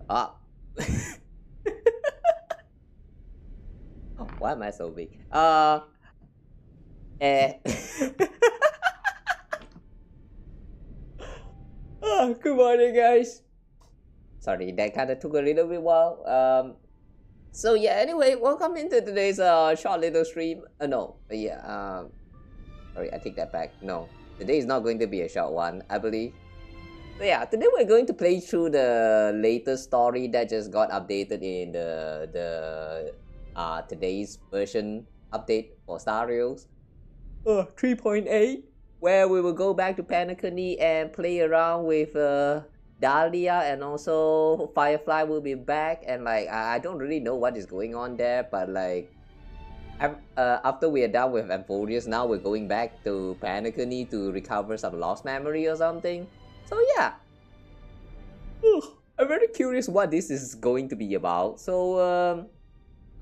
Ah. Why am I so big? Eh. Good morning, guys. Sorry, that kind of took a little bit while. So yeah. Anyway, welcome into today's short little stream. No, yeah. Sorry, I take that back. No, today is not going to be a short one, I believe. So yeah, today we're going to play through the latest story that just got updated in the today's version update for Star Rails 3.8, where we will go back to Penacony and play around with Dahlia, and also Firefly will be back, and like I don't really know what is going on there, but like after we are done with Amphibious, now we're going back to Penacony to recover some lost memory or something. So yeah, I'm very curious what this is going to be about. So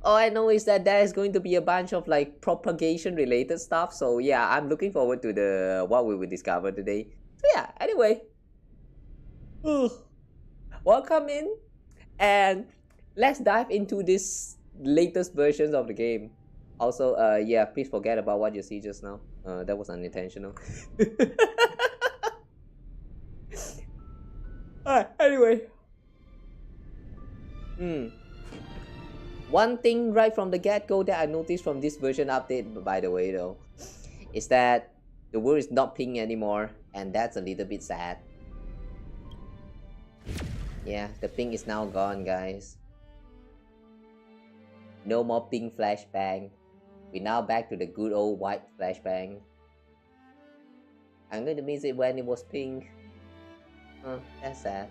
all I know is that there is going to be a bunch of like propagation related stuff. So yeah, I'm looking forward to the what we will discover today. So yeah, anyway, welcome in, and let's dive into this latest versions of the game. Also, yeah, please forget about what you see just now. That was unintentional. Alright, anyway. One thing right from the get-go that I noticed from this version update, by the way though, is that the world is not pink anymore, and that's a little bit sad. Yeah, the pink is now gone, guys. No more pink flashbang. We're now back to the good old white flashbang. I'm going to miss it when it was pink. That's sad.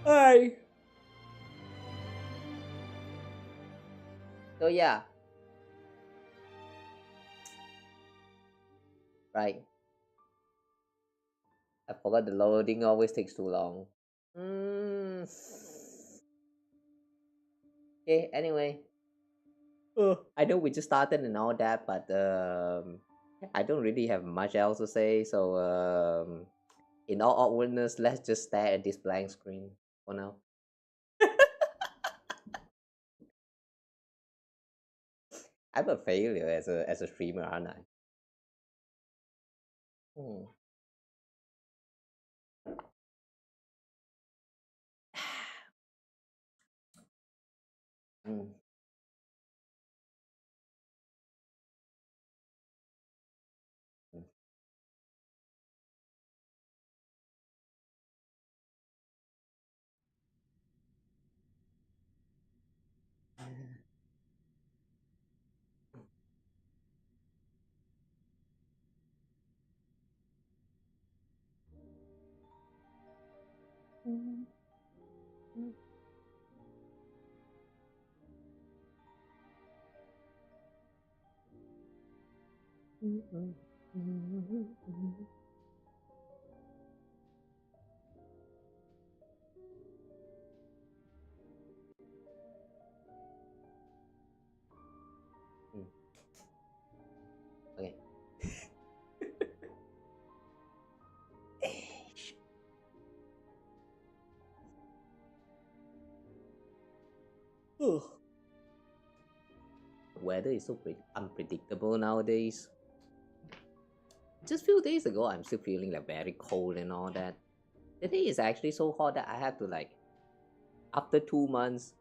Hi. So yeah. Right. I forgot the loading always takes too long. Okay, anyway. I know we just started and all that, but I don't really have much else to say, so in all awkwardness, let's just stare at this blank screen for now. I'm a failure as a streamer, aren't I? Hmm. Mm. Mm. Mm. Okay. Ugh. Weather is so unpredictable nowadays. Just few days ago, I'm still feeling like very cold and all that. Today is actually so hot that I have to like, after 2 months,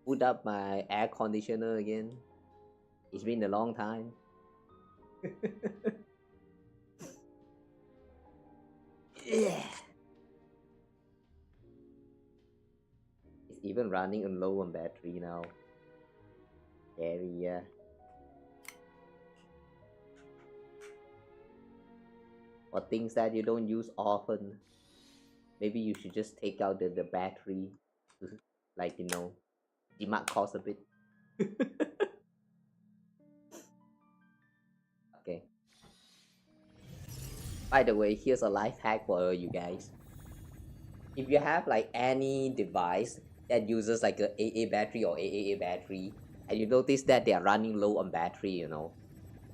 put up my air conditioner again. It's been a long time. Yeah. It's even running on low on battery now. Scary, yeah. Or things that you don't use often. Maybe you should just take out the battery to, like, demark cost a bit. Okay. By the way, here's a life hack for you guys. If you have like any device that uses like a AA battery or AAA battery, and you notice that they are running low on battery,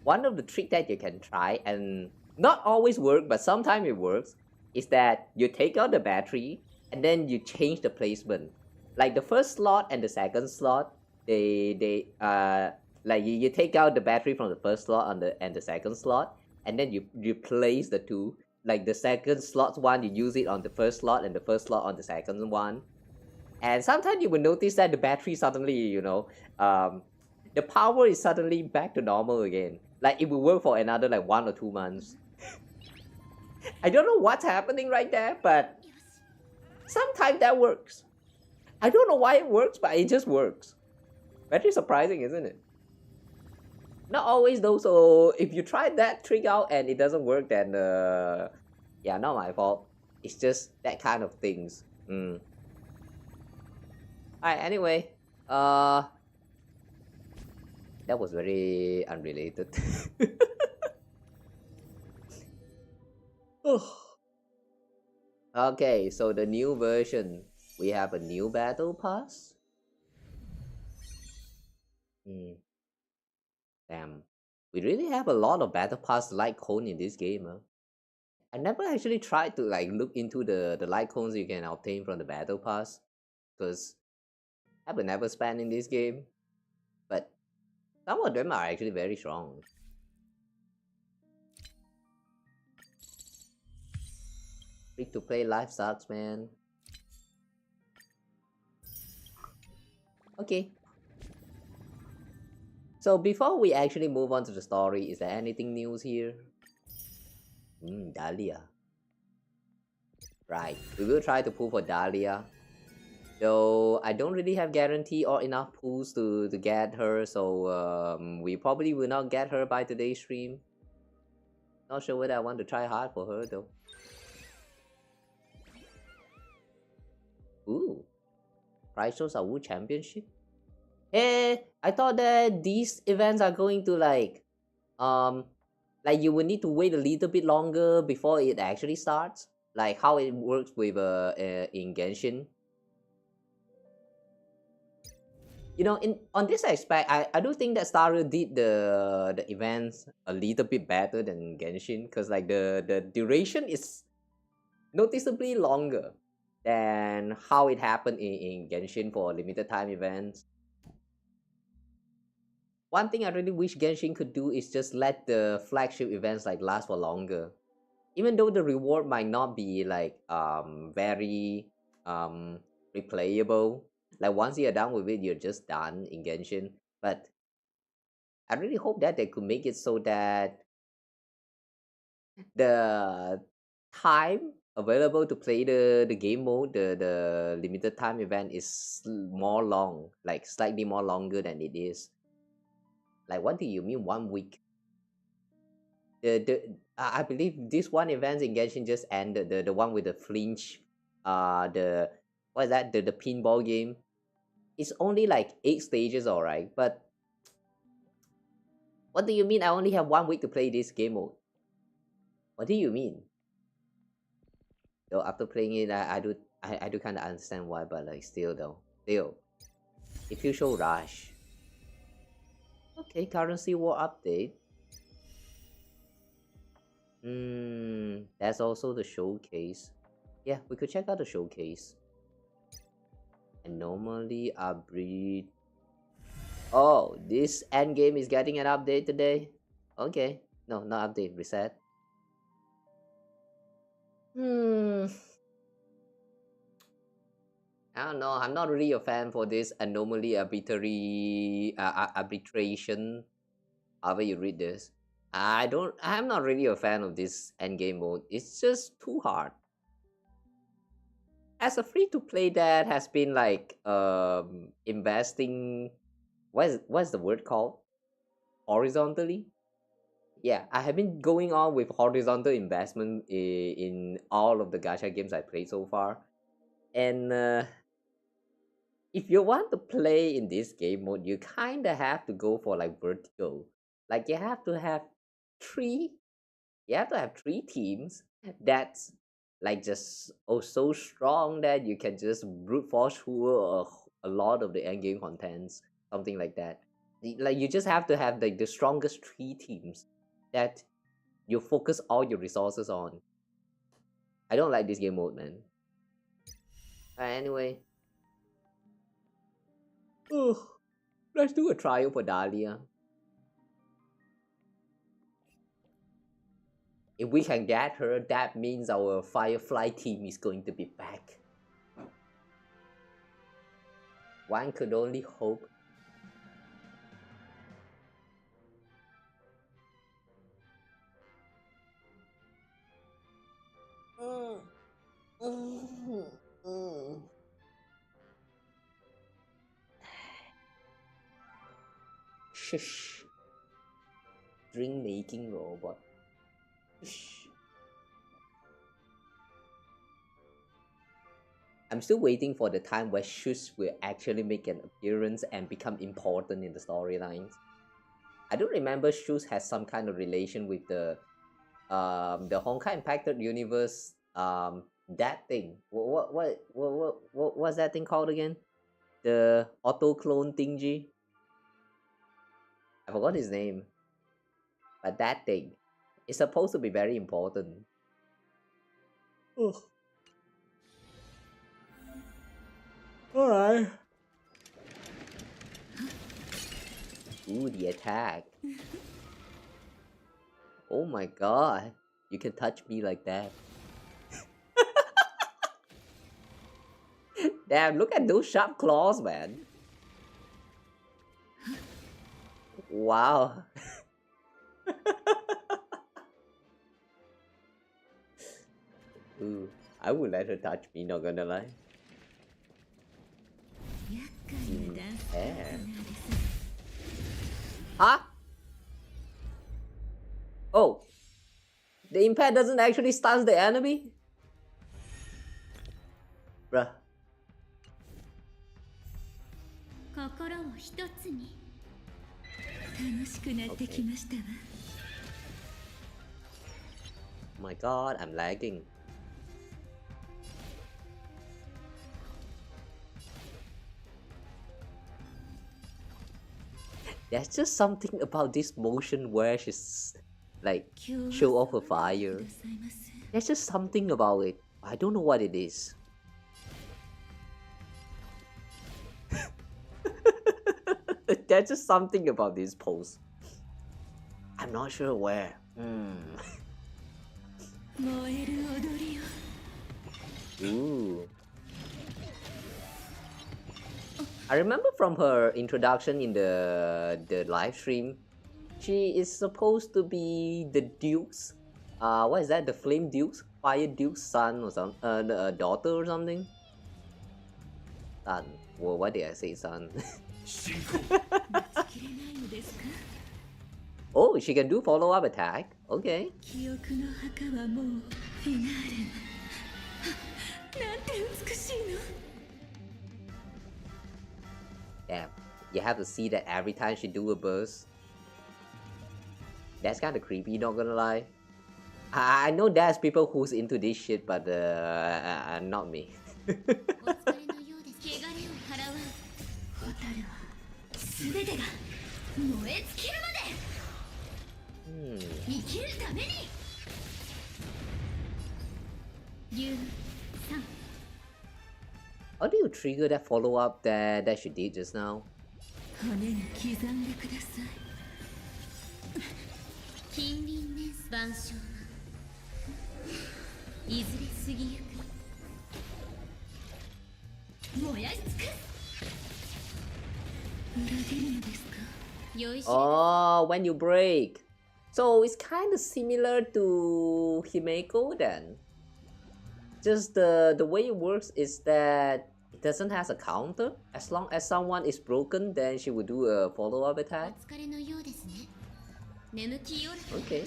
one of the trick that you can try, and not always work, but sometimes it works, is that you take out the battery and then you change the placement. Like the first slot and the second slot, they like you take out the battery from the first slot and the second slot, and then you replace the two. Like the second slot one, you use it on the first slot, and the first slot on the second one. And sometimes you will notice that the battery suddenly, um, the power is suddenly back to normal again. Like it will work for another like 1 or 2 months. I don't know what's happening right there, but sometimes that works. I don't know why it works, but it just works. Very surprising, isn't it? Not always though. So if you try that trick out and it doesn't work, then yeah, not my fault. It's just that kind of things. Mm. Alright. Anyway, uh, that was very unrelated. Okay, so the new version, we have a new battle pass. Hmm. Damn, we really have a lot of battle pass light cone in this game. Huh? I never actually tried to like look into the light cones you can obtain from the battle pass, because I've never spent in this game. But some of them are actually very strong. Free to play life sucks, man. Okay. So before we actually move on to the story, is there anything news here? Dahlia. Right. We will try to pull for Dahlia. Though I don't really have guarantee or enough pools to get her, so we probably will not get her by today's stream. Not sure whether I want to try hard for her though. Ooh. Price are Wu Championship? Hey, I thought that these events are going to like you will need to wait a little bit longer before it actually starts. Like how it works with in Genshin. In on this aspect, I do think that Starry did the events a little bit better than Genshin, because like the duration is noticeably longer than how it happened in Genshin for limited time events. One thing I really wish Genshin could do is just let the flagship events like last for longer. even though the reward might not be like very replayable, like once you're done with it, you're just done in Genshin. But I really hope that they could make it so that the time available to play the game mode, the limited time event is more long, like slightly more longer than it is. Like, what do you mean 1 week? I believe this one event in Genshin just ended, the one with the flinch, the what is that, the pinball game. It's only like 8 stages, alright, but what do you mean I only have 1 week to play this game mode? What do you mean? Though after playing it, I do kind of understand why, but like still, it feels so rush. Okay, currency war update. That's also the showcase. Yeah, we could check out the showcase. Anomaly upgrade. Oh, this end game is getting an update today. Okay, no, not update, reset. I don't know. I'm not really a fan for this anomaly arbitration. However you read this, I'm not really a fan of this endgame mode. It's just too hard. As a free to play that has been like investing, what's the word called? Horizontally. Yeah, I have been going on with horizontal investment in all of the gacha games I played so far, and if you want to play in this game mode, you kind of have to go for like vertical. Like three, you have to have three teams that's like just so strong that you can just brute force through a lot of the end game contents, something like that. Like you just have to have like the strongest three teams that you focus all your resources on. I don't like this game mode, man. Anyway. Ugh. Let's do a trial for Dahlia. If we can get her, that means our Firefly team is going to be back. One could only hope. Shush. Drink making robot. Shush. I'm still waiting for the time where Shush will actually make an appearance and become important in the storylines. I don't remember Shush has some kind of relation with the Honkai Impacted Universe, that thing. What's that thing called again? The auto clone thingy. I forgot his name. But that thing is supposed to be very important. Ugh. Alright. Ooh, the attack. Oh my god. You can touch me like that. Damn, look at those sharp claws, man. Wow. Ooh, I would let her touch me, not gonna lie. Hair. Huh? Oh. The impact doesn't actually stun the enemy? Bruh. Okay. My god, I'm lagging. There's just something about this motion where she's like show off her fire. There's just something about it. I don't know what it is. There's just something about this pose. I'm not sure where. I remember from her introduction in the live stream, she is supposed to be the Duke's, what is that? The Flame Duke's, Fire Duke's son or some, daughter or something. Son. Well, why did I say son? Oh, she can do follow-up attack. Okay. Damn, you have to see that every time she do a burst. That's kind of creepy, not gonna lie. I know there's people who's into this shit, but not me. How do you trigger that follow-up that she did just now? Oh, when you break. So it's kind of similar to Himeko then. Just the way it works is that it doesn't have a counter. As long as someone is broken, then she will do a follow-up attack. Okay.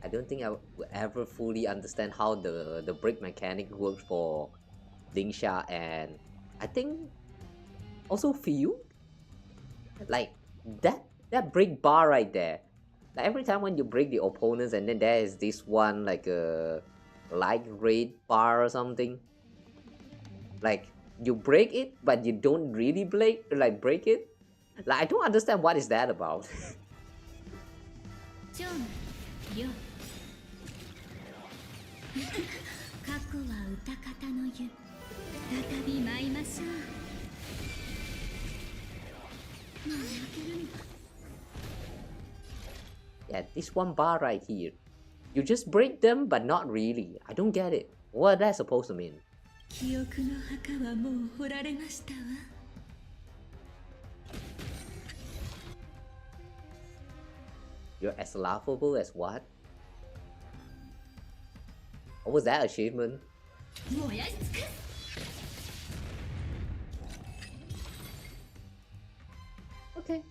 I don't think I will ever fully understand how the break mechanic works for Lingsha, and I think also Fiyu. Like that break bar right there. Like every time when you break the opponents, and then there is this one like a light red bar or something. Like you break it, but you don't really break it. Like I don't understand what is that about. Yeah, this one bar right here. You just break them, but not really. I don't get it. What that's supposed to mean? You're as laughable as what? What was that achievement? Okay.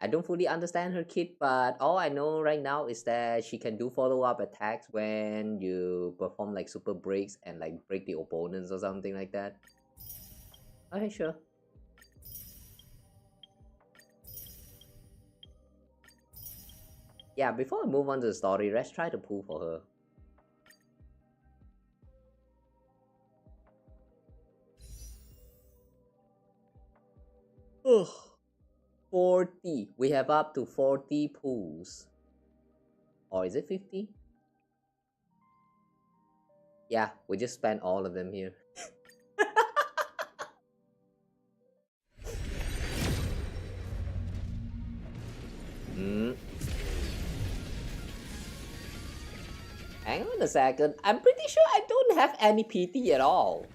I don't fully understand her kit, but all I know right now is that she can do follow-up attacks when you perform like super breaks and like break the opponents or something like that. Okay, sure. Yeah, before we move on to the story, let's try to pull for her. Ugh. 40. We have up to 40 pools. Or is it 50? Yeah, we just spent all of them here. Hang on a second. I'm pretty sure I don't have any PT at all.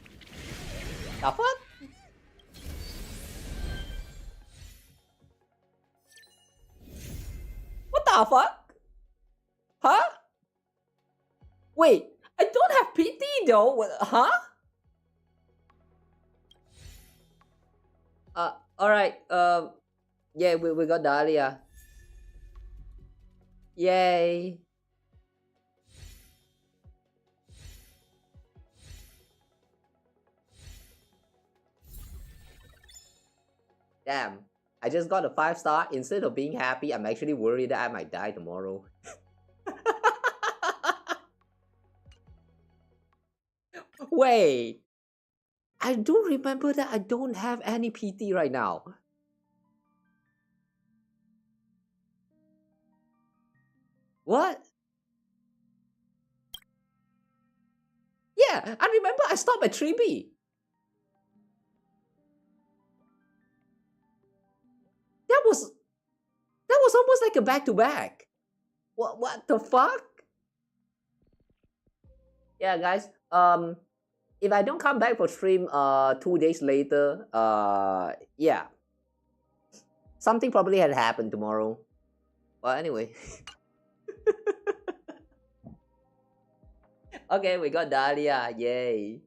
The fuck? What the fuck? Huh? Wait, I don't have PT though. Huh? Alright. Yeah, we got Dahlia. Yay. Damn. I just got a 5-star. Instead of being happy, I'm actually worried that I might die tomorrow. Wait. I do remember that I don't have any PT right now. What? Yeah, I remember I stopped at 3B. That was almost like a back-to-back. What the fuck? Yeah, guys. If I don't come back for stream 2 days later, yeah, something probably had happened tomorrow. Well, anyway. Okay, we got Dahlia. Yay.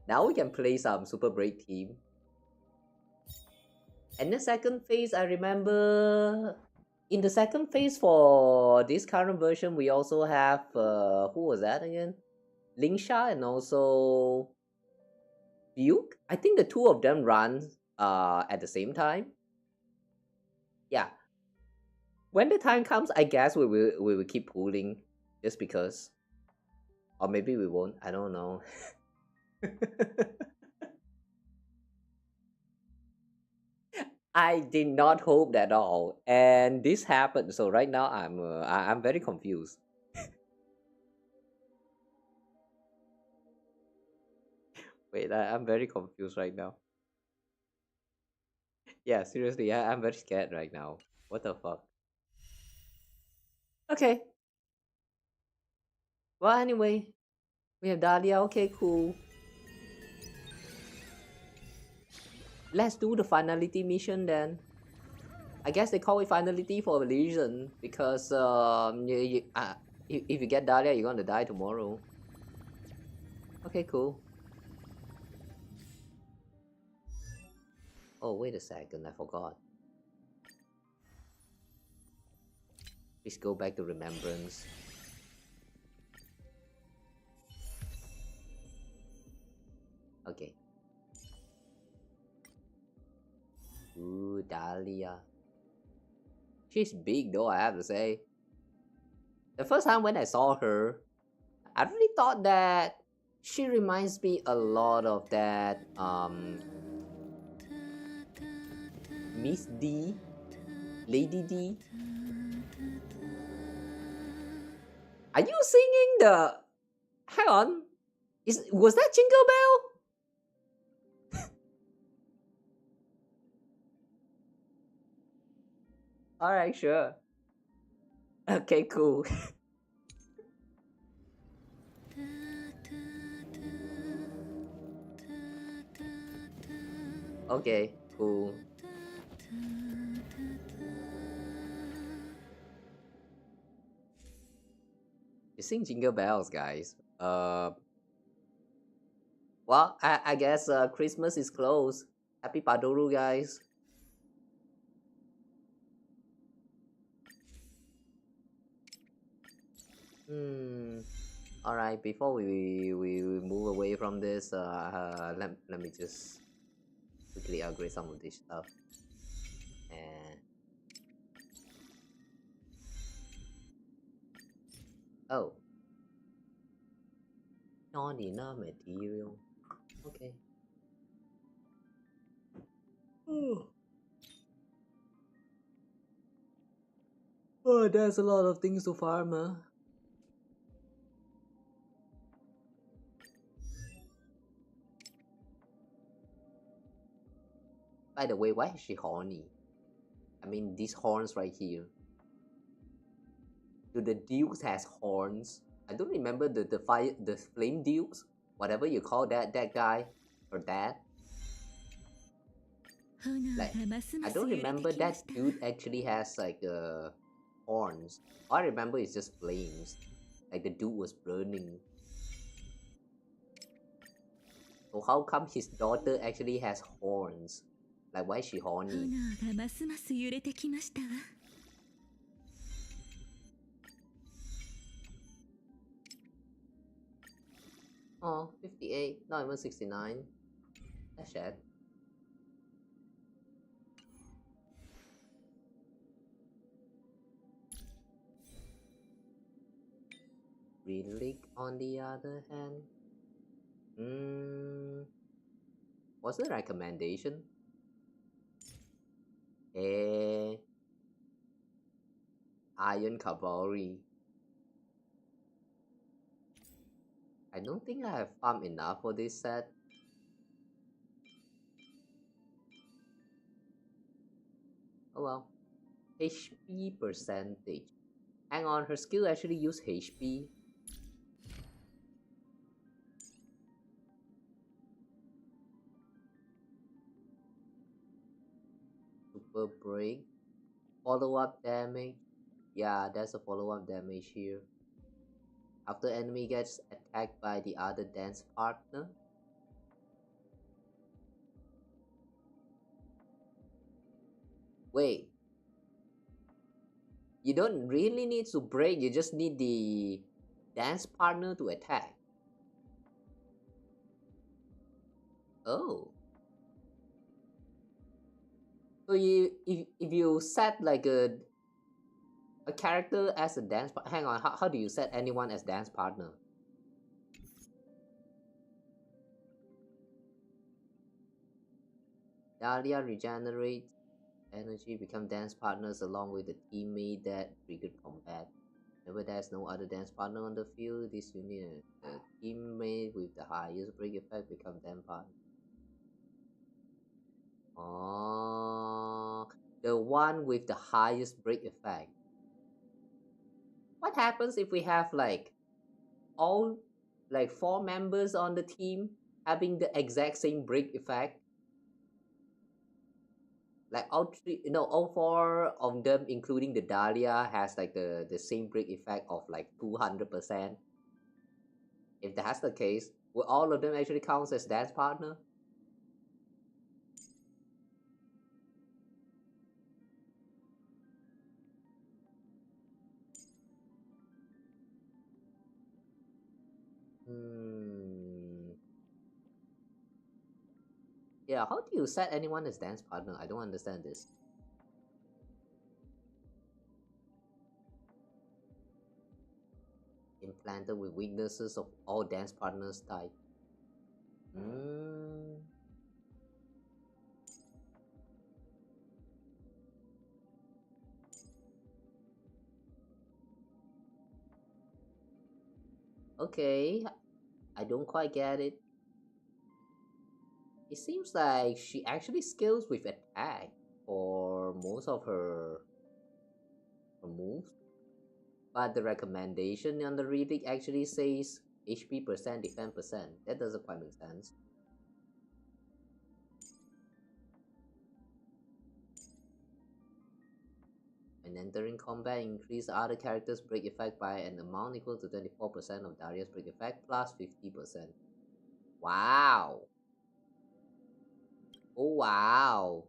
Now we can play some Super Break team. And the second phase, I remember in the second phase for this current version, we also have who was that again? Lingsha and also Duke. I think the two of them run at the same time. Yeah. When the time comes, I guess we will keep pulling just because. Or maybe we won't. I don't know. I did not hope that at all, and this happened. So right now I'm very confused. Wait, I'm very confused right now. Yeah, seriously, I'm very scared right now. What the fuck? Okay. Well, anyway, we have Dahlia. Okay, cool. Let's do the finality mission then. I guess they call it finality for a reason because if you get Dahlia, you're gonna die tomorrow. Okay, cool. Oh, wait a second, I forgot. Please go back to remembrance. Okay. Ooh, Dahlia. She's big though, I have to say. The first time when I saw her, I really thought that she reminds me a lot of that Miss D, Lady D. Are you singing the? Hang on, was that Jingle Bell? All right, sure. Okay, cool. Okay, cool. You sing Jingle Bells, guys. Well, I guess Christmas is close. Happy Padoru, guys. All right. Before we move away from this, let me just quickly upgrade some of this stuff. And oh, not enough material. Okay. Oh, there's a lot of things to farm, huh? By the way, why is she horny? I mean, these horns right here. Do the dukes has horns? I don't remember the flame dukes, whatever you call that guy or that. Like, I don't remember that dude actually has like horns. All I remember is just flames. Like the dude was burning. So how come his daughter actually has horns? Like why is she horny? Oh, 58, not even 69. That's sad. Relic on the other hand. What's the recommendation? Iron Cavalry. I don't think I have farmed enough for this set. Oh well. HP percentage. Hang on, her skill actually use HP. Super break. Follow-up damage. Yeah, that's a follow-up damage here. After enemy gets attacked by the other dance partner. Wait. You don't really need to break, you just need the dance partner to attack. Oh. So if you set like a character as a dance partner, hang on, how do you set anyone as dance partner? Dahlia regenerates energy, become dance partners along with the teammate that triggered combat. Whenever there's no other dance partner on the field, this unit, the teammate with the highest break effect become dance partner. Oh, the one with the highest break effect. What happens if we have like all like 4 members on the team having the exact same break effect? Like all 4 of them, including the Dahlia, has like the same break effect of like 200%. If that's the case, will all of them actually count as dance partner? Yeah, how do you set anyone as dance partner? I don't understand this. Implanted with weaknesses of all dance partners type. Okay, I don't quite get it. It seems like she actually scales with attack for most of her moves. But the recommendation on the relic actually says HP percent, defense percent. That doesn't quite make sense. When entering combat, increase other characters' break effect by an amount equal to 24% of Dahlia's break effect plus 50%. Wow! Oh wow!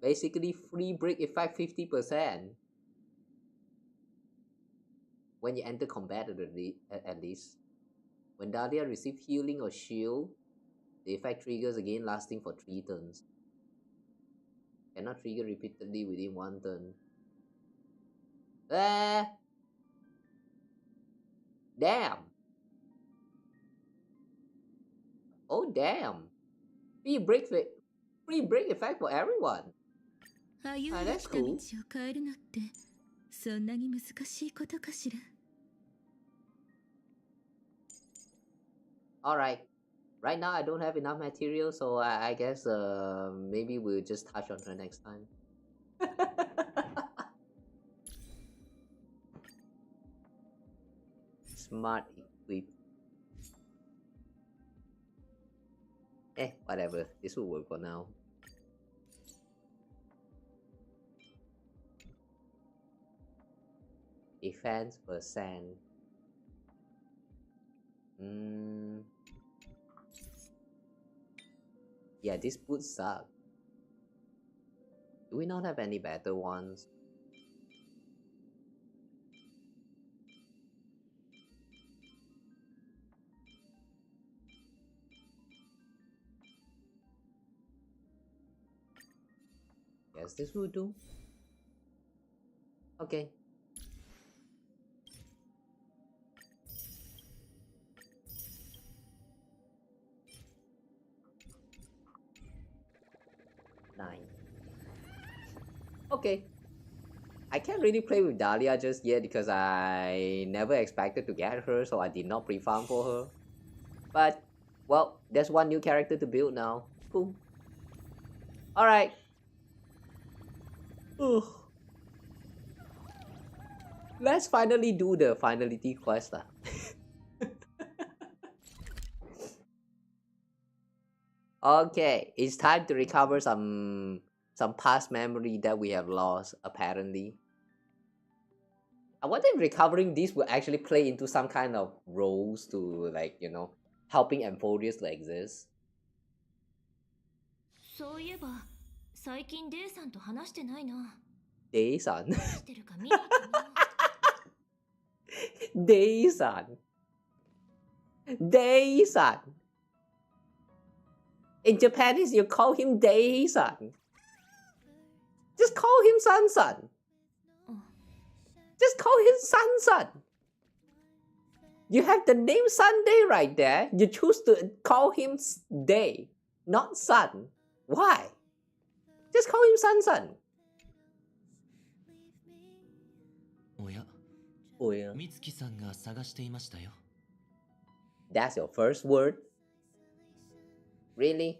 Basically free break effect 50%. When you enter combat at least. When Dahlia receives healing or shield, the effect triggers again lasting for 3 turns. Cannot trigger repeatedly within 1 turn. Damn! Oh damn! Free break effect for everyone! That's cool. Alright. Right now I don't have enough material, so I guess maybe we'll just touch on her next time. Smart equip. Whatever. This will work for now. Defense percent. Yeah, these boots suck. Do we not have any better ones? Guess this will do. Okay. Okay. I can't really play with Dahlia just yet because I never expected to get her, so I did not pre-farm for her. But, well, there's one new character to build now. Cool. Alright. Ugh. Let's finally do the Finality quest. Okay, it's time to recover some past memory that we have lost, apparently. I wonder if recovering this will actually play into some kind of roles to, like, you know, helping Amphodius to exist. そういえば最近デイさんと話してないな。 Day-san. してるか見に行ってみよう。 Day-san. Day-san. In Japanese, you call him Day-san. Just call him San-san. Just call him San-san. You have the name Sunday right there. You choose to call him Day, not Sun. Why? Just call him San-san. おや、 Oh yeah. 美月さんが探していましたよ。 That's your first word? Really?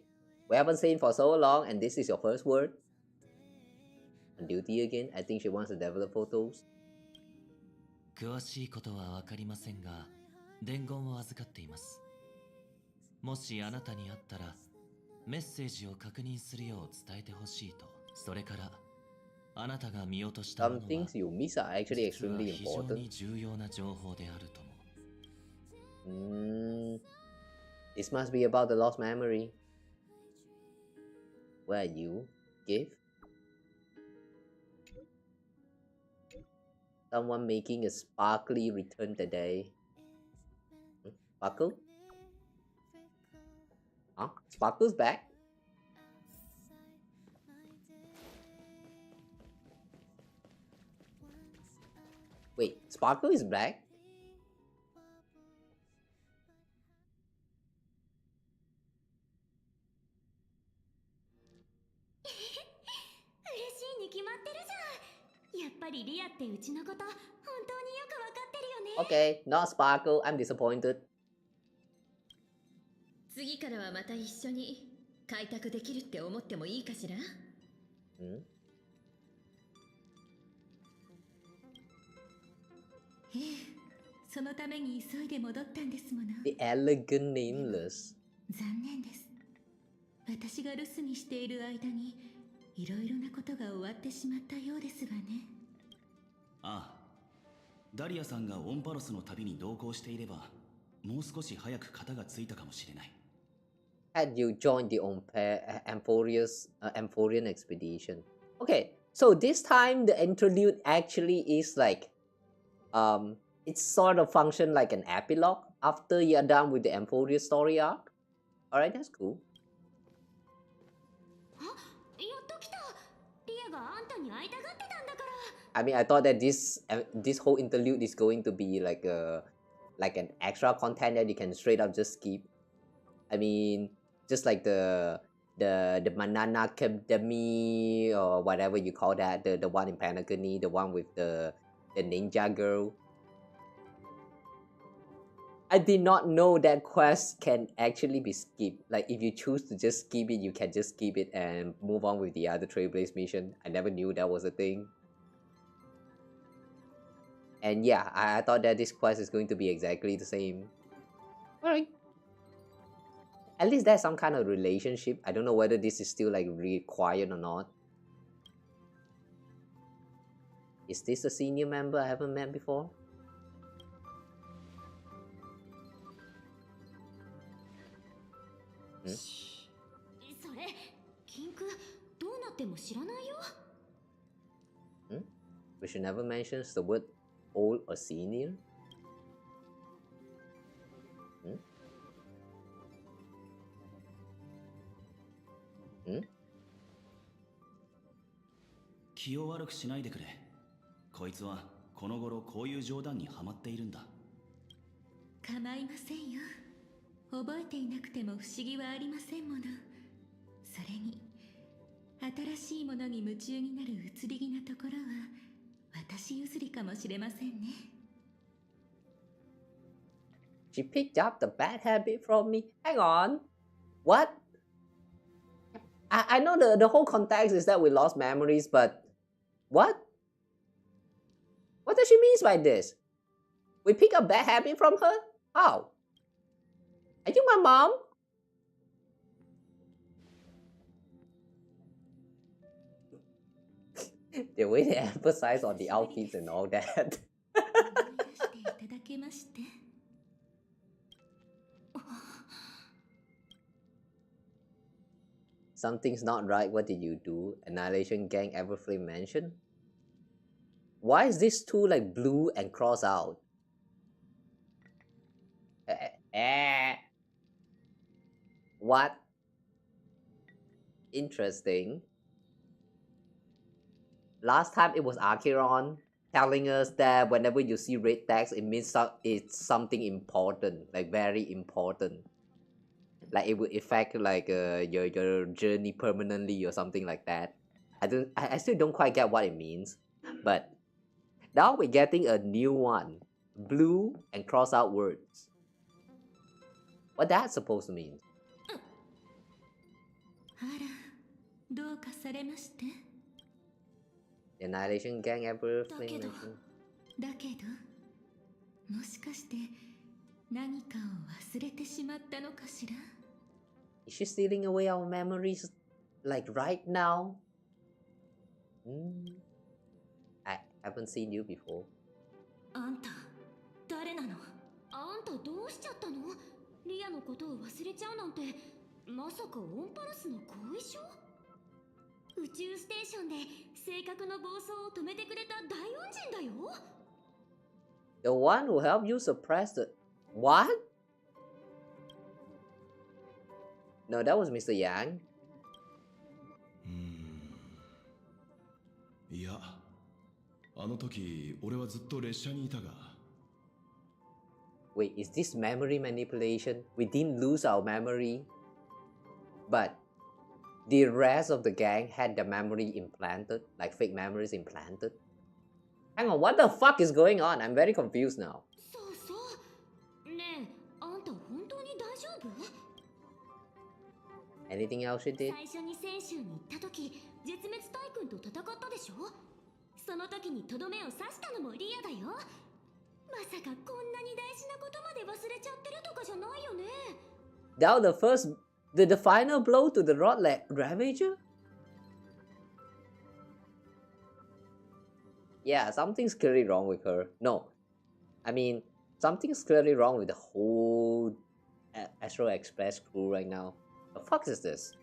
We haven't seen for so long and this is your first word? On duty again? I think she wants to develop photos. 詳しいことはわかりませんが、伝言を預かっています。もしあなたに会ったら、メッセージを確認するよう伝えてほしいと。それから、あなたが見落としたものは、 Some things you miss are actually 実は extremely 非常 important. に重要な情報であるとも。This must be about the lost memory. Where are you? Give? Someone making a sparkly return today. Sparkle? Huh? Sparkle's back? Wait, Sparkle is back? 嬉しいに決まってるじゃん。やっぱりリアってうちのこと本当によくわかってるよね。 Okay, not Sparkle. I'm disappointed. 次からはまた一緒に開拓できるって思ってもいいかしら。 Hmm? ええ、そのために急いで戻ったんですもの。 The elegant nameless. 残念です。私が留守にしている間にいろいろなことが終わってしまったようですわね。ああ、ダリアさんがオンパロスの旅に同行していれば、もう少し早く型がついたかもしれない。Had you joined the Amphorean expedition. Okay, so this time the interlude actually is like, it's sort of function like an epilogue after you're done with the Amphorean story arc. Alright, that's cool. あ、やっと来た。リアがあんたに会いたがってたんだから。 I mean, I thought that this whole interlude is going to be like an extra content that you can straight up just skip. I mean, just like the Banana Academy or whatever you call that, the one in Penacony, the one with the ninja girl. I did not know that quest can actually be skipped. Like, if you choose to just skip it, you can just skip it and move on with the other Trailblaze mission. I never knew that was a thing. And yeah, I thought that this quest is going to be exactly the same. Alright. At least there's some kind of relationship. I don't know whether this is still like required or not. Is this a senior member I haven't met before? Hmm? それ、禁句どうなっても知らないよ。 Hmm? We should never mention the word old or senior. Hmm? Hmm? 気を悪くしないでくれ。こいつはこの頃こういう冗談にはまっているんだ。構いませんよ。覚えていなくても不思議はありませんもの。それに新しいものに夢中になる移り気なところは私譲りかもしれませんね。 She picked up the bad habit from me. Hang on. What? I know the whole context is that we lost memories, but What? What does she mean by this? We pick a bad habit from her? How? Are you my mom? The way they emphasize on the outfits and all that. Something's not right. What did you do? Annihilation Gang Everflame mentioned? Why is this two like blue and cross out? What? Interesting. Last time it was Acheron telling us that whenever you see red text, it means it's something important, like very important. Like it would affect like your journey permanently or something like that. I still don't quite get what it means, but now we're getting a new one, blue and cross out words. What that's supposed to mean? The Annihilation Gang ever flame mention? Is she stealing away our memories like right now? I haven't seen you before. あんた誰なの？あんたどうしちゃったの？リアのことを忘れちゃうなんて、まさかオンパルスの後遺症？宇宙ステーションで性格の暴走を止めてくれた大恩人だよ。The one who helped you suppress the... What? No, that was Mr. Yang. いや、あの時俺はずっと列車にいたが。Wait, is this memory manipulation? We didn't lose our memory, but the rest of the gang had the memory implanted, like fake memories implanted. Hang on, what the fuck is going on? I'm very confused now. そうそう。ねえ、あんた本当に大丈夫？ Anything else she did? 最初に泉州に行った時、絶滅大君と戦ったでしょ？その時にとどめを刺したのもリアだよ。まさかこんなに大事なことまで忘れちゃってるとかじゃないよね。That was the final blow to the Rod Ravager? Yeah, something's clearly wrong with her. No, I mean, something's clearly wrong with the whole Astro Express crew right now. The fuck is this?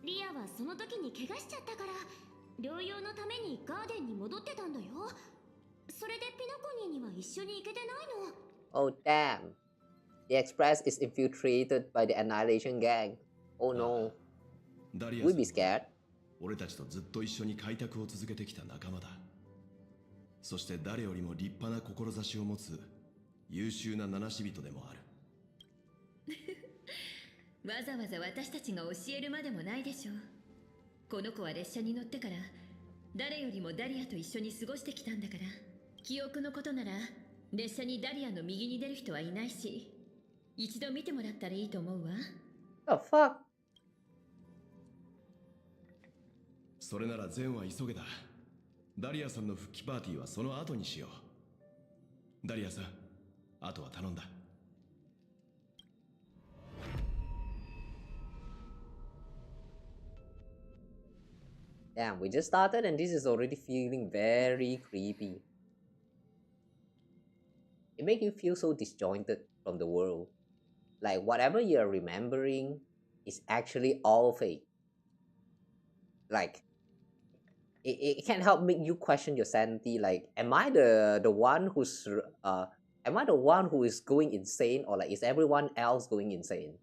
リアはその時に怪我しちゃったから、療養のためにガーデンに戻ってたんだよ。それでピナコニーには一緒に行けてないの。Oh damn. The Express is infiltrated by the Annihilation Gang. Oh no. We'd be scared. 俺たちとずっと一緒に開拓を続けてきた仲間だ。そして誰よりも立派な志を持つ優秀な七死人でもある。わざわざ私たちが教えるまでもないでしょう。この子は列車に乗ってから誰よりもダリアと一緒に過ごしてきたんだから、記憶のことなら列車にダリアの右に出る人はいないし、一度見てもらったらいいと思うわ。The fuck? それなら善は急げだ。ダリアさんの復帰パーティーはその後にしよう。ダリアさん、あとは頼んだ。Damn, we just started and this is already feeling very creepy. It makes you feel so disjointed from the world. Like whatever you're remembering is actually all fake. Like it can't help make you question your sanity. Like, am I the one who's am I the one who is going insane, or like is everyone else going insane?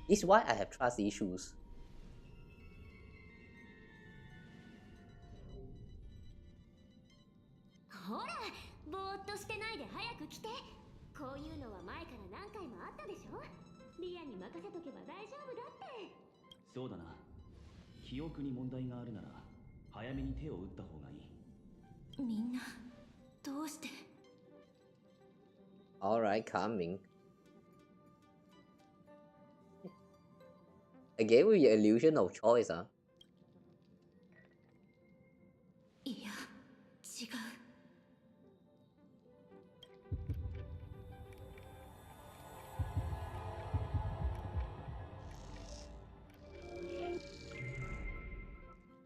This is why I have trust issues. ほら、ぼーっとしてないで早く来て。こういうのは前から何回もあったでしょ。リアに任せとけば大丈夫だって。そうだな。記憶に問題があるなら早めに手を打った方がいい。みんなどうして？ Alright, coming. A game with your illusion of choice, huh? いや、違う。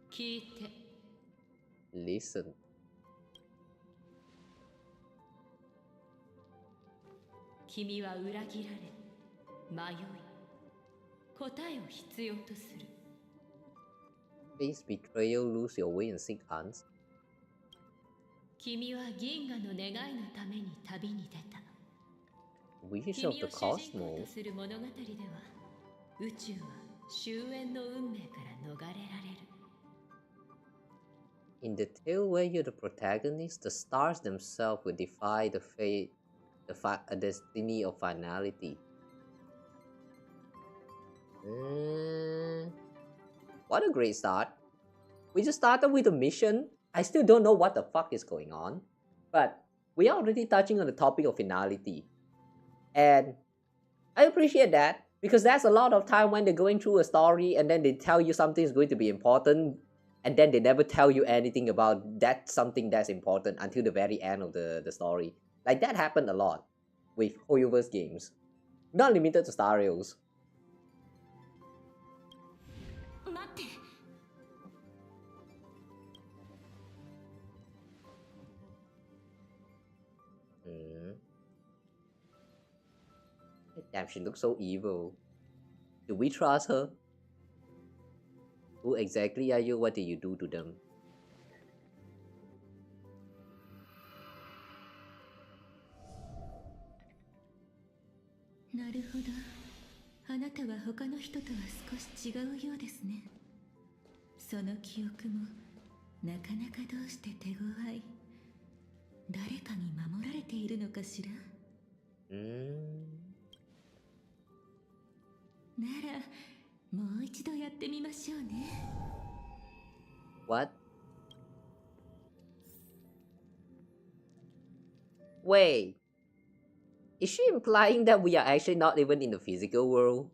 聞いて。Listen. 君は裏切られ、迷い、答えを必要とする。Face betrayal, lose your way and seek answers. 君は銀河の願いのために旅に出た。 Wishes of 君 the を主人公と cosmos. する物語では、宇宙は終焉の運命から逃れられる。 In the tale where you're the protagonist, the stars themselves will defy the fate, the destiny of finality. What a great start. We just started with a mission. I still don't know what the fuck is going on. But we are already touching on the topic of finality. And I appreciate that, because that's a lot of time when they're going through a story and then they tell you something is going to be important, and then they never tell you anything about that something that's important until the very end of the story. Like, that happened a lot with Hoyoverse games. Not limited to Star Rails. 待って。 Damn, she looks so evil. Do we trust her? Who exactly are you? What did you do to them? なるほど。あなたは他の人とは少し違うようですね。その記憶もなかなかどうして手強い。誰かに守られているのかしら。なら、もう一度やってみましょうね。What? Wait. Is she implying that we are actually not even in the physical world?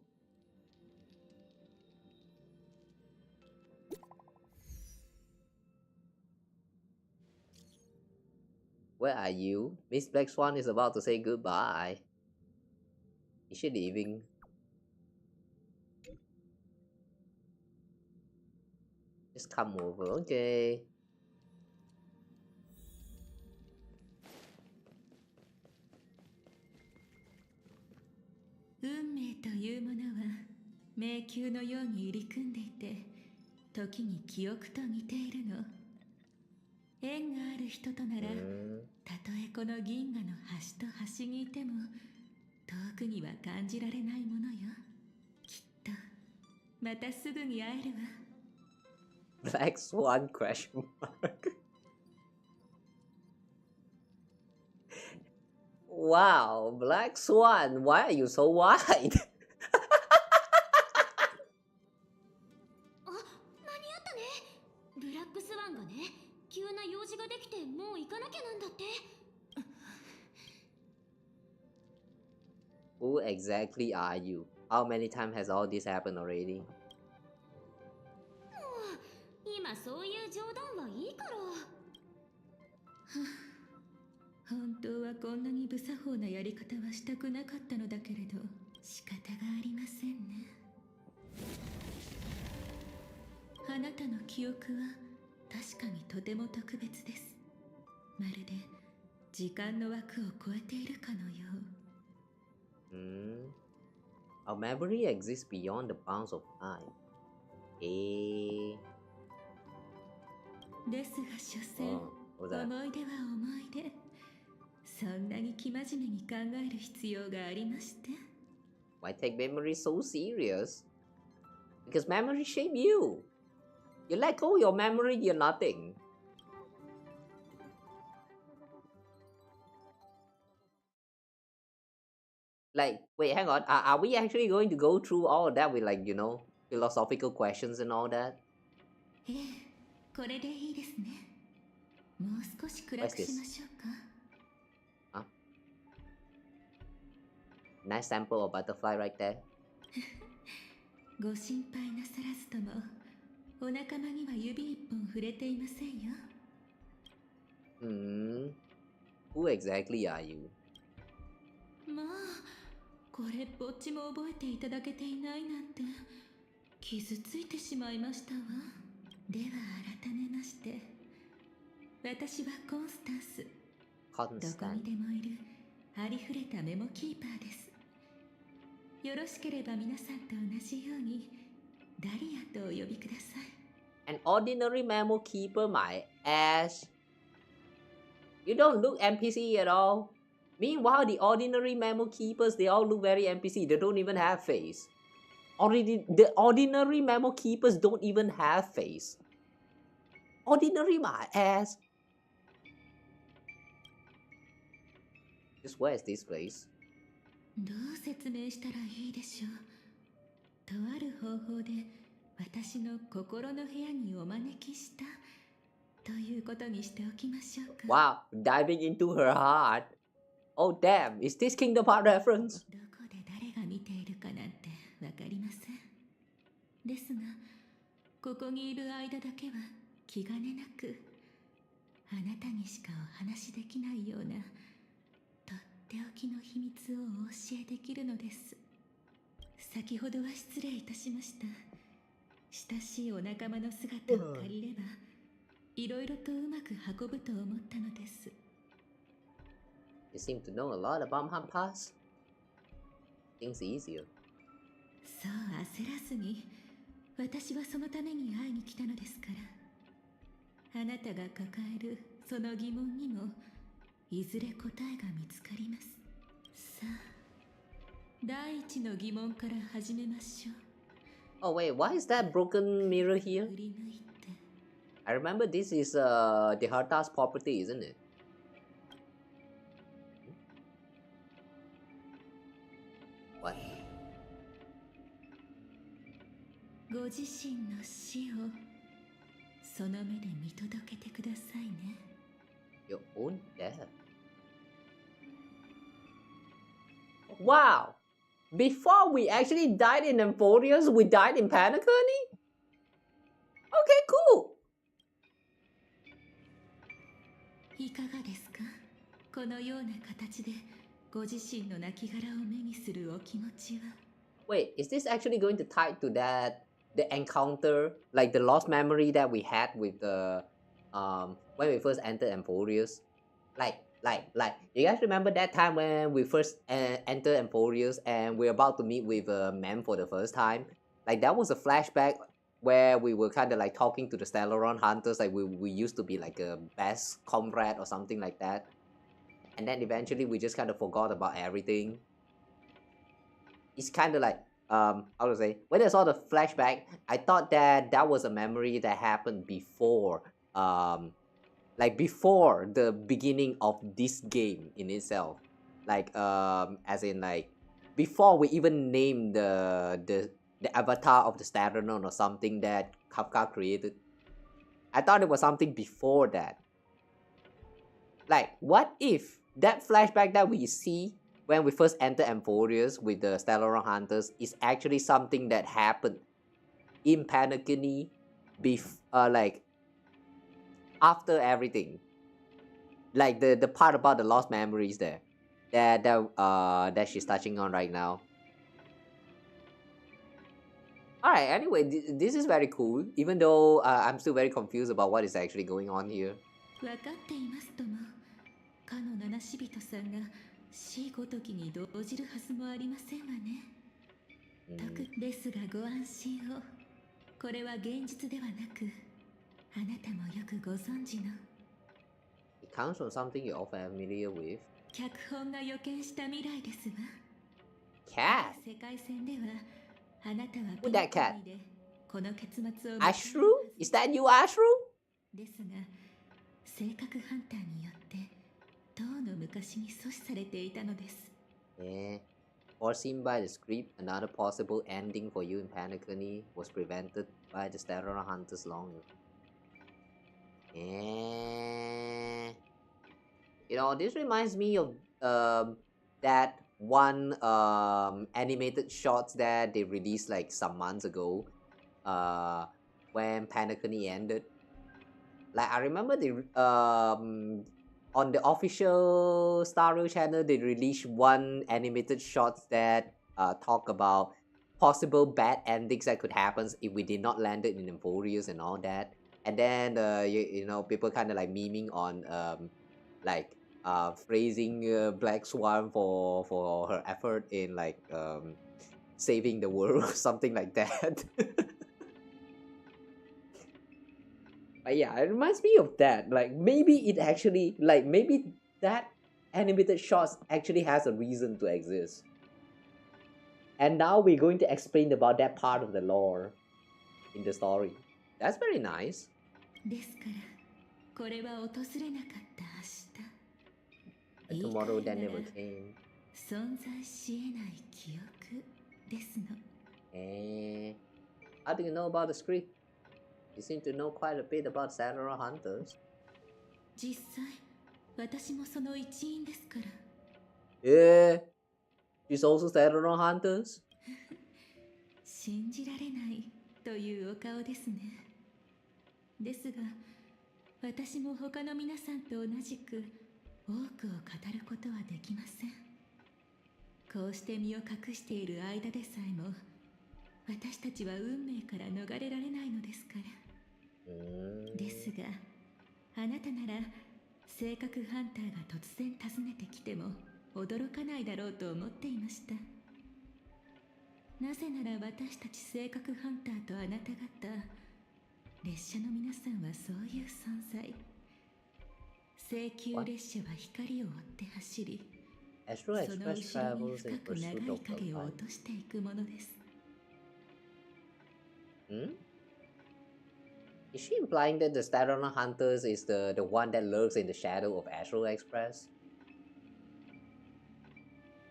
Where are you? Miss Black Swan is about to say goodbye. Is she leaving? Just come over, okay. Unmeiというものは迷宮のように入り組んでいて、時に記憶と似ているの。縁がある人となら、たとえこの銀河の端と端にいても遠くには感じられないものよ。きっとまたすぐに会えるわ。 Black Swan question mark. Wow, Black Swan, why are you so wide? あ、間に合ったね。ブラックスワンがね、急な用事ができてもう行かなきゃなんだって。 Who exactly are you? How many times has all this happened already? もう今そういう冗談はいいから。本当はこんなに無作法なやり方はしたくなかったのだけれど、仕方がありませんね。あなたの記憶は確かにとても特別です。まるで時間の枠を超えているかのよう。Our memory exists beyond the bounds of time. ですが所詮、思い出は思い出。そんなに生真面目に考える必要がありまして。 Why take memory so serious? Because memory shape you. You let go of your memory, you're nothing. Like, wait, hang on. Are we actually going to go through all of that with, like, you know, philosophical questions and all that? ええ、これでいいですね。もう少し暗くしましょうか。 Nice sample of butterfly right there. ご心配なさらずともお仲間には指一本触れていませんよ。Who exactly are you? まあ、これっぽっちも覚えていただけていないなんて傷ついてしまいましたわ。では改めまして、私はコンスタンス。どこにでもいるありふれたメモキーパーです。よろしければ皆さんと同じようにダリアとお呼びください。 An ordinary memo keeper, my ass. You don't look NPC at all. Meanwhile, the ordinary memo keepers, they all look very NPC. They don't even have face. The ordinary memo keepers don't even have face. Ordinary, my ass. Just where is this place? どう説明したらいいでしょう。とある方法で私の心の部屋にお招きしたということにしておきましょうか。Wow, diving into her heart. Oh damn, is this Kingdom Hearts reference? どこで誰が見ているかなんてわかりません。ですが、ここにいる間だけは気兼ねなくあなたにしかお話しできないようなとっておきの秘密をお教えできるのです。先ほどは失礼いたしました。親しいお仲間の姿を借りれば、いろいろとうまく運ぶと思ったのです。You seem to know a lot about Hampas. Things easier. そう焦らずに、私はそのために会いに来たのですから。あなたが抱えるその疑問にもいずれ答えが見つかります。さあ、第一の疑問から始めましょう。Oh wait, why is that broken mirror here? 振り向いて。I remember this is the Harta's property, isn't it? What? ご自身の死をその目で見届けてくださいね。Your own death? Wow! Before we actually died in Emphorius, we died in Penacony? Okay, cool! いかがですか？このような形でご自身の亡骸を目にするお気持ちは。 Wait, is this actually going to tie to the encounter, like the lost memory that we had with the when we first entered Emphorius? Like, you guys remember that time when we first entered Emphorius and we're about to meet with Mem for the first time? Like, that was a flashback where we were kind of like talking to the Stellaron Hunters, like we used to be like a best comrade or something like that. And then eventually we just kind of forgot about everything. It's kind of like, how to say, when I saw the flashback, I thought that that was a memory that happened before, like before the beginning of this game in itself. Like, as in like, before we even named the avatar of the Stellaron or something that Kafka created. I thought it was something before that. Like, what if that flashback that we see when we first enter Emphorius with the Stellaron Hunters is actually something that happened in Penacony like after everything, like the part about the lost memories there that she's touching on right now. Alright, anyway, this is very cool, even though I'm still very confused about what is actually going on here. 分かっていますとも、かの七死人さんが死ごときに動じるはずもありませんわね。ですがご安心を。これは現実ではなく、あなたもよくご存知の。It comes from something you're all familiar with. 脚本が予見した未来ですわ。 Cat? 世界線では、あなたは Who's that cat? でこの結末を。Ashru? Is that you, Ashru? ですが、性格ハンターによってとうの昔に阻止されていたのです。Yeah. Foreseen by the script, another possible ending for you in Penacony was prevented by the Stellaron Hunters long ago. Yeah. You know, this reminds me of that one animated shots that they released like some months ago, when Penacony ended. Like I remember on the official Star Rail channel they released one animated shots that talk about possible bad endings that could happen if we did not land it in Emphorius and all that. And then you know, people kind of like memeing on like praising Black Swan for her effort in like saving the world or something like that. But yeah, it reminds me of that. Like maybe it actually, like maybe that animated shots actually has a reason to exist. And now we're going to explain about that part of the lore in the story. That's very nice. ですからこれは訪れなかった明 A 日 tomorrow 言 that い換えな never ら came. 存在し得ない記憶ですの How do you know about the script? You seem to know quite a bit about Samurai Hunters. 実際私もその一員ですから Yeah, she's also Samurai Hunters. 信じられないというお顔ですねですが私も他の皆さんと同じく多くを語ることはできませんこうして身を隠している間でさえも私たちは運命から逃れられないのですからですがあなたなら性格ハンターが突然訪ねてきても驚かないだろうと思っていましたなぜなら私たち性格ハンターとあなた方列車の皆さんはそういう存在聖宮列車は光を追って走り Astro その Express 後ろに travels 深 in く長 pursuit い of the 影を light. 落としていくものです Is she implying that the Samurai Hunters is the one that lurks in the shadow of Astro Express?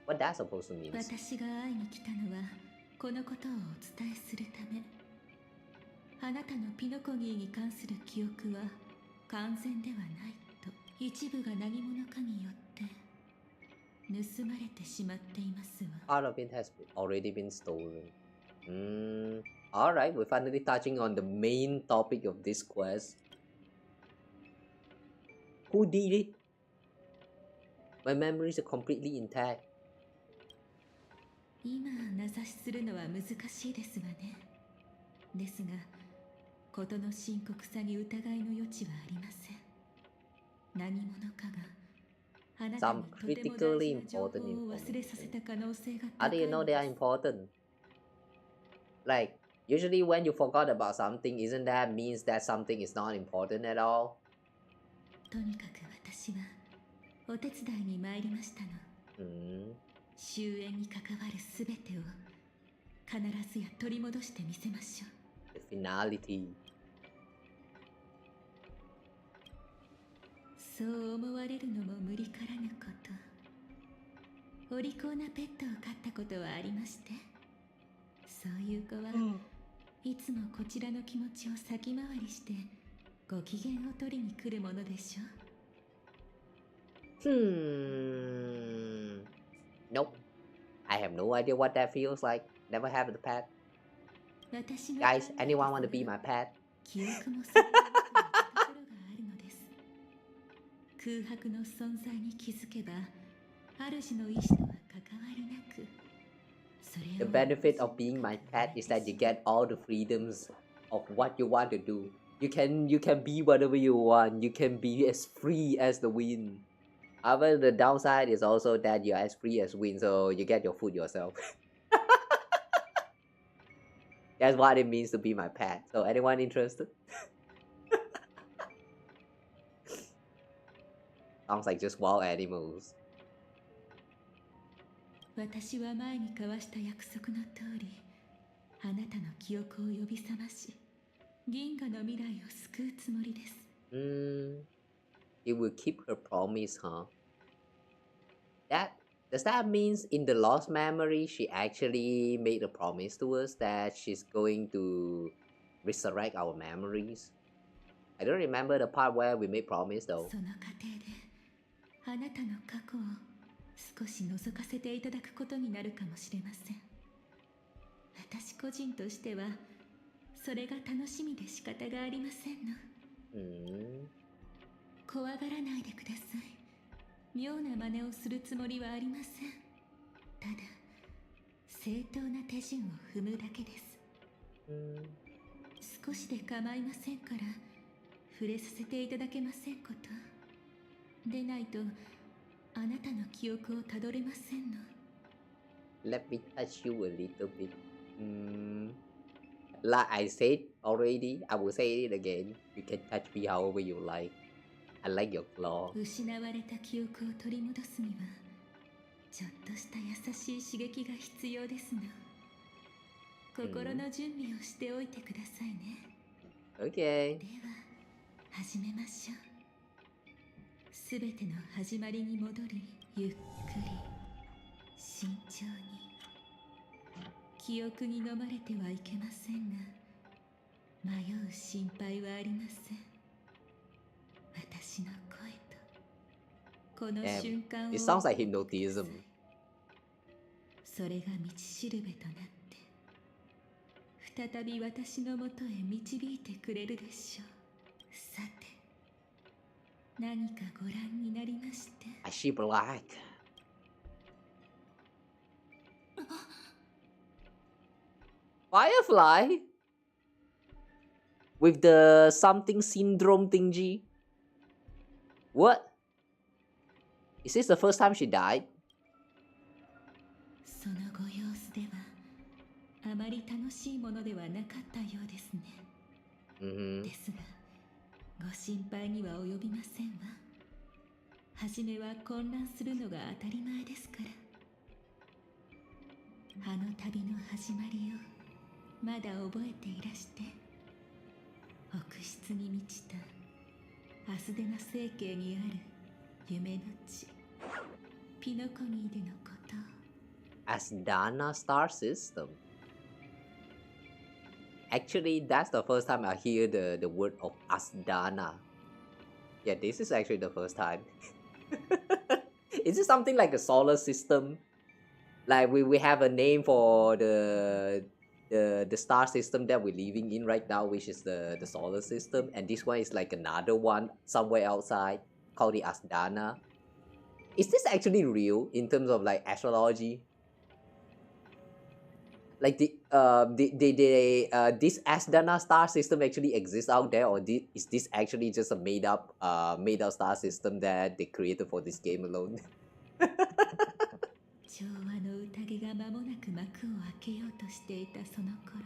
What that supposed to mean? 私が会いに来たのはこのことをお伝えするためあなたのピノコギーに関する記憶は完全ではないと一部が何者かによって盗まれてしまっていますわ Part of it has already been stolen. Alright, we're finally touching on the main topic of this quest. Who did it? My memories are completely intact. 今名指しするのは難しいですわねですが事の深刻さに疑いの余地はありません何者かがあなたにとても大事な情報を忘れさせた可能性が How 高 do い you know they are important? Like, usually when you forgot about something, isn't that means that something is not important at all? とにかく私はお手伝いに参りましたの終焉に関わるすべてを必ずや取り戻してみせましょう The finality. そう思われるのも無理からぬことお利口なペットを飼ったことはありましてそういう子は、いつもこちらの気持ちを先回りしてご機嫌を取りに来るものでしょ Nope. I have no idea what that feels like. Never have a pet. 私の Guys, anyone want to be my pet? 記憶もそれを持っているところがあるのです空白の存在に気づけば主の意志とは関わりなく The benefit of being my pet is that you get all the freedoms of what you want to do. You can be whatever you want. You can be as free as the wind. However, the downside is also that you're as free as wind, so you get your food yourself. That's what it means to be my pet. So anyone interested? Sounds like just wild animals. 私は前に交わした約束の通りあなたの記憶を呼び覚まし銀河の未来を救うつもりです It will keep her promise, huh? Does that means in the lost memory she actually made a promise to us that she's going to resurrect our memories? I don't remember the part where we made promise though. その過程であなたの過去を少し覗かせていただくことになるかもしれません。私個人としてはそれが楽しみで仕方がありませんの。怖がらないでください。妙な真似をするつもりはありません。ただ正当な手順を踏むだけです。少しで構いませんから触れさせていただけませんこと。でないとあなたの記憶をたどれませんの。 Let me touch you a little bit. Like I said already, I will say it again. You can touch me however you like. I like your claw. 失われた記憶を取り戻すにはちょっとした優しい刺激が必要ですの。心の準備をしておいてくださいね。Okay. では始めましょう。すべての始まりに戻り、ゆっくり慎重に。記憶に飲まれてはいけませんが、迷う心配はありません。私の声とこの瞬間を It sounds like hypnotism. それが道しるべとなって再び私のもとへ導いてくれるでしょう。さて、何かご覧になりまして。 Is she black? Firefly? With the something syndrome thingy? What? Is this the first time she died? そのご様子ではあまり楽しいものではなかったようですね。ですがご心配には及びませんわ。はじめは混乱するのが当たり前ですから。あの旅の始まりをまだ覚えていらして、奥室に満ちたアスデナ星系にある夢の地ピノコニーでのことを。Asdana star system. Actually, that's the first time I hear the word of Asdana. Yeah, this is actually the first time. Is it something like a solar system? Like we have a name for the star system that we're living in right now, which is the solar system, and this one is like another one somewhere outside called the Asdana. Is this actually real in terms of like astrology? Like this Asdana star system actually exists out there, or is this actually just a made up star system that they created for this game alone? 調和の宴が間もなく幕を開けようとしていたその頃、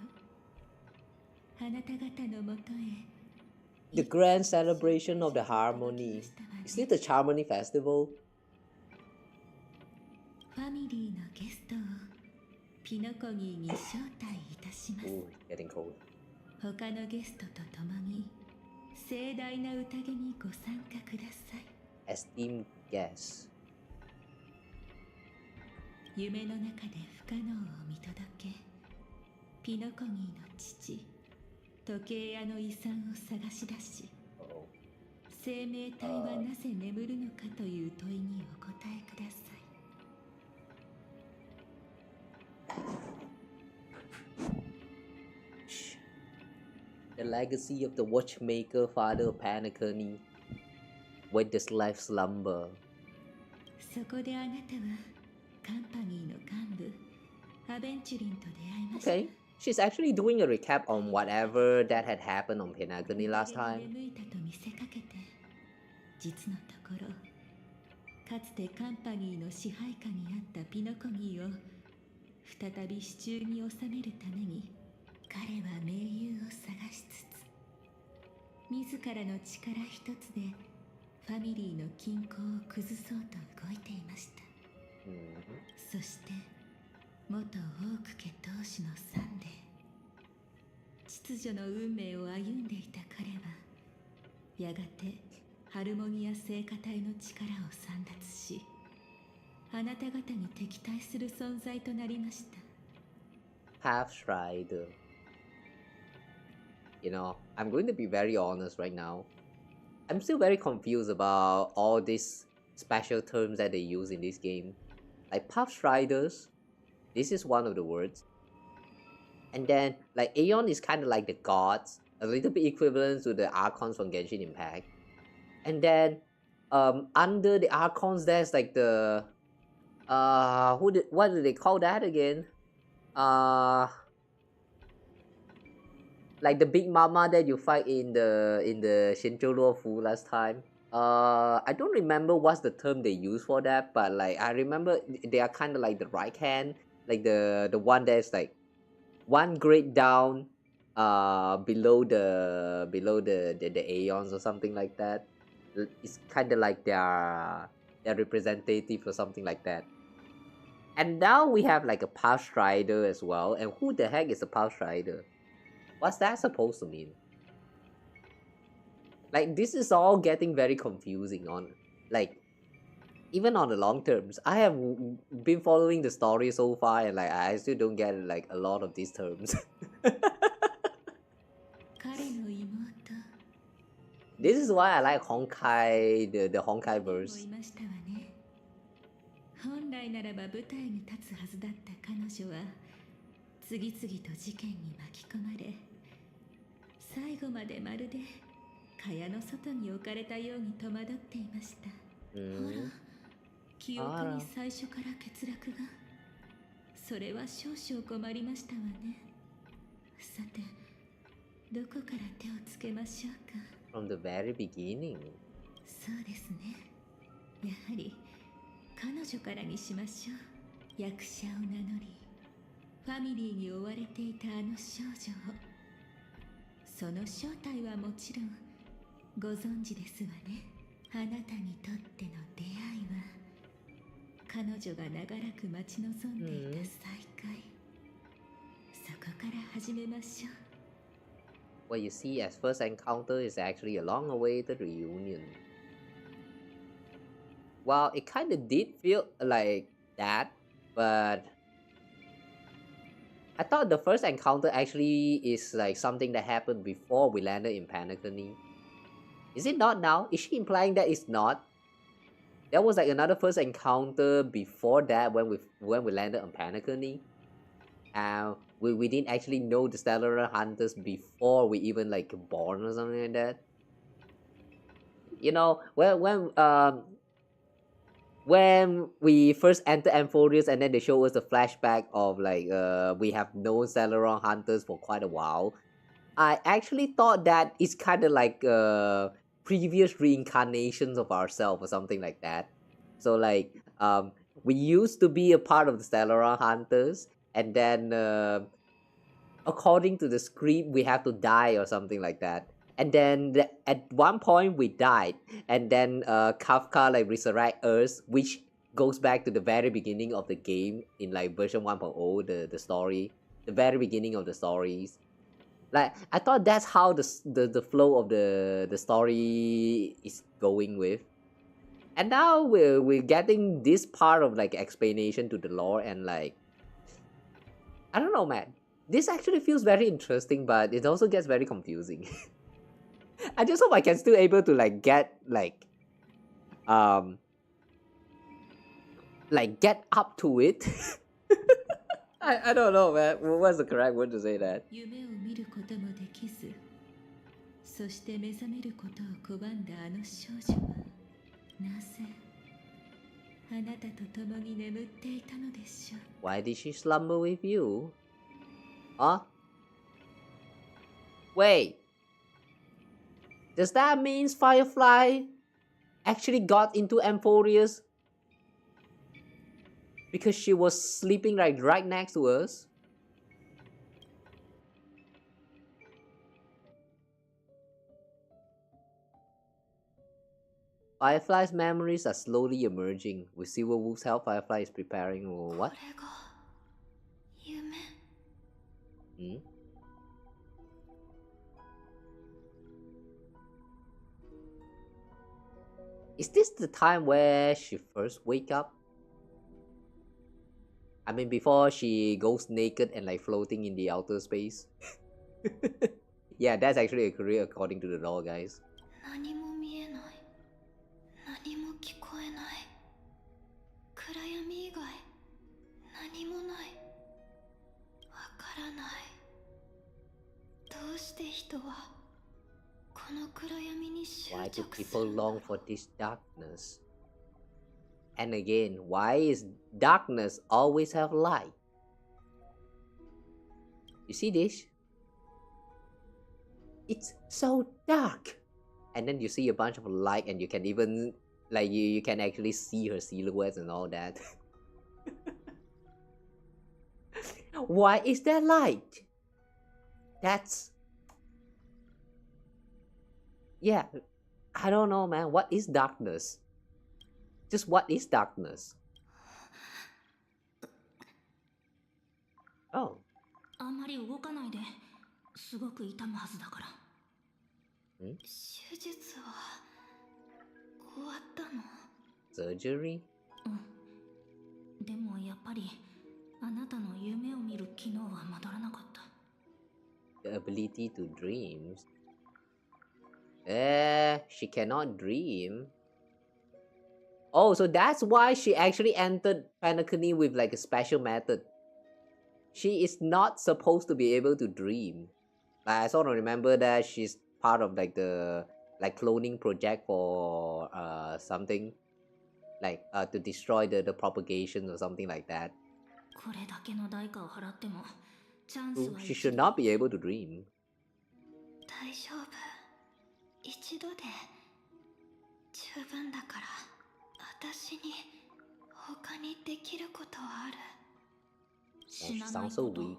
あなた方のもとへ The grand celebration of the harmony. Is it the Harmony Festival? ファミリーのゲストをピノコニーに招待いたします。 Ooh, getting cold. 他のゲストと共に盛大な宴にご参加ください。 Esteemed guests. 夢の中で不可能を見届け、ピノコニーの父時計屋の遺産を探し出し、生命体はなぜ眠るのかという問いにお答えください。The legacy of the watchmaker father Penacony. When does life slumber? そこであなたはカンパニーの幹部アベンチュリンと出会いました。 Okay, she's actually doing a recap on whatever that had happened on Penacony last time. 眠いたと見せかけて、実のところかつてカンパニーの支配下にあったピノコニーを再び手中に収めるために、彼は盟友を探しつつ自らの力一つでファミリーの均衡を崩そうと動いていました。そして元オーク家当主のサンデー、秩序の運命を歩んでいた彼はやがてハルモニア聖歌隊の力を簒奪し、あなた方に敵対する存在となりました。 Half-tried. You know, I'm going to be very honest right now. I'm still very confused about all this special terms that they use in this game. Like Puff Striders, this is one of the words. And then like Aeon is kind of like the gods, a little bit equivalent to the Archons from Genshin Impact. And then under the Archons there's like the what do they call that again? Like the big mama that you fight in the Shinjo Fu last time. I don't remember what's the term they use for that, but like I remember they are kind of like the right hand, like the one that's like one grade down, below the Aeons or something like that. It's kind of like their representative or something like that. And now we have like a Puff Strider as well. And who the heck is a Puff Strider? What's that supposed to mean? Like this is all getting very confusing on like even on the long terms. I have been following the story so far and like I still don't get like a lot of these terms. This is why I like Honkai, the Honkai verse. 本来ならば舞台に立つはずだった彼女は次々と事件に巻き込まれ最後までまるで蚊帳の外に置かれたように戸惑っていました。記憶に最初から欠落がそれは少々困りましたわね。さてどこから手をつけましょうか。 From the very beginning. そうですね。やはり彼女からにしましょう。役者を名乗りファミリーに追われていたあの少女を。その正体はもちろんご存知ですわね。あなたにとっての出会いは彼女が長らく待ち望んでいた再会。そこから始めましょう。 What you see as first encounter is actually a long-awaited reunion. Well, it kind of did feel like that, but I thought the first encounter actually is like something that happened before we landed in Penacony. Is it not now? Is she implying that it's not? There was like another first encounter before that when we landed on Penacony. And we didn't actually know the Stellar Hunters before we even like born or something like that. You know, when we first entered Amphorius and then they show us the flashback of like we have known Celeron Hunters for quite a while. I actually thought that it's kind of like previous reincarnations of ourselves or something like that. So like we used to be a part of the Celeron Hunters and then according to the script we have to die or something like that. And then at one point we died, and then Kafka like resurrect us, which goes back to the very beginning of the game in like version 1.0, the story, the very beginning of the stories. Like I thought that's how the flow of the story is going with, and now we're getting this part of like explanation to the lore and like I don't know, man. This actually feels very interesting, but it also gets very confusing. I just hope I can still able to like get like get up to it. I don't know, man. What's the correct word to say that? 夢を見ることもできず、そして目覚めることを拒んだあの少女はなぜあなたと共に眠っていたのでしょう。 Why did she slumber with you? Huh? Wait. Does that mean Firefly actually got into Amphorius because she was sleeping like right next to us? Firefly's memories are slowly emerging. With Silverwolf's help, Firefly is preparing or what? Hmm? Is this the time where she first wake up? I mean, before she goes naked and like floating in the outer space? Yeah, that's actually a career according to the lore, guys. 何も見えない。何も聞こえない。うして人はこの暗闇に執 Why do 着す people るんだろ long う。 for this darkness? And again, why is darkness always have light? You see this? It's so dark. And then you see a bunch of light and you can even like you can actually see her silhouette and all that. Why is there light? That's yeah, I don't know, man. What is darkness? Just what is darkness? Oh. あんまり動かないで。すごく痛むはずだから。ん？手術は終わったの？ Surgery? うん。でもやっぱりあなたの夢を見る機能は戻らなかった。 The ability to dream. She cannot dream. Oh, so that's why she actually entered Penacony with like a special method. She is not supposed to be able to dream. Like, I sort of remember that she's part of like the like cloning project for something like to destroy the propagation or something like that. これだけの代価を払ってもチャンス So は she 一 should 度。 not be able to dream. 大丈夫。一度で十分だから。私に他にできることはある。 Oh, 死 she なない sounds こ so と。 weak.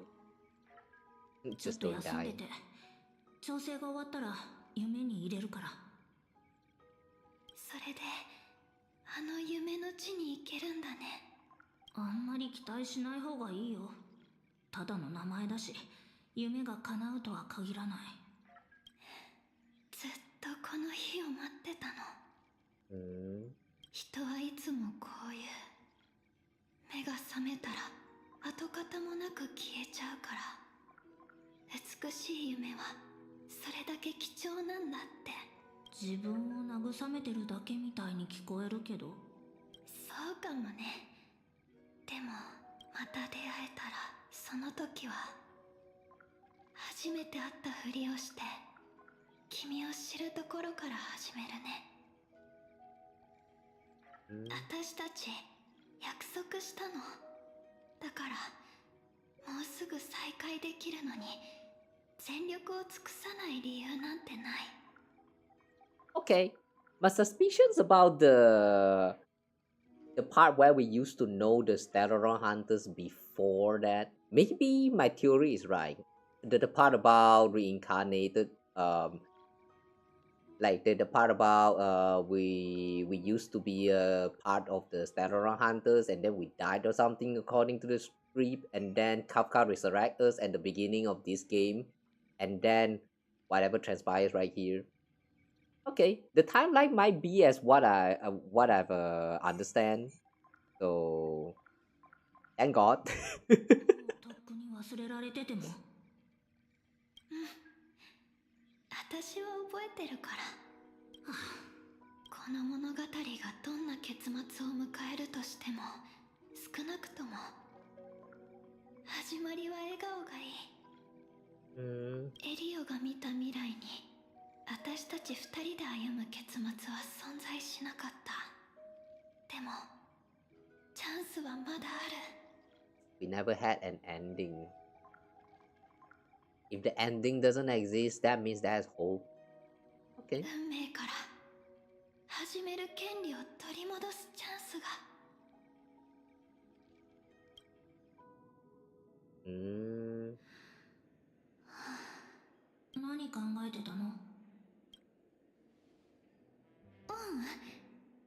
ちょっ Just と don't 休んで die. て。調整が終わったら夢に入れるから。それであの夢の地に行けるんだね。あんまり期待しない方がいいよ。ただの名前だし、夢が叶うとは限らない。ずっとこの日を待ってたの。人はいつもこういう。目が覚めたら跡形もなく消えちゃうから。美しい夢はそれだけ貴重なんだって。自分を慰めてるだけみたいに聞こえるけど。そうかもね。でもまた出会えたらその時は初めて会ったふりをして君を知るところから始めるね。私たち約束したの。だからもうすぐ再会できるのに全力を尽くさない理由なんてない。 Okay, my suspicions about the part where we used to know the Stellaron hunters before that. Maybe my theory is right. The part about reincarnated, like the part about we used to be a part of the Stellaron hunters and then we died or something according to the script, and then Kafka resurrect us at the beginning of this game, and then whatever transpires right here. Okay, the timeline might be as what I've understand. So, thank God. とっくに忘れられてても。私は覚えてるから。この物語がどんな結末を迎えるとしても、少なくとも始まりは笑顔がいい。エリオが見た未来に私たち二人で歩む結末は存在しなかった。でもチャンスはまだある。 We never had an ending. If the ending doesn't exist, that means there's hope. Okay. 運命から始める権利を取り戻すチャンスが。何考えてたの？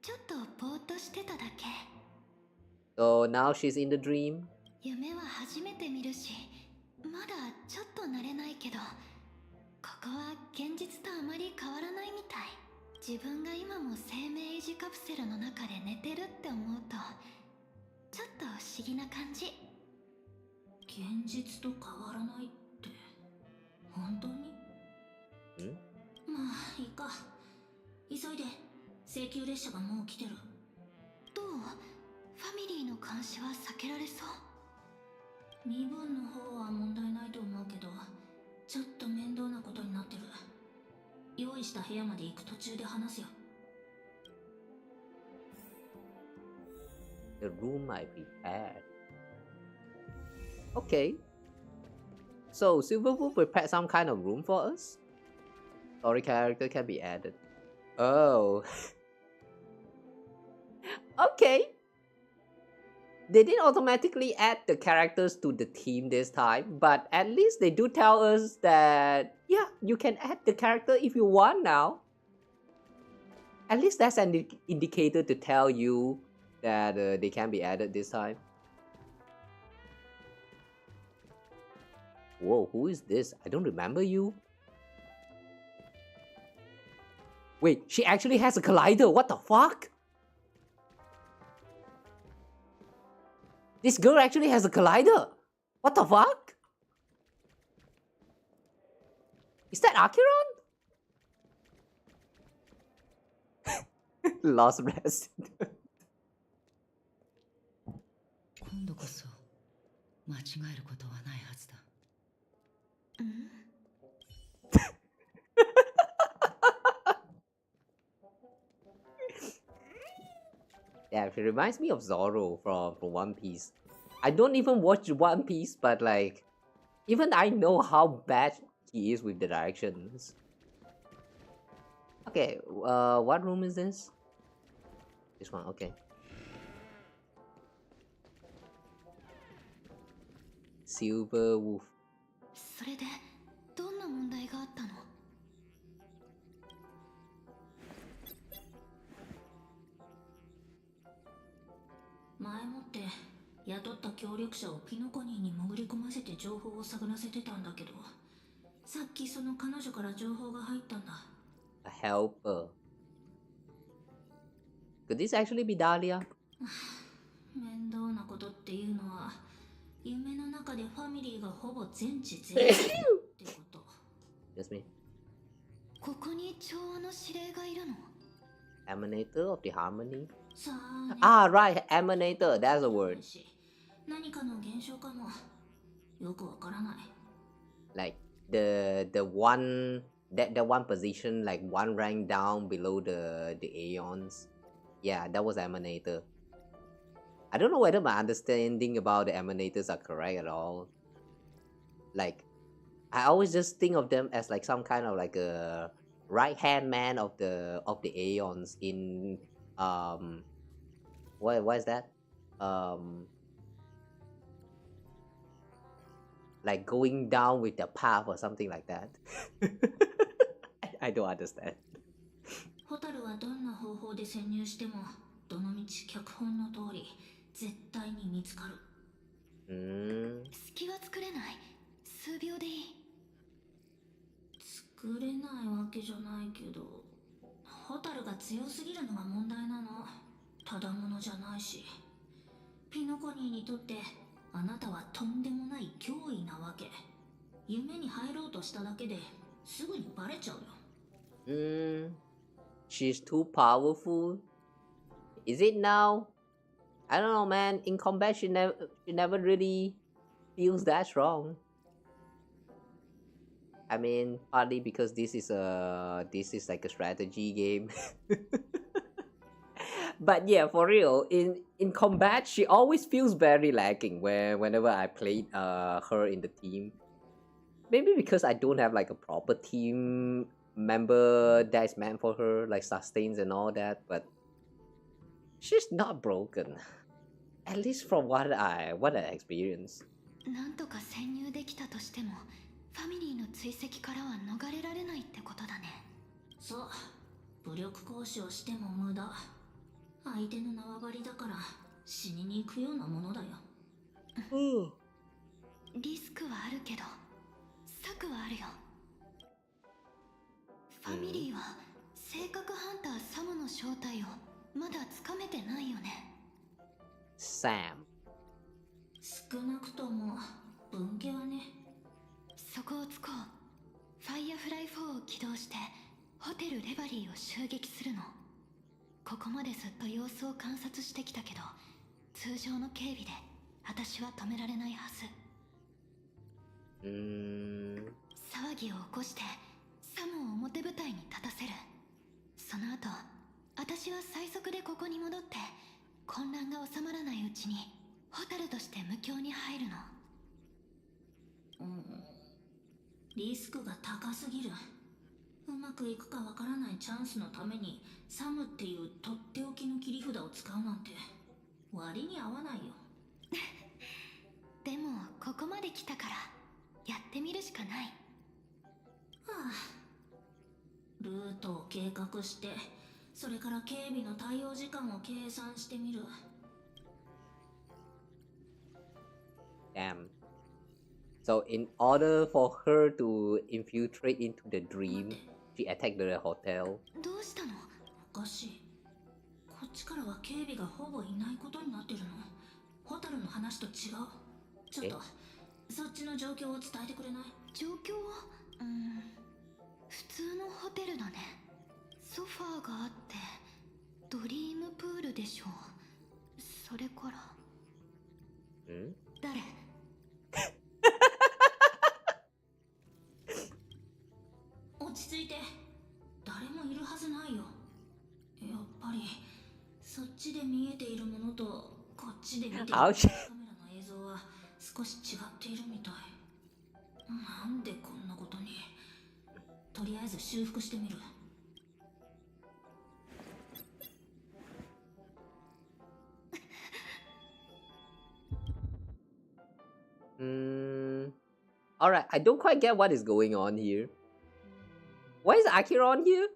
ちょっとぼーっとしてただけ。 So now she's in the dream. 夢は初めて見るし、まだちょっと慣れないけど、ここは現実とあまり変わらないみたい。自分が今も生命維持カプセルの中で寝てるって思うとちょっと不思議な感じ。現実と変わらないって本当に？まあいいか。急いで。請求列車がもう来てる。どう？ファミリーの監視は避けられそう？身分の方は問題ないと思うけど、ちょっと面倒なことになってる。用意した部屋まで行く途中で話すよ。 The room I prepared. Okay. So Silverwood prepared some kind of room for us? Story character can be added. Oh. Okay. They didn't automatically add the characters to the team this time, but at least they do tell us that, yeah, you can add the character if you want now. At least that's an indicator to tell you that they can be added this time. Whoa, who is this? I don't remember you. Wait, she actually has a collider. What the fuck? This girl actually has a collider. What the fuck? Is that Acheron? Lost resident. 今度こそ間違えることはないはずだ。Yeah, she reminds me of Zoro from One Piece. I don't even watch One Piece, but like, even I know how bad he is with the directions. Okay, what room is this? This one, okay. Silver Wolf. それでどんな問題があったの？前もって雇った協力者をピノコニーに潜り込ませて情報を探らせてたんだけど、さっきその彼女から情報が入ったんだ。A helper. Could this actually be Dahlia? 面倒なことっていうのは夢の中でファミリーがほぼ全知全知ってこと。Just me. ここに調和の指令がいるの？ Emanator of the harmony? さあね。Ah, right, emanator, that's a word. 何かの現象かも。よくわからない。Like the one that the one position like one rank down below the aeons. Yeah, that was emanator. I don't know whether my understanding about the emanators are correct at all. Like, I always just think of them as like some kind of like a right hand man of the aeons in what is that? Like going down with the path or something like that. I don't understand. ホタルはどんな方法で潜入してもどのみち脚本の通り絶対に見つかる。隙は作れない。数秒でいい。作れないわけじゃないけど、ホタルが強すぎるのが問題なの。ただものじゃないし。ピノコニーにとってあなたはとんでもない脅威なわけ。夢に入ろうとしただけですぐにバレちゃうよ。She's too powerful. Is it now? I don't know, man. In combat, she never really feels that strong. I mean, partly because this is like a strategy game. But yeah, for real, in combat, she always feels very lacking whenever I played her in the team. Maybe because I don't have like a proper team member that is meant for her, like sustains and all that, but she's not broken. At least from what I experienced. なんとか潜入できたとしても、ファミリーの追跡からは逃れられないってことだね。そう、武力行使をしても無駄。相手の縄張りだから死にに行くようなものだよ。リスクはあるけど、策はあるよ。ファミリーは性格ハンターサムの正体をまだつかめてないよね。Sam. 少なくとも分家はね。そこを突こう。ファイアフライ4を起動してホテルレバリーを襲撃するの。ここまでずっと様子を観察してきたけど、通常の警備で私は止められないはず。サ騒ぎを起こしてサムを表舞台に立たせる。その後私は最速でここに戻って混乱が収まらないうちにホタルとして無境に入るの。リスクが高すぎる。うまくいくかわからないチャンスのためにサムっていうとっておきの切り札を使うなんて割に合わないよ。でもここまで来たからやってみるしかない。ルートを計画して、それから警備の対応時間を計算してみる。Damn. So in order for her to infiltrate into the dream, she attacked the hotel. どうしたの？おかしい。こっちからは警備がほぼいないことになってるの。ホタルの話と違う。ちょっとそっちの状況を伝えてくれない？状況は普通のホテルだね。ソファーがあってドリームプールでしょ。それから誰？落ち着いて。誰もいるはずないよ。やっぱりそっちで見えているものとこっちで見ているカメラの映像は少し違っているみたい。なんでこんなことに。とりあえず修復してみる。Alright, I don't quite get what is going on here. Why is Acheron here?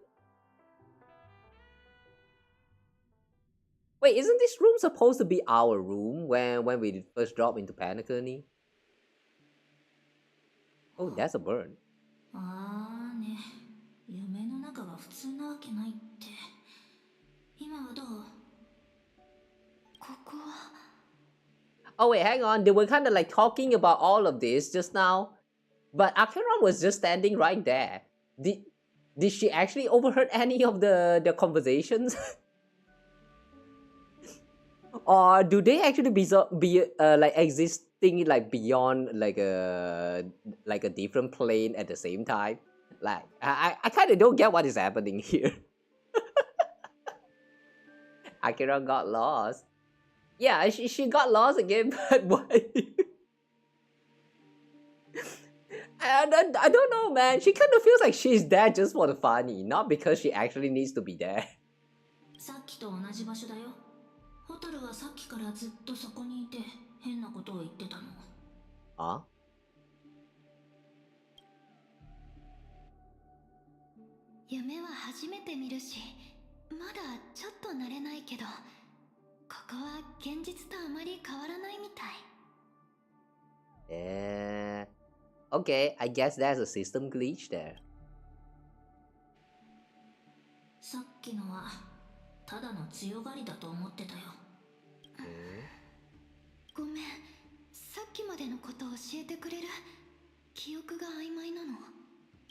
Wait, isn't this room supposed to be our room when we first dropped into Penacony? Oh, that's a bird. あーね、夢の中が普通なわけないって。今はどう？ここは。Oh wait, hang on. They were kind of like talking about all of this just now, but Acheron was just standing right there. Did she actually overheard any of the conversations? Or do they actually be like existing like beyond like a different plane at the same time? Like I kind of don't get what is happening here. Acheron got lost. Yeah, she got lost again, but why? I don't know, man. She kind of feels like she's there just for the funny, not because she actually needs to be there. さっきと同じ場所だよ。ホタルはさっきからずっとそこにいて変なことを言ってたの。あ？夢は初めて見るし、まだちょっと慣れないけど、ここは現実とあまり変わらないみたい。Okay, I guess there's a system glitch there. さっきのはただの強がりだと思ってたよ。ごめん、さっきまでのことを教えてくれる？記憶が曖昧なの。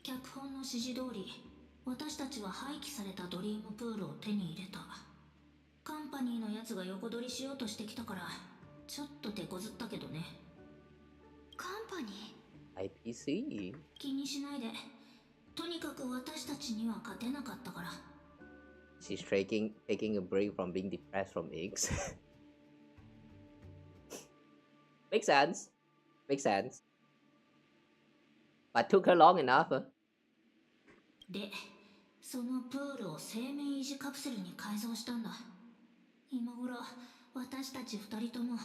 脚本の指示通り、私たちは廃棄されたドリームプールを手に入れた。カンパニーのやつが横取りしようとしてきたからちょっと手こずったけどね。カンパニー IPC 気にしないで。とにかく私たちには勝てなかったから。 She's taking a break from being depressed from eggs. Makes sense. But took her long enough. で、そのプールを生命維持カプセルに改造したんだ。今頃私たち二人とも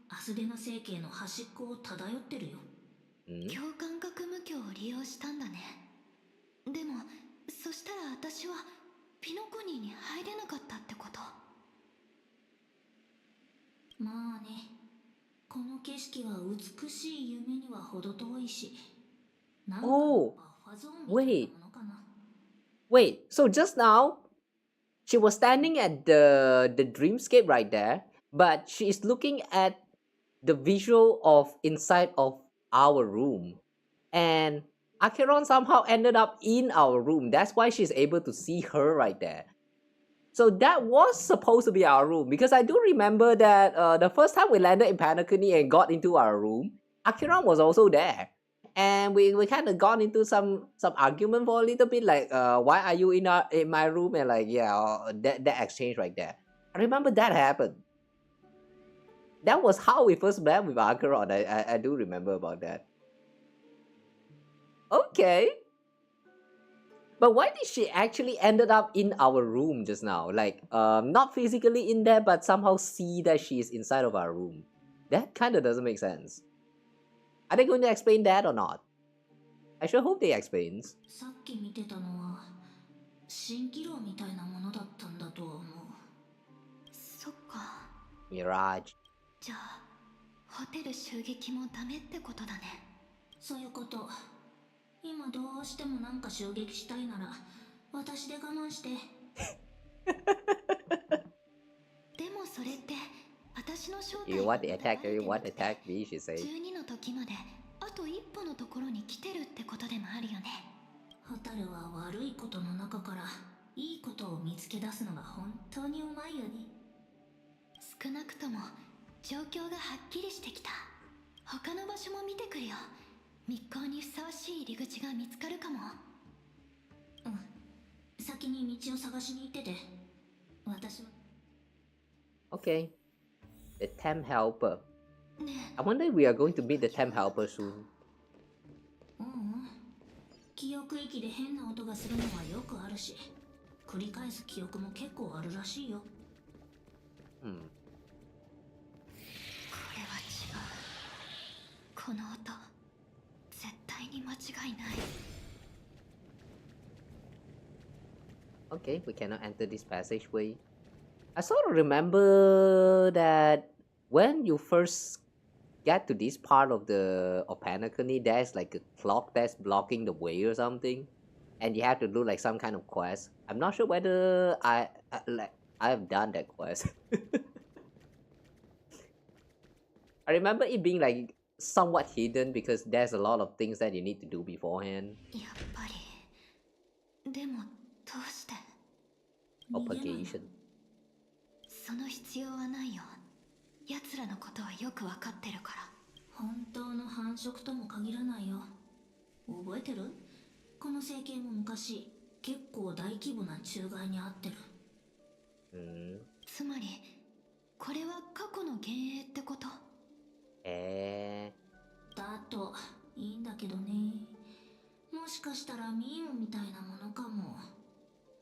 アスデナ星系の端っこを漂ってるよ。共感覚無境を利用したんだね。でもそしたら私はピノコニーに入れなかったってこと？まあね、この景色は美しい夢には程遠いし、なんかバッファゾーンみたいなものかな。Wait, so just now she was standing at the dreamscape right there, but she is looking at the visual of inside of our room, and Acheron somehow ended up in our room. That's why she's able to see her right there. So that was supposed to be our room, because I do remember that the first time we landed in Penacony and got into our room, Acheron was also there. And we kind of gone into some argument for a little bit, like why are you in my room, and like that exchange right there. I remember that happened. That was how we first met with Akaron. I do remember about that. Okay. But why did she actually ended up in our room just now? Like, not physically in there, but somehow see that she is inside of our room. That kind of doesn't make sense. Are they going to explain that or not? I sure hope they explains. さっき見てたのは蜃気楼みたいなものだったんだとは思う。そっか。 Mirage. じゃあホテル襲撃もダメってことだね。そういうこと。今どうしてもなんか襲撃したいなら私で我慢して。でもそれって私の正体 You want to attack her, you want to attack me, she said. 12の時まであと一歩のところに来てるってことでもあるよね。ホタルは悪いことの中からいいことを見つけ出すのが本当にうまいよね。少なくとも状況がはっきりしてきた。他の場所も見てくるよ。密航にふさわしい入り口が見つかるかも。うん。先に道を探しに行ってて。私は。Okay. The temp helper. ね I wonder if we are going to meet the temp helper soon. 記憶域で変な音がするのはよくあるし、繰り返す記憶も結構あるらしいよ。Hmm. これは違う。この音絶対に間違いない。 Okay, we cannot enter this passageway. I sort of remember that when you first get to this part of Penacony, there's like a clock that's blocking the way or something, and you have to do like some kind of quest. I'm not sure whether I have done that quest. I remember it being like somewhat hidden because there's a lot of things that you need to do beforehand. やっぱり。でもどうして？ Propagation. その必要はないよ。奴らのことはよくわかってるから。本当の繁殖とも限らないよ。覚えてる？この整形も昔結構大規模な虫害に遭ってる。つまりこれは過去の幻影ってこと？だといいんだけどね。もしかしたらミームみたいなものかも。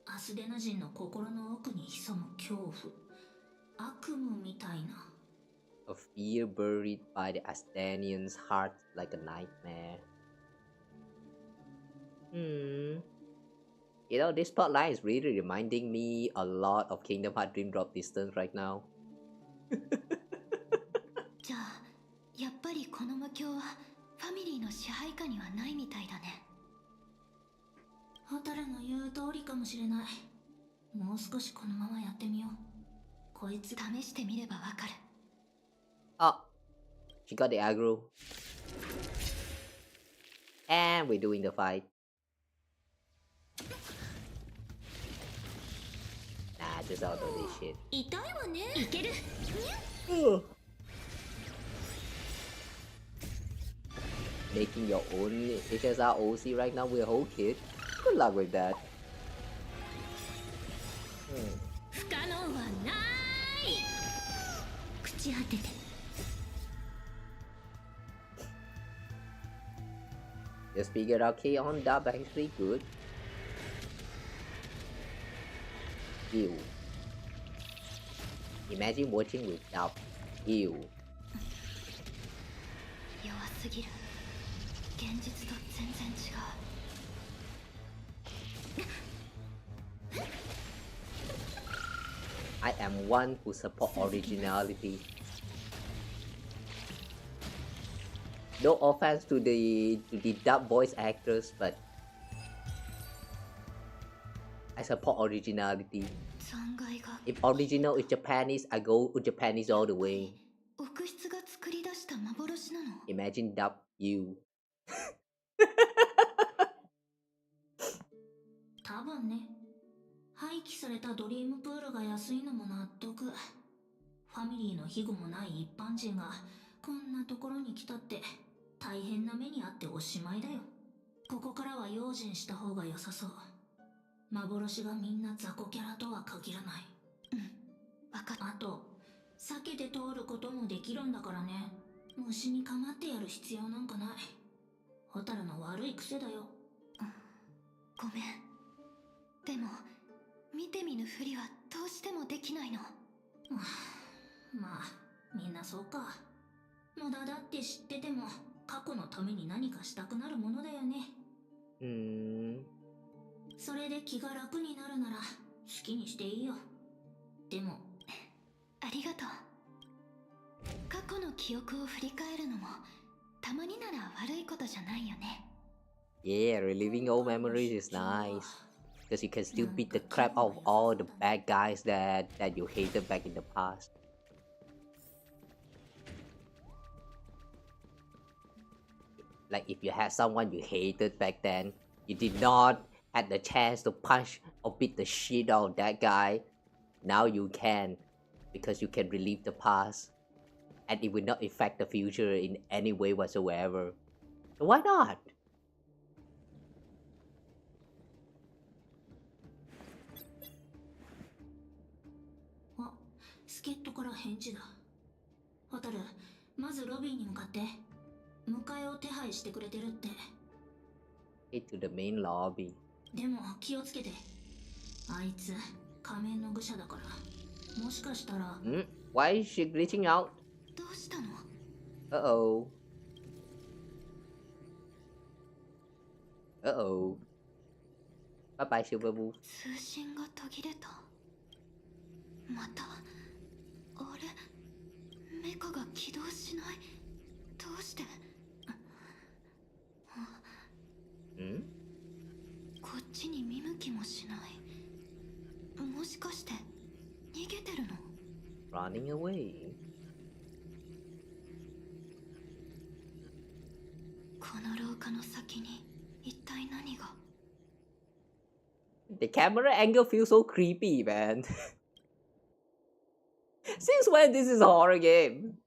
アスデナ人の心の奥に潜む恐怖、悪夢みたいな。A fear buried by the Astanian's heart like a nightmare. You know, this plotline is really reminding me a lot of Kingdom Hearts Dream Drop Distance right now. じゃあやっぱりこの魔境はファミリーの支配下にはないみたいだね。ホタルの言う通りかもしれない。もう少しこのままやってみよう。こいつ試してみればわかる。Oh, she got the aggro. And we're doing the fight. Nah, just auto this shit. 痛いわね。いける。Making your own HSR OC right now with a whole kit. Good luck with that. 不可能はない。朽ち果てて。Just figured out K on dub actually good. Ew. Imagine watching with dub. Ew. 弱すぎる。現実と全然違う。I am one who support originality. No offense to the dub voice actors, but I support originality. 残骸が If original is Japanese, I go with Japanese all the way. 奥室が作り出した幻なの？ Imagine dub you. 多分ね。廃棄されたドリームプールが安いのも納得。ファミリーの庇護もない一般人がこんなところに来たって大変な目にあっておしまいだよ。ここからは用心した方が良さそう。幻がみんな雑魚キャラとは限らない。わかった。あと避けて通ることもできるんだからね。虫に構ってやる必要なんかない。ホタルの悪い癖だよ。ごめん。でも見て見ぬふりはどうしてもできないの。まあみんなそうか。無駄だって知ってても過去のために何かしたくなるものだよね。それで気が楽になるなら好きにしていいよ。でもありがとう。過去の記憶を振り返るのもたまになら悪いことじゃないよね。Yeah, reliving old memories is nice. Because you can still beat the crap out of all the bad guys that you hated back in the past. Like if you had someone you hated back then, you did not had the chance to punch or beat the shit out of that guy. Now you can, because you can relive the past, and it will not affect the future in any way whatsoever. So why not? 助っ人から返事だ。ホタル、まずロビーに向かって。迎えを手配してくれてるって。Head to the main lobby. でも気をつけて。あいつ仮面の愚者だから。もしかしたら。Why is she glitching out? どうしたの？ Uh-oh. Uh-oh. Bye-bye, Silver Wolf. 通信が途切れた。また。あれ？メカが起動しない。どうして？こっちに見向きもしない。もしかして逃げてるの？ Running away. この廊下の先に一体何が？ The camera angle feels so creepy, man. Since when this is a horror game?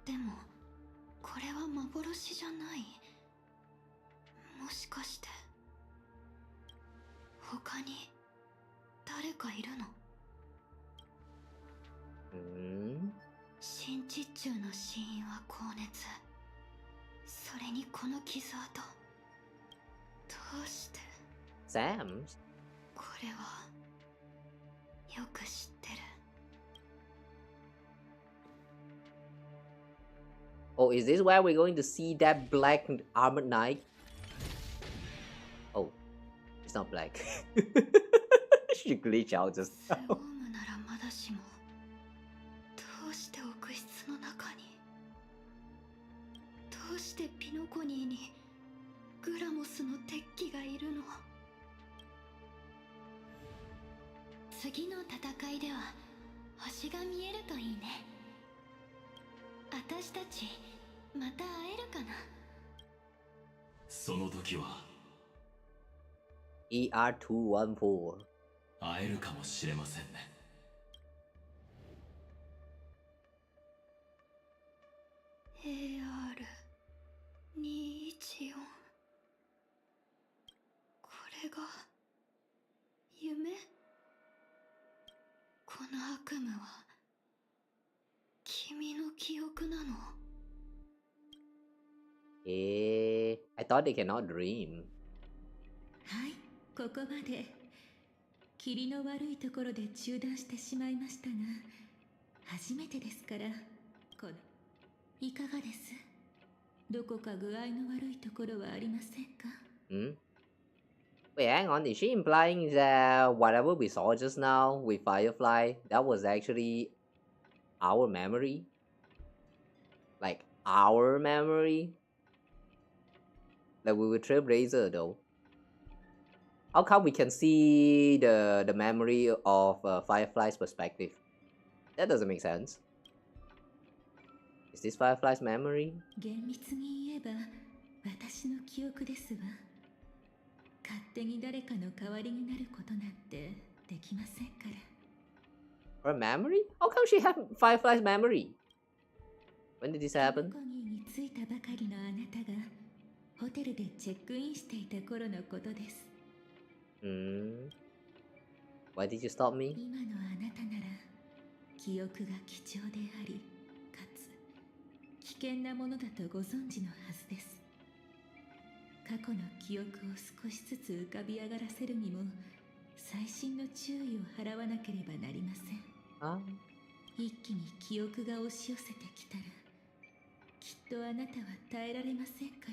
でもこれは幻じゃない。もしかして他に誰かいるの？新地中の死因は高熱。それにこの傷跡。どうして？ Sam's? これはよく知ってる。Oh, is this where we're going to see that black armored knight? Oh, it's not black. She glitched out just now. スウォームならまだしも、どうして奥室の中に？どうしてピノコニーにグラモスの鉄器がいるの？次の戦いでは星が見えるといいね。私たちまた会えるかな？その時は ER214. 会えるかもしれませんね。AR214。これが夢？この悪夢は君の記憶なの？ I thought they cannot dream. はい、ここまで。霧の悪いところで中断してしまいましたが、初めてですから。いかがです？どこか具合の悪いところはありませんか？ Wait, hang on. Is she implying that whatever we saw just now with Firefly, that was actually our memory? Like, our memory? Like, we were Trailblazer though. How come we can see the memory of Firefly's perspective? That doesn't make sense. Is this Firefly's memory? 厳密に言えば私の記憶ですわ。勝手に誰かの代わりになることなんてできませんから。Her memory? How come she have Firefly's memory? When did this happen? コニーに着いたばかりのあなたがホテルでチェックインしていた頃のことです。Why did you stop me? 今のあなたなら記憶が貴重であり、かつ危険なものだとご存知のはずです。過去の記憶を少しずつ浮かび上がらせるにも細心の注意を払わなければなりません。一気に記憶が押し寄せてきたらきっとあなたは耐えられませんか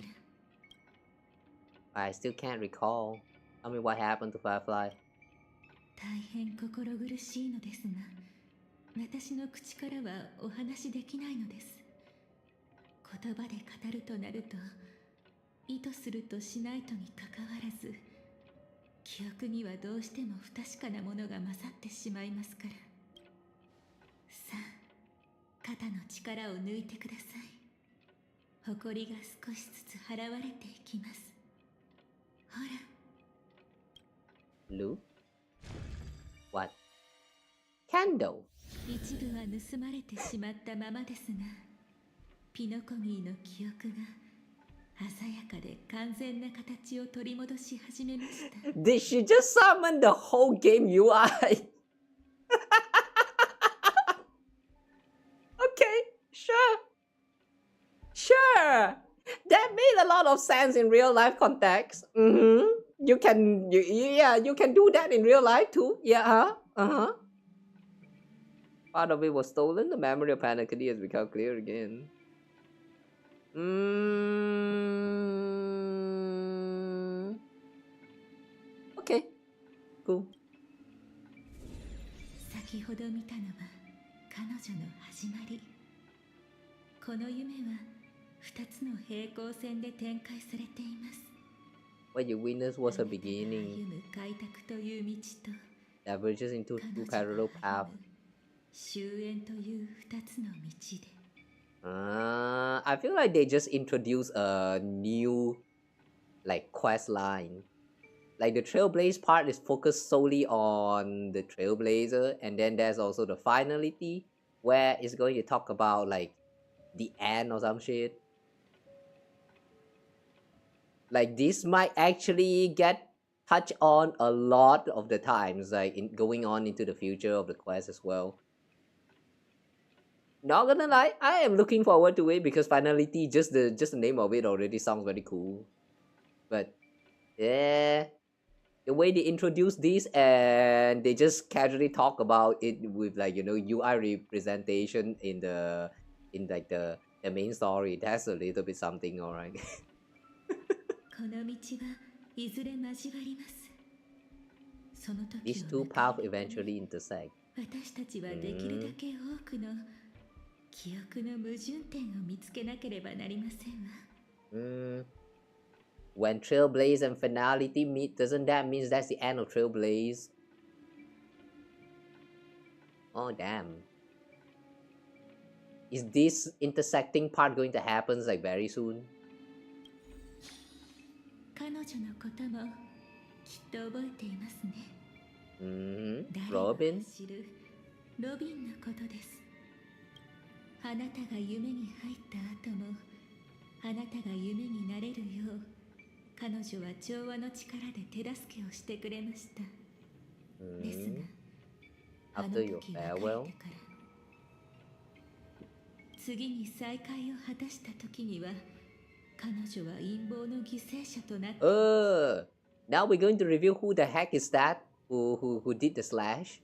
ら。 I still can't recall. Tell me what happened to Firefly. 大変心苦しいのですが、私の口からはお話しできないのです。言葉で語るとなると、意図するとしないとにかかわらず、記憶にはどうしても不確かなものが勝ってしまいますから。さあ、肩の力を抜いてください。誇りが少しずつ払われていきます。ほら。Loot? What? Candle? 一部は盗まれてしまったままですが、ピノコギーの記憶が鮮やかで完全な形を取り戻し始めました。Did she just summon the whole game UI? Okay, sure. Sure. That made a lot of sense in real life context. You can do that in real life too. Yeah, Part of it was stolen. The memory of Penacony has become clear again. Okay, cool. 先ほど見たのは彼女の始まり。この夢は2つの平行線で展開されています。What you witnessed was a beginning 歩む開拓という道と diverges into two parallel paths. 終焉という2つの道で。I feel like they just introduced a new like quest line. Like the Trailblaze part is focused solely on the Trailblazer, and then there's also the Finality, where it's going to talk about like the end or some shit. Like this might actually get touched on a lot of the times, like going on into the future of the quest as well. Not gonna lie, I am looking forward to it because Finality, just the name of it already sounds very cool. But yeah, the way they introduce this and they just casually talk about it with like UI representation in like the main story, that's a little bit something, alright. この道はいずれ交わります。その時 These two paths eventually intersect. 私たちはできるだけ多くの記憶の矛盾点を見つけなければなりませんわ。When Trailblaze and Finality meet, doesn't that mean that's the end of Trailblaze? Oh damn. Is this intersecting part going to happen like very soon? 彼女のこともきっと覚えていますね。Robin? 知るロビンのことです。あなたが夢に入った後もあなたが夢になれるよう彼女は調和の力で手助けをしてくれました。ですが、After your farewell? 次に再会を果たした時には彼女は陰謀の犠牲者となって。Now we're going to review who the heck is that who did the slash?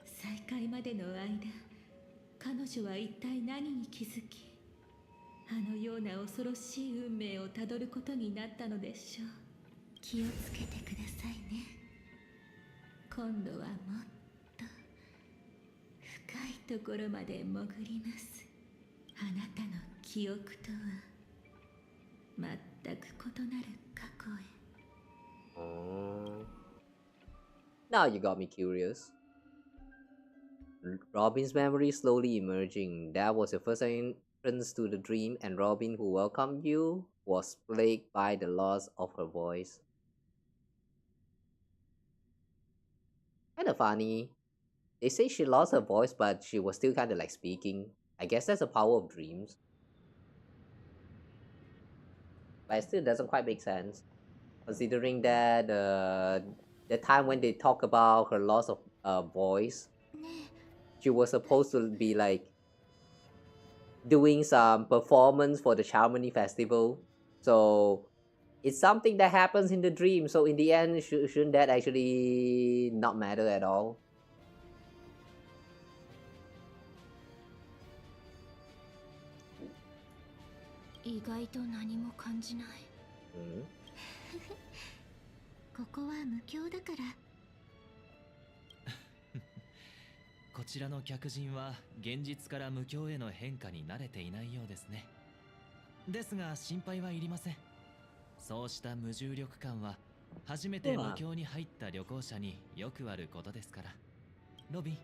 再会までの間、彼女は一体何に気づき、あのような恐ろしい運命をたどることになったのでしょう。気をつけてくださいね。今度はもっと深いところまで潜ります。あなたの記憶とは全く異なる過去へ。Now you got me curious. Robin's memory slowly emerging. That was your first entrance to the dream, and Robin, who welcomed you, was plagued by the loss of her voice. Kind of funny. They say she lost her voice, but she was still kind of like speaking. I guess that's the power of dreams. But it still doesn't quite make sense, considering that the time when they talk about her loss of voice, she was supposed to be like doing some performance for the Charmony Festival. So it's something that happens in the dream. So in the end, shouldn't that actually not matter at all?意外と何も感じない。ここは無教だから。こちらの客人は現実から無教への変化に慣れていないようですね。ですが心配はいりません。そうした無重力感は初めて無教に入った旅行者によくあることですから。ロビン、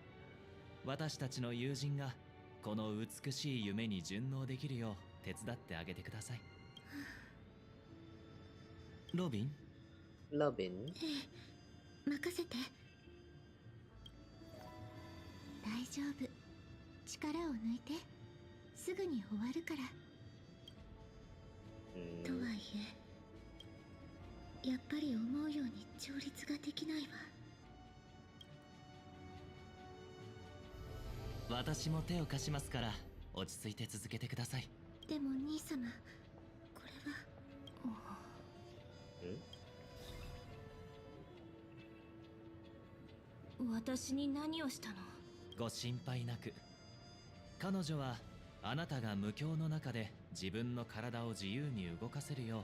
私たちの友人がこの美しい夢に順応できるよう手伝ってあげてください。ロビン？ロビン？任せて。大丈夫。力を抜いて。すぐに終わるから。とはいえ、やっぱり思うように調律ができないわ。私も手を貸しますから落ち着いて続けてください。でも兄様、これは。私に何をしたの？ご心配なく。彼女はあなたが無教の中で自分の体を自由に動かせるよう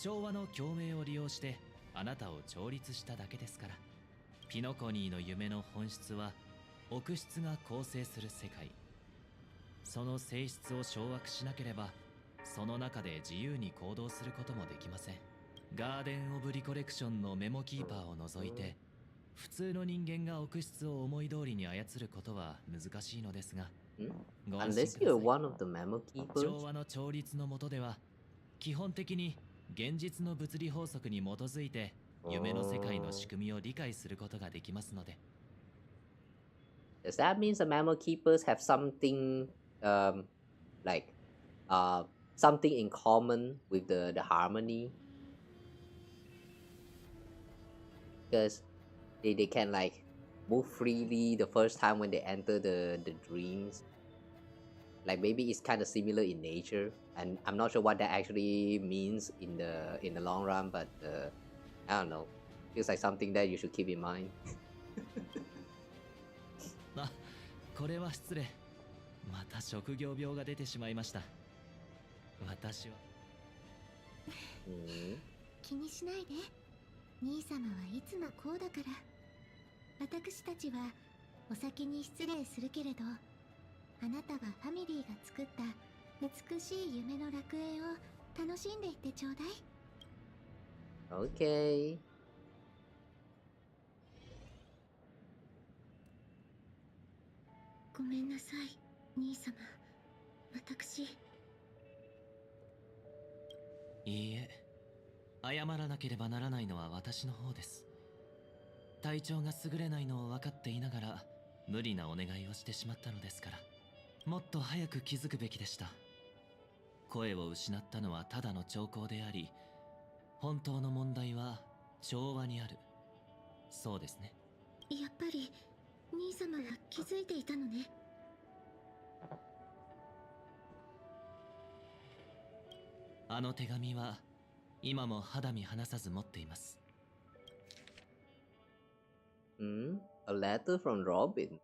調和の共鳴を利用してあなたを調律しただけですから。ピノコニーの夢の本質は奥質が構成する世界。その性質を掌握しなければその中で自由に行動することもできません。ガーデン・オブ・リコレクションのメモキーパーを除いて普通の人間が奥質を思い通りに操ることは難しいのですが、ご安心 Unless くだ you're さい。 one of the memo 調 keepers. 和の調律の下では基本的に現実の物理法則に基づいて夢の世界の仕組みを理解することができますので。Does that mean the memo keepers have something like something in common with the harmony? Because they can like move freely the first time when they enter the dreams. Like maybe it's kind of similar in nature, and I'm not sure what that actually means in the long run, but I don't know. Feels like something that you should keep in mind. あ、これは失礼。また職業病が出てしまいました。私は気にしないで。兄様はいつもこうだから。私たちはお先に失礼するけれど、あなたはファミリーが作った美しい夢の楽園を楽しんでいってちょうだい。Okay. ごめんなさい、兄様。私。いいえ、謝らなければならないのは私の方です。体調が優れないのを分かっていながら無理なお願いをしてしまったのですから。もっと早く気づくべきでした。声を失ったのはただの兆候であり、本当の問題は調和にある。そうですね。やっぱり兄様は気づいていたのね。あの手紙は今も肌身離さず持っています。A letter from Robin.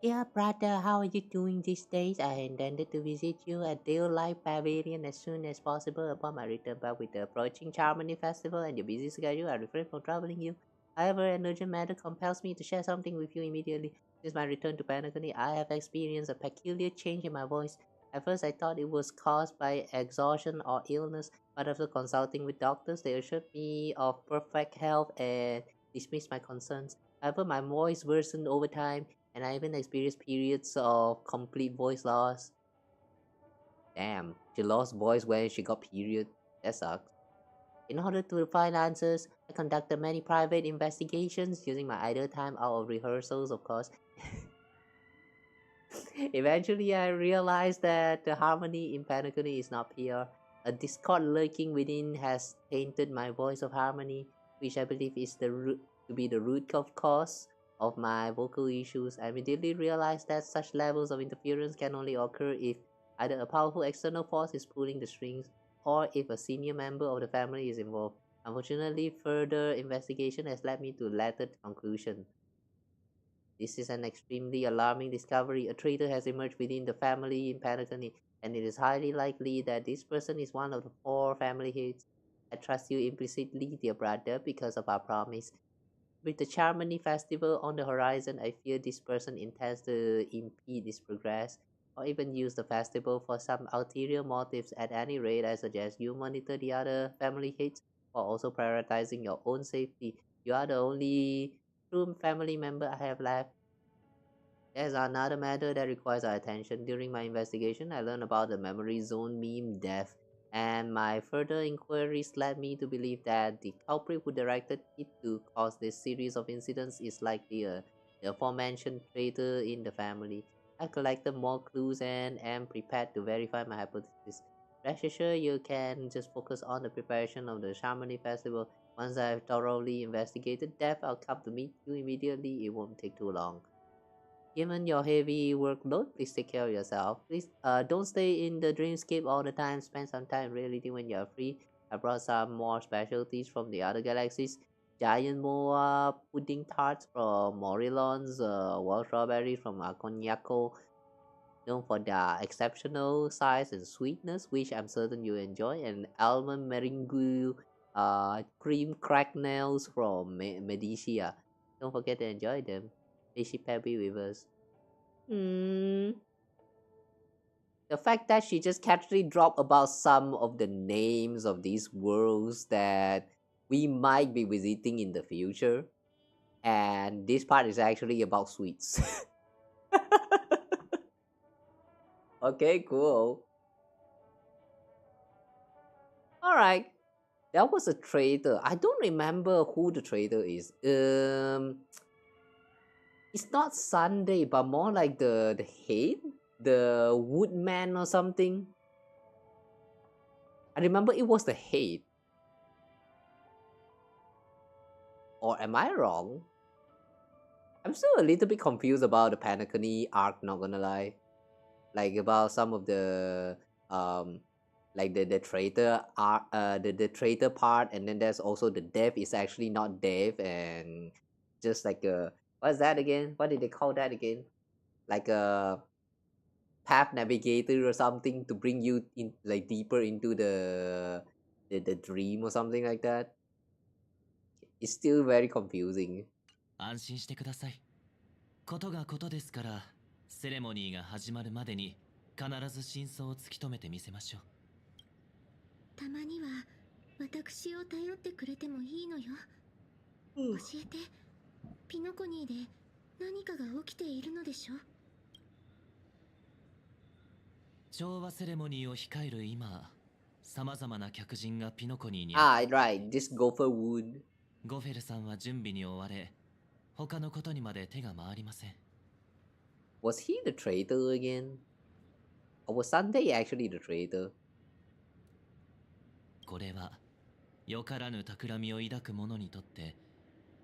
Dear brother, how are you doing these days? I intended to visit you at Deal Life Pavilion as soon as possible upon my return back with the approaching Charmony Festival and your busy schedule. I refrain from troubling you. However, an urgent matter compels me to share something with you immediately. Since my return to Penacony, I have experienced a peculiar change in my voice. At first, I thought it was caused by exhaustion or illness, but after consulting with doctors, they assured me of perfect health and dismissed my concerns. However, my voice worsened over time. and I even experienced periods of complete voice loss. Damn, she lost voice when she got period. That sucks. In order to find answers, I conducted many private investigations using my idle time out of rehearsals, of course. Eventually, I realized that the harmony in Penacony is not pure. A discord lurking within has tainted my voice of harmony, which I believe is to be the root of cause of my vocal issues. I immediately realized that such levels of interference can only occur if either a powerful external force is pulling the strings, or if a senior member of the family is involved. Unfortunately, further investigation has led me to the latter conclusion. This is an extremely alarming discovery. A traitor has emerged within the family in Penacony, and it is highly likely that this person is one of the 4 family heads. I trust you implicitly, dear brother, because of our promise. With the Charmony Festival on the horizon, I fear this person intends to impede its progress, or even use the festival for some ulterior motives. At any rate, I suggest you monitor the other family heads while also prioritizing your own safety. You are the only true family member I have left. There's another matter that requires our attention. During my investigation, I learned about the memory zone meme death, and my further inquiries led me to believe that the culprit who directed it to cause this series of incidents is likely the aforementioned traitor in the family. I've collected more clues and am prepared to verify my hypothesis. Rest assured, you can just focus on the preparation of the Shamani festival. Once I've thoroughly investigated death, I'll come to meet you immediately. It won't take too long. Given your heavy workload, please take care of yourself. Please don't stay in the dreamscape all the time. Spend some time in reality when you're free. I brought some more specialties from the other galaxies. Giant Moa pudding tarts from Morillons, wild strawberries from Cognaco, known for their exceptional size and sweetness, which I'm certain you enjoy, and almond meringue cream cracknels from Medicia. Don't forget to enjoy them. May she be with us. Hmm. The fact that she just casually dropped about some of the names of these worlds that we might be visiting in the future, and this part is actually about sweets. Okay, cool. All right, that was a traitor. I don't remember who the traitor is. It's not Sunday, but more like the head, the woodman or something. I remember it was the head. Or am I wrong? I'm still a little bit confused about the Penacony arc, not gonna lie. Like about some of the like the traitor arc, the traitor part, and then there's also the dev is actually not dev, and just like a, what's that again? What did they call that again? Like a path navigator or something to bring you in like deeper into the dream or something like that. It's still very confusing. 安心してください。ことがことですから、セレモニーが始まるまでに必ず真相を突き止めてみせましょう。たまには私を頼ってくれてもいいのよ。教えて、ピノコニーで何かが起きているのでしょ。調和セレモニーを控える今、さまざまな客人がピノコニーに。Right, this gopher wood. ゴフェルさんは準備に追われ、他のことにまで手が回りません。Was he the traitor again? Or was Sunday actually the traitor? これはよからぬ企みを抱く者にとって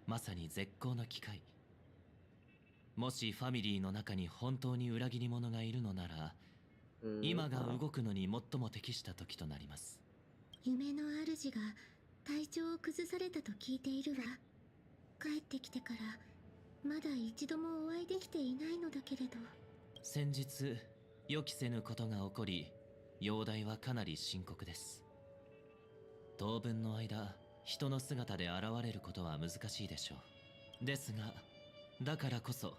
まさに絶好の機会。もしファミリーの中に本当に裏切り者がいるのなら、今が動くのに最も適した時となります。夢の主が体調を崩されたと聞いているわ。帰ってきてからまだ一度もお会いできていないのだけれど。先日予期せぬことが起こり、容体はかなり深刻です。当分の間、人の姿で現れることは難しいでしょう。ですが、だからこそ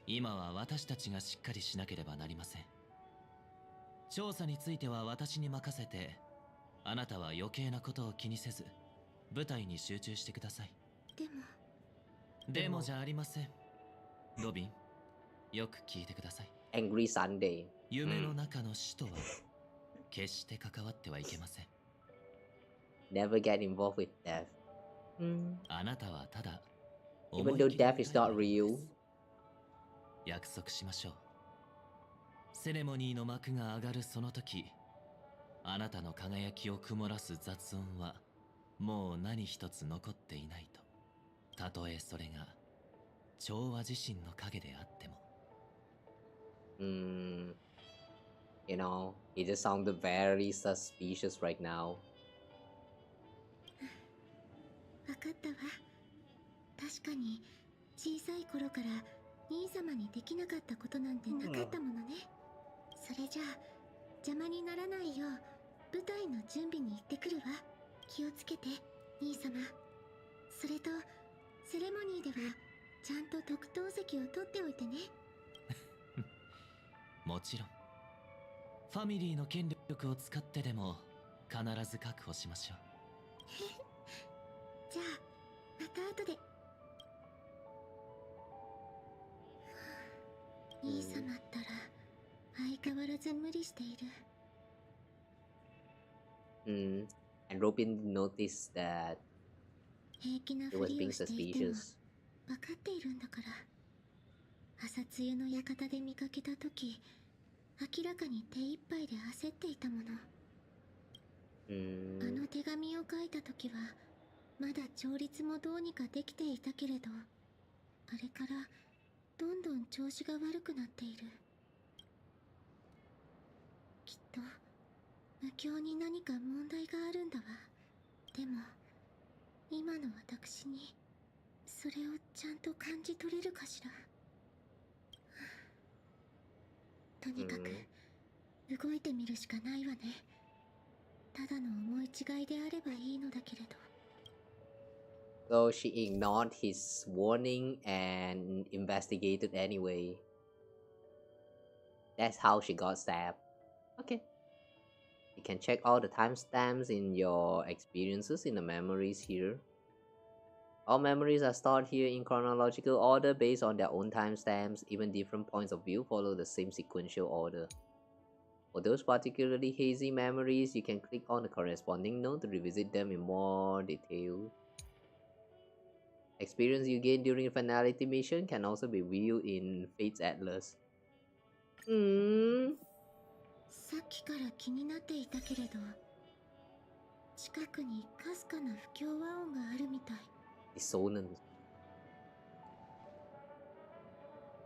今は私たちがしっかりしなければなりません。調査については私に任せて、あなたは余計なことを気にせず舞台に集中してください。でもじゃありません。ロビン、よく聞いてください。 Angry Sunday. 夢の中の死とは決して関わってはいけません。 Never get involved with death. あなたはただ Even though death is not real. 約束しましょう。セレモニーの幕が上がるその時、あなたの輝きを曇らす雑音はもう何一つ残っていないと。たとえそれが調和自身の影であっても。You know, it just sounded very suspicious right now. 分かったわ。確かに小さい頃から兄様にできなかったことなんてなかったものね。それじゃあ邪魔にならないよう舞台の準備に行ってくるわ。気をつけて兄様。それとセレモニーではちゃんと特等席を取っておいてね。もちろんファミリーの権力を使ってでも必ず確保しましょう。じゃあまた後で。兄様ったら相変わらず無理している。And Robin noticed that 平気な it ふ was り being をしていても suspicious. 分かっているんだから。朝露の館で見かけた時、明らかに手一杯で焦っていたもの。あの手紙を書いた時はまだ調律もどうにかできていたけれど、あれからどんどん調子が悪くなっている。きっと無境に何か問題があるんだわ。でも今の私にそれをちゃんと感じ取れるかしら。とにかく動いてみるしかないわね。ただの思い違いであればいいのだけれど。So she ignored his warning and investigated anyway. That's how she got stabbed. Okay. You can check all the timestamps in your experiences in the memories here. All memories are stored here in chronological order based on their own timestamps. Even different points of view follow the same sequential order. For those particularly hazy memories, you can click on the corresponding note to revisit them in more detail. Experience you gain during the Finality mission can also be viewed in Fate's Atlas. さっきから気になっていたけれど、近くにかすかな不協和音があるみたい。Dissonance.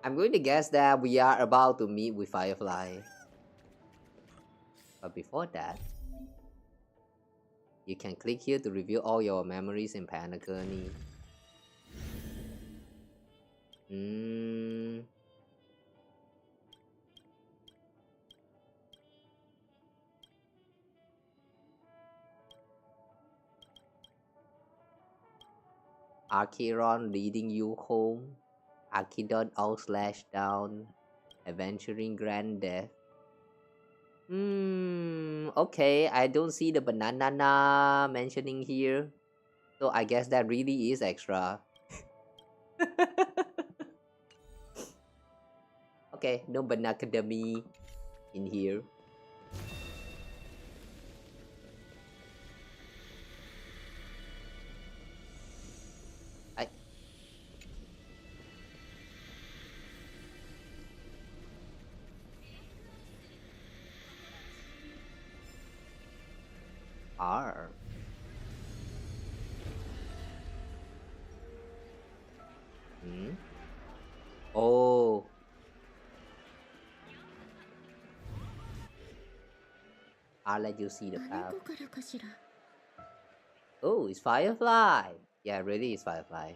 I'm going to guess that we are about to meet with Firefly. But before that, you can click here to review all your memories in Penacony. Archiron leading you home. Archidon /down. Adventuring Grand Death. Okay, I don't see the banana mentioning here. So I guess that really is extra. Okay, no Banacademy in here. R. Oh. I'll let you see the path. Oh, it's Firefly. Yeah, really it's Firefly.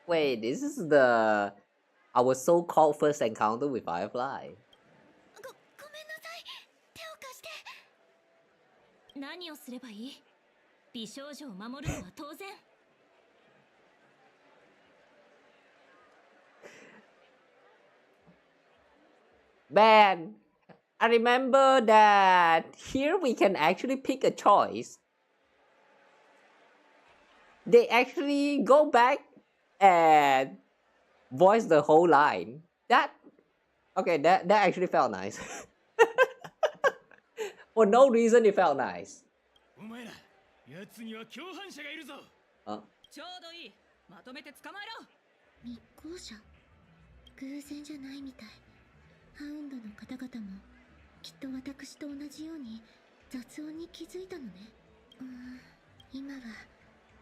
Wait, this is our so-called first encounter with Firefly. ごめんなさい。手を貸して。何をすればいい？美少女を守るのは当然。Man, I remember that here we can actually pick a choice. they actually go back and voice the whole line. That actually felt nice. For no reason, it felt nice. お前ら、奴には共犯者がいるぞ。ちょうどいい。まとめて捕まえろ。密航者。偶然じゃないみたい。ハウンドの方々もきっと私と同じように雑音に気づいたのね。今は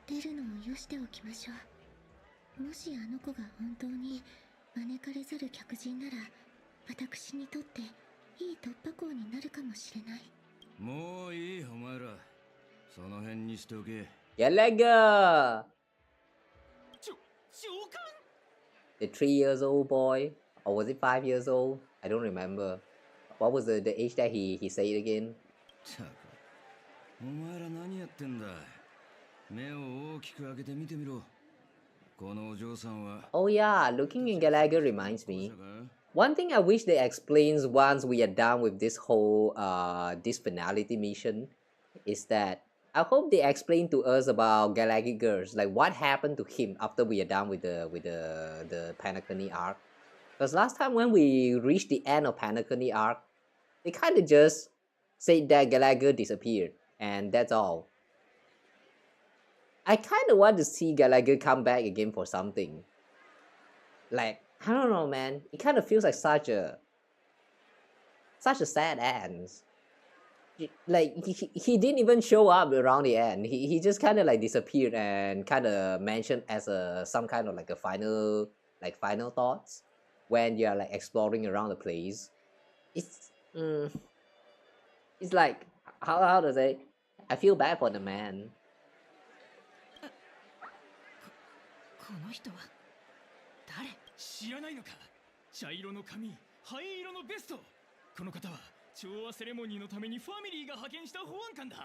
出るのをよしておきましょう。もしあの子が本当に招かれざる客人なら、私にとっていい突破口になるかもしれない。もういい、お前ら。その辺にしておけ。Gallagher! 上官 The 3 years old boy, or was it 5 years old? I don't remember. What was the age that he said again? ったく、お前ら何やってんだ。目を大きく開けて見てみろ。このお嬢さんは。Oh yeah, looking in Gallagher reminds me. One thing I wish they explains once we are done with this whole this finality mission is that I hope they explain to us about Gallagher, like what happened to him after we are done with the Penacony arc. Because last time when we reached the end of Penacony arc, they kind of just said that Gallagher disappeared, and that's all. I kind of want to see Gallagher come back again for something. Like, I don't know, man. It kind of feels like such a sad end. Like he didn't even show up around the end. He just kind of like disappeared and kind of mentioned as some kind of like a final thoughts when you are like exploring around the place. It's like how to say? I feel bad for the man. この人は誰？知らないのか。茶色の髪、灰色のベスト。この方は調和セレモニーのためにファミリーが派遣した保安官だ。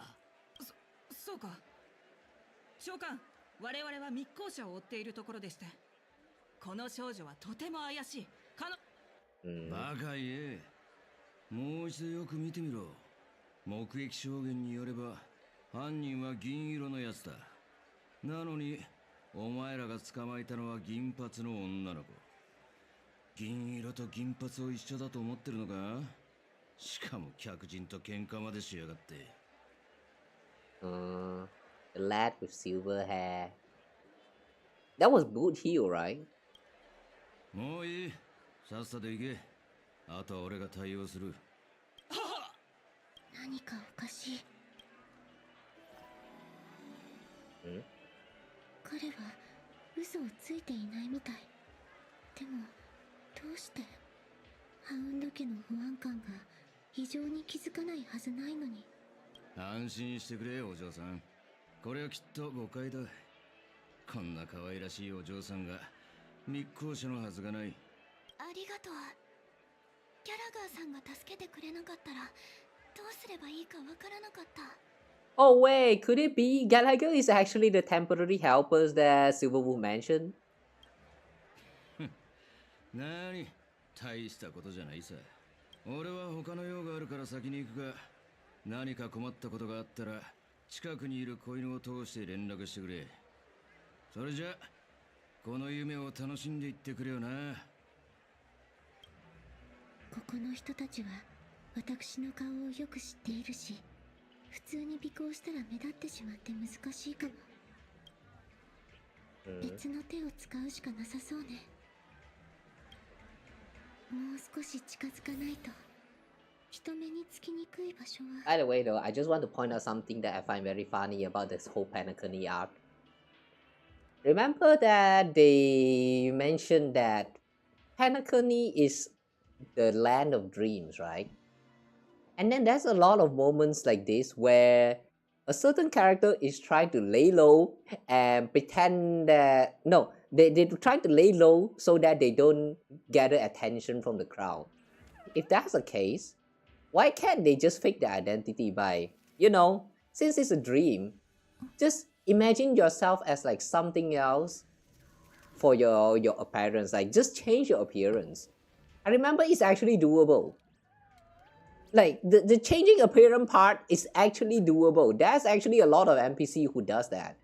そうか。長官、我々は密航者を追っているところでして、この少女はとても怪しい。バカ言え。もう一度よく見てみろ。目撃証言によれば犯人は銀色のやつだ。なのにお前らが捕まえたのは銀髪の女の子。銀色と銀髪を一緒だと思ってるのか？しかも客人と喧嘩までしやがって。The lad with silver hair. That was Boot Heel, right? もういい。さっさと行け。あとは俺が対応する。何かおかしい。彼は嘘をついていないみたい。でもどうしてハウンド家の保安官が異常に気づかないはずないのに。安心してくれお嬢さん。これはきっと誤解だ。こんな可愛らしいお嬢さんが密航者のはずがない。ありがとう。ギャラガーさんが助けてくれなかったらどうすればいいかわからなかった。Oh wait, could it be Gallagher is actually the temporary helpers that Silverwood mentioned? なに、大したことじゃないさ。俺は他の用があるから先に行くが、何か困ったことがあったら近くにいる子犬を通して連絡してくれ。それじゃこの夢を楽しんでいってくれよな。ここの人たちは私の顔をよく知っているし、普通に尾行したら目立ってしまって難しいかも。別の手を使うしかなさそうね。もう少し近づかないと人目につきにくい場所は。By the way though, I just want to point out something that I find very funny about this whole Penacony arc. Remember that they mentioned that Penacony is the land of dreams, right? And then there's a lot of moments like this where a certain character is trying to lay low and pretend that they try to lay low so that they don't gather attention from the crowd. If that's the case, why can't they just fake their identity by, since it's a dream, just imagine yourself as like something else for your appearance, like just change your appearance. I remember it's actually doable. Like the changing appearance part is actually doable. There's actually a lot of NPC who does that.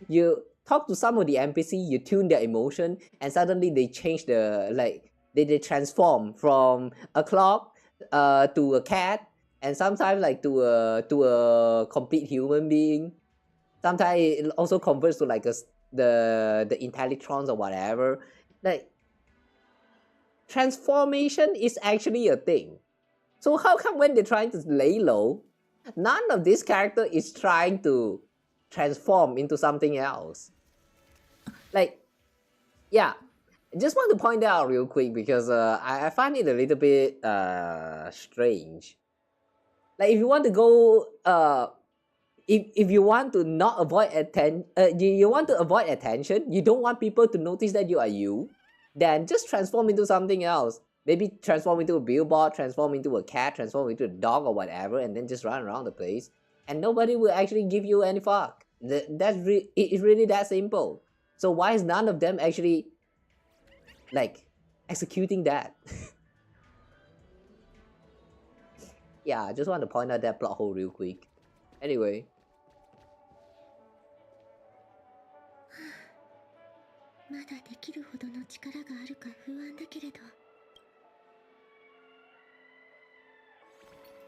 You talk to some of the NPC, you tune their emotion, and suddenly they change the they transform from a clock to a cat, and sometimes like to a complete human being. Sometimes it also converts to like the intellectrons or whatever. Like transformation is actually a thing. So how come when they're trying to lay low, none of this character is trying to transform into something else? Like, yeah, just want to point that out real quick because I find it a little bit strange. Like if you want to go if you want to not avoid you want to avoid attention, you don't want people to notice that you are you, then just transform into something else. Maybe transform into a billboard, transform into a cat, transform into a dog or whatever, and then just run around the place, and nobody will actually give you any fuck. It's really that simple. So why is none of them actually like executing that? Yeah, I just want to point out that plot hole real quick. Anyway. まだできるほどの力があるか不安だけれど。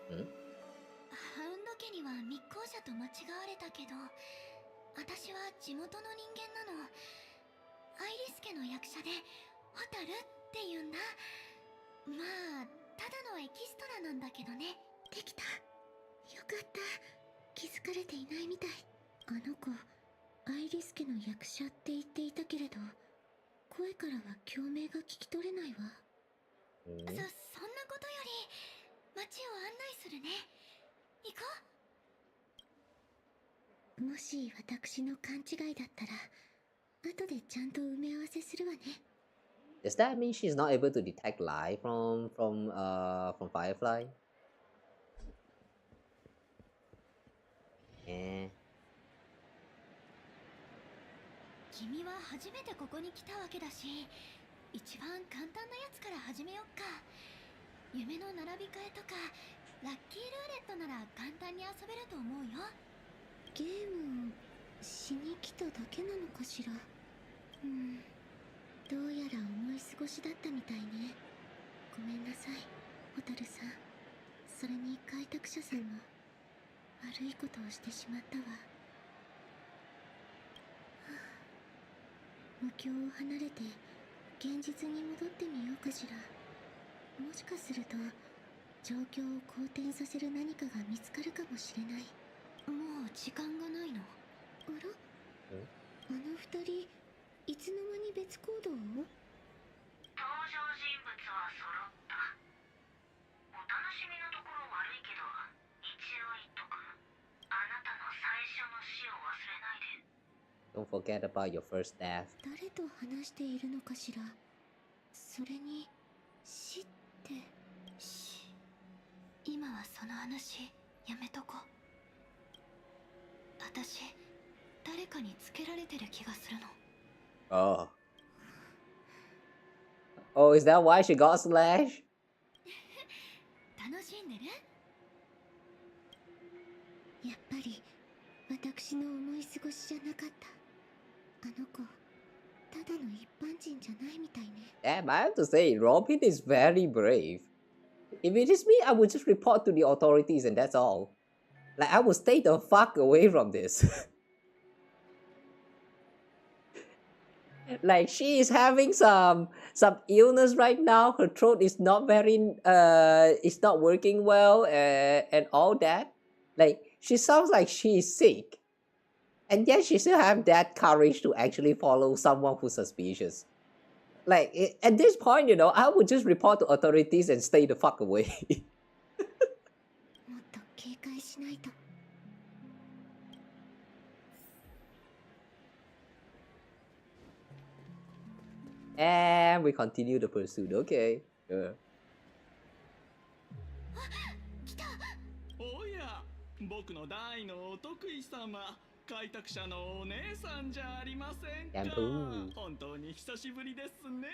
ハウンド家には密航者と間違われたけど、私は地元の人間なの。アイリス家の役者でホタルって言うんだ。まあただのエキストラなんだけどね。できた。よかった。気づかれていないみたい。あの子、アイリス家の役者って言っていたけれど、声からは共鳴が聞き取れないわ。そんなことより街を案内するね。行こう。もし私の勘違いだったら、後でちゃんと埋め合わせするわね。Does that mean she's not able to detect light from Firefly? 君は初めてここに来たわけだし、一番簡単なやつから始めよっか。夢の並び替えとかラッキールーレットなら簡単に遊べると思うよ。ゲームをしに来ただけなのかしら。どうやら思い過ごしだったみたいね。ごめんなさい、ホタルさん。それに開拓者さんも悪いことをしてしまったわ。無境を離れて現実に戻ってみようかしら。もしかすると状況を好転させる何かが見つかるかもしれない。もう時間がないの。あら？あの二人いつの間に別行動を？登場人物は揃った。お楽しみのところ悪いけど一応言っとく。あなたの最初の死を忘れないで。 Don't forget about your first death. 誰と話しているのかしら。それに死って今はその話やめとこ。私誰かにつけられてる気がするの。Oh. Oh, is that why she got slashed? 楽しんでる？やっぱり私の思い過ごしじゃなかった。あの子、ただの一般人じゃないみたいね。Damn, I have to say, Robin is very brave. If it is me, I would just report to the authorities and that's all. Like, I would stay the fuck away from this. Like, she is having some illness right now. Her throat is not it's not working well and all that. Like, she sounds like she is sick. And yet she still have that courage to actually follow someone who's suspicious. Like, at this point, you know, I would just report to authorities and stay the fuck away. もっと警戒しないと。And we continue the pursuit. Okay. おや、僕の大のお得意様、開拓者のお姉さんじゃありませんか。本当に久しぶりですね。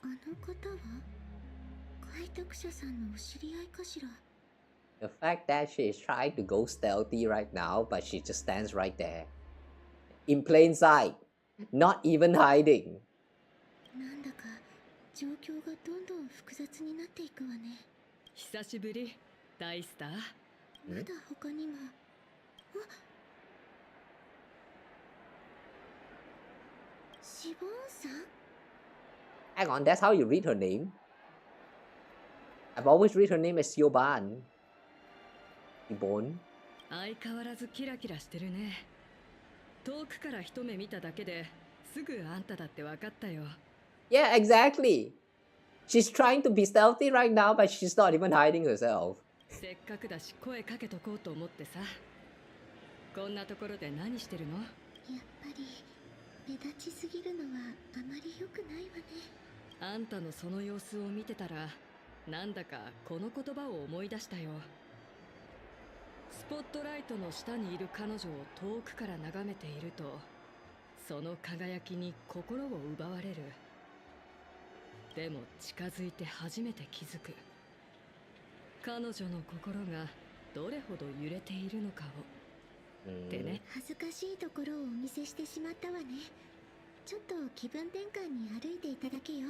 あの方は開拓者さんのお知り合いかしら。 The fact that she is trying to go stealthy right now, but she just stands right there. in plain sight, not even hiding. なんだか状況がどんどん複雑になっていくわね。久しぶり、大スター。まだ他にも。あ、シボンさん？ Hang on, that's how you read her name. I've always read her name as Sioban. Sibon. 相変わらずキラキラしてるね。遠くから一目見ただけですぐあんただって分かったよ。Yeah, exactly. She's trying to be stealthy right now, but she's not even hiding herself. せっかくだし声かけとこうと思ってさ。こんなところで何してるの？やっぱり目立ちすぎるのはあまり良くないわね。あんたのその様子を見てたら、なんだかこの言葉を思い出したよ。スポットライトの下にいる彼女を遠くから眺めていると、その輝きに心を奪われる。でも近づいて初めて気づく。彼女の心がどれほど揺れているのかを。ってね。恥ずかしいところをお見せしてしまったわね。ちょっと気分転換に歩いていただけよ。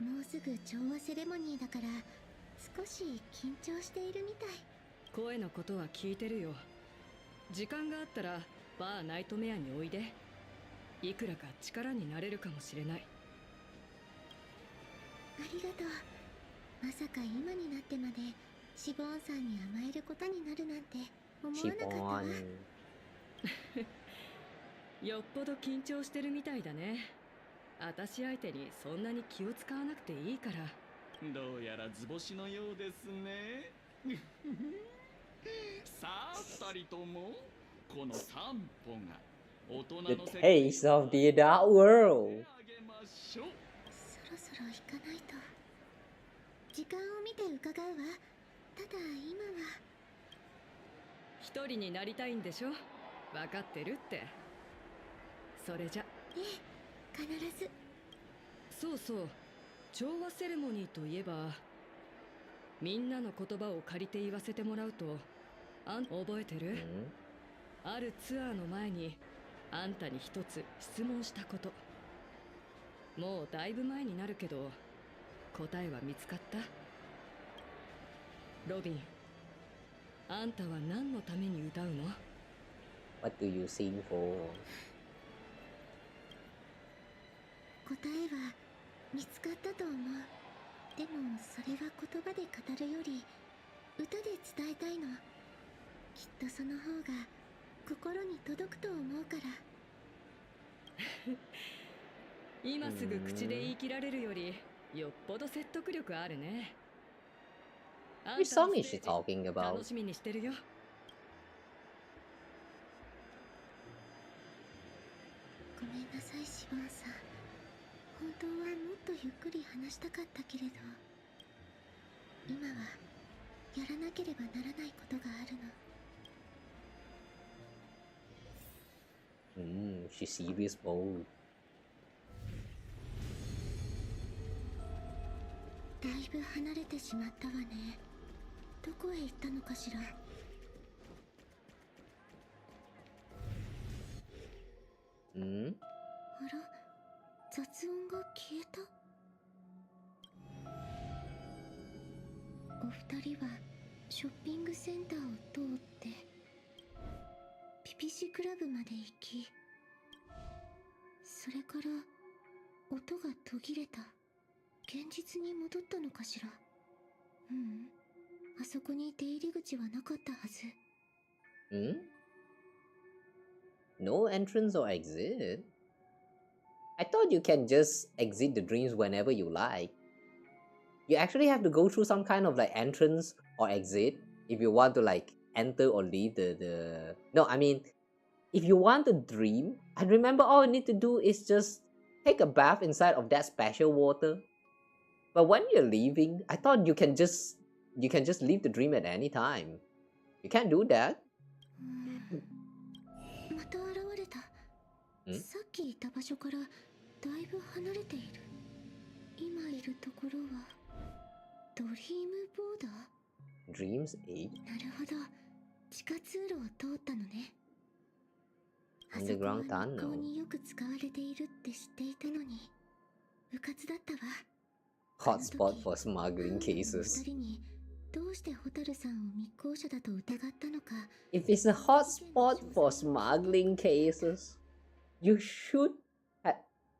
もうすぐ調和セレモニーだから少し緊張しているみたい。声のことは聞いてるよ。時間があったらバーナイトメアにおいで。いくらか力になれるかもしれない。ありがとう。まさか今になってまでシボンさんに甘えることになるなんて思わなかったわ。よっぽど緊張してるみたいだね。私相手にそんなに気を使わなくていいから。どうやら図星のようですね。さあ二人ともこの散歩が大人の The taste of the adult world. そろそろ行かないと。時間を見て伺うわ。ただ今は一人になりたいんでしょ。分かってるって。それじゃ。ええ、必ず。そうそう、調和セレモニーといえば、みんなの言葉を借りて言わせてもらうと、覚えてる？あるツアーの前にあんたに一つ質問したこと。もうだいぶ前になるけど、答えは見つかった？ロビン、あんたは何のために歌うの？ What do you sing for? 答えは見つかったと思う。でもそれは言葉で語るより歌で伝えたいの。きっとその方が心に届くと思うから。今すぐ口で言い切られるよりよっぽど説得力あるね。Which song is she talking about? 楽しみにしてるよ。ごめんなさいシボンさん。本当はもっとゆっくり話したかったけれど、今はやらなければならないことがあるの。She's serious mode. だいぶ離れてしまったわね。どこへ行ったのかしら。あら、雑音が消えた。お二人はショッピングセンターを通ってピピシクラブまで行き、それから音が途切れた。現実に戻ったのかしら。あそこに出入り口はなかったはず。No entrance or exit? I thought you can just exit the dreams whenever you like. You actually have to go through some kind of like entrance or exit if you want to like enter or leave the... No, I mean, if you want to dream, I remember all you need to do is just take a bath inside of that special water. But when you're leaving, I thought you can just leave the dream at any time. You can't do that. また現れた。さっきいた場所からだいぶ離れている。今いるところはドリームボーダー？ Dreams 8? なるほど。地下通路を通ったのね。Underground あそこは密 tunnel. 航によく使われているって知っていたのに、うかつだったわ。 Hotspot for smuggling 二 cases. 人にどうして蛍さんを密航者だと疑ったのか。 If it's a hotspot for smuggling cases, you should have...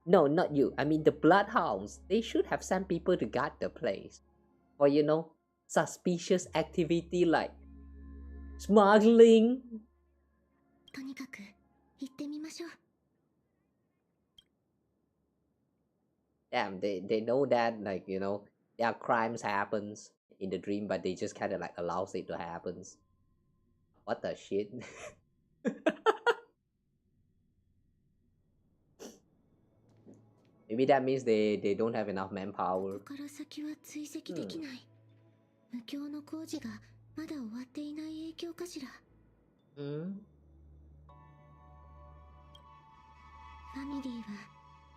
No, not you. I mean the bloodhounds. They should have sent people to guard the place. Or, you know, suspicious activity like smuggling. とにかく行ってみましょう。 Damn, they know that, like, you know, their crimes happens in the dream, but they just kind of like allows it to happen. What the shit? Maybe that means they don't have enough こ manpower. こから先は追跡できない。無境の工事がまだ終わっていない影響かしら。 Hmm? ファミリーは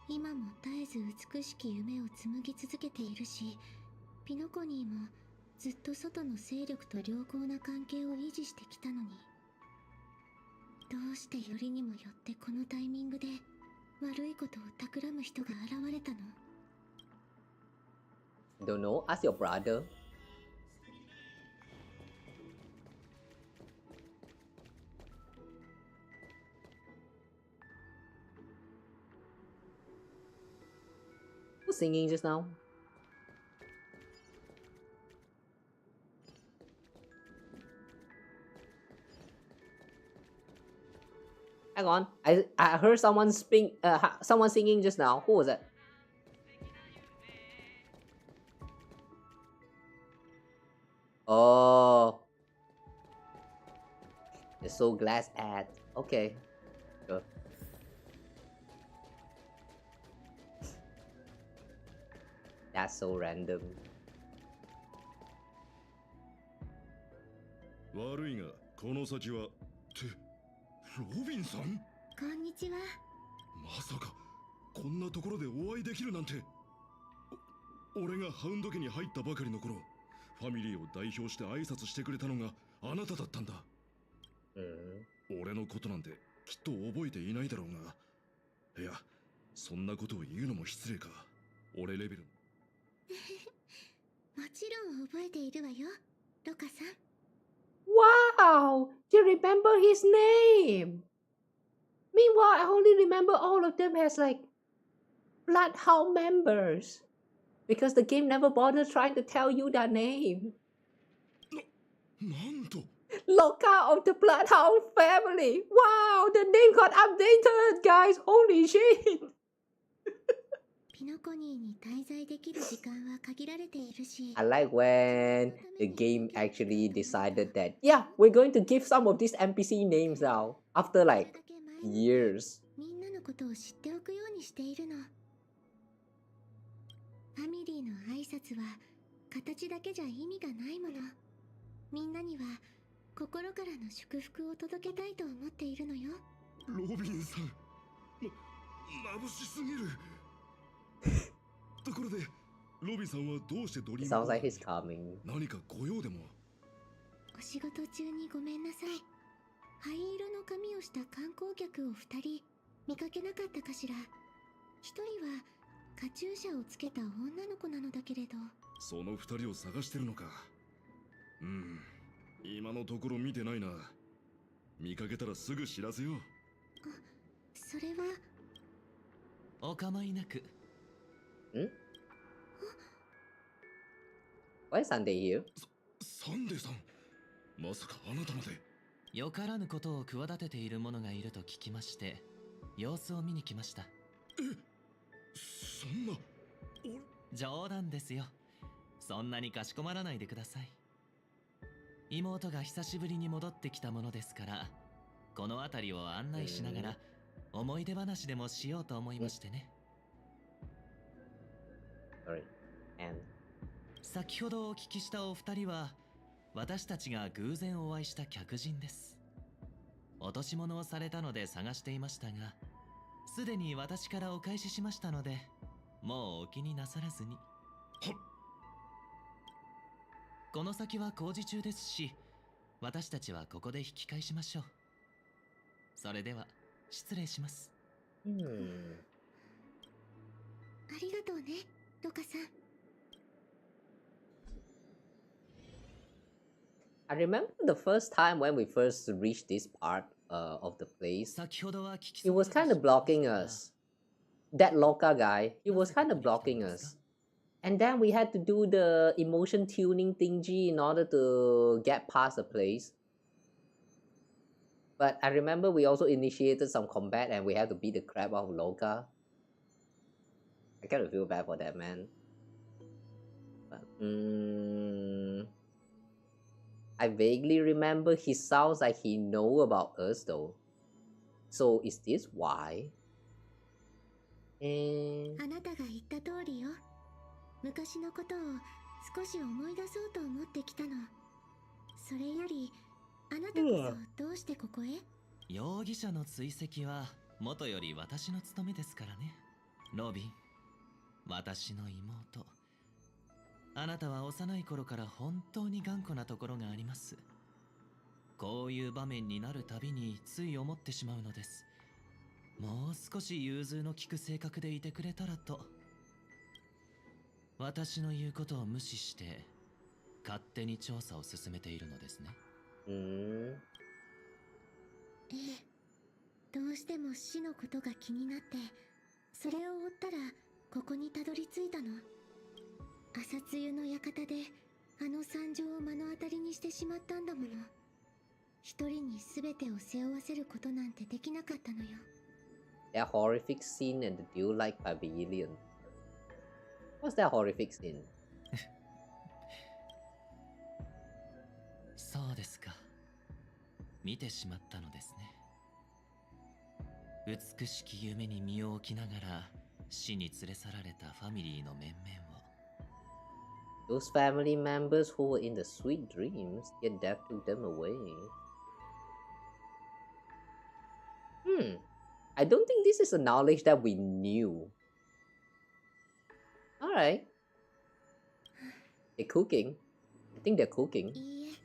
今も絶えず美しき夢を紡ぎ続けているし、ピノコニーもずっと外の勢力と良好な関係を維持してきたのに、どうしてよりにもよってこのタイミングで悪いことを企む人が現れたの？ Don't know. Ask your brother. Who's singing just now? Hang on, I heard someone someone singing just now. Who was it? Oh, the Soul Glass ad. Okay, sure. That's so random. 悪いが、この先はってロビンさん？こんにちは。まさかこんなところでお会いできるなんて。俺がハウンド家に入ったばかりの頃、ファミリーを代表して挨拶してくれたのがあなただったんだ。俺のことなんてきっと覚えていないだろうが、いや、そんなことを言うのも失礼か。俺レベル。もちろん覚えているわよ、ロカさん。 Wow, you remember his name. Meanwhile, I only remember all of them as like Bloodhound members because the game never bothered trying to tell you their name. なんと。 Loka of the Bloodhound family. Wow, the name got updated, guys. Holy shit. ピノコニーに滞在できる時間は限られているし。 I like when the game actually decided that, yeah, we're going to give some of these NPC names now after like years. みんなのことを知っておくようにしているの。ファミリーの挨拶は形だけじゃ意味がないもの。みんなには心からの祝福を届けたいと思っているのよ。ロビンさん、眩しすぎる。ところで、ロビンさんはどうしてドリーム？ Sounds like he's coming. 何かご用でも？お仕事中にごめんなさい。灰色の髪をした観光客を2人見かけなかったかしら。1人はカチューシャをつけた女の子なのだけれど。その2人を探してるのか。今のところ見てないな。見かけたらすぐ知らせよう。それは。お構いなく。Why is Sunday here? サンデーさん、まさかあなたまで。よからぬことを企てている者がいると聞きまして、様子を見に来ました。そんな。冗談ですよ。そんなにかしこまらないでください。妹が久しぶりに戻ってきたものですから、この辺りを案内しながら思い出話でもしようと思いましてね。先ほどお聞きしたお二人は、私たちが偶然お会いした客人です。落とし物をされたので探していましたが、すでに私からお返ししましたので、もうお気になさらずに。この先は工事中ですし、私たちはここで引き返しましょう。それでは、失礼します。ありがとうね、ロカさん。I remember the first time when we first reached this part of the place. 先ほどは聞き He そび was れて kind し of まいまし blocking たが、 us. That Loka guy, he な was ぜこ kind こ of に来たの blocking ですか？ us. And then we had to do the emotion tuning thingy in order to get past the place. But I remember we also initiated some combat and we had to beat the crap out of Loka. I kind of feel bad for that man. But, I vaguely remember he sounds like he know about us though. So is this why? あなたが言った通りよ。昔のことを少し思い出そうと思ってきたの。それより、あなたこそどうしてここへ？容疑者の追跡は元より私の務めですからね。ロビン、私の妹。あなたは幼い頃から本当に頑固なところがあります。こういう場面になるたびについ思ってしまうのです。もう少し融通の利く性格でいてくれたらと。私の言うことを無視して勝手に調査を進めているのですね。ええ、どうしても死のことが気になって、それを追ったらここにたどり着いたの。朝露の館であの惨状を目の当たりにしてしまったんだもの。一人に全てを背負わせることなんてできなかったのよ。That horrific scene and the duel like pavilion. What's that horrific scene? そうですか。見てしまったのですね。美しき夢に身を置きながら死に連れ去られたファミリーの面々を。Those family members who were in the sweet dreams, yet death took them away. I don't think this is a knowledge that we knew. Alright. They're cooking. I think they're cooking. いいえ、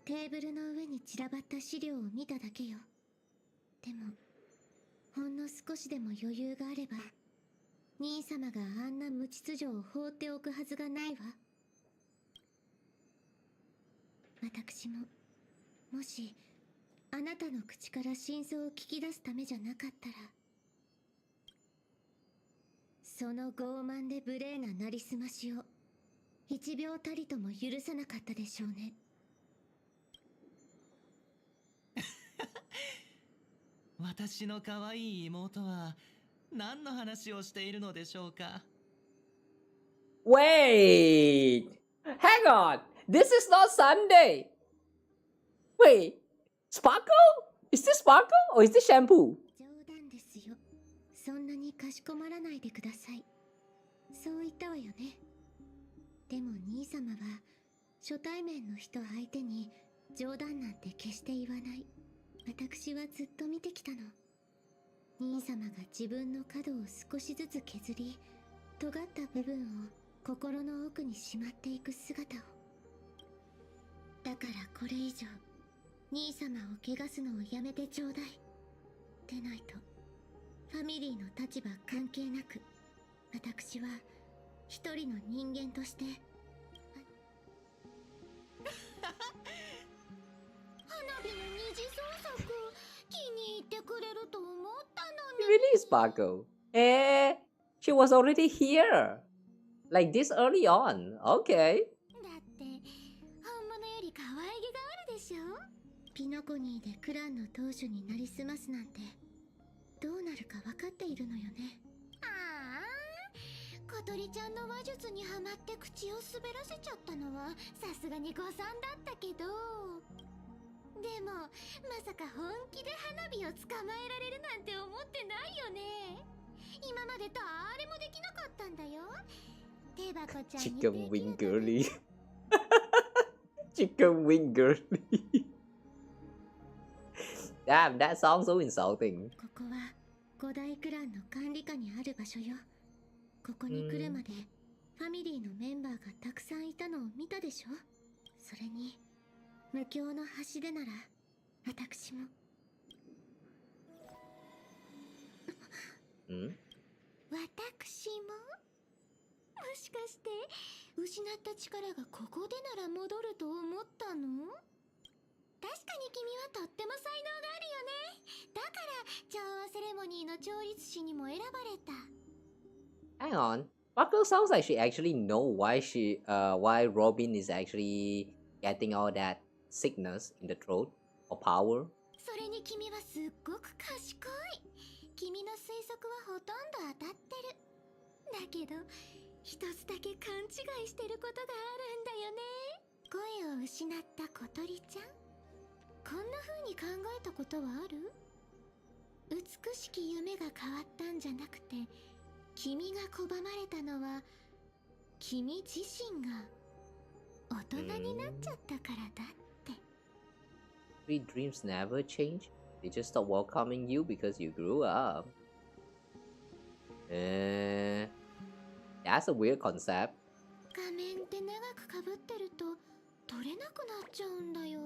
テーブルの上に散らばった資料を見ただけよ。でも、ほんの少しでも余裕があれば、兄様があんな無秩序を放っておくはずがないわ。私も、もし、あなたの口から真相を聞き出すためじゃなかったら、その傲慢で無礼ななりすましを、一秒たりとも許さなかったでしょうね。私の可愛い妹は何の話をしているのでしょうか。Wait! Hang on! This is not Sunday! Wait! Sparkle? Is this Sparkle or is this Shampoo? 冗談ですよ。そんなにかしこまらないでください。そう言ったわよね。でも兄様は初対面の人相手に冗談なんて決して言わない。私はずっと見てきたの。兄様が自分の角を少しずつ削り、尖った部分を心の奥にしまっていく姿を。だからこれ以上兄様を汚すのをやめてちょうだい。でないとファミリーの立場関係なく、私は一人の人間として花火の二次創作気に入ってくれると思ったのに。 Really, Sparkle? She was already here. Like this early on. Okay. だって本物より可愛げがあるでしょ。ピノコニーでクランの当主になりすますなんてどうなるか分かっているのよね。ああ、小鳥ちゃんの話術にはまって口を滑らせちゃったのはさすがに誤算だったけど、でもまさか本気で花火を捕まえられるなんて思ってないよね。今まで誰もできなかったんだよ。手箱ちゃんにできる Chicken wing girly. Chicken wing girly. Damn, that sounds so insulting. ここは五大クランの管理下にある場所よ。ここに来るまでファミリーのメンバーがたくさんいたのを見たでしょ。それに無境の橋でなら私も。私ももしかして失った力がここでなら戻ると思ったの？確かに君はとっても才能があるよね。だから調和セレモニーの調律師にも選ばれた。Hang on. Sparkle sounds like she actually know why Robin is actually getting all that sickness in the throat or power. それに君はすっごく賢い。君の推測はほとんど当たってる。だけど一つだけ勘違いしてることがあるんだよね。声を失った小鳥ちゃん。こんな風に考えたことはある？美しき夢が変わったんじゃなくて、君が拒まれたのは君自身が大人になっちゃったからだって。Sweet dreams never change. They just stop welcoming you because you grew up. That's a weird concept. 画面って長くかぶってると取れなくなっちゃうんだよ。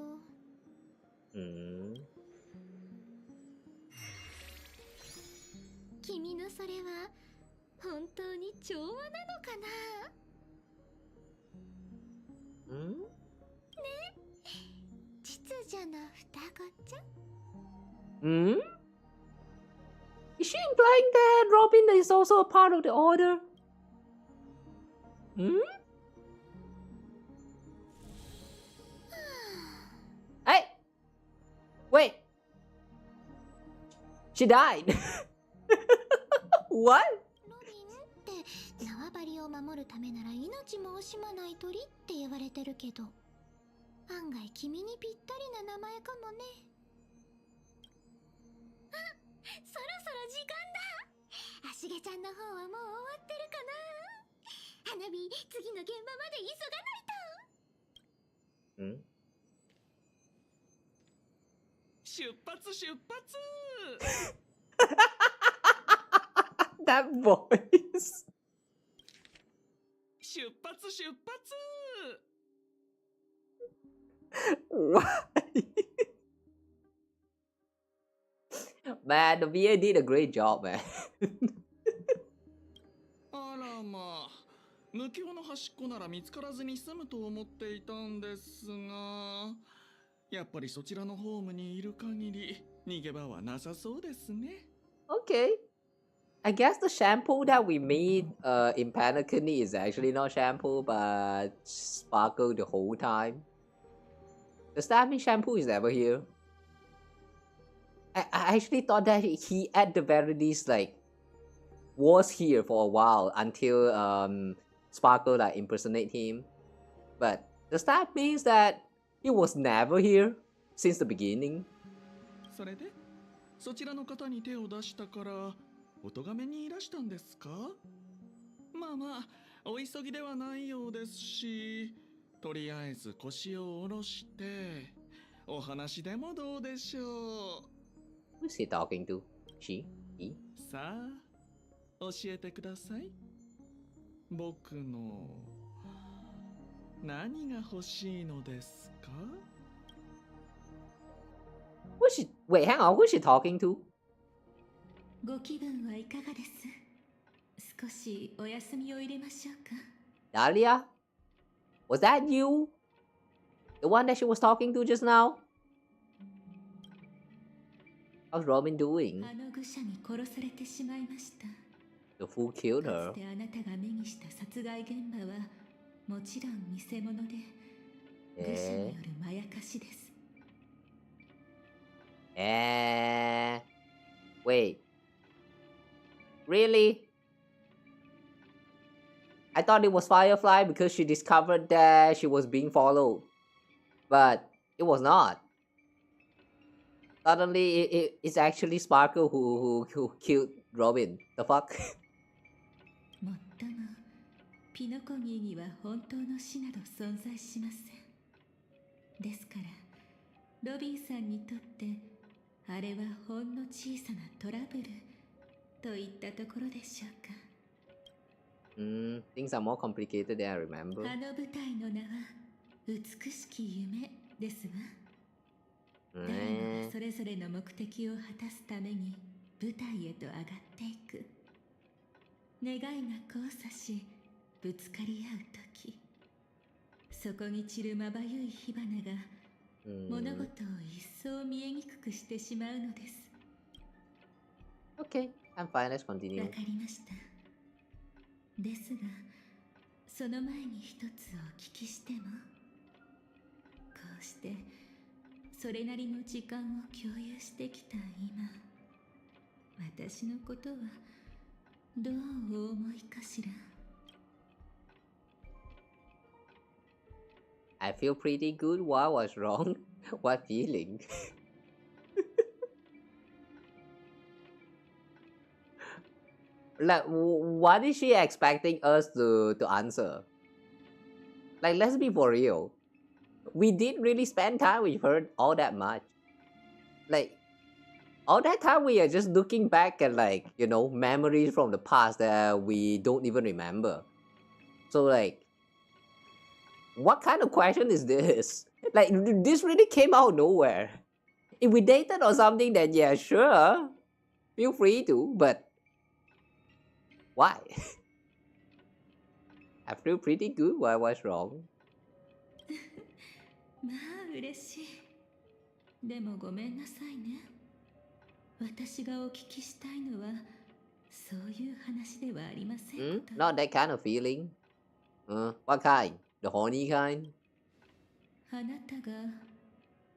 君のそれは本当に調和なのかな？ね？秩序の双子ちゃん？ Is she implying that Robin is also a part of the order? Hey! Wait! She died! What? ロビンって縄張りを守るためなら命も惜しまない鳥って言われてるけど、案外君にぴったりな名前かもね。あ、そろそろ時間だ。アシゲちゃんの方はもう終わってるかな。花火、次の現場まで急がないと。出発出発That voice. 出発出発 Why? Man, the VA did a great job, man. あらまあ、無境の端っこなら見つからずに済むと思っていたんですが、やっぱりそちらのホームにいる限り逃げ場はなさそうですね。Okay. I guess the shampoo that we meet in Penacony is actually not shampoo, but sparkle the whole time. Does that mean shampoo is never here? I actually thought that he at the very least like was here for a while until Sparkle like impersonate him. But does that mean that he was never here since the beginning? それでそちらの方に手を出したからお咎めにいらしたんですか？まあまあお急ぎではないようですし、とりあえず腰を下ろしてお話でもどうでしょう。 Who's he talking to? She? He? さあ教えてください。僕の何が欲しいのですか？ Who's she? Wait, hang on. Who's she talking to? ご気分はいかがです？少しお休みを入れましょうか。 Dahlia? Was that you? The one that she was talking to just now? How's Robin doing? あの愚者に殺されてしまいました。The fool killed か her. つてあなたが目にした殺害現場はもちろん偽物で、愚者によるまやかしです。Wait. Really? I thought it was Firefly because she discovered that she was being followed. But it was not. Suddenly, it's actually Sparkle who killed Robin. The fuck? もっとも、ピノコニーには本当の死など存在しません。ですから、ロビンさんにとって、あれはほんの小さなトラブルといったところでしょうか。Things are more complicated than I remember. あの舞台の名は、美しき夢ですわ。誰もがそれぞれの目的を果たすために舞台へと上がっていく。願いが交差しぶつかり合う時、そこに散るまばゆい火花が物事を一層見えにくくしてしまうのです。 Okay, I'm fine, let's わ continue. かりました。ですがその前に一つお聞きしても。こうしてそれなりの時間を共有してきた今、私のことはどうお思いかしら。 I feel pretty good. What was wrong? What feeling? Like, what is she expecting us to answer? Like, let's be for real. We didn't really spend time with her all that much. Like, all that time we are just looking back at, like, you know, memories from the past that we don't even remember. So, like, what kind of question is this? Like, this really came out of nowhere. If we dated or something, then yeah, sure. Feel free to, but why? I feel pretty good. Why was wrong? まあ嬉しい。でもごめんなさいね。私がお聞きしたいのはそういう話ではありません。Not that kind of feeling. What kind? The horny kind? あなたが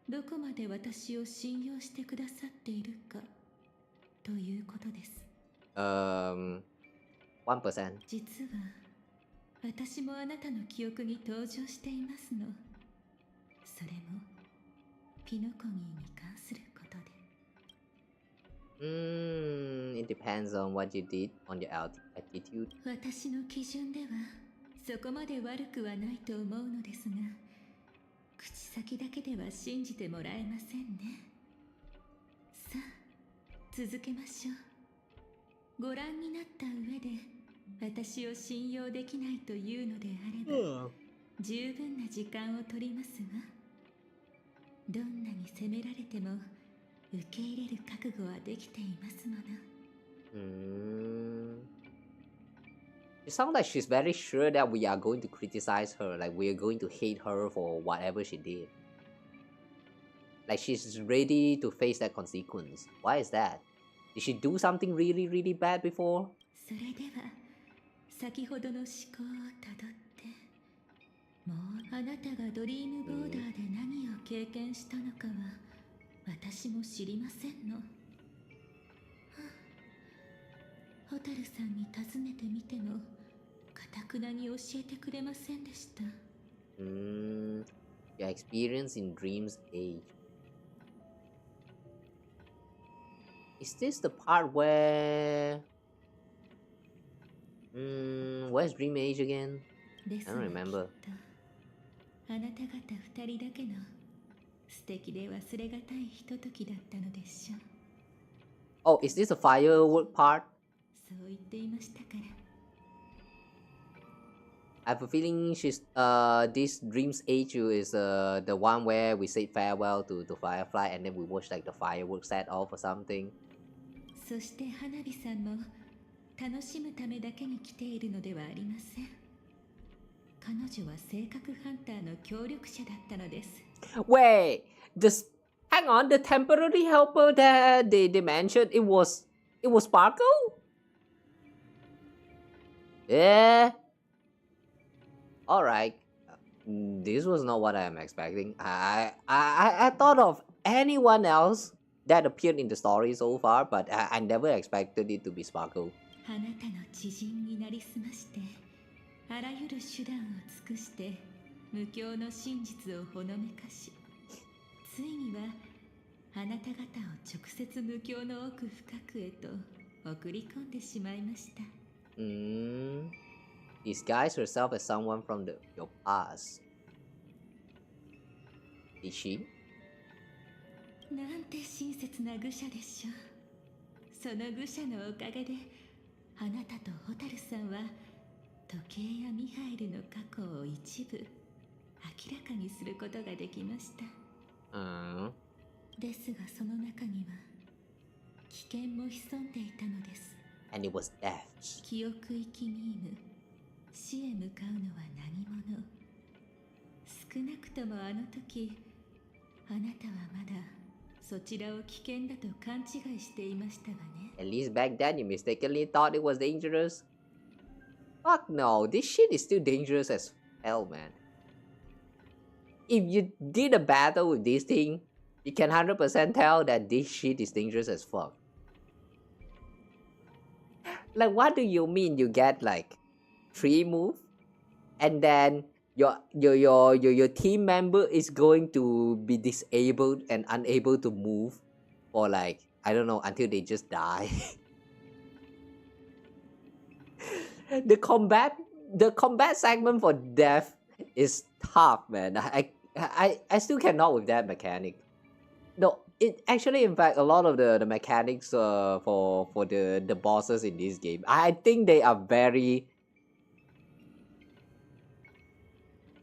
どこまで私を信用してくださっているかということです。1%. 実は私もあなたの記憶に登場していますの。それもピノコニーに関することで。It depends on what you did on your attitude. 私の基準ではそこまで悪くはないと思うのですが、口先だけでは信じてもらえませんね。さあ続けましょう。ご覧になった上で私を信用できないというのであれば、十分な時間を取りますわ。どんなに責められても受け入れる覚悟はできていますもの。It sounds like she's very sure that we are going to criticize her, like we are going to hate her for whatever she did. Like she's ready to face that consequence. Why is that? Did she do something really, really bad before? それでは先ほどの思考をたどって、もうあなたがドリームボーダーで何を経験したのかは私も知りませんの。ホタルさんに尋ねてみても堅くなに教えてくれませんでした。Your experience in Dream's Age. Is this the part where... where's Dream Age again? I don't remember. あなた方二人だけの素敵で忘れがたいひとときだったのでしょう。Oh, is this a firework part? そう言っていましたから。I have a feeling she's this Dream's Age is the one where we say farewell to Firefly and then we watch like the fireworks set off or something. そして花火さんも楽しむためだけに来ているのではありません。彼女は性格ハンターの協力者だったのです。Wait, hang on, the temporary helper that they mentioned, it was Sparkle? Yeah. Alright. This was not what I am expecting. I thought of anyone else that appeared in the story so far, but I never expected it to be Sparkle. あなたの知人になりすまして、あらゆる手段を尽くして無教の真実をほのめかし、ついにはあなた方を直接無教の奥深くへと送り込んでしまいました。Disguise herself as someone from your past. Is she? なんて親切な愚者でしょう。その愚者のおかげであなたとホタルさんは時計やミハイルの過去を一部明らかにすることができました。ですがその中には危険も潜んでいたのです。And it was death. 記憶域ミーム、死へ向かうのは何者。少なくともあの時、あなたはまだそちらを危険だと勘違いしていましたわね。At least back then you mistakenly thought it was dangerous. Fuck no, this shit is still dangerous as hell, man. If you did a battle with this thing, you can 100% tell that this shit is dangerous as fuck. Like, what do you mean you get like 3 moves and then your team member is going to be disabled and unable to move for like, I don't know, until they just die? the combat segment for death is tough, man. I still cannot with that mechanic. No, it actually, in fact, a lot of the mechanics for the bosses in this game, I think they are very,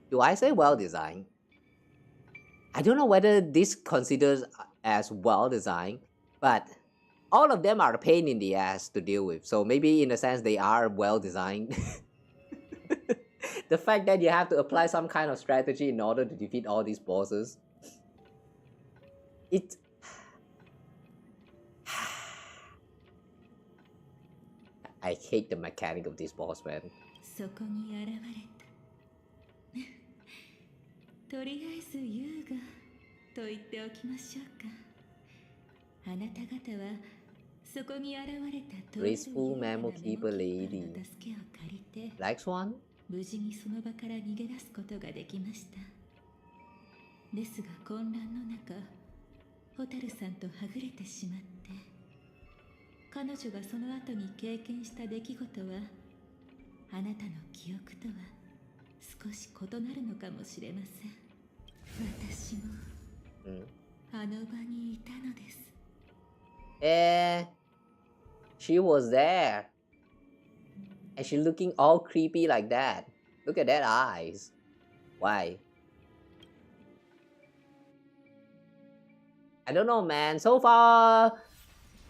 do I say well designed? I don't know whether this considers as well designed, but all of them are a pain in the ass to deal with. So maybe in a sense they are well designed. The fact that you have to apply some kind of strategy in order to defeat all these bosses, it I hate the mechanic of this boss, man. そこに現れた。とりあえず優雅と言っておきましょうか。あなた方はそこに現れた Graceful Mammal Keeper Lady. の助けを借りて Like Swan? 無事にその場から逃げ出すことができました。ですが混乱の中、ホタルさんとはぐれてしまって、彼女がその後に経験した出来事はあなたの記憶とは少し異なるのかもしれません。私もあの場にいたのです。She was there. And she looking all creepy like that. Look at that eyes. Why? I don't know, man. So far,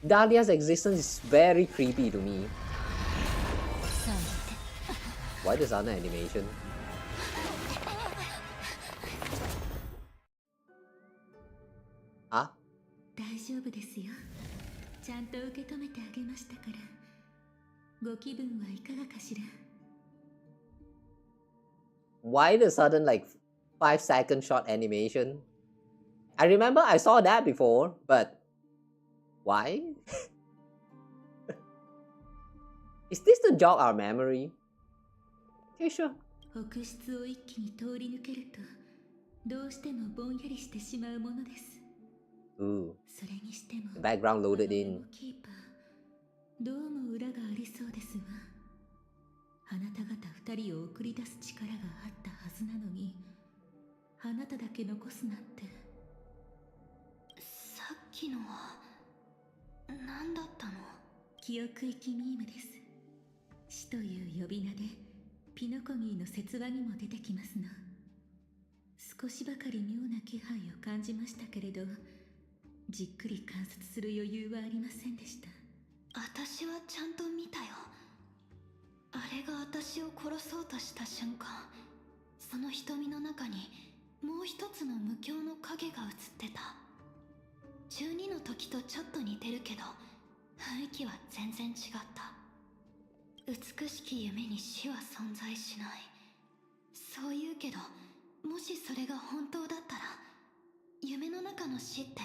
Dahlia's existence is very creepy to me. Why the sound animation? Huh? 大丈夫ですよ。ちゃんと受け止めてあげましたから。ご気分はいかがかしら。 Why the sudden like 5-second short animation? I remember I saw that before, but why? Is this to jog our memory? Okay, sure. 北室を一気に通り抜けるとどうしてもぼんやりしてしまうものです。 Ooh. それにしても Background loaded in. キーパーどうも裏がありそうですわ。あなた方二人を送り出す力があったはずなのに、あなただけ残すなんて。さっきのは何だったの？記憶域ミームです。死という呼び名でピノコニーの説話にも出てきますの。少しばかり妙な気配を感じましたけれど、じっくり観察する余裕はありませんでした。私はちゃんと見たよ。あれが私を殺そうとした瞬間、その瞳の中にもう一つの無境の影が映ってた。12の時とちょっと似てるけど雰囲気は全然違った。美しき夢に死は存在しない、そう言うけど、もしそれが本当だったら、夢の中の死って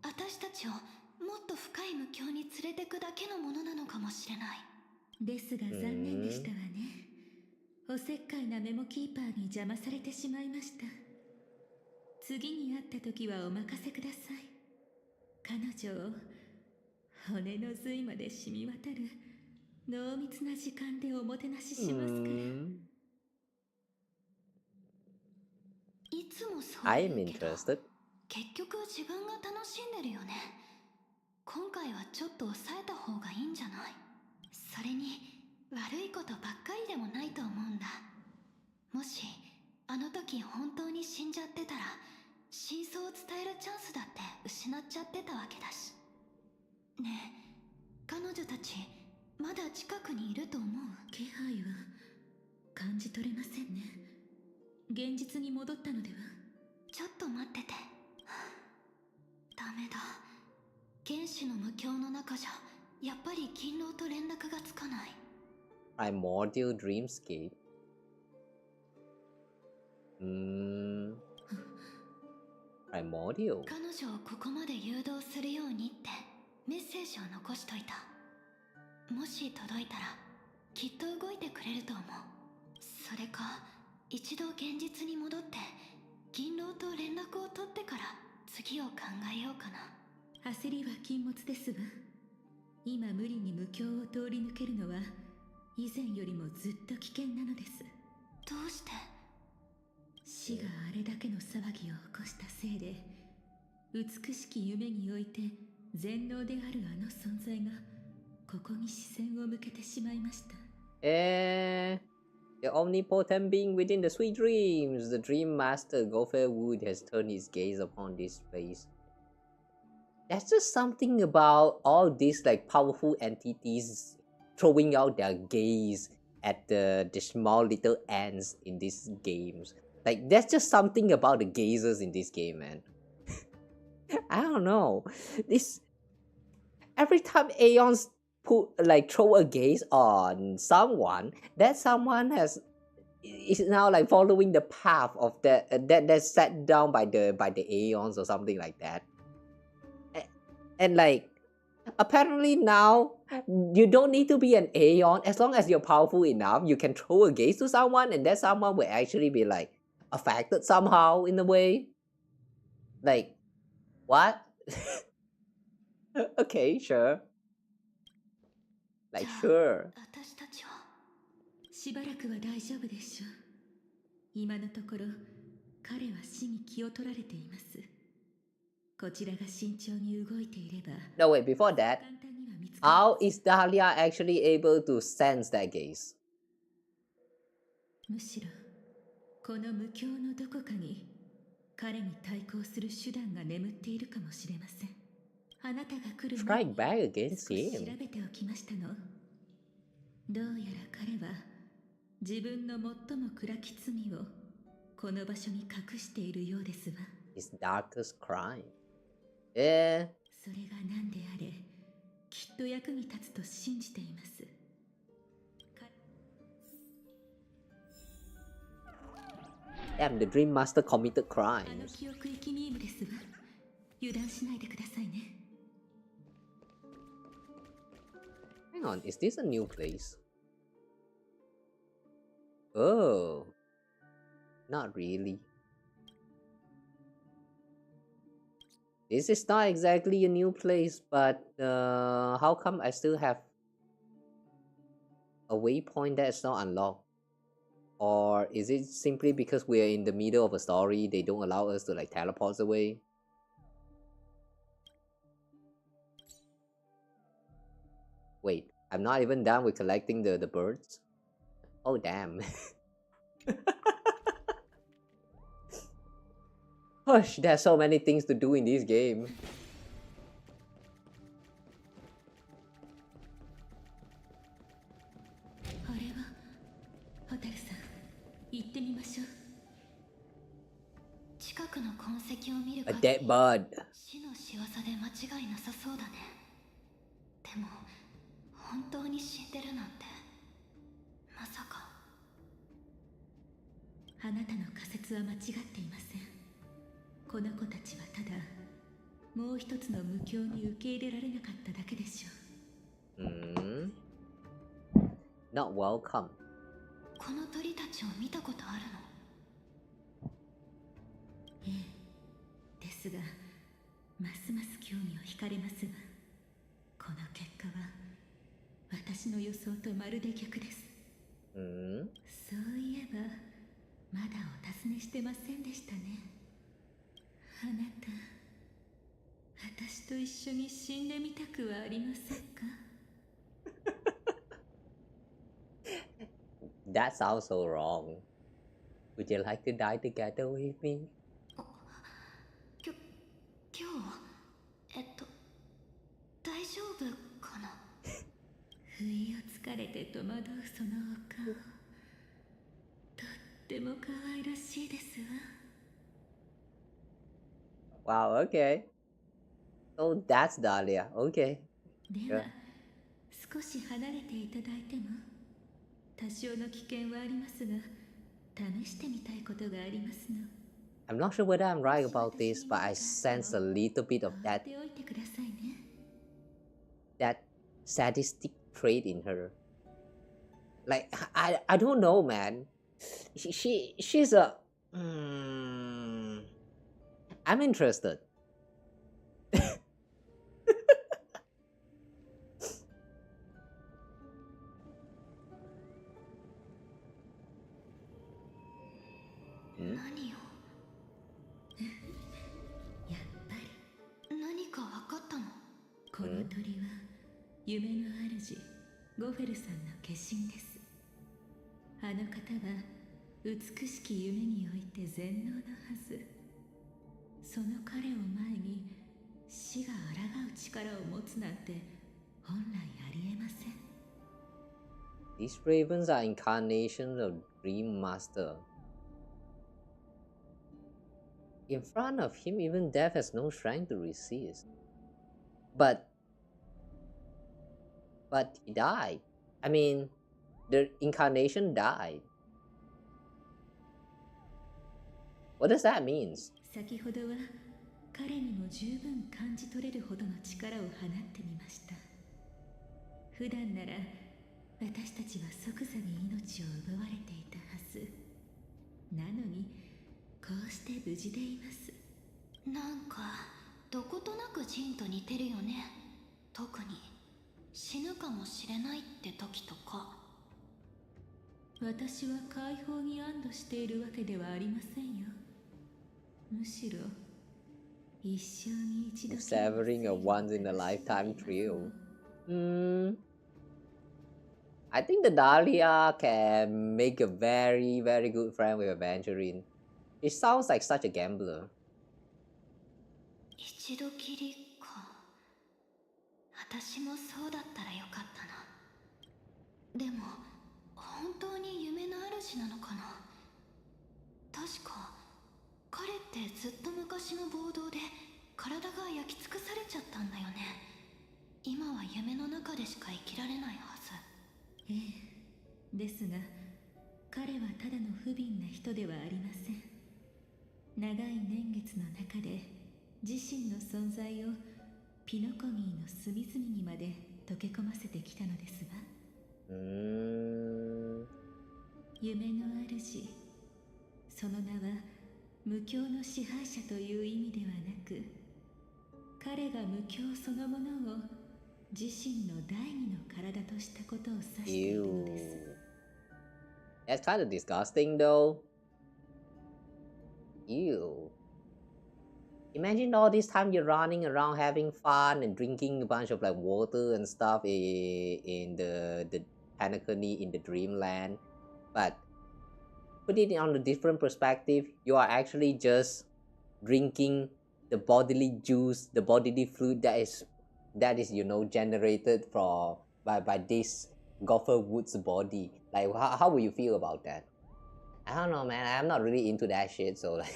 私たちをもっと深い無境に連れてくだけのものなのかもしれない。ですが残念でしたわね。おせっかいなメモキーパーに邪魔されてしまいました。次に会った時はお任せください。彼女を骨の髄まで染み渡る濃密な時間でおもてなししますから。いつもそう言うけど、 I'm interested. 結局自分が楽しんでるよね。今回はちょっと抑えた方がいいんじゃない？それに悪いことばっかりでもないと思うんだ。もしあの時本当に死んじゃってたら、真相を伝えるチャンスだって失っちゃってたわけだし。ねえ、彼女たちまだ近くにいると思う。気配は感じ取れませんね。現実に戻ったのでは。ちょっと待ってて。ダメだ。原始の無境の中じゃやっぱり勤労と連絡がつかない。Primordial Dreamscape. Primordial? 彼女をここまで誘導するようにってメッセージを残しといた。もし届いたらきっと動いてくれると思う。それか一度現実に戻って勤労と連絡を取ってから次を考えようかな。焦りは禁物ですわ。今無理に無境を通り抜けるのは以前よりもずっと危険なのです。どうして？死があれだけの騒ぎを起こしたせいで、美しき夢において全能であるあの存在がここに視線を向けてしまいました。The omnipotent being within the sweet dreams, the dream master Gopher-Wood has turned his gaze upon this place. There's just something about all these like powerful entities throwing out their gaze at the small little ants in these games. Like there's just something about the gazers in this game, man. I don't know. This every time Aeons throw a gaze on someone, that someone is now like following the path of that's set down by the Aeons or something like that. And like apparently now you don't need to be an Aeon. As long as you're powerful enough, you can throw a gaze to someone and that someone will actually be like affected somehow in a way. Like what? Okay, sure. Like sure. 私たちはしばらくは大丈夫でしょう。今のところ彼は死に気を取られています。こちらが慎重に動いていれば。 No, wait, before that, how is Dahlia actually able to sense that gaze? むしろこの無境のどこかに彼に対抗する手段が眠っているかもしれません。あなたが来る前に Strike back against 少し調 him. べておきましたの。どうやら彼は自分の最も暗き罪をこの場所に隠しているようですわ。 His darkest crime. それが何であれきっと役に立つと信じています。 Damn, the Dream Master committed あの crimes. 記憶イキミームですわ。油断しないでくださいね。 Hang on, is this a new place? Oh, not really. This is not exactly a new place, but how come I still have a waypoint that is not unlocked? Or is it simply because we are in the middle of a story, they don't allow us to like teleport away? Wait, I'm not even done with collecting the birds? Oh damn. Hush, there's so many things to do in this game. あれはホタルさん、行ってみましょう。近くの痕跡を見る A 限り dead bird. 死の仕業で間違いなさそうだね。でも本当に死んでるなんてまさか。あなたの仮説は間違っていません。この子たちはただもう一つの無境に受け入れられなかっただけでしょう。Not welcome. この鳥たちを見たことあるの？ええ、ですがますます興味を惹かれますわ。この結果は私の予想とまるで逆です。そういえばまだお尋ねしてませんでしたね。あなた、私と一緒に死んでみたくはありませんか？ That sounds so wrong. Would you like to die together with me? 今日大丈夫かな？不意よされて戸惑うそのお顔、とっても可愛らしいですわ。Wow, okay. So that's Dahlia. Okay. では、少し離れていただいても多少の危険はありますが、試してみたいことがありますの。I'm not sure whether I'm right about this, but I sense a little bit of that sadistic trait in her. Like I don't know, man. She's a. I'm interested. Hmm? やっぱり何か分かったの？この鳥は夢の主ゴフェルさんの化身です。あの方は美しき夢において全能のはず。その彼を前に死が抗う力を持つなんて本来ありえません。These ravens are incarnations of Dream Master. In front of him, even death has no strength to resist. But he died. I mean, the incarnation died. What does that mean? 先ほどは彼にも十分感じ取れるほどの力を放ってみました。普段なら私たちは即座に命を奪われていたはず。なのにこうして無事でいます。なんかどことなくジンと似てるよね。特に死ぬかもしれないって時とか。私は解放に安堵しているわけではありませんよ。むしろ一生に一度 Savoring a once in a lifetime thrill. I think the Dahlia can make a very, very good friend with Evangeline. It sounds like such a gambler. 一度きりか。私もそうだったらよかったな。でも本当に夢の主なのかな。確か彼ってずっと昔の暴動で体が焼き尽くされちゃったんだよね。今は夢の中でしか生きられないはず。ええ、ですが彼はただの不憫な人ではありません。長い年月の中で自身の存在をピノコニーの隅々にまで溶け込ませてきたのですわ。夢の主、その名は無教の支配者という意味ではなく、彼が無教そのものを自身の第二の体としたことを指しているのです。That's kind of disgusting though. Ew. Imagine all this time you're running around having fun and drinking a bunch of like water and stuff in the Penacony in the dreamland. But put it on a different perspective, you are actually just drinking the bodily juice, the bodily fluid that is generated by this Gopher Wood's body. Like how will you feel about that? I don't know, man. I'm not really into that shit, so like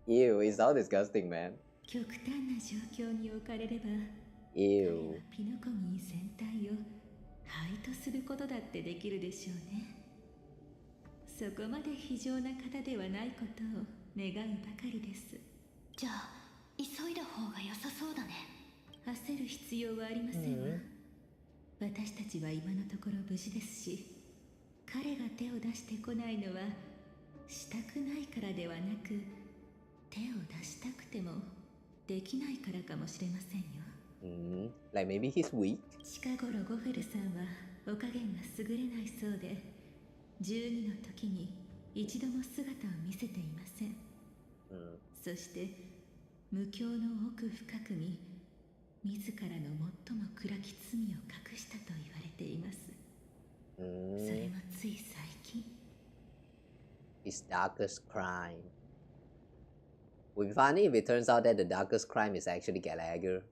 ew, it's so disgusting, man. 極端な状況に置かれれば、Ew. ピノコニー全体を灰とすることだってできるでしょうね。そこまで非常な方ではないことを願うばかりです。じゃあ急いだ方が良さそうだね。焦る必要はありませんわ。私たちは今のところ無事ですし、彼が手を出してこないのはしたくないからではなく、手を出したくてもできないからかもしれませんよ。Like maybe he's weak? 近頃ゴフェルさんはお加減が優れないそうで、12の時に一度も姿を見せていません。そして無教の奥深くに自らの最も暗き罪を隠したと言われています。それもつい最近。His darkest crime. Would be funny if it turns out that the darkest crime is actually Gallagher.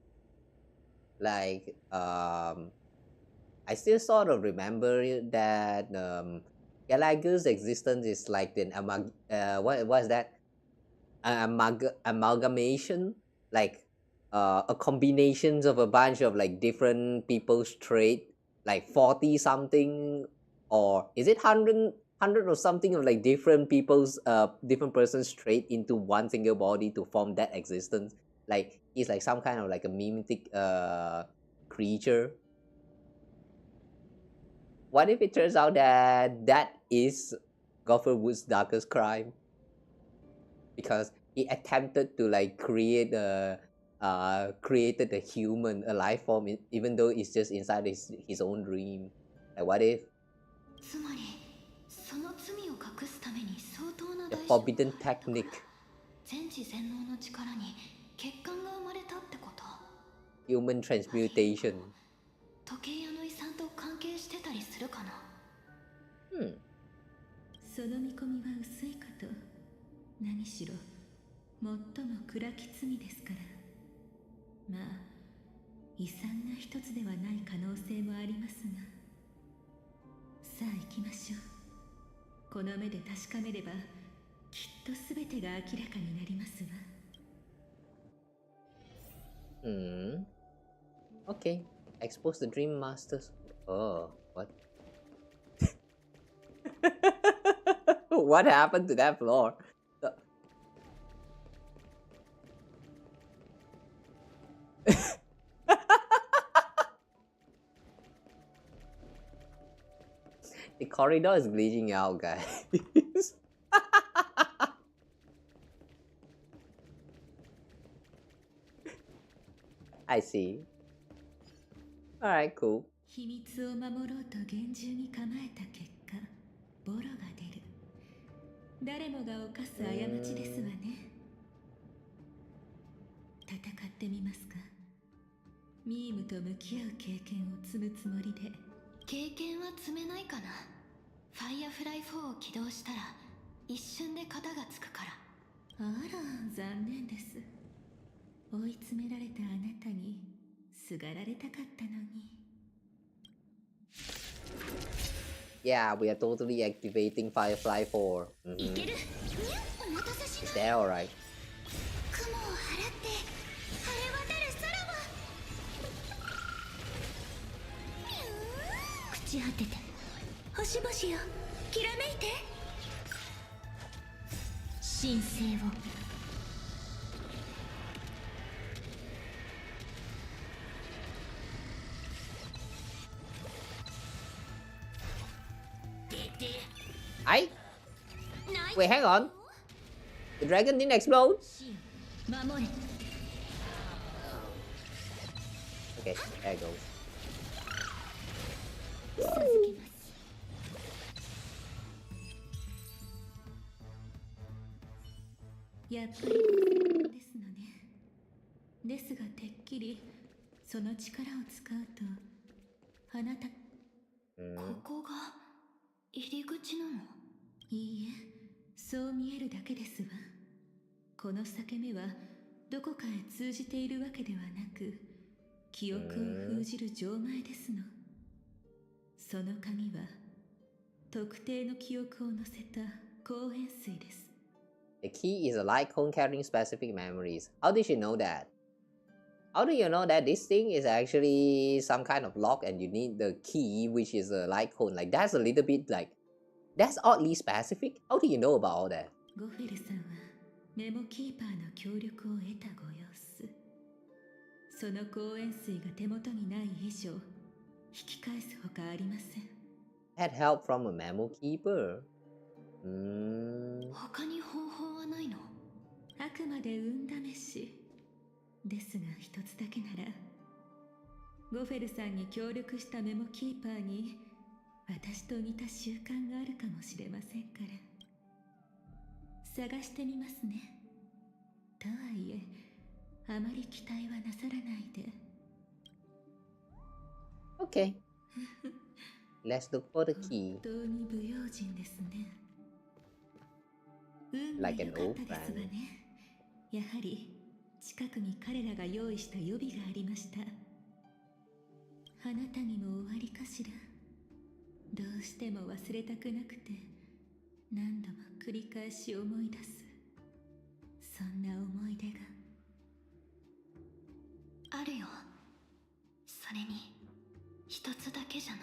Like, I I still sort of remember that Gallagher's existence is like an what is that? Amalgamation, like a combinations of a bunch of like different people's trait, like 40 something, or is it 100 or something of like different people's different persons trait into one single body to form that existence. Like he's like some kind of like a mimetic creature. What if it turns out that that is Gopher Wood's darkest crime? Because he attempted to like created a human, a life form, even though it's just inside his own dream. Like what if the forbidden technique, human transmutation? Hmm. その見込みは薄いかと。何しろ最も暗き罪ですから。まあ遺産が一つではない可能性もありますが。さあ行きましょう。この目で確かめればきっと全てが明らかになりますわ。Okay. Expose the Dream Masters. Oh, what? What happened to that floor? The corridor is bleeding out, guys. I see. Alright, cool. 秘密を守ろうと厳重に構えた結果、ボロが出る。誰もが犯す過ちですわね。戦ってみますか。ミームと向き合う経験を積むつもりで。経験は積めないかな。ファイアフライ4を起動したら一瞬で型がつくから。あら、残念です。追い詰められたあなたにすがられたかったのに。Yeah, we are totally activating Firefly 4. Is that alright? 雲を払って晴れ渡る空は。朽ち果てて星々よ、きらめいて。神聖を。Wait, hang on. The dragon didn't explode? Okay, there it goes. やっぱりですのね。ですがてっきりその力を使うとあなた。ここが入り口なの？いいえ、そう見えるだけですわ。この裂け目はどこかへ通じているわけではなく、記憶を封じる錠前ですの。その鍵は特定の記憶を乗せた光塩水です。The key is a light cone carrying specific memories. How did you know that? How do you know that this thing is actually some kind of lock and you need the key, which is a light cone? Like, that's a little bit like, that's oddly specific. How do you know about all that? ゴフェルさんはメモキーパーの協力を得たご様子。その光塩水が手元にない以上、引き返すほかありません。Had help from a memo keeper. 他に方法はないの？あくまで運試し。ですが一つだけなら、ゴフェルさんに協力したメモキーパーに私と似た習慣があるかもしれませんから。探してみますね。とはいえ、あまり期待はなさらないで。Okay. Let's look for the key. 本当に不用心ですね。運が Like 良 an かっ old たですわ friend. ね。やはり近くに彼らが用意した予備がありました。あなたにも終わりかしら。どうしても忘れたくなくて何度も繰り返し思い出す、そんな思い出があるよ。それに一つだけじゃない。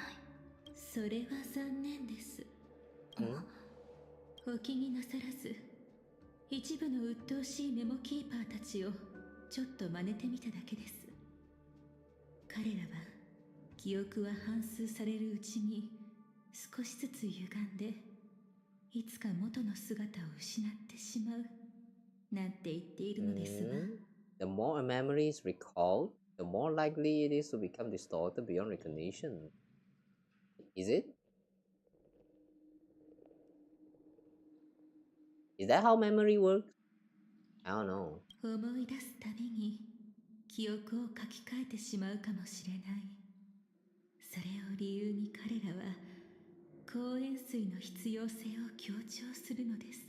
それは残念です。お気になさらず、一部の鬱陶しいメモキーパーたちをちょっと真似てみただけです。彼らは記憶は反芻されるうちに少しずつ歪んで、いつか元の姿を失ってしまうなんて言っているのですが、The more a memory is recalled, the more likely it is to become distorted beyond recognition. Is it? Is that how memory works? I don't know. 思い出すたびに記憶を書き換えてしまうかもしれない。それを理由に彼らは高塩水の必要性を強調するのです。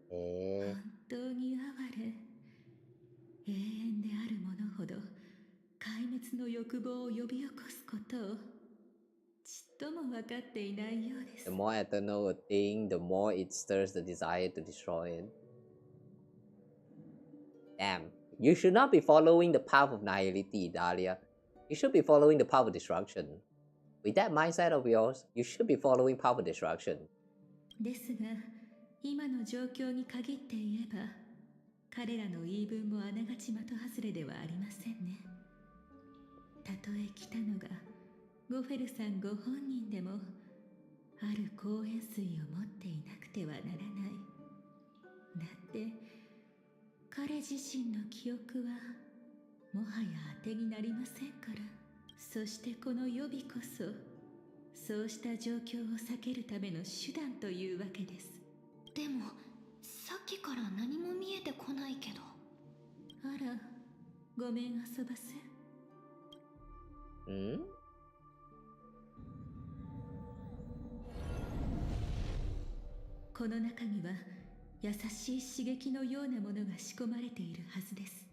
本当に哀れ。永遠であるものほど壊滅の欲望を呼び起こすことをちっとも分かっていないようです。 The more eternal a thing, the more it stirs the desire to destroy it. Damn, you should not be following the path of nihility, Dahlia. You should be following the path of destruction. With that mindset of yours, you should be following path of destruction. ですが、今の状況に限って言えば、彼らの言い分もあながち的外れではありませんね。たとえ来たのがゴフェルさんご本人でも、ある高塩水を持っていなくてはならない。だって彼自身の記憶はもはや当てになりませんから。そしてこの予備こそ、そうした状況を避けるための手段というわけです。でもさっきから何も見えてこないけど。あら、ごめん遊ばせ。この中には優しい刺激のようなものが仕込まれているはずです。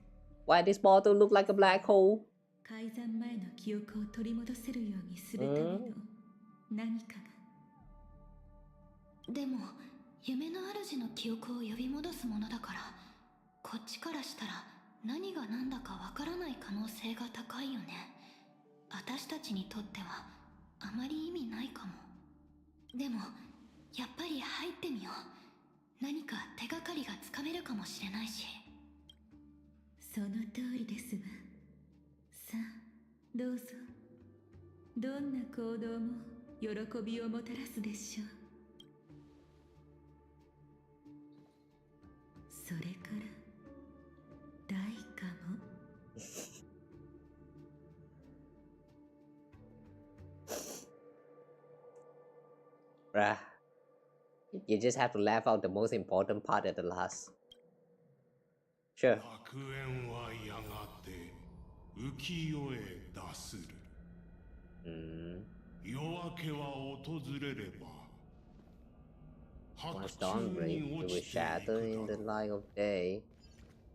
Why this bottle look like a black hole? 改ざん前の記憶を取り戻せるようにするための何かが。でも夢の主の記憶を呼び戻すものだから、こっちからしたら何が何だかわからない可能性が高いよね。私たちにとってはあまり意味ないかも。でもやっぱり入ってみよう。何か手がかりがつかめるかもしれないし。その通りですわ。さあどうぞ。どんな行動も喜びをもたらすでしょう。それから代価も。Bruh. You just have to laugh out the most important part at the last. Sure. 楽園はやがて浮世へ脱する。夜明けは訪れれば Once dawn breaks, it will shatter in the light of day.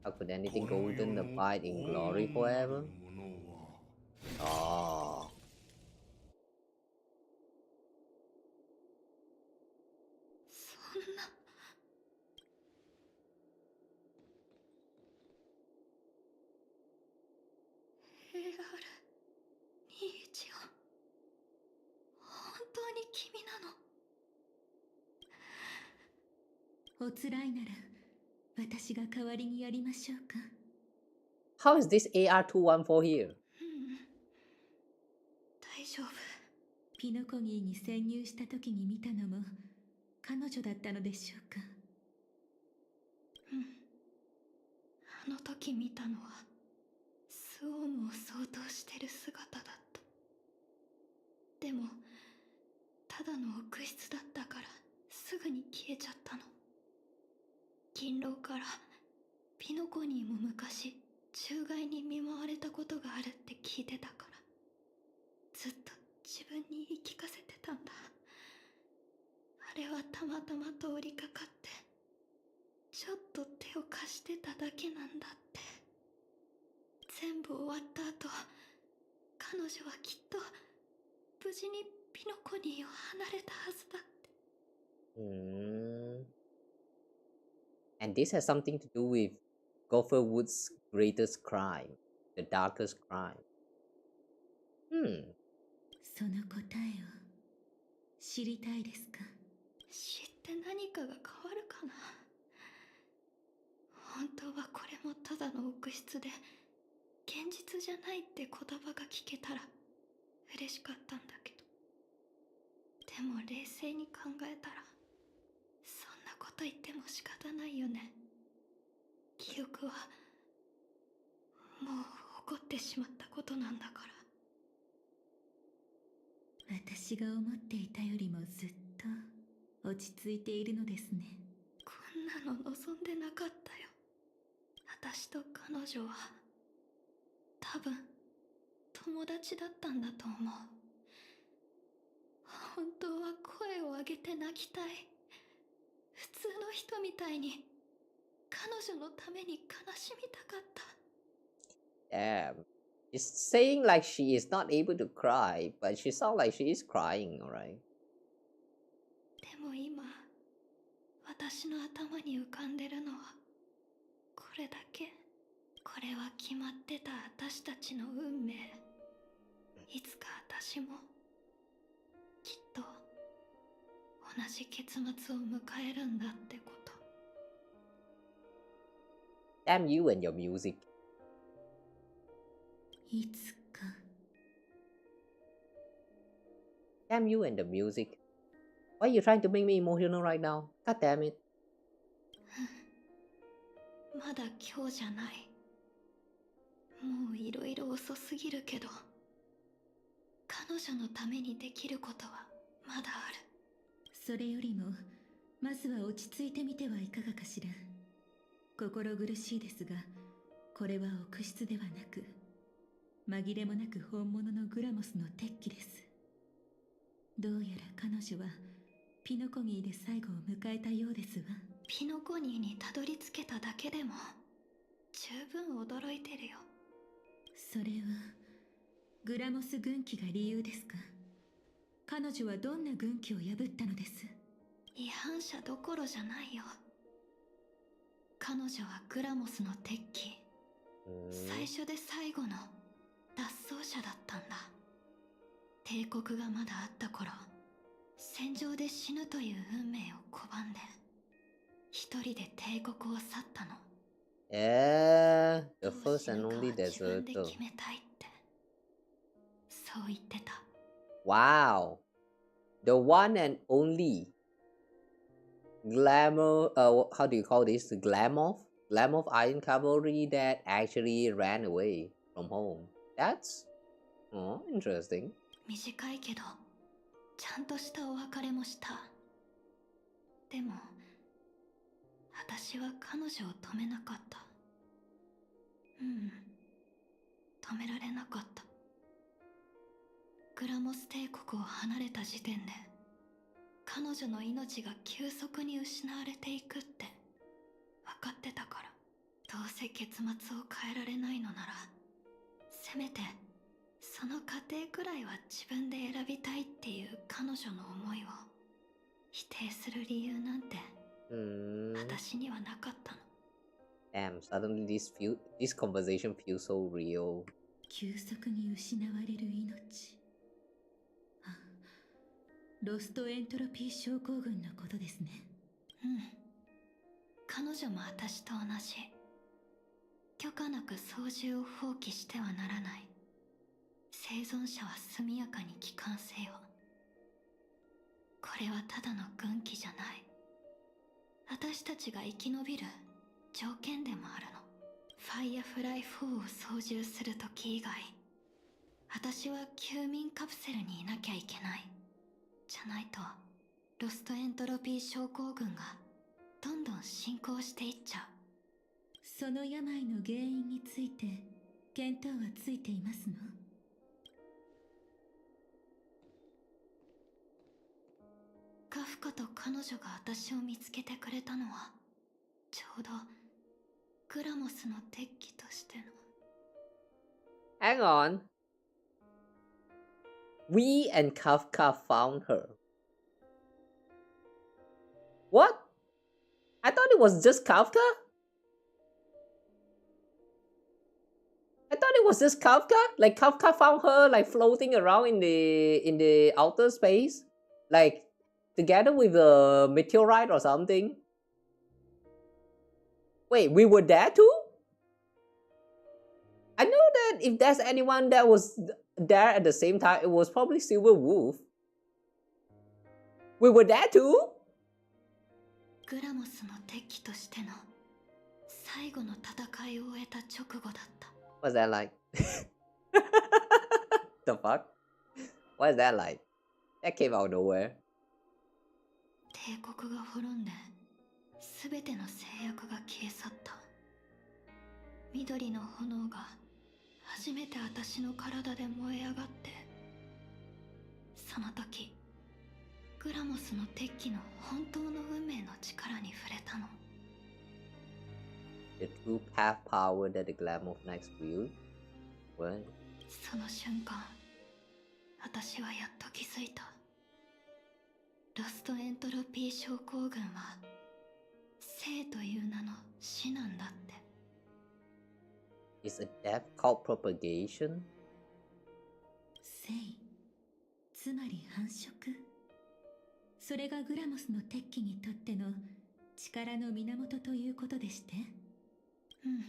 How could anything golden abide in glory forever? Oh. そんな。AR21は本当に君なの？おつらいなら私が代わりにやりましょうか。 How is this AR214 here? 大丈夫。ピノコニーに潜入した時に見たのも彼女だったのでしょうか。あの時見たのはスオームを相当してる姿だった。でもただの臆室だったからすぐに消えちゃったの。勤労からピノコニーも昔虫害に見舞われたことがあるって聞いてたから、ずっと自分に言い聞かせてたんだ。あれはたまたま通りかかってちょっと手を貸してただけなんだって。全部終わった後、彼女はきっと無事にピノコニーを離れたはずだって。And this has something to do with Gopher Wood's greatest crime, the darkest crime. その答えを知りたいですか？知って何かが変わるかな。本当はこれもただの臆失で現実じゃないって言葉が聞けたら嬉しかったんだけど、でも冷静に考えたらそんなこと言っても仕方ないよね。記憶はもう起こってしまったことなんだから。私が思っていたよりもずっと落ち着いているのですね。こんなの望んでなかったよ。私と彼女は多分友達だったんだと思う。本当は声を上げて泣きたい。普通の人みたいに彼女のために悲しみたかった。Damn. It's saying like she is not able to cry, but she sounds like she is crying, alright? でも今、私の頭に浮かんでるのはこれだけ。これは決まってた私たちの運命。いつか私もきっと同じ結末を迎えるんだってこと。Damn you and your music. いつか。Damn you and the music. Why are you trying to make me emotional right now? God damn it. まだ今日じゃない。もういろいろ遅すぎるけど、彼女のためにできることはまだある。それよりもまずは落ち着いてみてはいかがかしら。心苦しいですが、これは臆失ではなく紛れもなく本物のグラモスの鉄器です。どうやら彼女はピノコニーで最後を迎えたようですわ。ピノコニーにたどり着けただけでも十分驚いてるよ。それはグラモス軍旗が理由ですか？彼女はどんな軍旗を破ったのです？違反者どころじゃないよ。彼女はグラモスの鉄器、最初で最後の脱走者だったんだ。帝国がまだあった頃、戦場で死ぬという運命を拒んで一人で帝国を去ったの。The first and only 自分で deserter. 決めたいって、そう言ってた。Wow. The one and only glamour, how do you call this? Glamour Iron Cavalry that actually ran away from home. That's interesting. 短いけどちゃんとしたお別れもした。でも私は彼女を止めなかった。止められなかった。グラモス帝国を離れた時点で彼女の命が急速に失われていくって分かってたから。どうせ結末を変えられないのなら、せめてその過程くらいは自分で選びたいっていう彼女の思いを否定する理由なんて私にはなかったの。Damn, suddenly this conversation feels so real. 急速に失われる命。ロストエントロピー症候群のことですね。彼女も私と同じ。許可なく操縦を放棄してはならない。生存者は速やかに帰還せよ。これはただの軍旗じゃない。私たちが生き延びる条件でもあるの。ファイアフライ4を操縦するとき以外、私は休眠カプセルにいなきゃいけない。じゃないとロストエントロピー症候群がどんどん進行していっちゃう。その病の原因について見当はついていますの？カフカと彼女が私を見つけてくれたのはちょうどグラモスの鉄器としての。Hang on. We and Kafka found her. What? I thought it was just Kafka? I thought it was just Kafka. Like Kafka found her like floating around in the outer space, like together with a meteorite or something. Wait, we were there too? I know that if there's anyone that was there at the same time, it was probably Silver Wolf. We were there too? グラモスの敵としての最後の戦いを終えた直後だった。What's that like? The fuck? What is that like? That came out of nowhere. 帝国が滅んで全ての制約が消え去った。緑の炎が初めて私の体で燃え上がって、その時グラモスの鉄器の本当の運命の力に触れたの。The true path power that the glamour of night wield. What? その瞬間、私はやっと気づいた。ロストエントロピー症候群は生という名の死なんだって。Is a death called propagation? 生、つまり繁殖。それがグラモスの鉄器にとっての力の源ということでして。うん。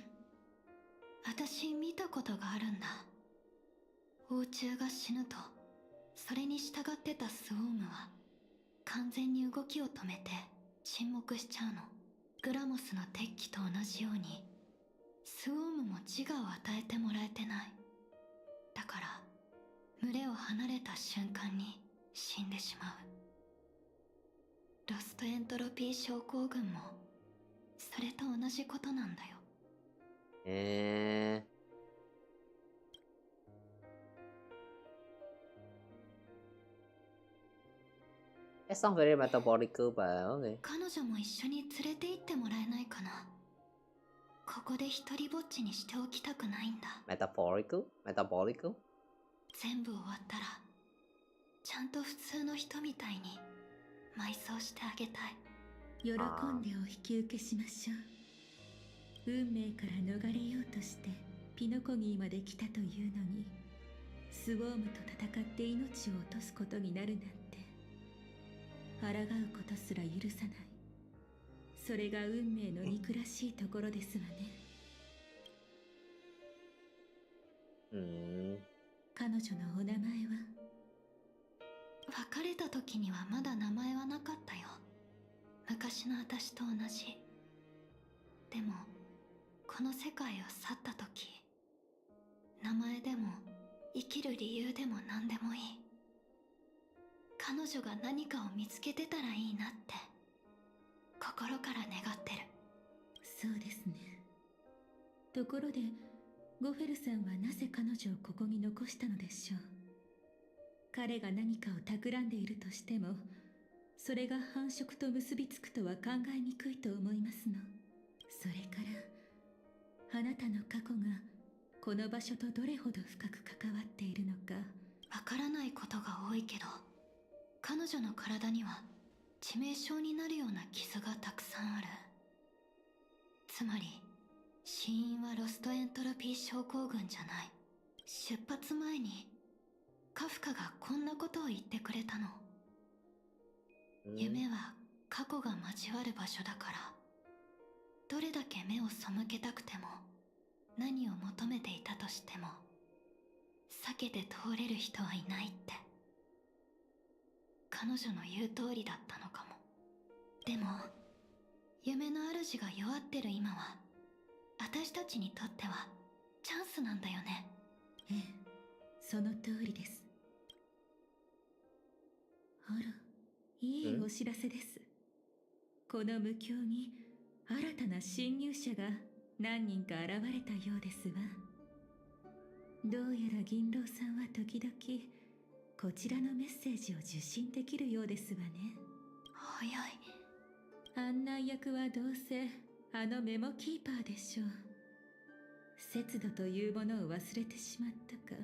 私見たことがあるんだ。王虫が死ぬと、それに従ってたスウォームは完全に動きを止めて沈黙しちゃうの。グラモスの鉄器と同じように、スウォームも自我を与えてもらえてない。だから、群れを離れた瞬間に死んでしまう。ロストエントロピー症候群もそれと同じことなんだよ。That sounds very metabolical, but okay. 彼女も一緒に連れて行ってもらえないかな。ここで一人ぼっちにしておきたくないんだ。Metaphorical? Metabolical? 全部終わったら、ちゃんと普通の人みたいに埋葬してあげたい。喜んでお引き受けしましょう。運命から逃れようとしてピノコギーまで来たというのに、スウォームと戦って命を落とすことになるなんて、抗うことすら許さない。それが運命の憎らしいところですわね。彼女のお名前は？別れた時にはまだ名前はなかったよ。昔の私と同じ。でもこの世界を去った時、名前でも生きる理由でも何でもいい。彼女が何かを見つけてたらいいなって心から願ってる。そうですね。ところでゴフェルさんはなぜ彼女をここに残したのでしょう。彼が何かを企んでいるとしても、それが繁殖と結びつくとは考えにくいと思いますの。それからあなたの過去がこの場所とどれほど深く関わっているのかわからないことが多いけど、彼女の体には致命傷になるような傷がたくさんある。つまり死因はロストエントロピー症候群じゃない。出発前にカフカがこんなことを言ってくれたの。夢は過去が交わる場所だから、どれだけ目を背けたくても何を求めていたとしても避けて通れる人はいないって。彼女の言う通りだったのかも。でも夢の主が弱ってる今は、私たちにとってはチャンスなんだよね。ええ、その通りです。あら、いいお知らせです。この無境に新たな侵入者が何人か現れたようですわ。どうやら銀狼さんは時々こちらのメッセージを受信できるようですわね。早い。案内役はどうせあのメモキーパーでしょう。節度というものを忘れてしまったか、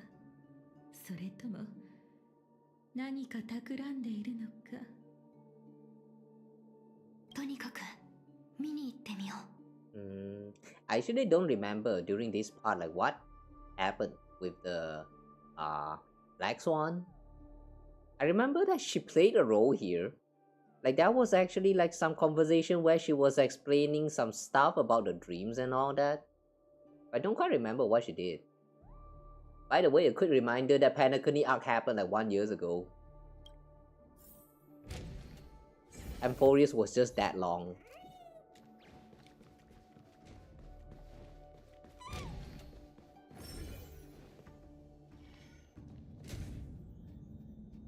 それとも何か企んでいるのか。とにかく見に行ってみよう。I actually don't remember during this part like what happened with the Black Swan. I remember that she played a role here. Like that was actually like some conversation where she was explaining some stuff about the dreams and all that. I don't quite remember what she did. By the way, a quick reminder that Penacony arc happened like 1 year ago. Amphorius was just that long.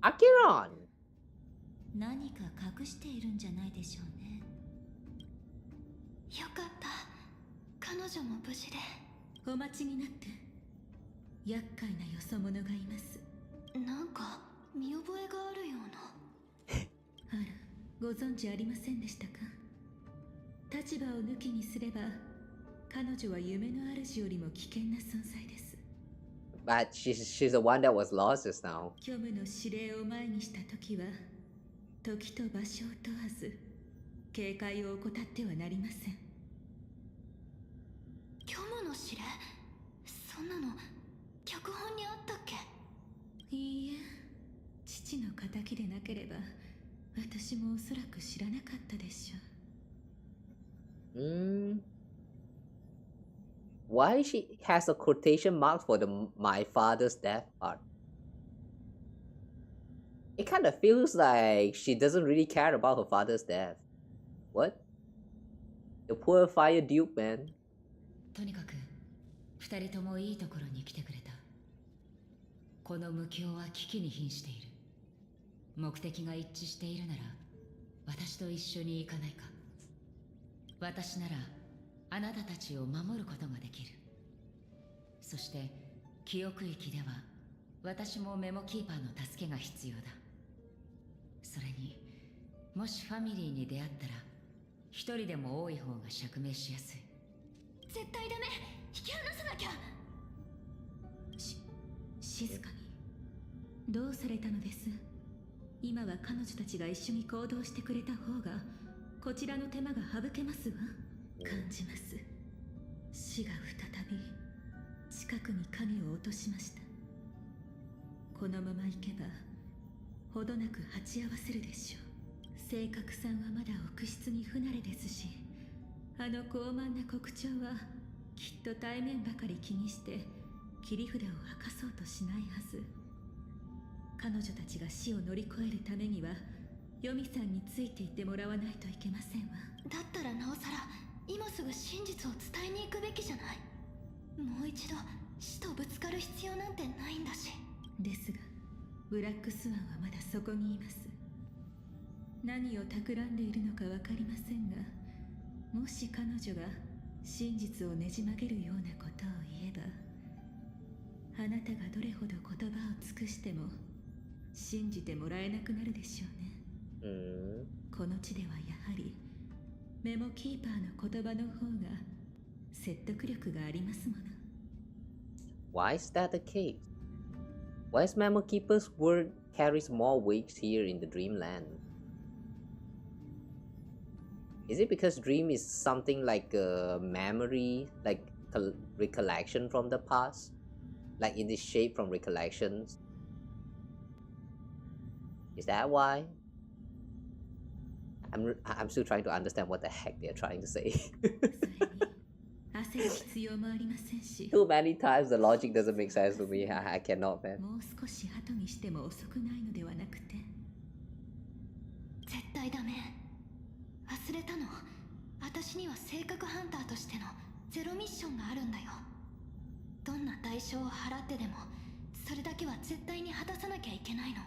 Acheron! 何か隠しているんじゃないでしょうね。よかった。彼女も無事で。お待ちになって。厄介なよそ者がいます。なんか見覚えがあるような。あら、ご存知ありませんでしたか。立場を抜きにすれば、彼女は夢の主よりも危険な存在です。But she's the one that was lost just now. 虚無の指令を前にした時は、時と場所を問わず、警戒を怠ってはなりません。虚無の指令？そんなの脚本にあったっけ？いいえ、父の仇でなければ、私もおそらく知らなかったでしょう。Why she has a quotation mark for the my father's death part? It kind of feels like she doesn't really care about her father's death. What? The poor fire duke, man. とにかく二人ともいいところに来てくれた。この無境は危機に瀕している。目的が一致しているなら私と一緒に行かないか。私ならあなたたちを守ることができる。そして記憶域では私もメモキーパーの助けが必要だ。それにもしファミリーに出会ったら一人でも多い方が釈明しやすい。絶対ダメ。引き離さなきゃ。静かに。どうされたのです。今は彼女たちが一緒に行動してくれた方がこちらの手間が省けますわ。感じます。死が再び近くに影を落としました。このまま行けばほどなく鉢合わせるでしょう。正確さんはまだ奥室に不慣れですし、あの傲慢な国長はきっと対面ばかり気にして切り札を吐かそうとしないはず。彼女たちが死を乗り越えるためにはヨミさんについていってもらわないといけませんわ。だったらなおさら今すぐ真実を伝えに行くべきじゃない。もう一度死とぶつかる必要なんてないんだし。ですがブラックスワンはまだそこにいます。何を企んでいるのか分かりませんが、もし彼女が真実をねじ曲げるようなことを言えば、あなたがどれほど言葉を尽くしても信じてもらえなくなるでしょうね。この地ではやはりメモキーパーの言葉の方が説得力がありますもの。Why is that the case? Why is Memo Keeper's word carries more weight here in the Dreamland? Is it because dream is something like a memory, like recollection from the past? Like in this shape from recollections? Is that why? I'm still trying to understand what the heck they're trying to say. Too many times the logic doesn't make sense to me. I cannot, man. もう少し後にしても遅くないのではなくて。絶対ダメ。忘れたの。私には性格ハンターとしてのゼロミッションがあるんだよ。どんな代償を払ってでもそれだけは絶対に果たさなきゃいけないの。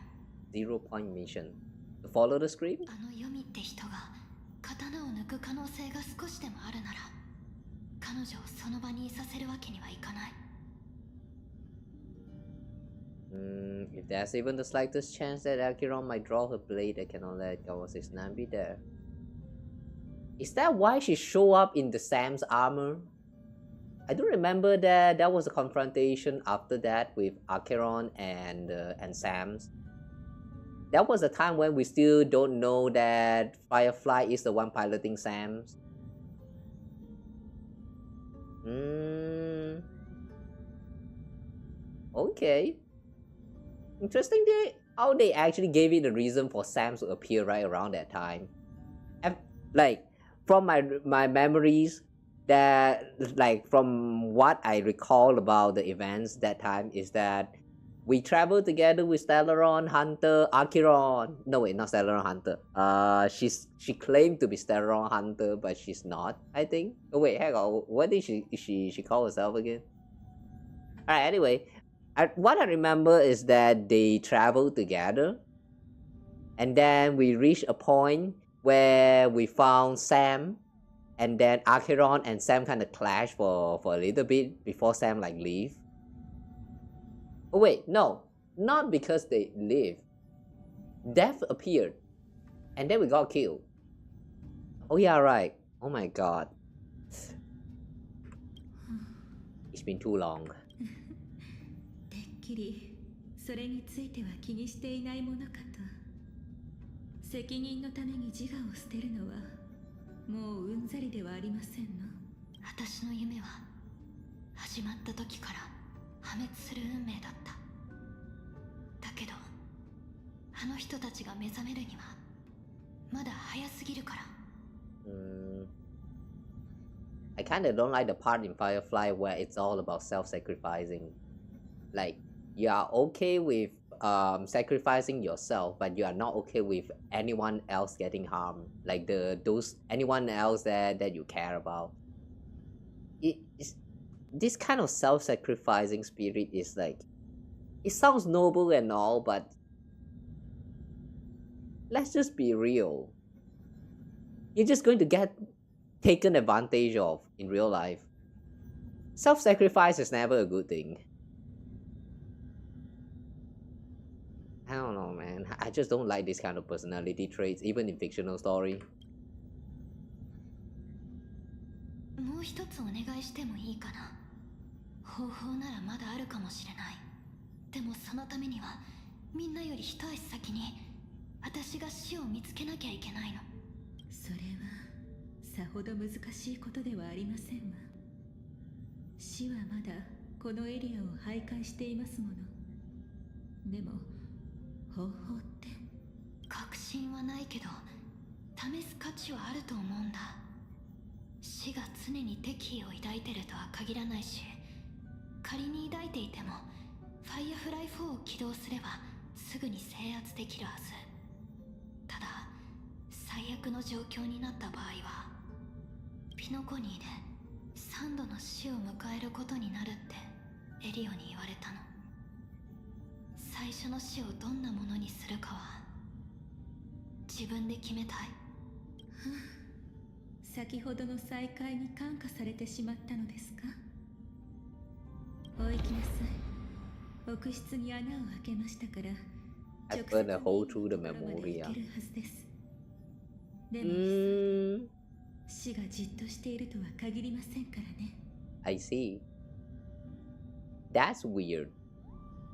0 point mission. To follow the script? あのヨミって人が刀を抜く可能性が少しでもあるなら、彼女をその場にいさせるわけにはいかない。If there's even the slightest chance that Acheron might draw her blade, I cannot let Kawa's Nan be there. Is that why she showed up in the Sam's armor? I do remember that there was a confrontation after that with Acheron and Sam's. that was a time when we still don't know that Firefly is the one piloting Sam's. Okay. Interesting how they actually gave it a reason for Sam to appear right around that time. And, like, from my memories, that, like, from what I recall about the events that time is that we traveled together with Stellaron, Hunter, Acheron. No wait, not Stellaron Hunter. She claimed to be Stellaron Hunter, but she's not, I think. Oh wait, hang on. What did she call herself again? Alright, anyway. What I remember is that they traveled together, and then we reached a point where we found Sam, and then Acheron and Sam kind of clashed for a little bit before Sam like leave. Oh wait, no, not because they leave. Death appeared, and then we got killed. Oh yeah, right. Oh my god. It's been too long. てっきりそれについては気にしていないものかと。責任のために自我を捨てるのはもううんざりではありませんの。私の夢は始まった時から破滅する運命だった。だけどあの人たちが目覚めるにはまだ早すぎるから。I kinda don't like the part in Firefly where it's all about self-sacrificing. Like, you are okay with sacrificing yourself, but you are not okay with anyone else getting harmed. Like anyone else that you care about. This kind of self-sacrificing spirit is like, it sounds noble and all, but let's just be real. You're just going to get taken advantage of in real life. Self-sacrifice is never a good thing. I don't know, man. I just don't like this kind of personality traits, even in fictional story. もう一つお願いしてもいいかな。方法ならまだあるかもしれない。でもそのためにはみんなより一足先に私が死を見つけなきゃいけないの。それはさほど難しいことではありませんわ。死はまだこのエリアを徘徊していますもの。でも方法って確信はないけど試す価値はあると思うんだ。死が常に敵意を抱いてるとは限らないし、仮に抱いていてもファイアフライ4を起動すればすぐに制圧できるはず。ただ最悪の状況になった場合はピノコニーで3度の死を迎えることになるってエリオに言われたの。最初の死をどんなものにするかは自分で決めたい。先ほどの再会に感化されてしまったのですか。お行きなさい。奥室に穴を開けましたから I burned a hole through the memory. でも死がじっとしているとは限りませんからね。I see. That's weird.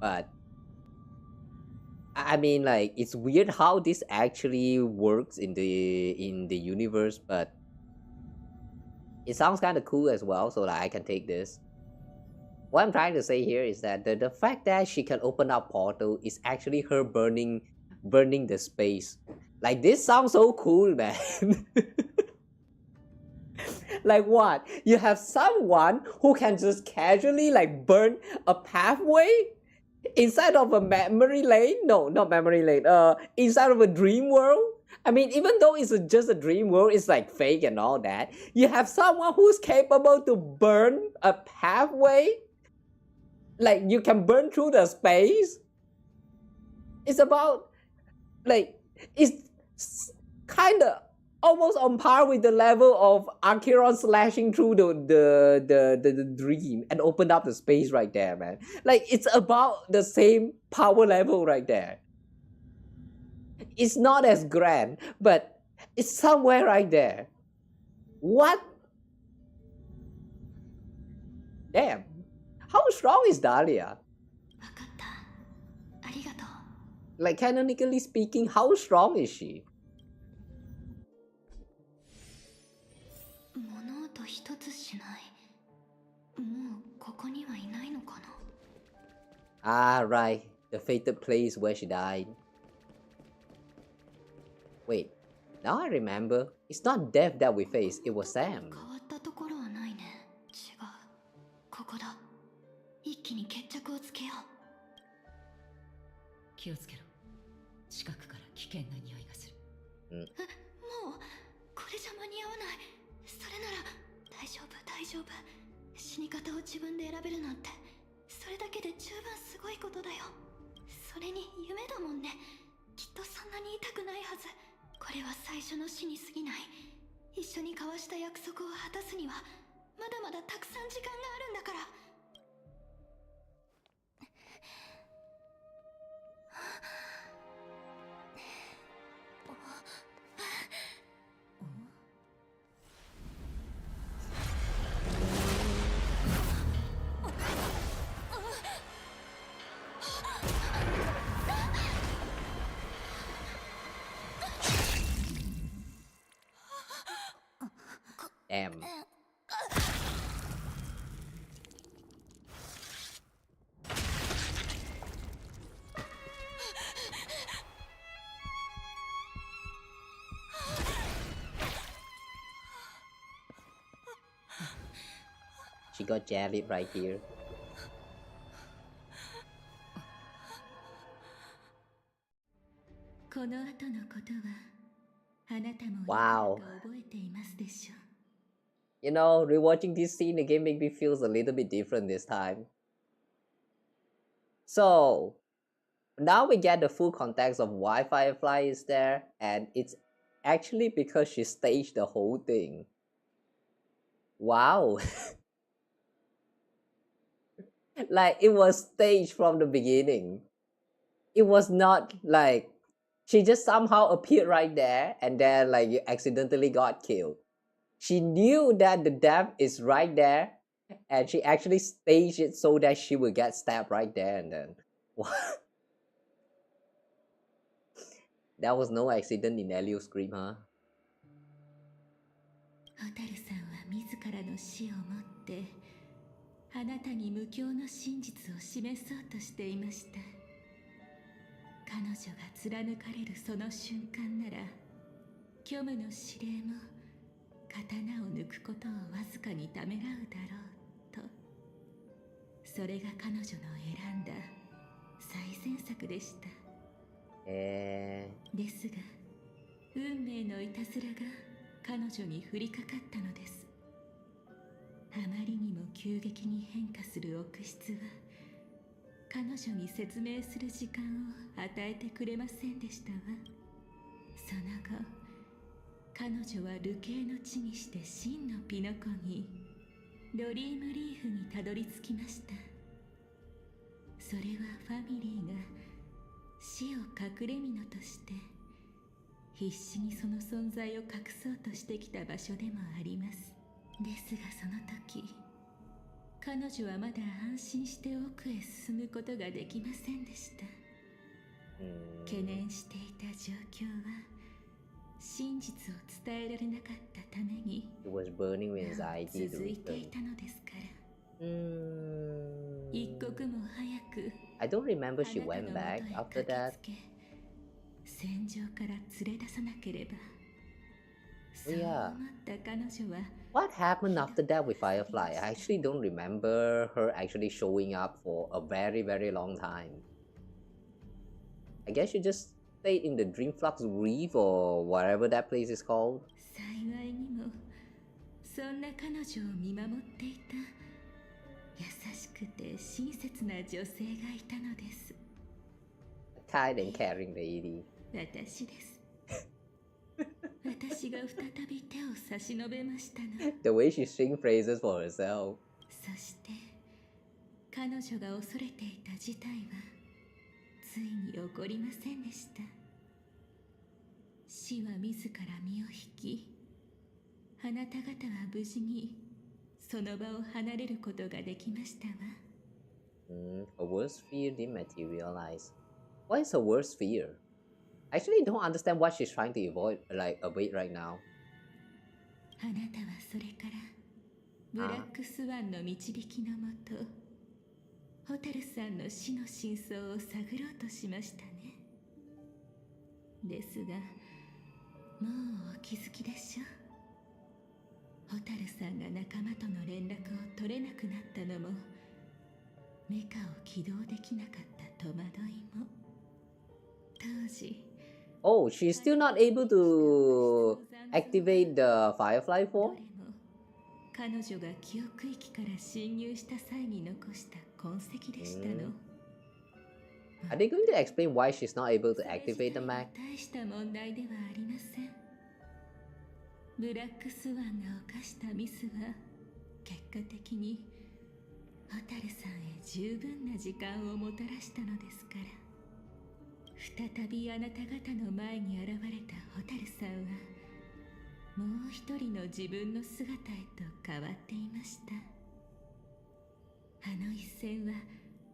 But I mean, like, it's weird how this actually works in the universe, but it sounds kind of cool as well, so that I can take this. What I'm trying to say here is that the fact that she can open up portal is actually her burning the space. Like, this sounds so cool, man. Like what? You have someone who can just casually like burn a pathway inside of a memory lane? No, not memory lane. Inside of a dream world? I mean, even though it's just a dream world, it's like fake and all that. You have someone who's capable to burn a pathway? Like, you can burn through the space? It's about, like, it's kind of almost on par with the level of Acheron slashing through the dream and opened up the space right there, man. Like, it's about the same power level right there. It's not as grand, but it's somewhere right there. What? Damn. How strong is Dahlia? Like, canonically speaking, how strong is she? 物音一つしない。もうここにはいないのかな。Ah, right. The fated place where she died. Wait, now I remember. It's not death that we face, it was Sam. 変わったところはないね。違う。ここだ。一気に決着をつけよう。気をつけろ。近くから危険な匂いがする。もうこれじゃ間に合わない。それなら大丈夫大丈夫。死に方を自分で選べるなんて、それだけで十分すごいことだよ。それに夢だもんね。きっとそんなに痛くないはず。これは最初の死に過ぎない。一緒に交わした約束を果たすにはまだまだたくさん時間があるんだから。Damn. She got jellied right here. Wow. You know, rewatching this scene again make me feel a little bit different this time. So, now we get the full context of why Firefly is there, and it's actually because she staged the whole thing. Wow. Like, it was staged from the beginning. It was not like she just somehow appeared right there and then like you accidentally got killed. She knew that the death is right there and she actually staged it so that she would get stabbed right there and then what? That was no accident in Elio's scream, huh? あなたに無境の真実を示そうとしていました。彼女が貫かれるその瞬間なら、虚無の指令も刀を抜くことをわずかにためらうだろうと。それが彼女の選んだ最善策でした。ですが、運命のいたずらが彼女に降りかかったのです。あまりにも急激に変化する奥質は彼女に説明する時間を与えてくれませんでしたわ。その後、彼女は流刑の地にして真のピノコにドリームリーフにたどり着きました。それはファミリーが死を隠れ蓑として必死にその存在を隠そうとしてきた場所でもあります。ですがその時、彼女はまだ安心して奥へ進むことができませんでした。懸念していた状況は真実を伝えられなかったために続いていたのですから。一刻も早く I don't remember she went back after that. 戦場から連れ出さなければ。Yeah. What happened after that with Firefly? I actually don't remember her actually showing up for a very, very long time. I guess she just stayed in the Dreamflux Reef or whatever that place is called. 幸いにもそんな彼女を見守っていた優しくて親切な女性がいたのです。Kind and caring lady. 私です。私が再び手を差し伸べましたの。The way she sings praises for herself. そして彼女が恐れていた事態はついに起こりませんでした。死は自ら身を引き、あなた方は無事にその場を離れることができましたわ。Her worst fear didn't materialize. What is her worst fear? I actually don't understand what she's trying to avoid right now. あなたはそれからブラックスワンの導きのもとホタルさんの死の真相を探ろうとしましたね。ですがもうお気づきでしょ。ホタルさんが仲間との連絡を取れなくなったのもメカを起動できなかった戸惑いも当時 Oh, she's still not able to activate the Firefly ど form? れも彼女が記憶域から侵入した際に残した痕跡でしたの。Are they going to explain why she's not able to activate the Mac? 大した問題ではありません。ブラックスワンが犯したミスは結果的にホタルさんへ十分な時間をもたらしたのですから。再びあなた方の前に現れたホタルさんはもう一人の自分の姿へと変わっていました。あの一戦は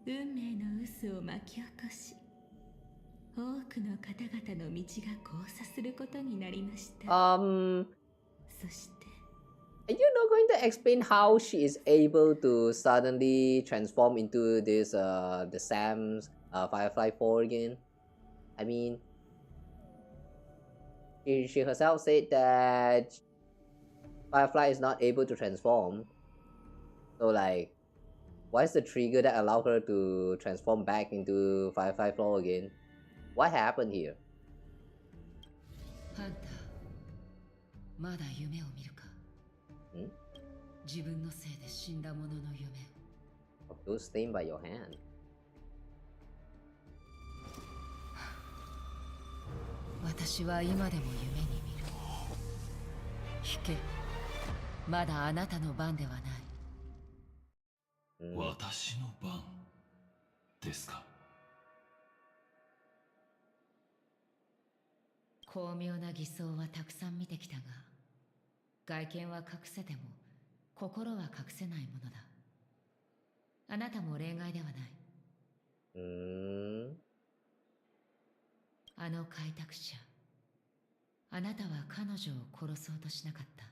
運命の渦を巻き起こし多くの方々の道が交差することになりました。そして Are you not going to explain how she is able to suddenly transform into this the Sam's Firefly 4 again? I mean, she herself said that Firefly is not able to transform. So like, what is the trigger that allowed her to transform back into Firefly 4 again? What happened here? ハンター、まだ夢を見るか？自分のせいで死んだ者の夢を。Those stained by your hand. 私は今でも夢に見る。引け、まだあなたの番ではない。私の番ですか。巧妙な偽装はたくさん見てきたが、外見は隠せても心は隠せないものだ。あなたも例外ではない。あの開拓者、あなたは彼女を殺そうとしなかった。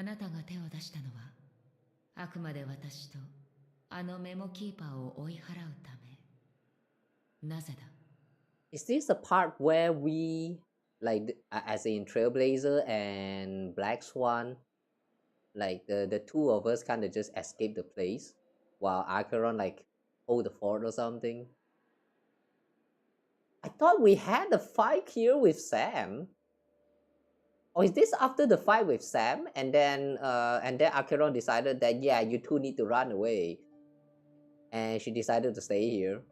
あなたが手を出したのはあくまで私とあのメモキーパーを追い払うため。なぜだ？ Is this the part where we, as in Trailblazer and Black Swan, like the two of us kind of just escape the place while Acheron hold the fort or something? I thought we had a fight here with Sam. Or is this after the fight with Sam and then Acheron decided that yeah, you two need to run away, and she decided to stay here?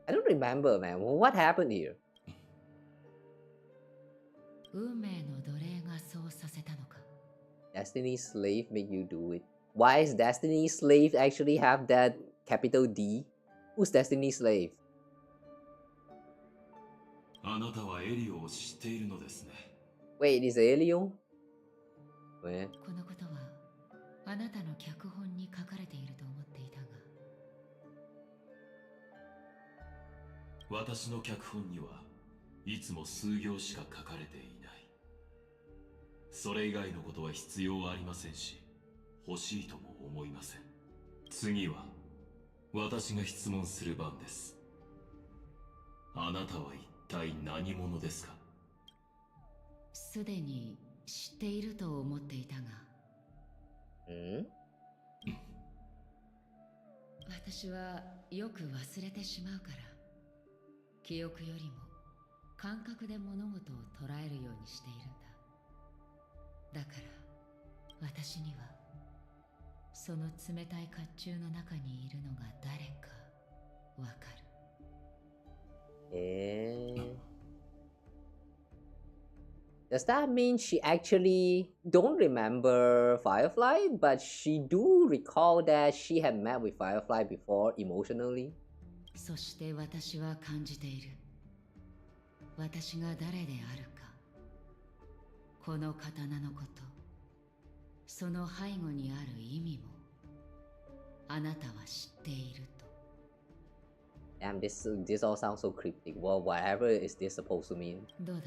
I don't remember, man. What happened here? 運命の奴隷がそうさせたのか。 Destiny's slave make you do it. Why is Destiny's slave actually have that capital D? Who's Destiny's slave? あなたはエリオを知っているのですね。Wait, is Elio? このことはあなたの脚本に書かれていると思っていたが。私の脚本にはいつも数行しか書かれていない。それ以外のことは必要ありませんし、欲しいとも思いません。次は私が質問する番です。あなたは一体何者ですか？すでに知っていると思っていたが。私はよく忘れてしまうから、記憶よりも感覚で物事を捉えるようにしているんだ。だから私にはその冷たい甲冑の中にいるのが誰かわかる。Does that mean she actually don't remember Firefly, but she do recall that she had met with Firefly before emotionally? そして私は感じている。私が誰であるか。この刀のこと、その背後にある意味もあなたは知っていると。Damn, this all sounds so cryptic. Well, whatever is this supposed to mean? どうだ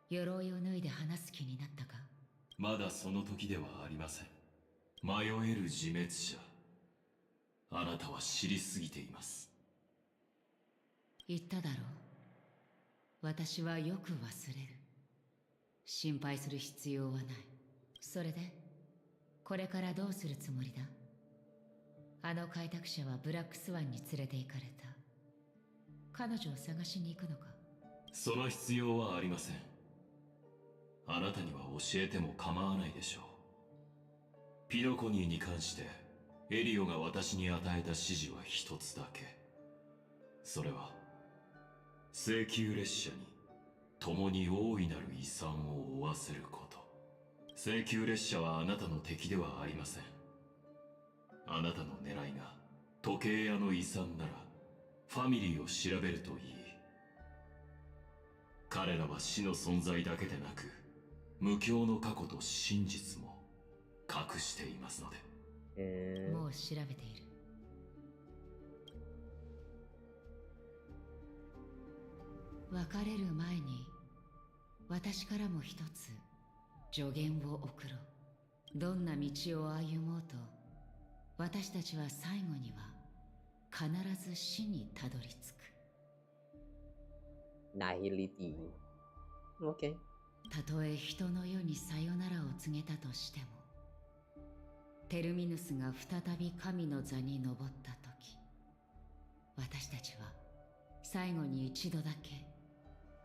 鎧を脱いで話す気になったかまだその時ではありません。迷える自滅者。あなたは知りすぎています。言っただろう私はよく忘れる心配する必要はないそれでこれからどうするつもりだあの開拓者はブラックスワンに連れて行かれた彼女を探しに行くのかその必要はありません。あなたには教えても構わないでしょう。ピノコニーに関してエリオが私に与えた指示は一つだけ。それは請求列車に共に大いなる遺産を負わせること。請求列車はあなたの敵ではありません。あなたの狙いが時計屋の遺産ならファミリーを調べるといい。彼らは死の存在だけでなく無境の過去と真実も隠していますので。もう調べている別れる前に私からも一つ助言を送ろうどんな道を歩もうと私たちは最後には必ず死にたどり着く Nihility. Okay. たとえ人の世にさよならを告げたとしてもテルミヌスが再び神の座に登った時私たちは最後に一度だけ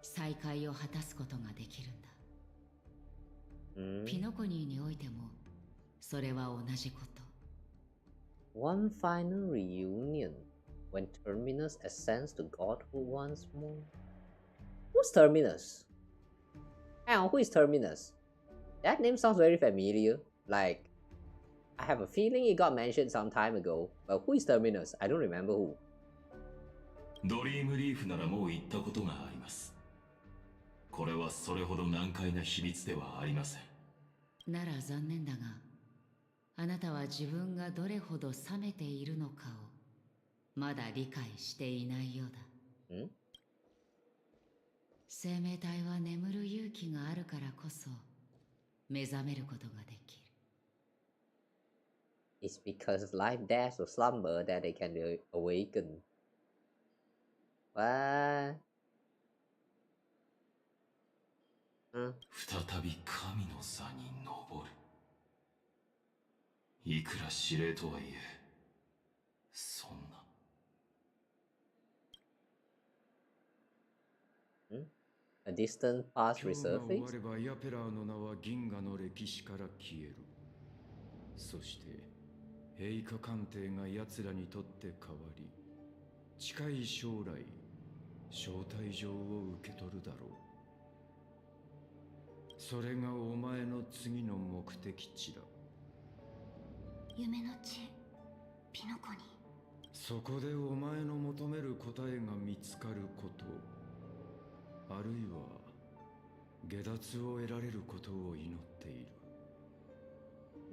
再会を果たすことができるんだ、ピノコニーにおいてもそれは同じこと One final reunion when Terminus ascends to godhood once more. Who's Terminus? Hang on, who is Terminus? That name sounds very familiar. Like, I have a feeling it got mentioned some time ago, but who is Terminus? I don't remember who. ドリームリーフならもう行ったことがあります。これはそれほど難解な秘密ではありません。なら残念だが、あなたは自分がどれほど冷めているのかをまだ理解していないようだ。生命体は眠る勇気があるからこそ目覚めることができる。It's because life dares to slumber that they can awaken. What? 再び神の座に登る。いくら司令とはいえ、そんな。A distant past resurface? 今日が終わればヤペラーの名は銀河の歴史から消える。そして陛下官邸が奴らにとって変わり、近い将来招待状を受け取るだろう。それがお前の次の目的地だ。夢の地、ピノコに。そこでお前の求める答えが見つかること、あるいは下脱を得られることを祈ってい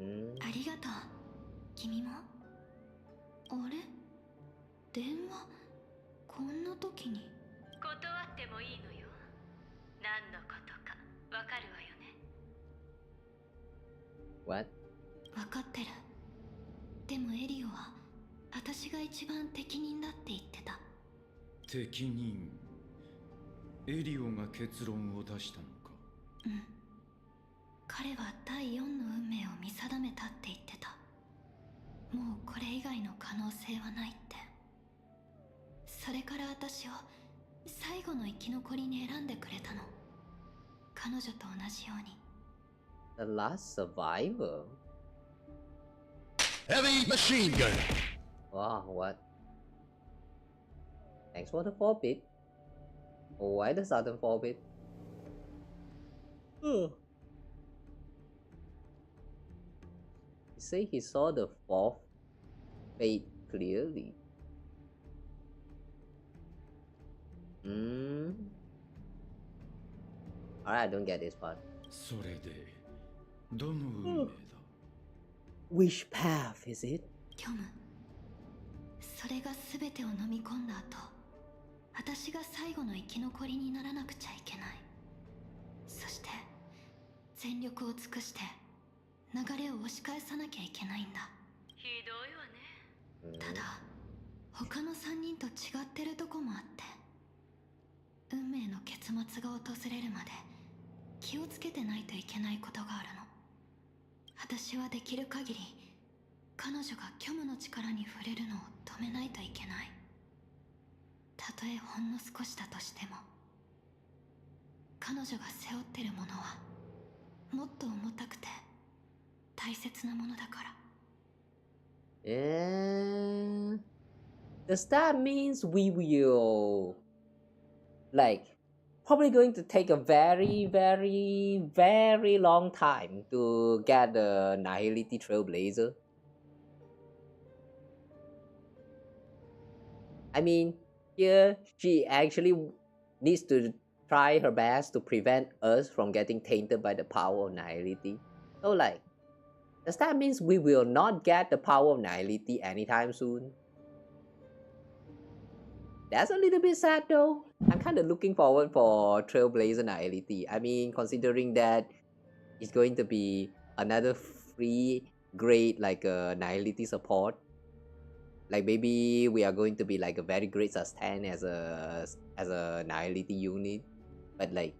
る。ありがとう。君も。あれ？電話、こんな時に。断ってもいいのよ。何のことかわかるわよね。What? わかってる。でもエリオは私が一番適任だって言ってた。適任？エリオが結論を出したのか？うん。彼は第4の運命を見定めたって言ってた。もうこれ以外の可能性はないって。それから私を最後の生き残りに選んでくれたの。彼女と同じように。The last survivor? Heavy machine gun! Wow, what? Thanks for the 4-bit. Oh, why the sudden 4-bit? He say he saw the 4th fate clearly. Alright, I don't get this part. それでどの運命だ？ Which path is it? 虚無。それが全てを飲み込んだ後、私が最後の生き残りにならなくちゃいけない。そして全力を尽くして流れを押し返さなきゃいけないんだ。ひどいわね。ただ他の3人と違ってるとこもあって、運命の結末が訪れるまで気をつけてないといけないことがあるの。私はできる限り彼女が虚無の力に触れるのを止めないといけない。たとえほんの少しだとしても。彼女が背負ってるものはもっと重たくて大切なものだから。Does that means we will like probably going to take a very long time to get the Nihility Trailblazer? I mean, here she actually needs to try her best to prevent us from getting tainted by the power of Nihility. So like, does that mean we will not get the power of Nihility anytime soon? That's a little bit sad though. I'm kind of looking forward for Trailblazer Nihility. I mean, considering that it's going to be another free great like Nihility support. Like maybe we are going to be like a very great sustain as a Nihility unit. But like,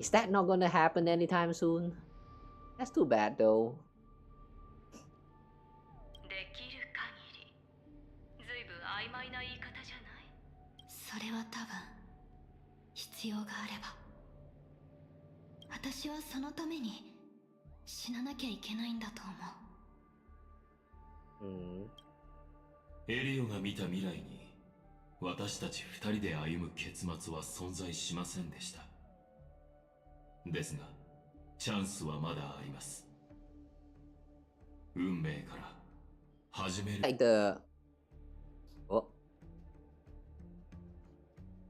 is that not gonna happen anytime soon? That's too bad though. それは多分必要があれば。私はそのために死ななきゃいけないんだと思う。エリオが見た未来に私たち二人で歩む結末は存在しませんでした。ですがチャンスはまだあります。運命から始める。 Like the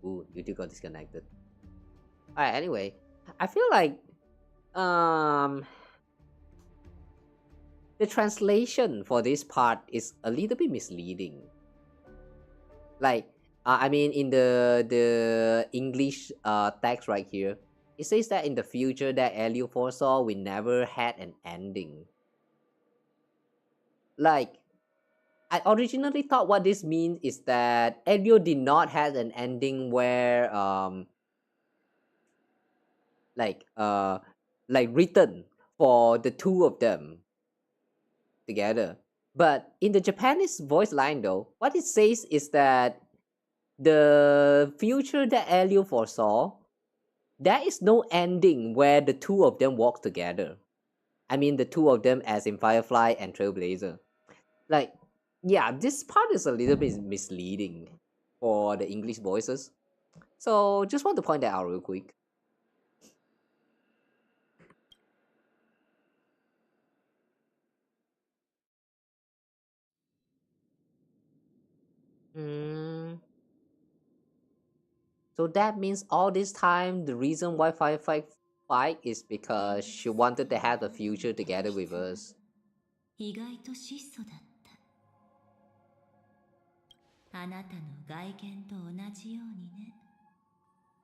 Ooh, YouTube got disconnected. Alright, anyway, I feel like the translation for this part is a little bit misleading. Like, I mean, in the English text right here, it says that in the future that Elio foresaw we never had an ending. Like, I originally thought what this means is that Elio did not have an ending where like written for the two of them together. But in the Japanese voice line though, what it says is that the future that Elio foresaw, there is no ending where the two of them walk together. I mean the two of them as in Firefly and Trailblazer. Like, yeah, this part is a little bit misleading for the English voices. So just want to point that out real quick. So that means all this time the reason why Firefly fight is because she wanted to have the future together with us. 意外と質素だった。あなたの外見と同じようにね、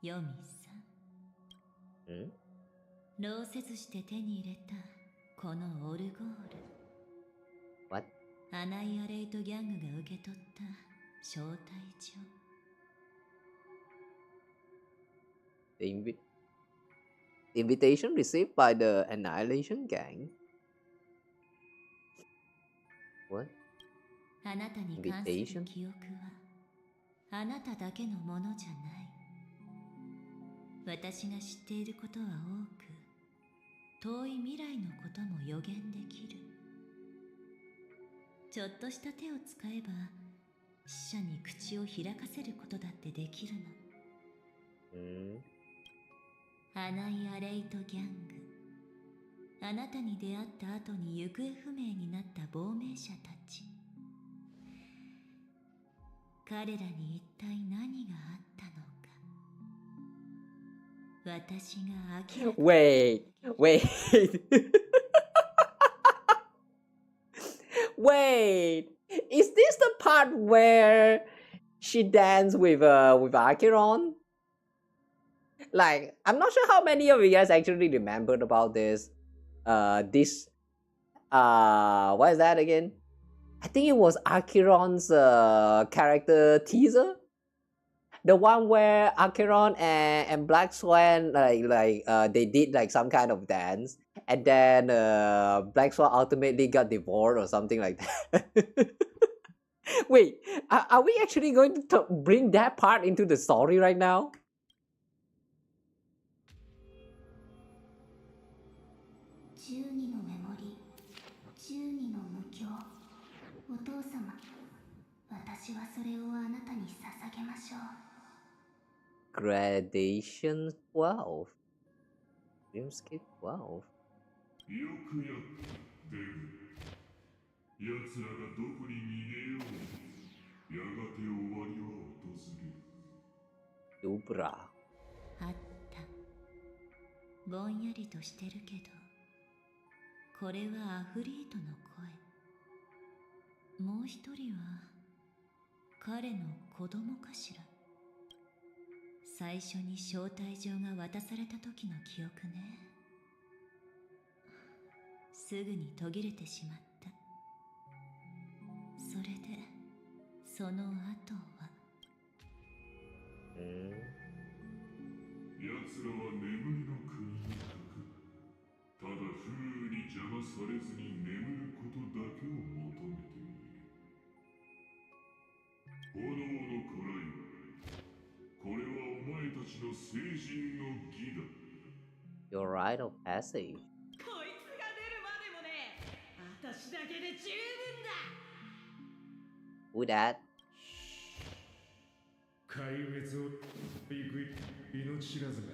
ヨミさん。労せずして手に入れたこのオルゴール。What? アナイアレイトギャングが受け取った招待状。The invitation received by the Annihilation Gang. What? あなたに関する記憶はあなただけのものじゃない。私が知っていることは多く、遠い未来のことも予言できる。ちょっとした手を使えば死者に口を開かせることだってできるの。アナイアレイトギャング、あなたに出会った後に行方不明になった亡命者たち。彼らに一体何があったのか。私が明らかに。Wait. Wait. Is this the part where she danced with Acheron? Like, I'm not sure how many of you guys actually remembered about this. What is that again? I think it was Acheron's character teaser. The one where Acheron and Black Swan they did like some kind of dance, and then Black Swan ultimately got divorced or something like that. Wait, are we actually going to bring that part into the story right now? 12のメモリ12の無教お父様私はそれをあなたに捧げましょう Gradation 12 Dreamscape 12よくやったデブ奴らがどこに逃げようやがて終わりは訪れる Dubra あったぼんやりとしてるけどこれはアフリートの声もう一人は彼の子供かしら最初に招待状が渡された時の記憶ねすぐに途切れてしまったそれでその後は奴らは眠りの国にかかるただ風雨に邪魔されずに眠ることだけを求めている炎の子らよこれはお前たちの成人の儀だ Your rite of passage こいつが出るまでもね私だけで十分だ Who that? 壊滅を行く命知らずが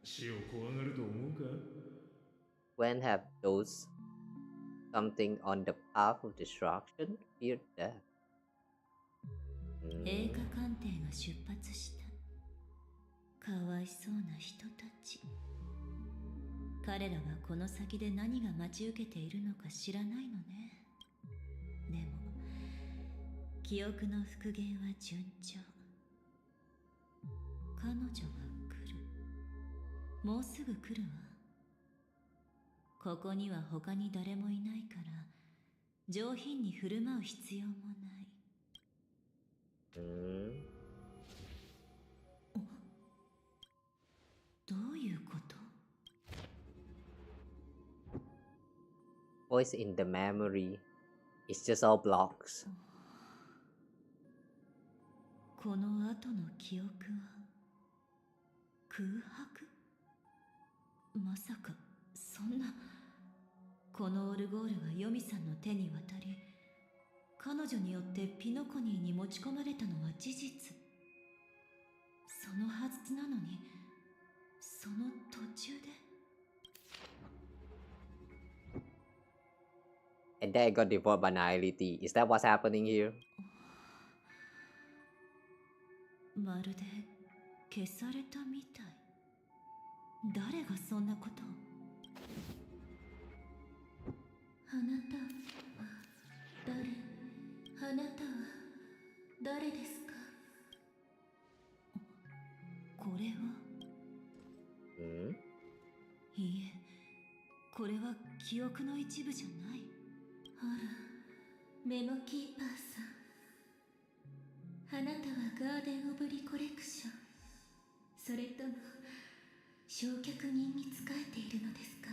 死を怖がると思うか When have those something on the path of destruction feared death? 映画鑑定が出発したかわいそうな人たち彼らはこの先で何が待ち受けているのか知らないのねでも記憶の復元は順調彼女が来るもうすぐ来るわここには他に誰もいないから上品に振る舞う必要もないどういうこと Voice in the memory It's just all blocks この後の記憶は空白まさかそんなこのオルゴールはヨミさんの手に渡り彼女によってピノコニーに持ち込まれたのは事実そのはずなのにその途中で And then it got devoured by Finality. Is that what's happening here? まるで消されたみたい誰がそんなことをあなたは誰あなたは誰ですかこれはいいえこれは記憶の一部じゃないあらメモキーパーさんあなたはガーデン・オブ・リコレクションそれとも焼却人に仕えているのですか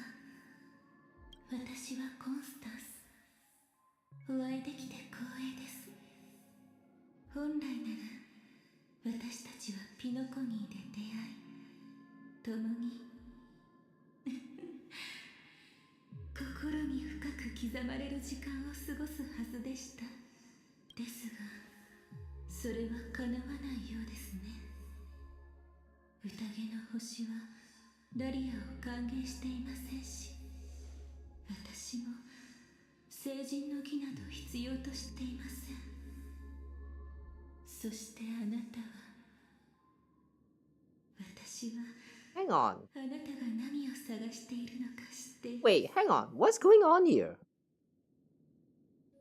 私はコンスタンスお会いできて光栄です本来なら私たちはピノコニーで出会い共に心に深く刻まれる時間を過ごすはずでしたですがそれは叶わないようですね宴の星はダリアを歓迎していませんし私も成人の儀など必要としていませんそしてあなたは私は Hang on あなたが何を探しているのか知っています Wait, hang on. What's going on here?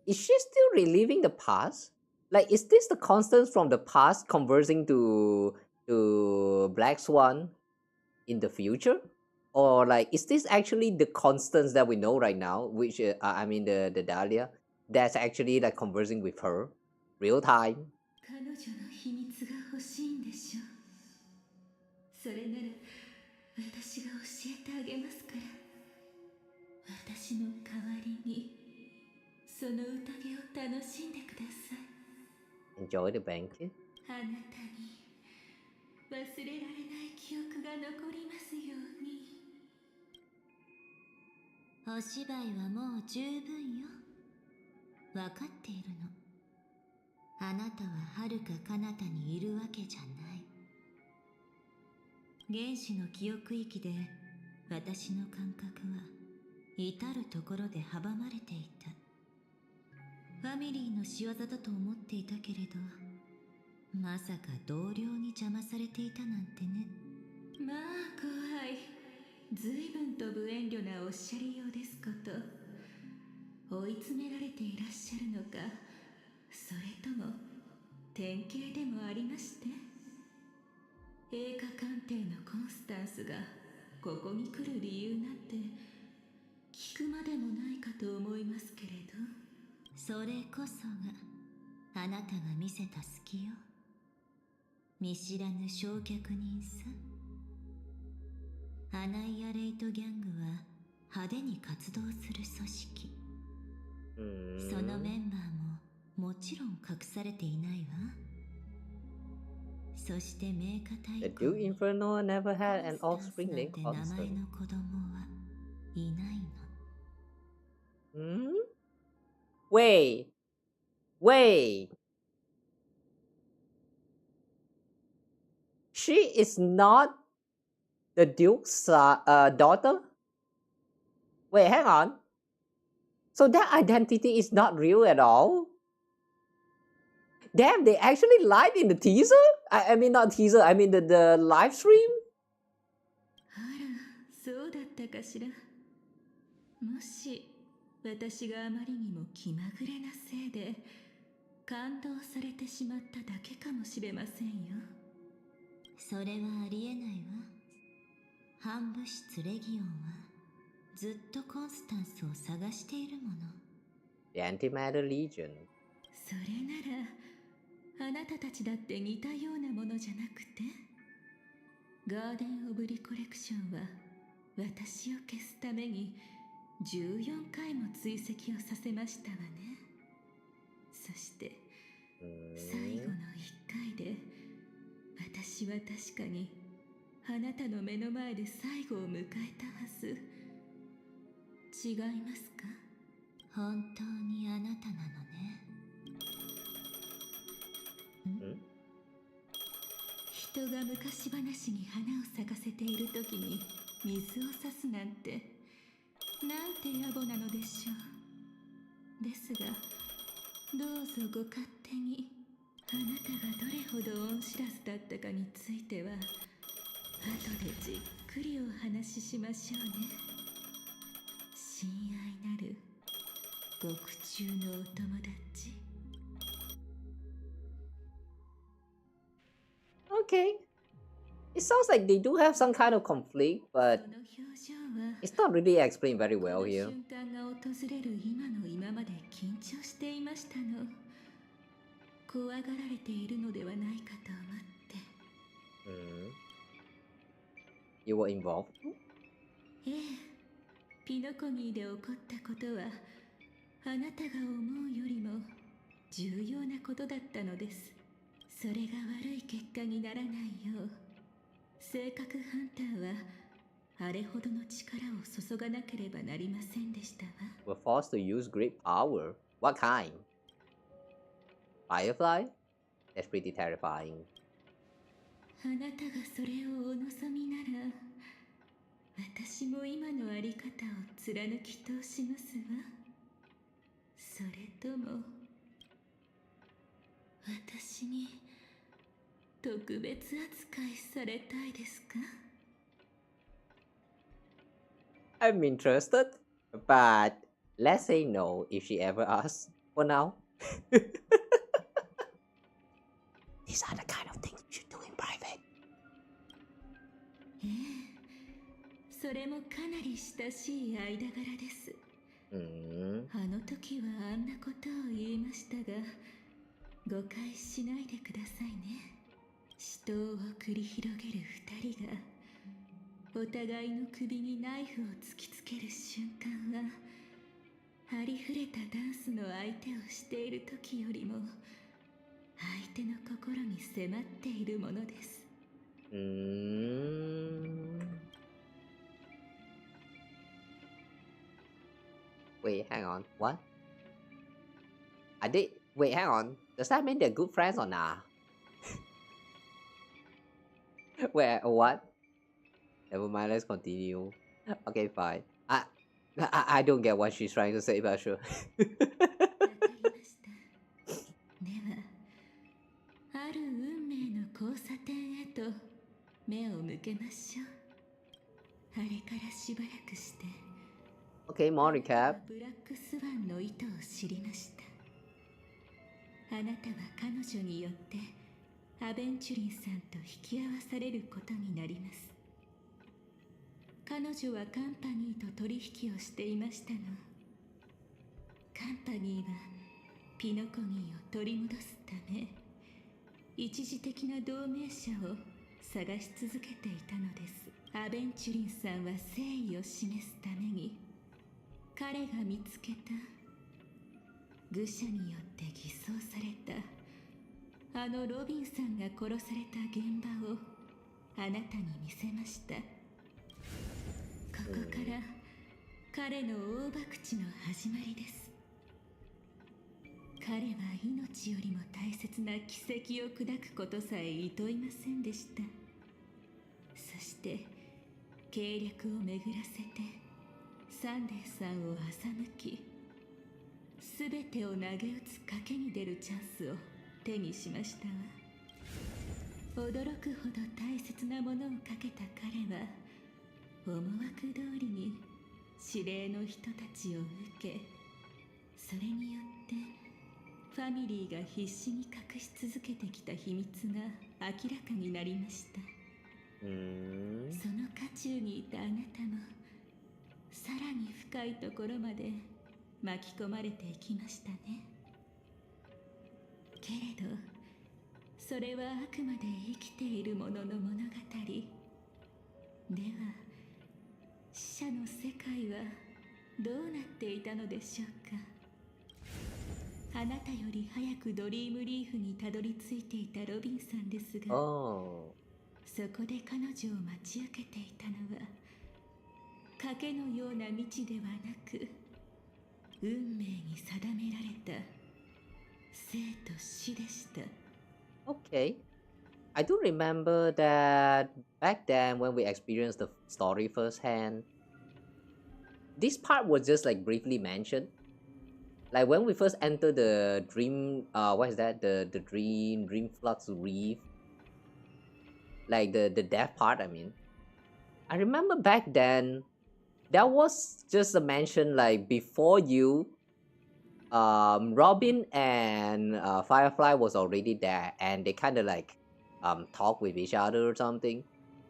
is she still reliving the past? Like, is this the constants from the past conversing to Black Swan in the future? Or like, is this actually the constants that we know right now, which I mean the Dahlia, that's actually like conversing with her real time? 彼女の秘密が欲しいんでしょ。それなら私が教えてあげますから。私の代わりにその宴を楽しんでください。 Enjoy the banquet. あなたに忘れられない記憶が残りますように。お芝居はもう十分よ。分かっているの。あなたは遥か彼方にいるわけじゃない。原始の記憶域で私の感覚は至るところで阻まれていた。ファミリーの仕業だと思っていたけれど、まさか同僚に邪魔されていたなんてね。まあ怖い。随分と無遠慮なおっしゃりようですこと。追い詰められていらっしゃるのか、それとも典型でもありまして。映画鑑定のコンスタンスがここに来る理由なんて聞くまでもないかと思いますけれど。それこそがあなたが見せた隙よ。見知らぬ焼却人さ。アナイアレイトギャングは派手に活動する組織。そのメンバーももちろん隠されていないわ。そして名家大公 The Duke Inferno never had an offspring named 名前 Constant. の子供はいないの。Wait. She is not the Duke's daughter? Wait, hang on. So that identity is not real at all? Damn, they actually lied in the teaser? I mean, not teaser, I mean the live stream? あら、そうだったかしら。もし私があまりにも気まぐれなせいで感動されてしまっただけかもしれませんよ。それはありえないわ。反物質レギオンはずっとコンスタンスを探しているもの。The Antimatter Legion. それならあなたたちだって似たようなものじゃなくて、ガーデン・オブ・リコレクションは私を消すために14回も追跡をさせましたわね。そして最後の1回で私は確かにあなたの目の前で最後を迎えたはず。違いますか？本当にあなたなのね。人が昔話に花を咲かせている時に水を差すなんてなんて野暮なのでしょう。ですがどうぞご勝手に。あなたがどれほど恩知らずだったかについては後でじっくりお話ししましょうね。親愛なる獄中のお友達。Okay. It sounds like they do have some kind of conflict, but it's not really explained very well here. 瞬間が訪れる今の今まで緊張していましたの。怖がられているのではないかと思って。You were involved? ええ、ピノコニーで起こったことはあなたが思うよりも重要なことだったのです。それが悪い結果にならないよう性格ハンターはあれほどの力を注がなければなりませんでしたわ。Were forced to use great power. What kind? Firefly? That's pretty terrifying. あなたがそれをお望みなら私も今のあり方を貫き通しますわ。それとも私に特別扱いされたいですか？ I'm interested, but let's say no if she ever asks. for now. These are the kind of things you should do in private. それもかなり親しい間柄です。あの時はあんなことを言いましたが、誤解しないでくださいね。死闘を繰り広げる二人がお互いの首にナイフを突きつける瞬間は、ありふれたダンスの相手をしている時よりも相手の心に迫っているものです。Wait, hang on. What? Wait, hang on. Does that mean they're good friends or nah? Wait, what? Never mind, let's continue. Okay, fine. I don't get what she's trying to say, but sure. ある運命の交差点へと目を向けましょう。あれからしばらくして、Okay, more recap. ブラックスワンの意図を知りました。あなたは彼女によってアベンチュリンさんと引き合わされることになります。彼女はカンパニーと取引をしていましたの。カンパニーはピノコニーを取り戻すため、一時的な同盟者を探し続けていたのです。アベンチュリンさんは誠意を示すために、彼が見つけた愚者によって偽装されたあのロビンさんが殺された現場をあなたに見せました。ここから彼の大博打の始まりです。彼は命よりも大切な奇跡を砕くことさえ厭いませんでした。そして計略を巡らせてサンデーさんを欺き、すべてを投げ打つ賭けに出るチャンスを手にしましたわ。驚くほど大切なものをかけた彼は、思惑通りに指令の人たちを受け、それによってファミリーが必死に隠し続けてきた秘密が明らかになりました。その渦中にいたあなたも、さらに深いところまで巻き込まれていきましたね。けれど、それはあくまで生きている者の物語。では、死者の世界はどうなっていたのでしょうか。あなたより早くドリームリーフにたどり着いていたロビンさんですが、そこで彼女を待ち受けていたのは、賭けのような道ではなく、運命に定められた生と死でした。Okay. I do remember that back then when we experienced the story firsthand, this part was just like briefly mentioned. Like when we first entered the dream, what is that? The dream flux reef. Like the death part, I mean. I remember back then, there was just a mention like before you, Robin and Firefly was already there, and they kind of like talk with each other or something.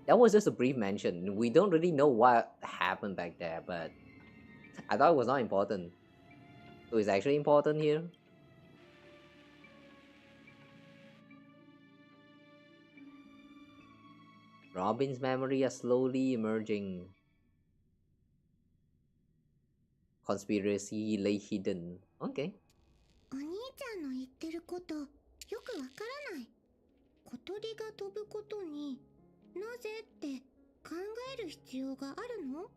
That was just a brief mention. We don't really know what happened back there, but I thought it was not important. So it's actually important here. Robin's memory are slowly emerging. Conspiracy lay hidden. Okay. お兄ちゃんの言ってることよくわからない。小鳥が飛ぶことになぜって考える必要があるの？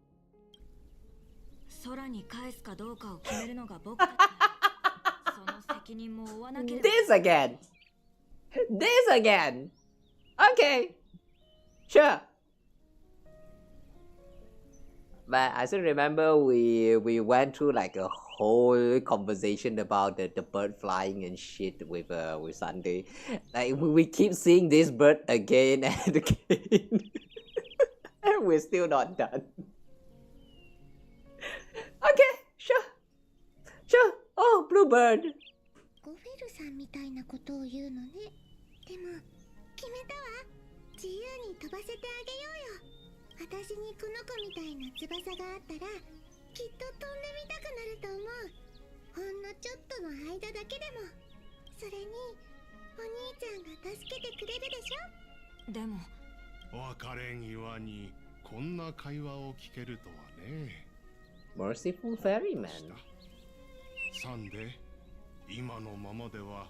空に返すかどうかを決めるのが僕たち。その責任も負わなければ。This again. This again. Okay. Sure. But I still remember we went through like a whole conversation about the bird flying and shit with Sunday. Like we keep seeing this bird again and again. And we're still not done. Okay, sure. Oh, bluebird. ゴフェルさんみたいなことを言うのね。でも決めたわ。自由に飛ばせてあげようよ。私にこの子みたいな翼があったらきっと飛んでみたくなると思う。ほんのちょっとの間だけでも。それにお兄ちゃんが助けてくれるでしょ。でも別れ際にこんな会話を聞けるとはね。 Merciful ferryman. さんで今のままでは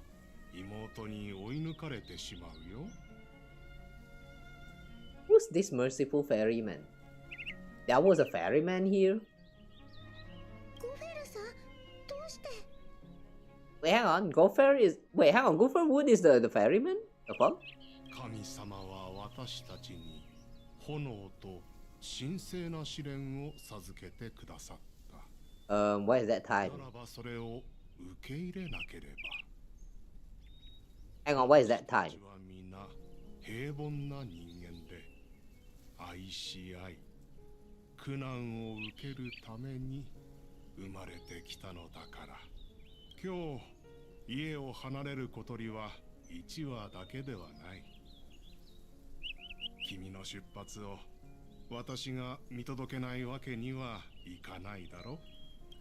妹に追い抜かれてしまうよ。 Who's this merciful ferryman? There was a ferryman here? ゴフェルさん、どうして？ Wait, hang on. Gopher is... Wait, hang on. Gopherwood is the ferryman? The fuck? 神様は私たちに炎と神聖な試練を授けてくださった。What is that time? ならばそれを受け入れなければ。 Hang on, what is that time? 私は皆平凡な人間で愛し合い苦難を受けるために生まれてきたのだから。今日家を離れる小鳥は1羽だけではない。君の出発を私が見届けないわけにはいかないだろ。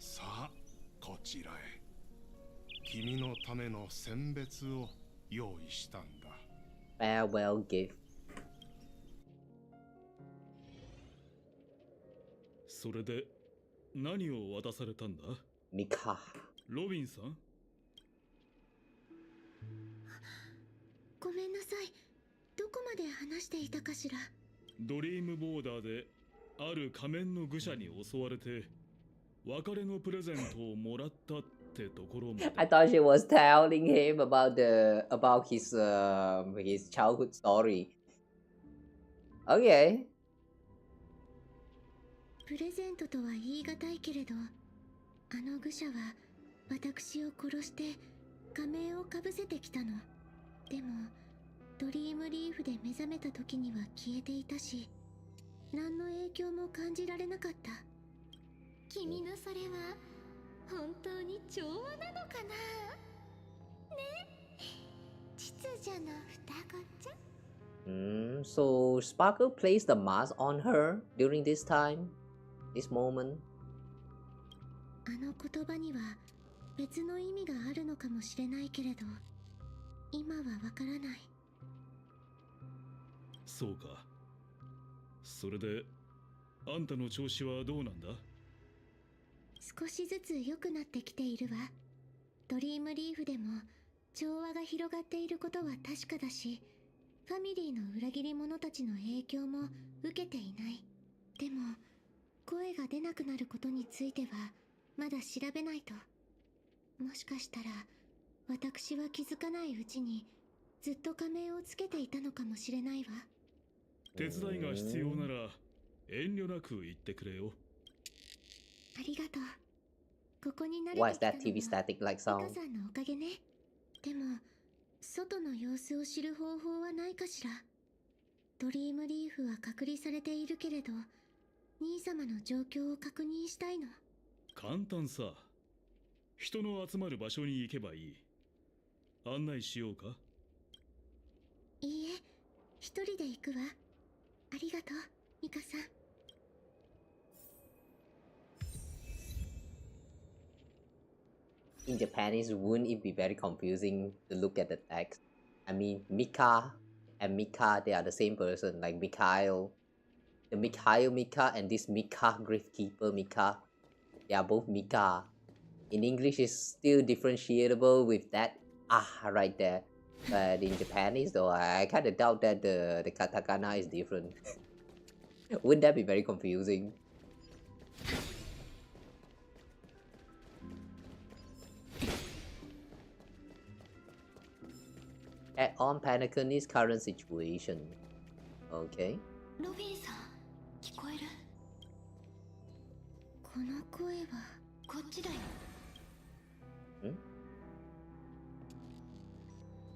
さあこちらへ。君のための選別を用意したんだ。 Farewell gift. それで何を渡されたんだ？ミカ。ロビンさん？ごめんなさい。どこまで話していたかしら。ドリームボーダーである仮面の愚者に襲われて別れのプレゼントをもらったってところまで。I thought she was telling him about his childhood story. Okay. プレゼントとは言い難いけれど、あの愚者は私を殺して仮面をかぶせてきたの。でもドリームリーフで目覚めた時には消えていたし、何の影響も感じられなかった。君のそれは本当に調和なのかなね。秩序の双子ちゃん。So Sparkle placed the mask on her during this time, this moment. あの言葉には別の意味があるのかもしれないけれど、今はわからない。そうか。それであんたの調子はどうなんだ？少しずつ良くなってきているわ。ドリームリーフでも調和が広がっていることは確かだし、ファミリーの裏切り者たちの影響も受けていない。でも声が出なくなることについてはまだ調べないと。もしかしたら私は気づかないうちにずっと仮面をつけていたのかもしれないわ。手伝いが必要なら遠慮なく言ってくれよ。ありがとう。ここに慣れてきたのは Why is that TV static like ミカ sound? さんのおかげね。でも外の様子を知る方法はないかしら。ドリームリーフは隔離されているけれど、兄様の状況を確認したいの。簡単さ。人の集まる場所に行けばいい。案内しようか？いいえ、一人で行くわ。ありがとう、ミカさん。In Japanese, wouldn't it be very confusing to look at the text? I mean, Mika and Mika, they are the same person, like Mikhail. The Mikhail Mika and this Mika Griefkeeper Mika, they are both Mika. In English, it's still differentiable with that right there. But in Japanese, though, I kind of doubt that the katakana is different. Wouldn't that be very confusing? Add on Penacony's current situation. Okay. ロビンさん、聞こえる？この声はこっちだよ。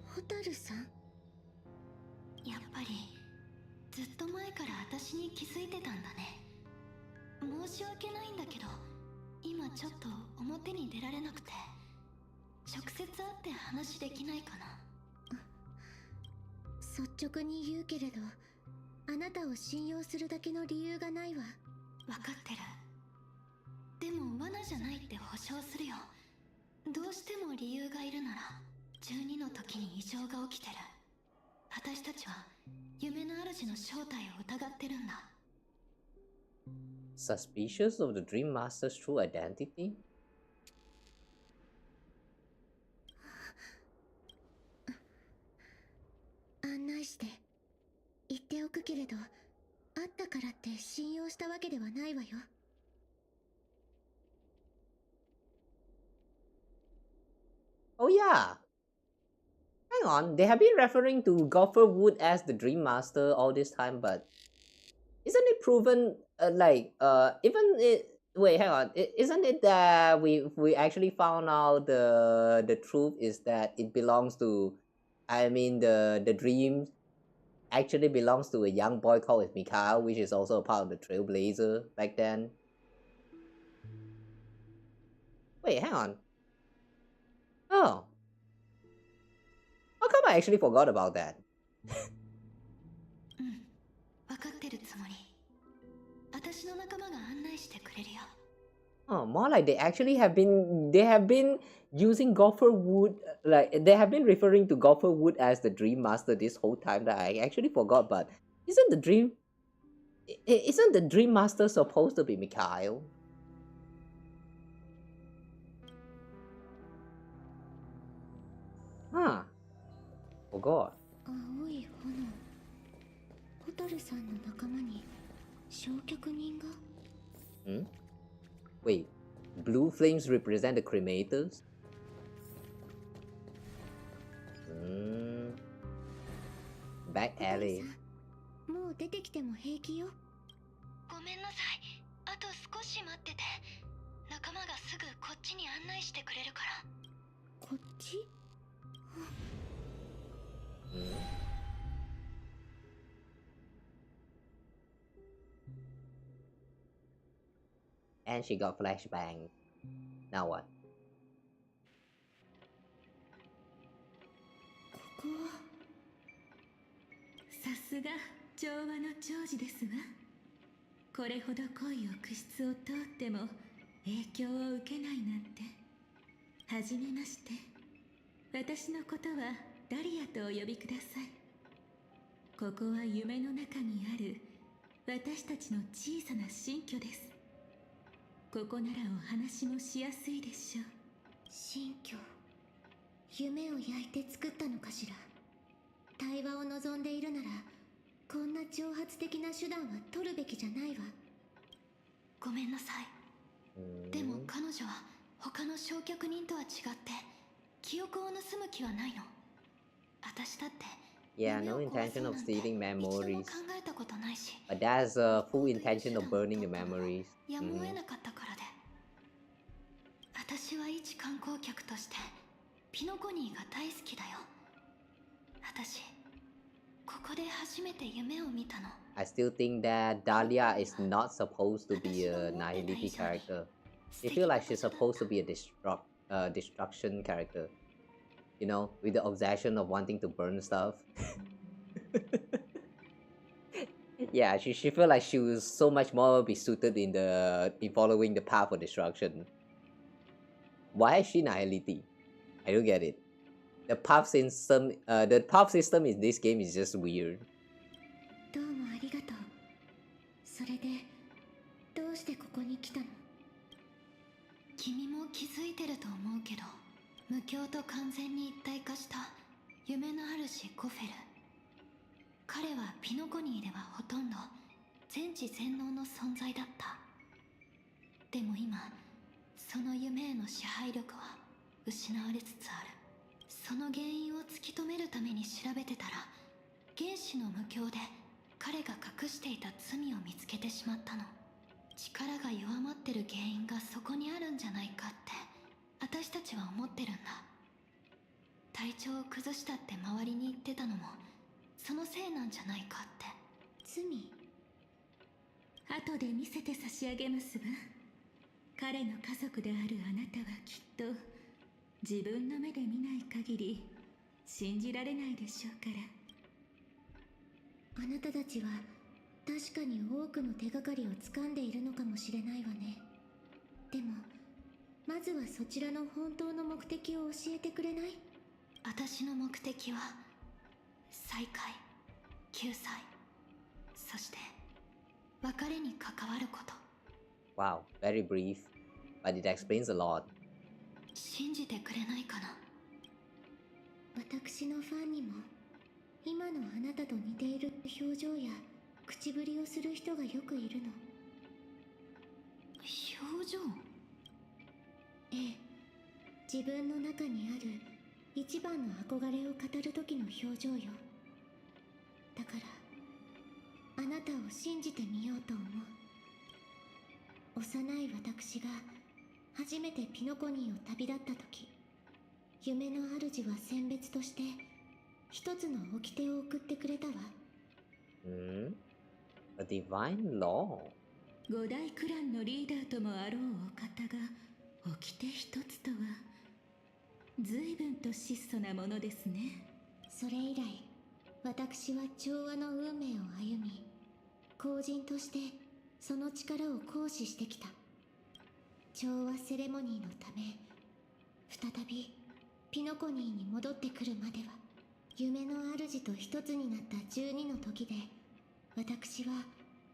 ホタルさん？やっぱりずっと前から私に気づいてたんだね。申し訳ないんだけど、今ちょっと表に出られなくて。直接会って話できないかな。率直に言うけれど、あなたを信用するだけの理由がないわ。分かってる。でも罠じゃないって保証するよ。どうしても理由がいるなら、12の時に異常が起きてる。私たちは夢の主の正体を疑ってるんだ。Suspicious of the Dream Master's true identity? 案内して。言っておくけれど、会ったからって信用したわけではないわよ。Oh yeah. Hang on, they have been referring to Gopher Wood as the Dream Master all this time, but isn't it proven even it wait, hang on. Isn't it that we actually found out the truth is that it belongs to, I mean, the dream actually belongs to a young boy called Mikhail, which is also a part of the Trailblazer back then. Wait, hang on. Oh. How come I actually forgot about that? 分かってるつもり。私の仲間が案内してくれるよ。Oh, more like they have been using Gopher Wood, like they have been referring to Gopher Wood as the Dream Master this whole time that I actually forgot. But isn't the Dream Master supposed to be Mikhail? Huh. Forgot. 青い炎。ホタルさんの仲間に焼却人が。Hmm? Wait, blue flames represent the cremators? Back alley. もう出てきても平気よ。ごめんなさい。あと少し待ってて。仲間がすぐこっちに案内してくれるから。こっち？And she got flashbang. Now what? ここは。さすが調和の長寿ですわ。これほど濃い浴室を通っても影響を受けないなんて。はじめまして。私のことはダリアとお呼びください。ここは夢の中にある私たちの小さな新居です。ここならお話もしやすいでしょう。新居。夢を焼いて作ったのかしら。対話を望んでいるなら、こんな挑発的な手段は取るべきじゃないわ。ごめんなさい。でも彼女は他の焼却人とは違って記憶を盗む気はないの。私だって Yeah, no intention of stealing memories. But that's a full intention of burning the memories. やむを得なかったからで。私は一観光客としてピノコニーが大好きだよ。私ここで初めて夢を見たの。I still think that Dahlia is not supposed to be a nihility character. I feel like she's supposed to be a destruction character. You know, with the obsession of wanting to burn stuff. Yeah, she felt like she was so much more be suited in following the path of destruction. Why is she nihility? I don't get it. The path system in this game is just weird. どうもありがとう。それでどうしてここに来たの？君も気づいてると思うけど、無境と完全に一体化した夢の主ゴフェル。彼はピノコニーではほとんど全知全能の存在だった。でも今その夢への支配力は失われつつある。その原因を突き止めるために調べてたら、原始の無境で彼が隠していた罪を見つけてしまったの。力が弱まってる原因がそこにあるんじゃないかって私たちは思ってるんだ。体調を崩したって周りに言ってたのもそのせいなんじゃないかって。罪？後で見せて差し上げますわ。彼の家族であるあなたはきっと自分の目で見ない限り信じられないでしょうから。あなたたちは確かに多くの手がかりを掴んでいるのかもしれないわね。でもまずはそちらの本当の目的を教えてくれない？私の目的は再会、救済、そして別れに関わること。 Wow, very brief, but it explains a lot. 信じてくれないかな。私のファンにも今のあなたと似ている表情や口ぶりをする人がよくいるの。表情？ええ、自分の中にある一番の憧れを語る時の表情よ。だからあなたを信じてみようと思う。幼い私が初めてピノコニーを旅立った時、夢の主は選別として一つの掟を送ってくれたわ。A divine law? 五大クランのリーダーともあろうお方が掟一つとは随分と質素なものですね。それ以来私は調和の運命を歩み、公人としてその力を行使してきた。調和セレモニーのため再びピノコニーに戻ってくるまでは、夢の主と一つになった12の時で私は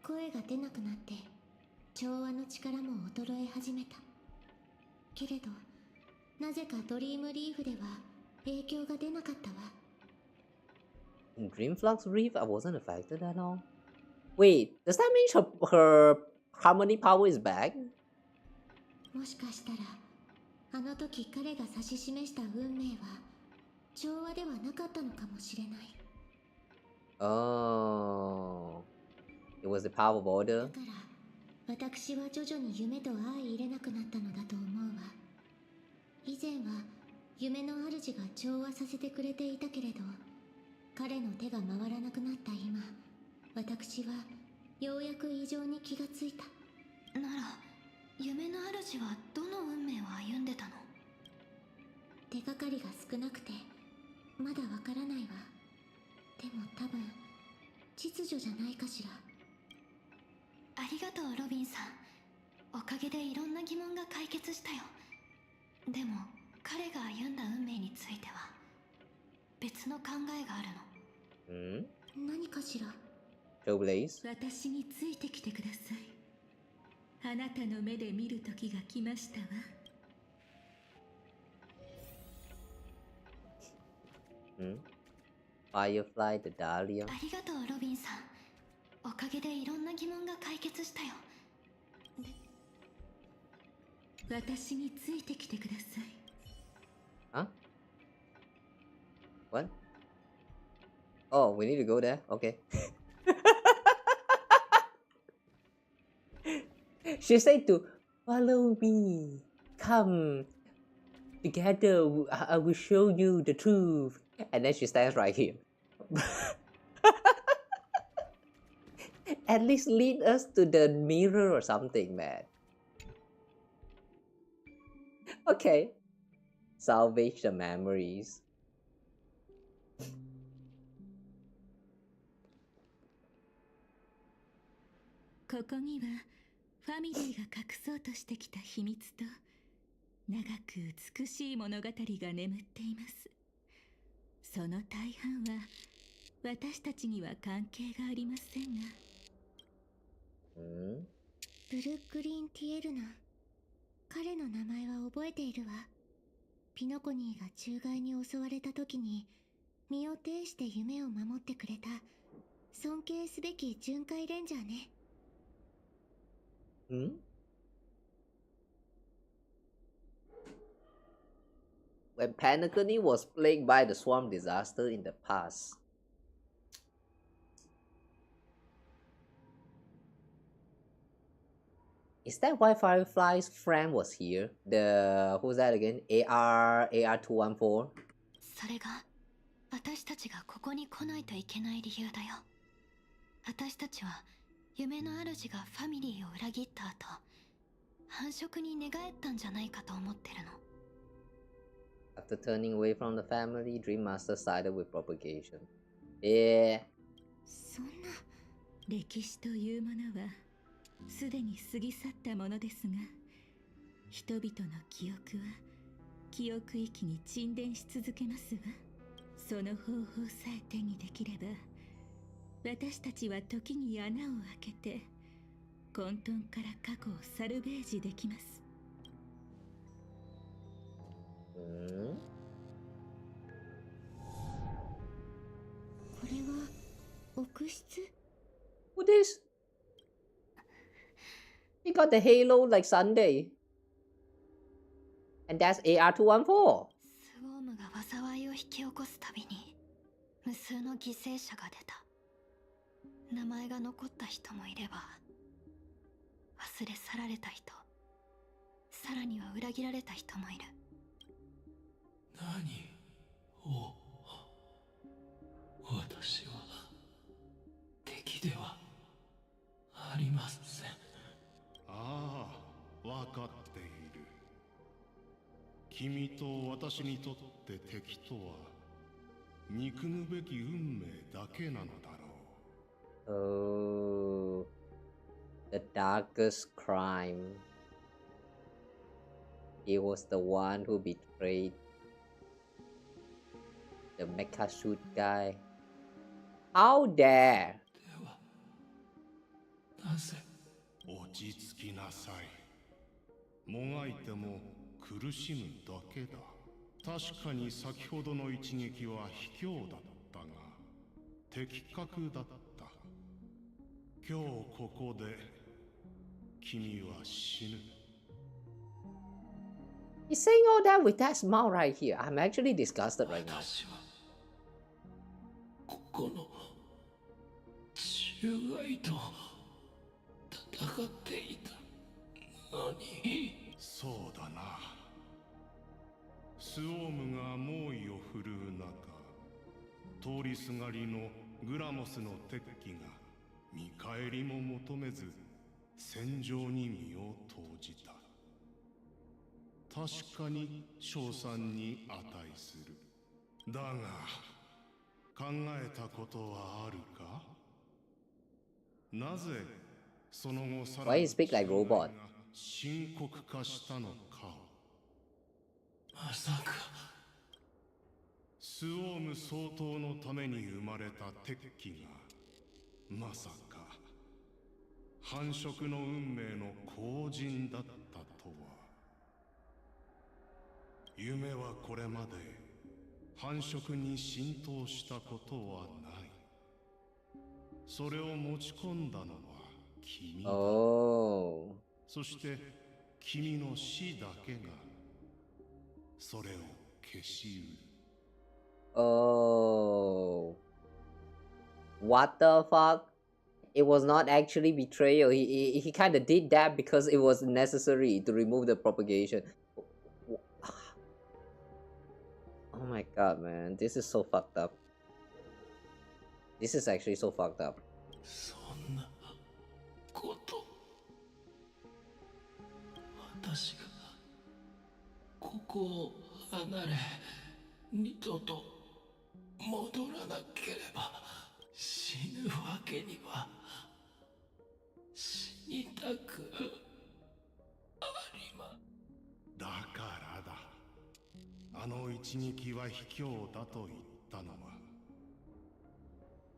声が出なくなって調和の力も衰え始めた。けれどなぜかドリームリーフでは影響が出なかったわ。In Dreamflux Reef, I wasn't affected at all. Wait, does that mean her harmony power is back? もしかしたらあの時彼が指し示した運命は調和ではなかったのかもしれない。Oh, it was the power of order. だから私は徐々に夢と相入れなくなったのだと思うわ。以前は夢の主が調和させてくれていたけれど、彼の手が回らなくなった今、私はようやく異常に気がついた。なら夢の主はどの運命を歩んでたの？手がかりが少なくてまだわからないわ。でも多分秩序じゃないかしら。ありがとうロビンさん、おかげでいろんな疑問が解決したよ。でも彼が歩んだ運命については別の考えがあるの。何かしら。私についてきてください。あなたの目で見る時が来ましたわ。Firefly, the Dahlia. ありがとうロビンさん、おかげでいろんな疑問が解決したよ。私についてきてください。Huh? What? Oh, we need to go there? Okay. She said to follow me. Come. Together, I will show you the truth. And then she stands right here. At least lead us to the mirror or something, man. Okay. Salvage the memories. ここにはファミリーが隠そうとしてきた秘密と長く美しい物語が眠っています。その大半は私たちには関係がありませんが。ブルックリン・ティエルナ、彼の名前は覚えているわ。ピノコニーが虫害に襲われた時に身を挺して夢を守ってくれた尊敬すべき巡回レンジャーね。When Penacony was plagued by the swarm disaster in the past. Is that why Firefly's friend was here? Who's that again? AR214? それが私たちがここに来ないといけない理由だよ。私たちは夢の主がファミリーを裏切った後、繁殖に寝返ったんじゃないかと思ってるの。After turning away from the family, Dream Master sided with propagation. Yeah. そんな歴史というものはすでに過ぎ去ったものですが、人々の記憶は記憶域に沈殿し続けますわ。その方法さえ手にできれば、私たちは時に穴を開けて混沌から過去をサルベージできます。これは屋室？ Who this? He got the halo like Sunday. And that's AR214. スウォームが災いを引き起こすたびに無数の犠牲者が出た。名前が残った人もいれば、忘れ去られた人、さらには裏切られた人もいる。何を？私は敵ではありません。ああ、わかっている。君と私にとって敵とは憎むべき運命だけなのだろう。Oh, the darkest crime. He was the one who betrayed the mecha suit guy. How dare? なぜ？落ち着きなさい。もがいても苦しむだけだ。確かに先ほどの一撃は卑怯だったが、的確だった。今日ここで君は死ぬ。He's saying all that with that smile right here. I'm actually disgusted right now. 私はここの中外と戦っていたのに。そうだな。スウォームが猛威を振るう中、通りすがりのグラモスの鉄騎が見返りも求めず戦場に身を投じた。確かに称賛に値する。だが考えたことはあるか？なぜその後さらに Why he speak like robot? 深刻化したのかを。まさかスウォーム総統のために生まれた鉄騎がまさか繁殖の運命の後人だったとは。夢はこれまで繁殖に浸透したことはない。それを持ち込んだのは君だ。Oh. そして君の死だけがそれを消し得る。Oh. What the fuck? It was not actually betrayal. He kind of did that because it was necessary to remove the propagation. Oh my god, man. This is so fucked up. This is actually so fucked up. そんなこと、私がここを離れ二度と戻らなければ死ぬわけには。死にたくありま。だからだ。あの一撃は卑怯だと言ったのは、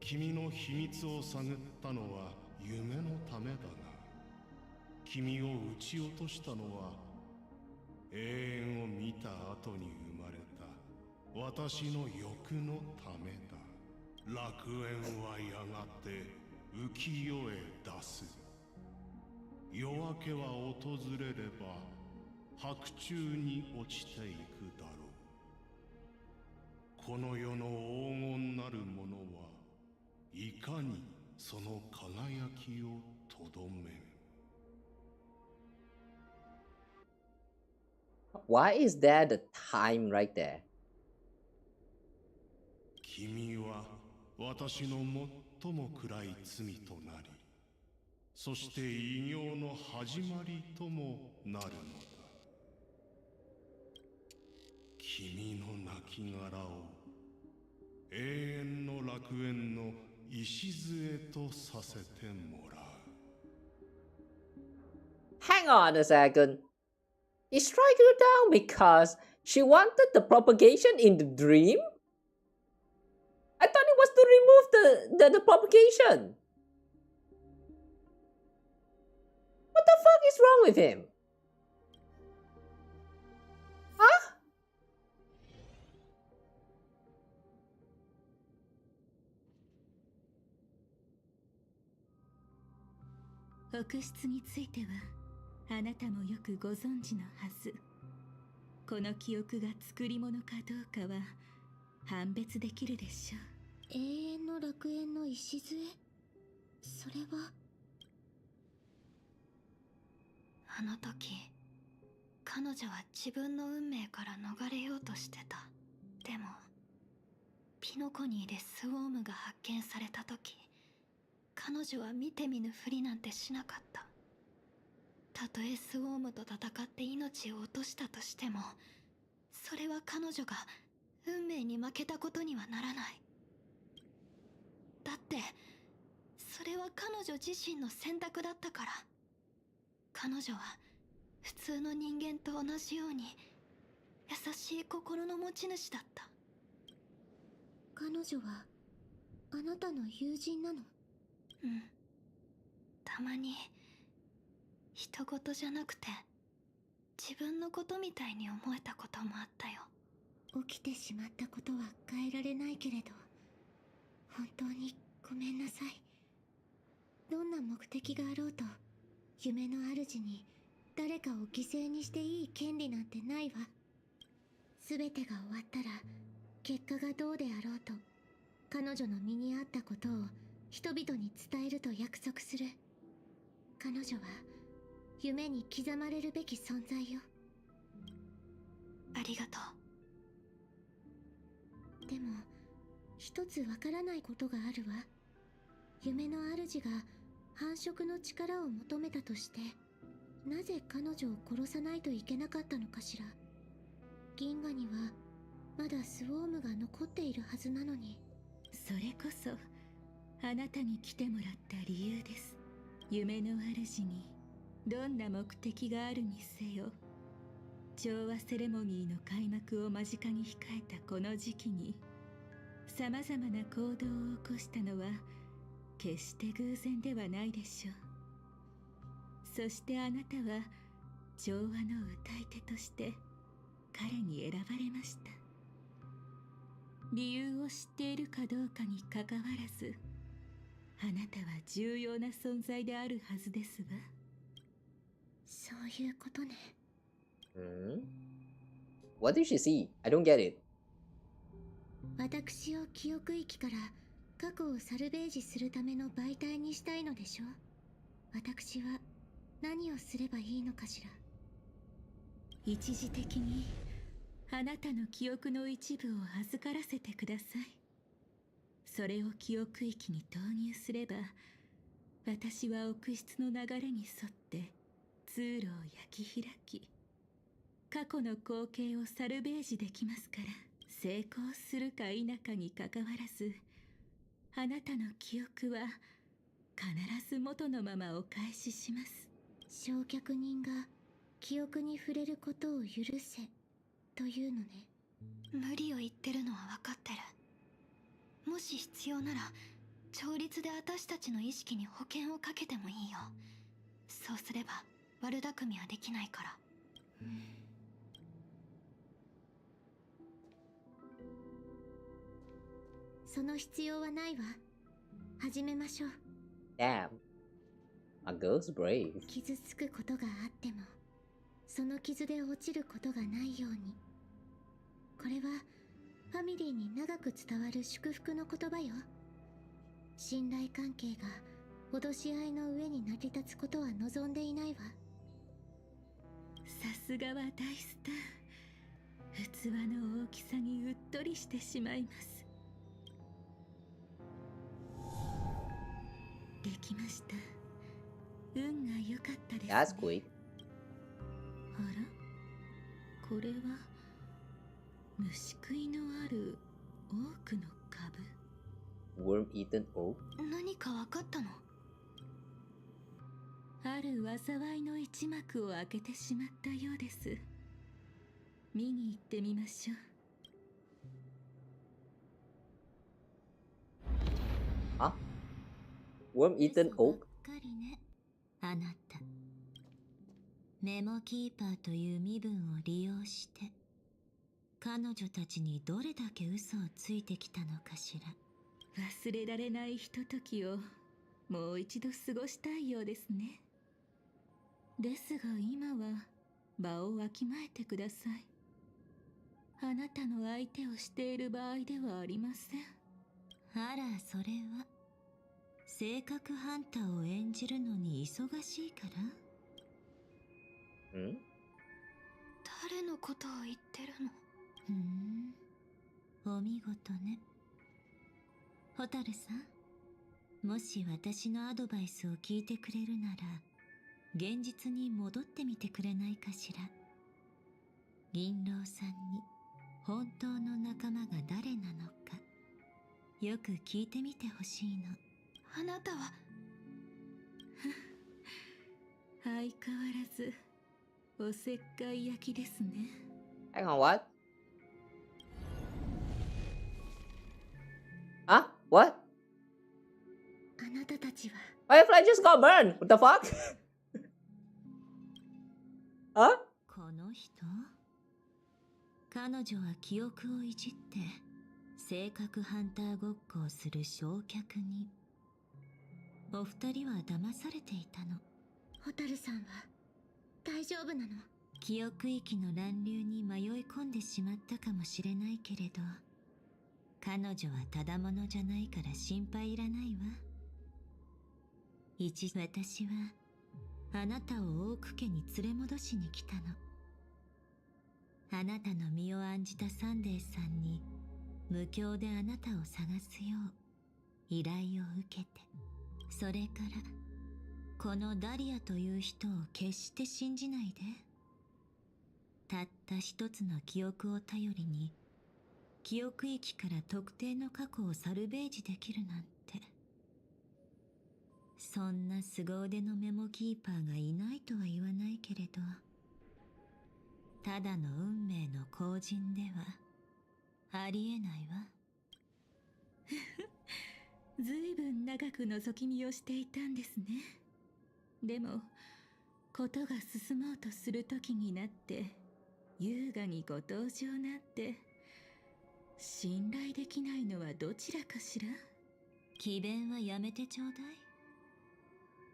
君の秘密を探ったのは夢のためだが、君を撃ち落としたのは永遠を見た後に生まれた私の欲のためだ。楽園はやがて浮世へ出す。夜明けは訪れれば白昼に落ちていくだろう。この世の黄金なるものはいかにその輝きをとどめん。Why is there the time right there? 君は私の最も暗い罪となり、そして異形の始まりともなるのだ。君の亡骸を永遠の楽園の礎とさせてもらう。 Hang on a second. He struck her down because she wanted the propagation in the dream? I thought it was to remove the propagation. What the fuck is wrong with him? Huh? "あなたもよくご存知のはず。この記憶が作り物かどうかは判別できるでしょう。永遠の楽園の礎、それは。あの時彼女は自分の運命から逃れようとしてた。でもピノコニーでスウォームが発見された時、彼女は見て見ぬふりなんてしなかった。たとえスウォームと戦って命を落としたとしても、それは彼女が運命に負けたことにはならない。だってそれは彼女自身の選択だったから。彼女は普通の人間と同じように優しい心の持ち主だった。彼女はあなたの友人なの？うん。たまに人事じゃなくて自分のことみたいに思えたこともあったよ。起きてしまったことは変えられないけれど、本当にごめんなさい。どんな目的があろうと、夢の主に誰かを犠牲にしていい権利なんてないわ。全てが終わったら結果がどうであろうと、彼女の身に合ったことを人々に伝えると約束する。彼女は夢に刻まれるべき存在よ。ありがとう。でも一つわからないことがあるわ。夢の主が繁殖の力を求めたとして、なぜ彼女を殺さないといけなかったのかしら。銀河にはまだスウォームが残っているはずなのに。それこそあなたに来てもらった理由です。夢の主にどんな目的があるにせよ、調和セレモニーの開幕を間近に控えたこの時期に様々な行動を起こしたのは決して偶然ではないでしょう。そしてあなたは調和の歌い手として彼に選ばれました。理由を知っているかどうかにかかわらず、あなたは重要な存在であるはずですわ。そういうことね。What did she see? I don't get it. 私を記憶域から過去をサルベージするための媒体にしたいのでしょ。私は何をすればいいのかしら。一時的にあなたの記憶の一部を預からせてください。それを記憶域に投入すれば、私は奥室の流れに沿って通路を焼き開き、過去の光景をサルベージできますから、成功するか否かにかかわらず、あなたの記憶は必ず元のままお返しします。焼却人が記憶に触れることを許せというのね。無理を言ってるのは分かってる。もし必要なら調律で私たちの意識に保険をかけてもいいよ。そうすれば悪巧みはできないから。その必要はないわ。始めましょう。 Damn. A girl's brave. 傷つくことがあっても、その傷で落ちることがないように。これはファミリーに長く伝わる祝福の言葉よ。信頼関係が脅し合いの上に成り立つことは望んでいないわ。さすがは大スター。器の大きさにうっとりしてしまいます。できました。運が良かったですね。That's quick. あら、これは虫食いのある多くの株。 Worm-eaten oak? 何か分かったの？ある災いの一幕を開けてしまったようです。見に行ってみましょう。Huh? Worm-eaten oak? かりね、あなた。メモキーパーという身分を利用して彼女たちにどれだけ嘘をついてきたのかしら。忘れられないひとときをもう一度過ごしたいようですね。ですが今は場をわきまえてください。あなたの相手をしている場合ではありません。あら、それは性格ハンターを演じるのに忙しいから？誰のことを言ってるの？お見事ね。蛍さん、もし私のアドバイスを聞いてくれるなら現実に戻ってみてくれないかしら。銀狼さんに本当の仲間が誰なのかよく聞いてみてほしいの。あなたは相変わらずおせっかい焼きですね。Hang on, what? Huh? What? あなたたちは Firefly just got burned! What the fuck? Huh? この人？彼女は記憶をいじって性格ハンターごっこをする焼却に。お二人は騙されていたの。蛍さんは大丈夫なの？記憶域の乱流に迷い込んでしまったかもしれないけれど、彼女はただものじゃないから心配いらないわ。私はあなたをオーク家に連れ戻しに来たの。あなたの身を案じたサンデーさんに無教であなたを探すよう依頼を受けて、それからこのダリアという人を決して信じないで。たった一つの記憶を頼りに記憶域から特定の過去をサルベージできるなんて。そんな凄腕のメモキーパーがいないとは言わないけれど、ただの運命の後人ではありえないわ。ずいぶん長く覗き見をしていたんですね。でもことが進もうとする時になって優雅にご登場なんて、信頼できないのはどちらかしら。詭弁はやめてちょうだい。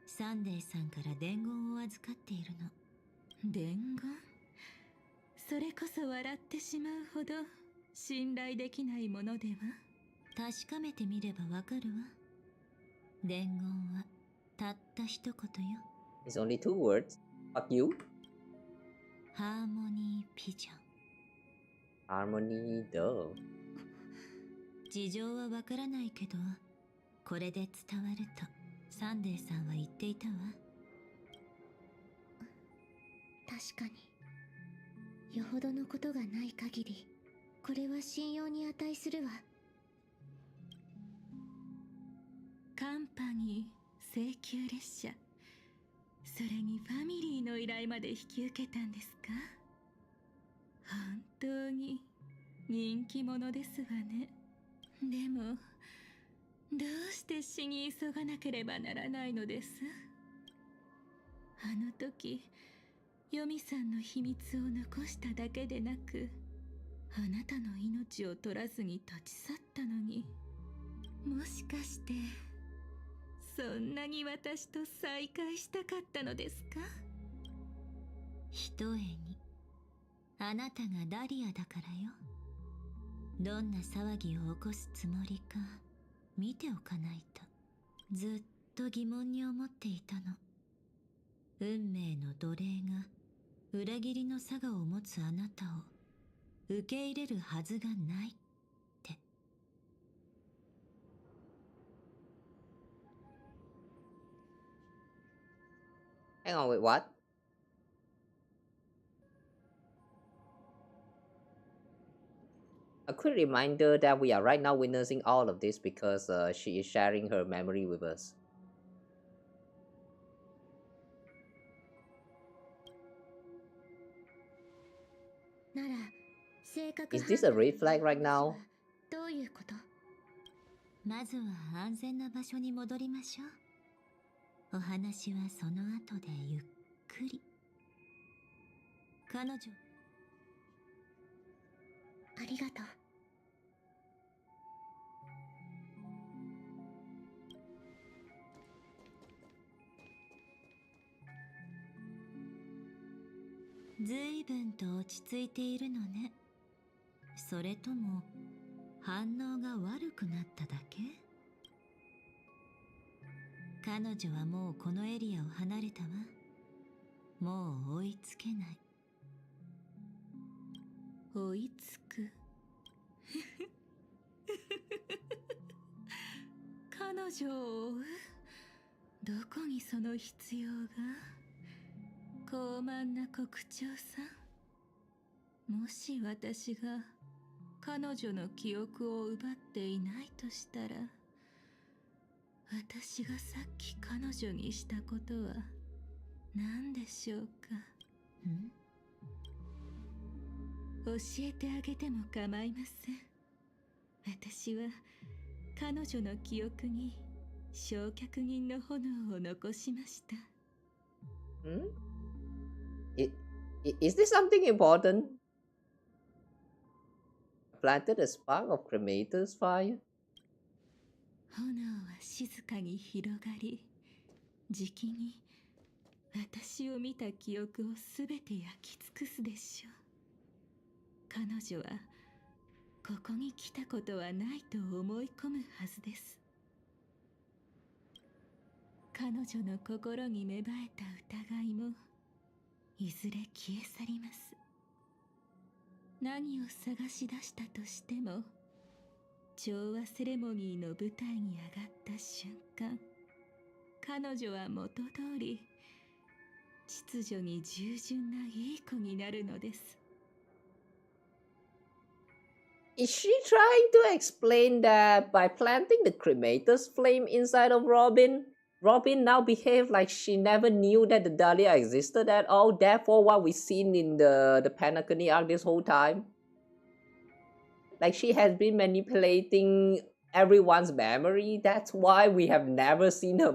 サンデーさんから伝言を預かっているの。伝言？それこそ笑ってしまうほど信頼できないものでは。確かめてみればわかるわ。伝言はたった一言よ。It's only 2 words. Fuck you. ハーモニーピジョン。Harmony though. 事情はわからないけど、これで伝わるとサンデーさんは言っていたわ。確かによほどのことがない限りこれは信用に値するわ。カンパニー請求列車、それにファミリーの依頼まで引き受けたんですか？本当に人気者ですわね。でもどうして死に急がなければならないのです？あの時ヨミさんの秘密を残しただけでなく、あなたの命を取らずに立ち去ったのに、もしかしてそんなに私と再会したかったのですか？ひとえにあなたがダリアだからよ。どんな騒ぎを起こすつもりか見ておかないと。ずっと疑問に思っていたの。運命の奴隷が裏切りの性を持つあなたを受け入れるはずがないって。Hang on, wait, what? A quick reminder that we are right now witnessing all of this because she is sharing her memory with us. Is this a red flag right now? どういうこと？まずは安全な場所に戻りましょう。お話はその後でゆっくり。彼女。ありがとう。ずいぶんと落ち着いているのね。それとも反応が悪くなっただけ？彼女はもうこのエリアを離れたわ。もう追いつけない。追いつく。彼女を追う？どこにその必要が？高慢な国長さん。もし私が彼女の記憶を奪っていないとしたら、私がさっき彼女にしたことは何でしょうか？教えてあげても構いません。私は彼女の記憶に焼却銀の炎を残しました。Is this something important? Planted a spark of cremator's fire? 炎は静かに広がり、じきに私を見た記憶をすべて焼き尽くすでしょう。彼女はここに来たことはないと思い込むはずです。彼女の心に芽生えた疑いもいずれ消え去ります。何を探し出したとしても、調和セレモニーの舞台に上がった瞬間、彼女は元通り秩序に従順ないい子になるのです。Is she trying to explain that by planting the cremator's flame inside of Robin, Robin now behaved like she never knew that the Dahlia existed at all, therefore what we've seen in the Penacony arc this whole time? Like she has been manipulating everyone's memory, that's why we have never seen her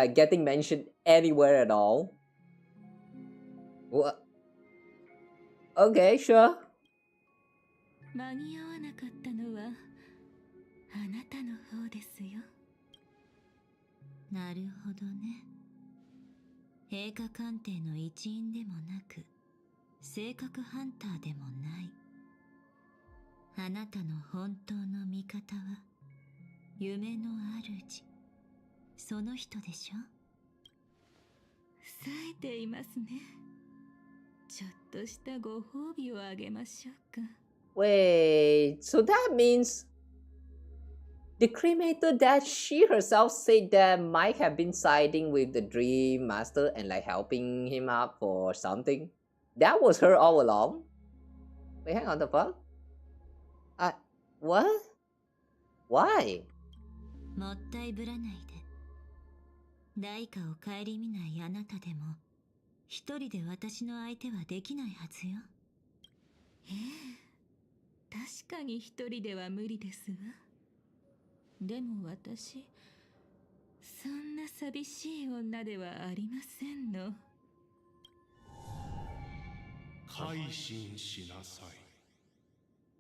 getting mentioned anywhere at all. What? Okay, sure. 間に合わなかったのはあなたの方ですよ。なるほどね。陛下官邸の一員でもなく、性格ハンターでもない。あなたの本当の味方は夢の主、その人でしょ？冴えていますね。ちょっとしたご褒美をあげましょうか。Wait, so that means the cremator that she herself said that might have been siding with the Dream Master and like helping him out for something. That was her all along? Wait, hang on, the fuck? What? Why? もったいぶらないで。代価を顧みないあなたでも、一人で私の相手はできないはずよ。確かに一人では無理ですわ。でも私、そんな寂しい女ではありませんの。改心しなさい。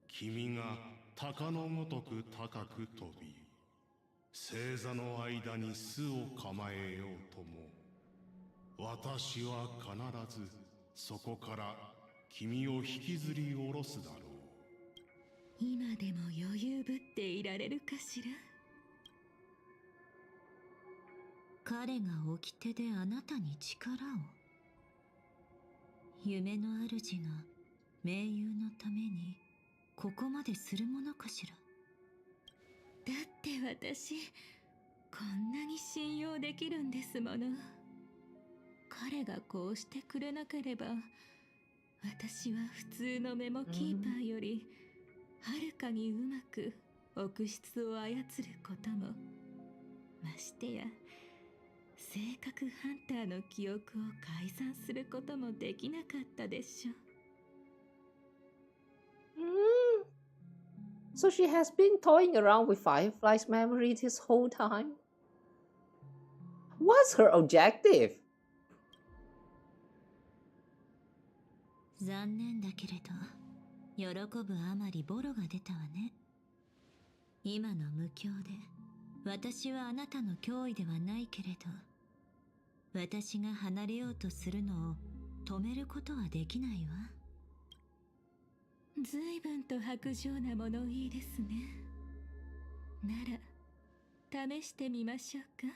君が鷹のごとく高く飛び、星座の間に巣を構えようとも、私は必ずそこから君を引きずり下ろすだろう。今でも余裕ぶっていられるかしら。彼が掟であなたに力を。夢の主が盟友のためにここまでするものかしら。だって私こんなに信用できるんですもの。彼がこうしてくれなければ、私は普通のメモキーパーよりはるかにうまく奥室を操ることも、ましてや性格ハンターの記憶を改ざんすることもできなかったでしょう。So she has been toying around with Firefly's memory this whole time? What's her objective? 残念だけれど、喜ぶあまりボロが出たわね。今の無境で、私はあなたの脅威ではないけれど、私が離れようとするのを止めることはできないわ。随分と薄情な物言いですね。なら試してみましょうか。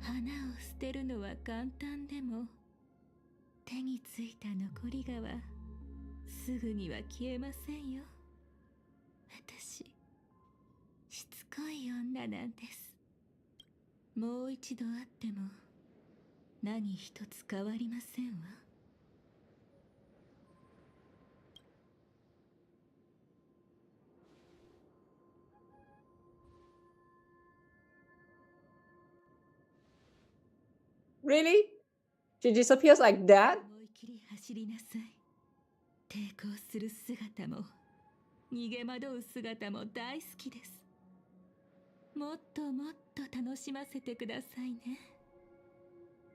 花を捨てるのは簡単でも、手についた残りがはすぐには消えませんよ。私、しつこい女なんです。もう一度会っても何一つ変わりませんわ。Really? She disappears like that? 思い切り走りなさい。抵抗する姿も逃げ惑う姿も大好きです。もっともっと楽しませてくださいね。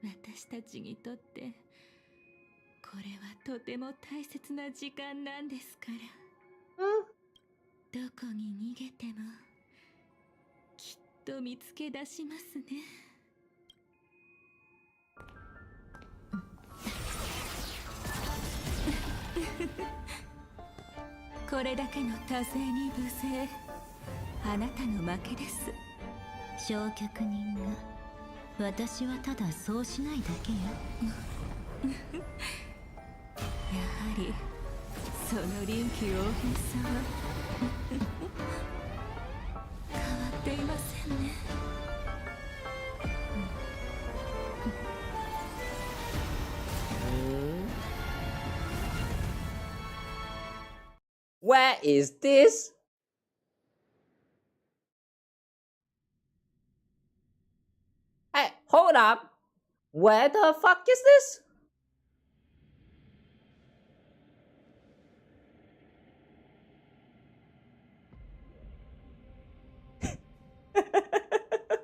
私たちにとってこれはとても大切な時間なんですから。どこに逃げてもきっと見つけ出しますね。これだけの多勢に無勢、あなたの負けです。焼却人が、私はただそうしないだけよ。やはりその臨機応変さは変わっていませんね。Where is this? Hey, hold up. Where the fuck is this?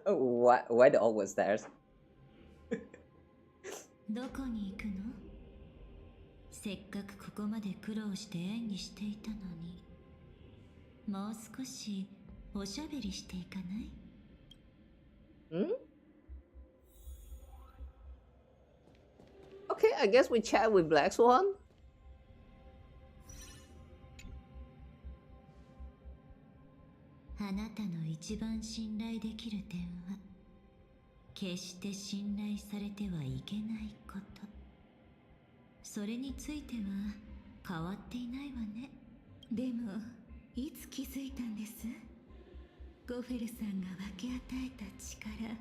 Why the awkward stairs? どこに行くの？せっかくここまで苦労して演技していたのに、もう少しおしゃべりしていかない？ Okay, I guess we chat with Black Swan. あなたの一番信頼できる点は、決して信頼されてはいけないこと。それについては変わっていないわね。でもいつ気づいたんです？ゴフェルさんが分け与えた力、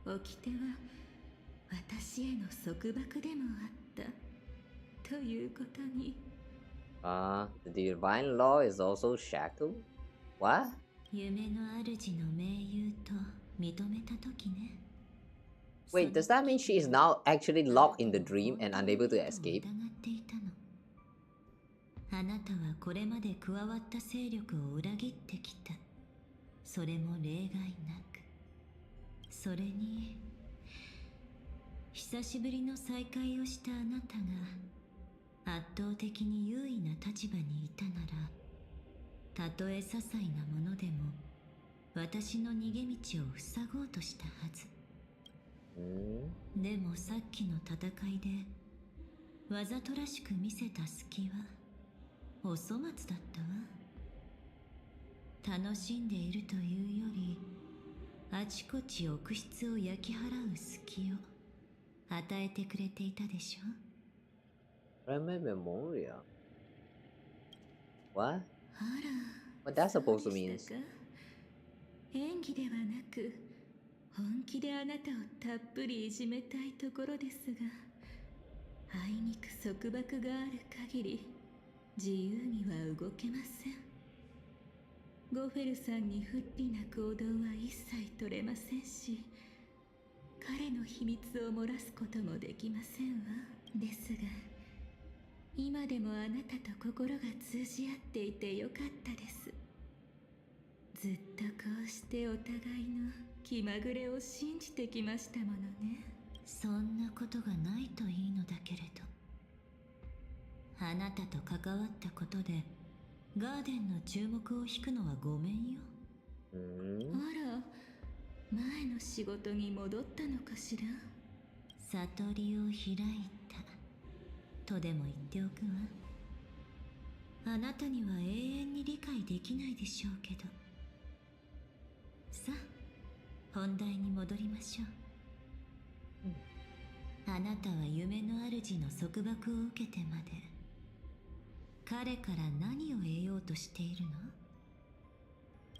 掟は私への束縛でもあったということに。The divine law is also shackled? What? 夢の主の盟友と認めたときね。Wait, does that mean she is now actually locked in the dream and unable to escape? あなたはこれまで加わった勢力を裏切ってきた。それも例外なく。それに、久しぶりの再会をしたあなたが圧倒的に優位な立場にいたなら、たとえ些細なものでも私の逃げ道を塞ごうとしたはず。でもさっきの戦いでわざとらしく見せた隙はお粗末だったわ。楽しんでいるというより、あちこち奥室を焼き払う隙を与えてくれていたでしょ。Remember Memoria? What? あら、 What that supposed to mean? 演技ではなく本気であなたをたっぷりいじめたいところですが、あいにく束縛がある限り自由には動けません。ゴフェルさんに不利な行動は一切取れませんし、彼の秘密を漏らすこともできませんわ。ですが、今でもあなたと心が通じ合っていてよかったです。ずっとこうしてお互いの気まぐれを信じてきましたものね。そんなことがないといいのだけれど。あなたと関わったことでガーデンの注目を引くのはごめんよ。あら、前の仕事に戻ったのかしら。悟りを開いたとでも言っておくわ。あなたには永遠に理解できないでしょうけど。さあ、本題に戻りましょう。あなたは夢の主の束縛を受けてまで彼から何を得ようとしているの？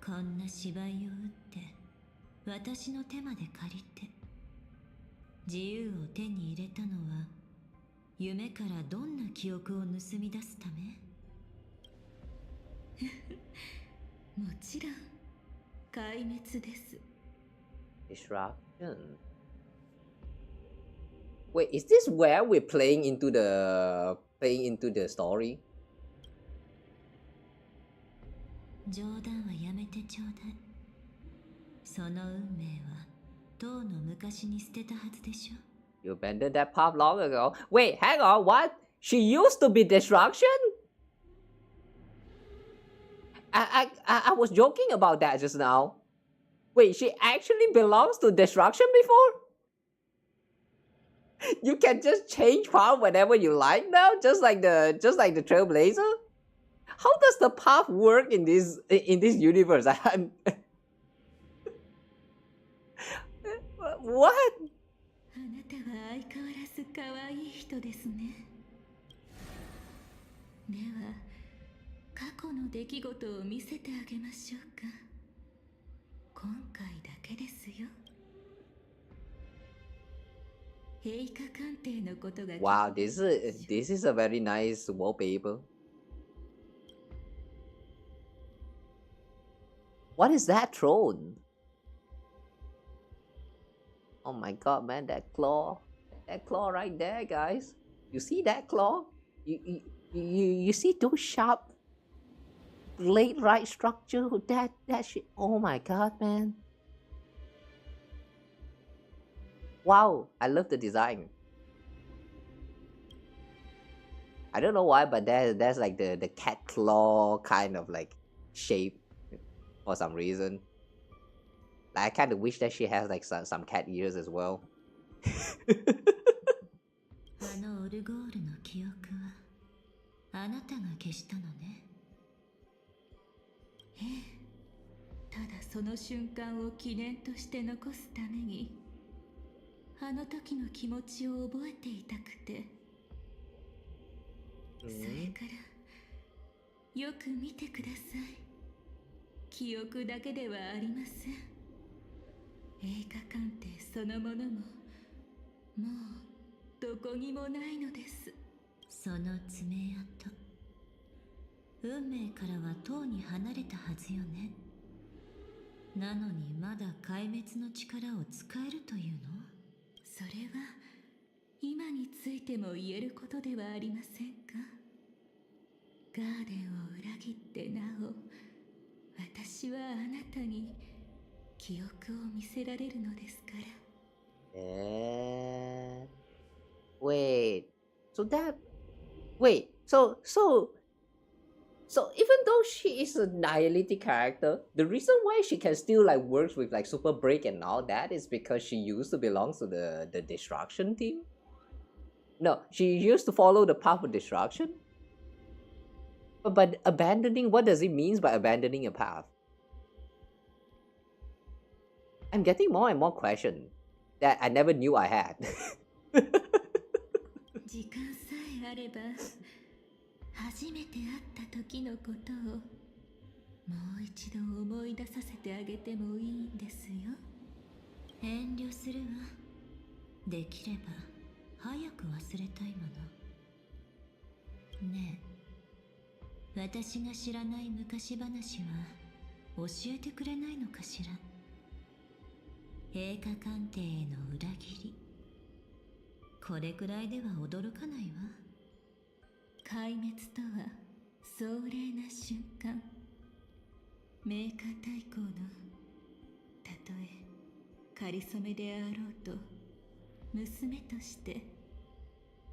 こんな芝居を打って私の手まで借りて自由を手に入れたのは夢からどんな記憶を盗み出すため？もちろん壊滅です。 Disruption. Wait, is this where we're playing into the story? 冗談はやめてちょうだい。その運命はとうの昔に捨てたはずでしょ。 You abandoned that path long ago. Wait, hang on, what? She used to be destruction? I was joking about that just now. Wait, she actually belongs to destruction before? You can just change path whenever you like now, just like the Trailblazer? How does the path work in this universe? What? あなたは相変わらず可愛い人ですね。では、過去の出来事を見せてあげましょうか。今回だけですよ。陛下鑑定のことが。Wow, this is a very nice wallpaper. What is that throne? Oh my god, man, that claw right there, guys. You see that claw? You see those sharp blade right structure? That shit. Oh my god, man. Wow, I love the design. I don't know why, but there's like the cat claw kind of like shape for some reason. Like, I kind of wish that she has like some cat ears as well. あのオルゴールの記憶はあなたが消したのね。ええ、ただその瞬間を記念として残すためにあの時の気持ちを覚えていたくて。それからよく見てください。記憶だけではありません。映画鑑定そのものももうどこにもないのです。その爪痕、運命からはとうに離れたはずよね。なのにまだ壊滅の力を使えるというの？それは今についても言えることではありませんか。ガーデンを裏切ってなお私はあなたに記憶を見せられるのですから。Wait. So even though she is a nihilistic character, the reason why she can still like works with like Super Break and all that is because she used to belong to the destruction team. No, she used to follow the path of destruction. But abandoning, what does it mean by abandoning a path? I'm getting more and more questions that I never knew I had. 時間さえあれば初めて会った時のことをもう一度思い出させてあげてもいいんですよ。遠慮するわ。できれば早く忘れたいもの。ねえ、私が知らない昔話は教えてくれないのかしら。陛下官邸への裏切り、これくらいでは驚かないわ。壊滅とは壮麗な瞬間。名家大公のたとえ仮初めであろうと娘として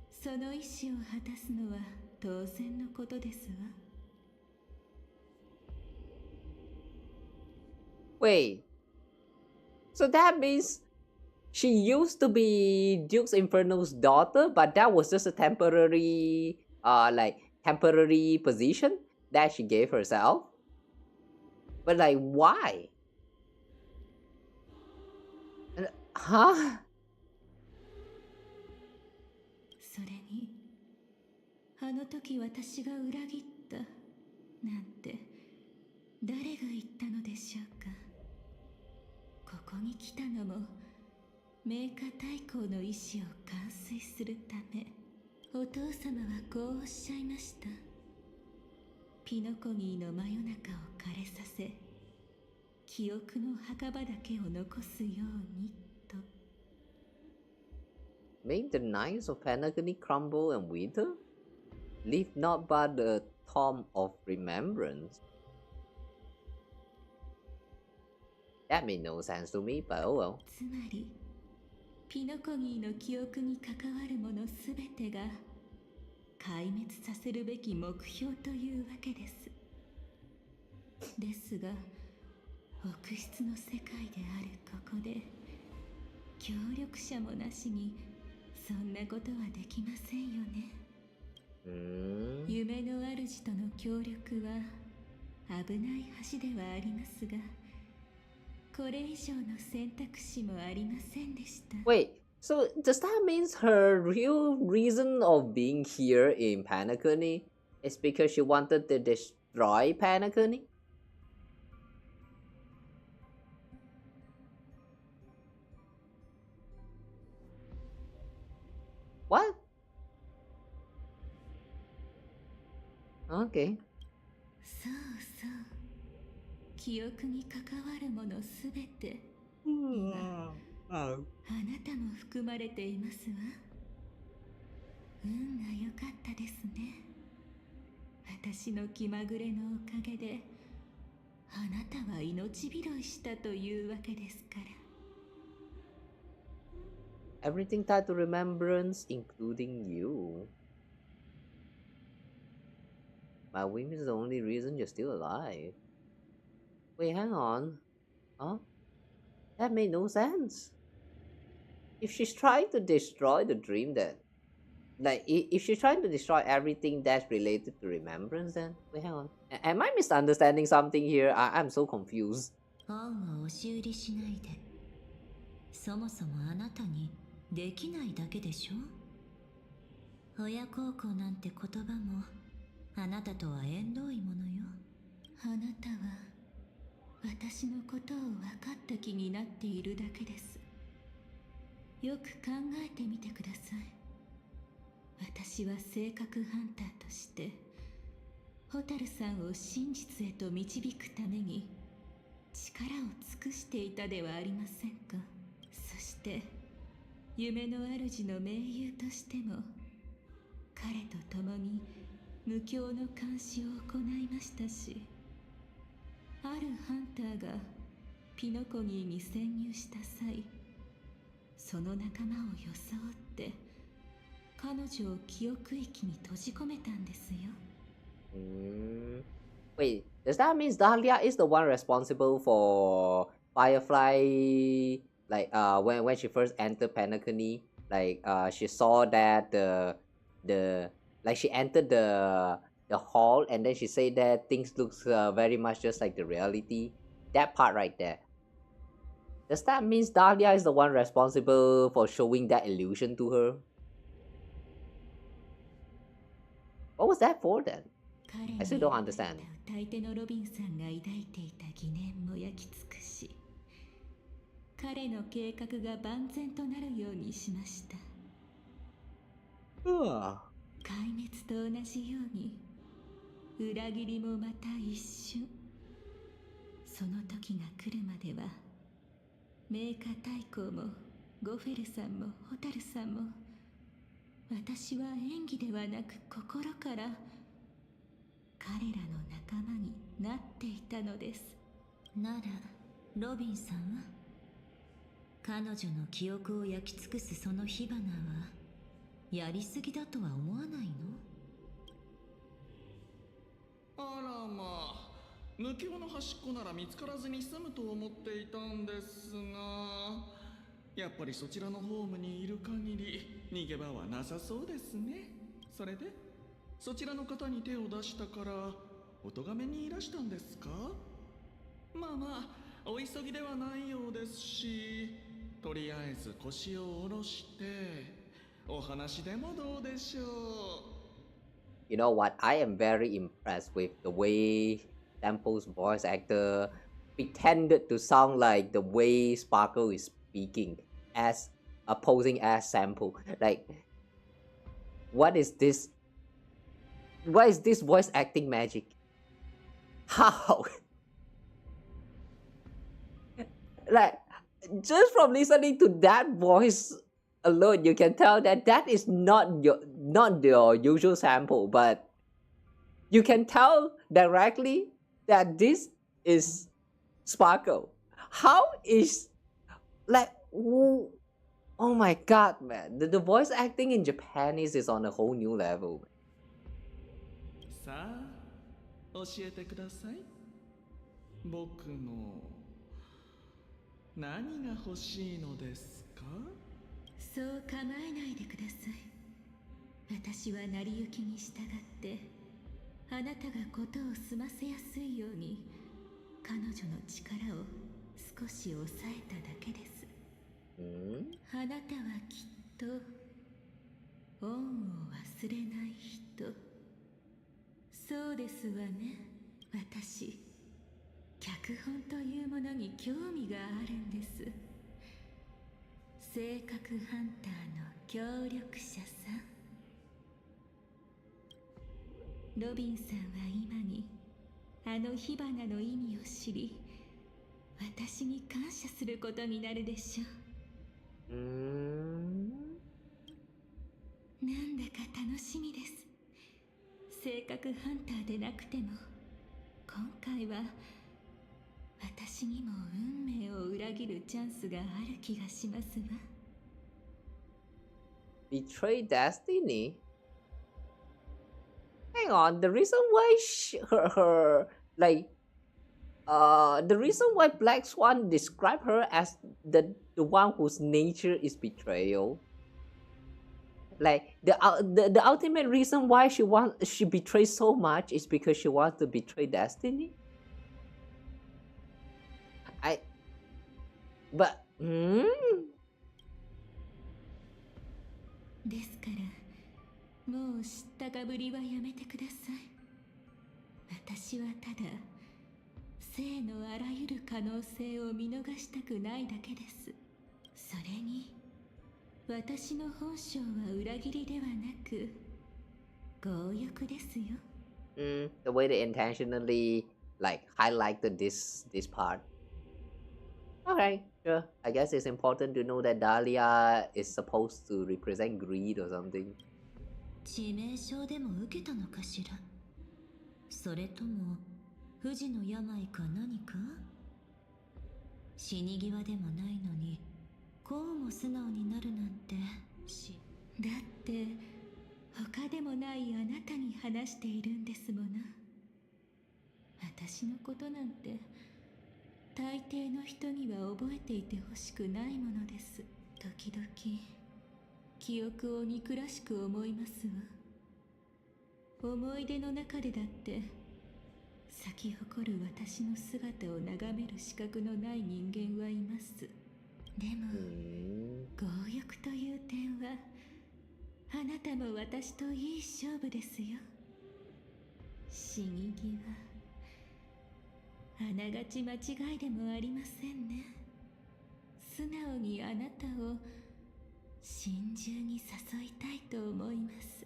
その意志を果たすのは当然のことですわ。Wait, so that means she used to be Duke's Inferno's daughter, but that was just a temporary, temporary position that she gave herself. But like, why? Huh? それにあの時私が裏切ったなんて誰が言ったのでしょうか。ここに来たのも名家大公の意志を完遂するため。お父様はこうおっしゃいました。ピノコニーの真夜中を枯れさせ記憶の墓場だけを残すようにと。Make the knights of Penacony crumble and wither? Leave not but the tomb of remembrance. That made no sense to me, but oh well. つまりピノコニーの記憶に関わるものすべてが壊滅させるべき目標というわけです。ですが奥室の世界であるここで協力者もなしにそんなことはできませんよね。夢の主との協力は危ない橋ではありますがこれ以上の選択肢もありませんでした。Wait, so does that mean her real reason of being here in Penacony is because she wanted to destroy Penacony? What? Okay. そうそう。記憶に関わるものすべてあなたも含まれていますわ。運が良かったですね。私の気まぐれのおかげであなたは命拾いしたというわけですから。Everything tied to remembrance, including you. My whim is the only reason you're still alive. Wait, hang on. Huh? That made no sense. If she's trying to destroy the dream that... if she's trying to destroy everything that's related to remembrance, then... Wait, hang on. Am I misunderstanding something here? I'm so confused. 恩を押し売りしないで。そもそもあなたにできないだけでしょ。親孝行なんて言葉もあなたとは縁遠いものよ。あなたは私のことを分かった気になっているだけです。よく考えてみてください。私は性格ハンターとして蛍さんを真実へと導くために力を尽くしていたではありませんか。そして夢の主の盟友としても彼と共に無教の監視を行いましたし、あるハンターがピノコニーに潜入した際、その仲間を装って彼女を記憶域に閉じ込めたんですよ。Wait, does that mean Dahlia is the one responsible for Firefly? When she first entered Penacony, she saw that she entered the hall and then she said that things looks very much just like the reality. That part right there. Does that mean Dahlia is the one responsible for showing that illusion to her? What was that for then? I still don't understand. 歌い手のロビンさんが抱いていた疑念も焼き尽くし、彼の計画が万全となるようにしました。壊滅と同じように裏切りもまた一瞬。その時が来るまでは名家太閤もゴフェルさんもホタルさんも、私は演技ではなく心から彼らの仲間になっていたのです。ならロビンさんは、彼女の記憶を焼き尽くすその火花はやりすぎだとは思わないの？あらまあ、無境の端っこなら見つからずに済むと思っていたんですが、やっぱりそちらのホームにいる限り逃げ場はなさそうですね。それでそちらの方に手を出したからお咎めにいらしたんですか？まあまあ、お急ぎではないようですし、とりあえず腰を下ろしてお話でもどうでしょう。You know what? I am very impressed with the way Sample's voice actor pretended to sound like the way Sparkle is speaking as opposing as Sample. Like, what is this? What is this voice acting magic? How? Like, just from listening to that voice alone, you can tell that that is not your usual Sample, but you can tell directly that this is Sparkle. How is, like, oh my god, man, the voice acting in Japanese is on a whole new level. さあ、教えてください。僕の何が欲しいのですか？そう構えないでください。私は成り行きに従ってあなたが事を済ませやすいように彼女の力を少し抑えただけです。あなたはきっと恩を忘れない人。そうですわね。私、脚本というものに興味があるんです。性格ハンターの協力者さん。ロビンさんは今にあの火花の意味を知り、私に感謝することになるでしょう。なんだか楽しみです。性格ハンターでなくても今回は私にも運命を裏切るチャンスがある気がしますわ。Betray destiny? Hang on, the reason why the reason why Black Swan described her as the one whose nature is betrayal, like the ultimate reason why she betrays so much is because she wants to betray destiny. But ですからもう知ったかぶりはやめてください。私はただ生のあらゆる可能性を見逃したくないだけです。それに私の本性は裏切りではなく強欲ですよ。the way they intentionally like highlighted this part. Alright, sure. I guess it's important to know that Dahlia is supposed to represent greed or something. 致命傷でも受けたのかしら。それとも不治の病か何か？死に際でもないのにこうも素直になるなんて。だって他でもないあなたに話しているんですもの。私のことなんて大抵の人には覚えていてほしくないものです。時々記憶を憎らしく思いますわ。思い出の中でだって咲き誇る私の姿を眺める資格のない人間はいます。でも強欲という点はあなたも私といい勝負ですよ。死に際あながち間違いでもありませんね。素直にあなたを心中に誘いたいと思います。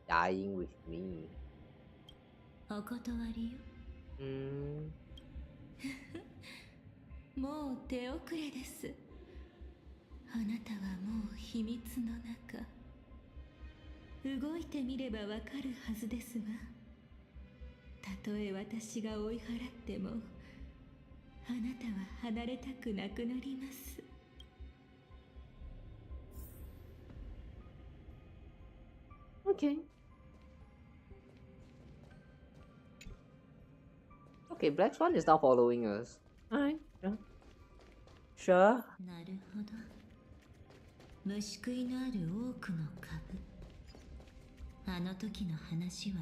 Dying with me. お断りよ。もう手遅れです。あなたはもう秘密の中。動いてみればわかるはずですわ。たとえ私が追い払っても、あなたは離れたくなくなります。Okay. Okay, Black Swan is now following us. Alright, sure. Sure. なるほど。虫食いのある多くの株。あの時の話は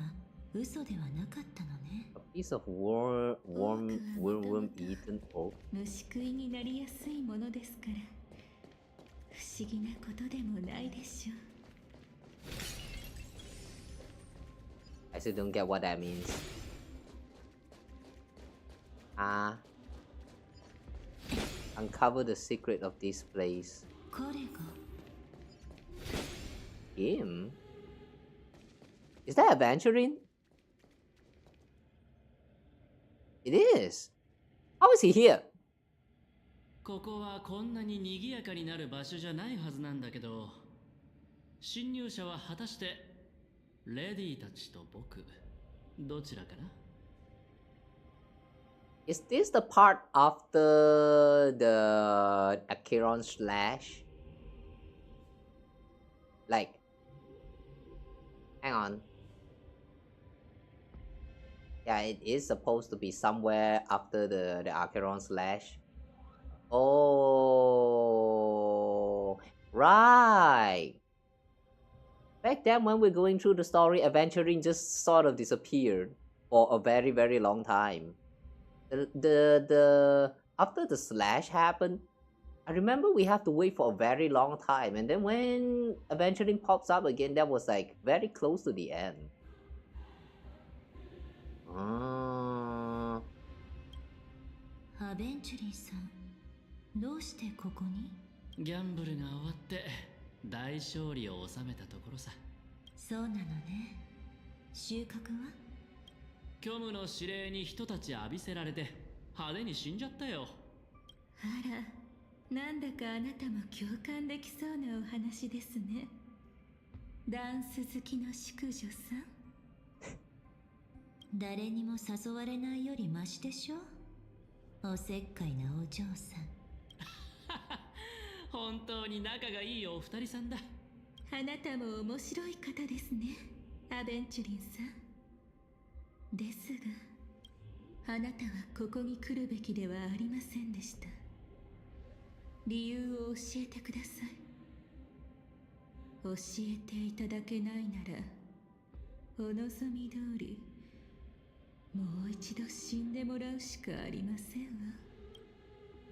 嘘ではなかったのね。A piece of worm eaten oak. 虫食いになりやすいものですから、不思議なことでもないでしょう。I still don't get what that means. Uncover the secret of this place. 彼が Him? Is that adventuring? It is. How is he here? ここはこんなに賑やかになる場所じゃないはずなんだけど、侵入者は果たしてレディたちと僕どちらかな？ Is this the part after the Acheron slash? Like, hang on. Yeah, it is supposed to be somewhere after the Acheron slash. Oh, right. Back then when we're going through the story, adventuring just sort of disappeared for a very, very long time. The after the slash happened, I remember we have to wait for a very long time, and then when adventuring pops up again, that was like very close to the end. アベンチュリーさん、どうしてここに？ギャンブルが終わって大勝利を収めたところさ。そうなのね。収穫は？虚無の指令に人たち浴びせられて派手に死んじゃったよ。あら、なんだかあなたも共感できそうなお話ですね。ダンス好きの淑女さん。誰にも誘われないよりマシでしょ。おせっかいなお嬢さん。本当に仲がいいお二人さんだ。あなたも面白い方ですね、アベンチュリンさん。ですが、あなたはここに来るべきではありませんでした。理由を教えてください。教えていただけないなら、お望み通り、もう一度死んでもらうしかありませんわ。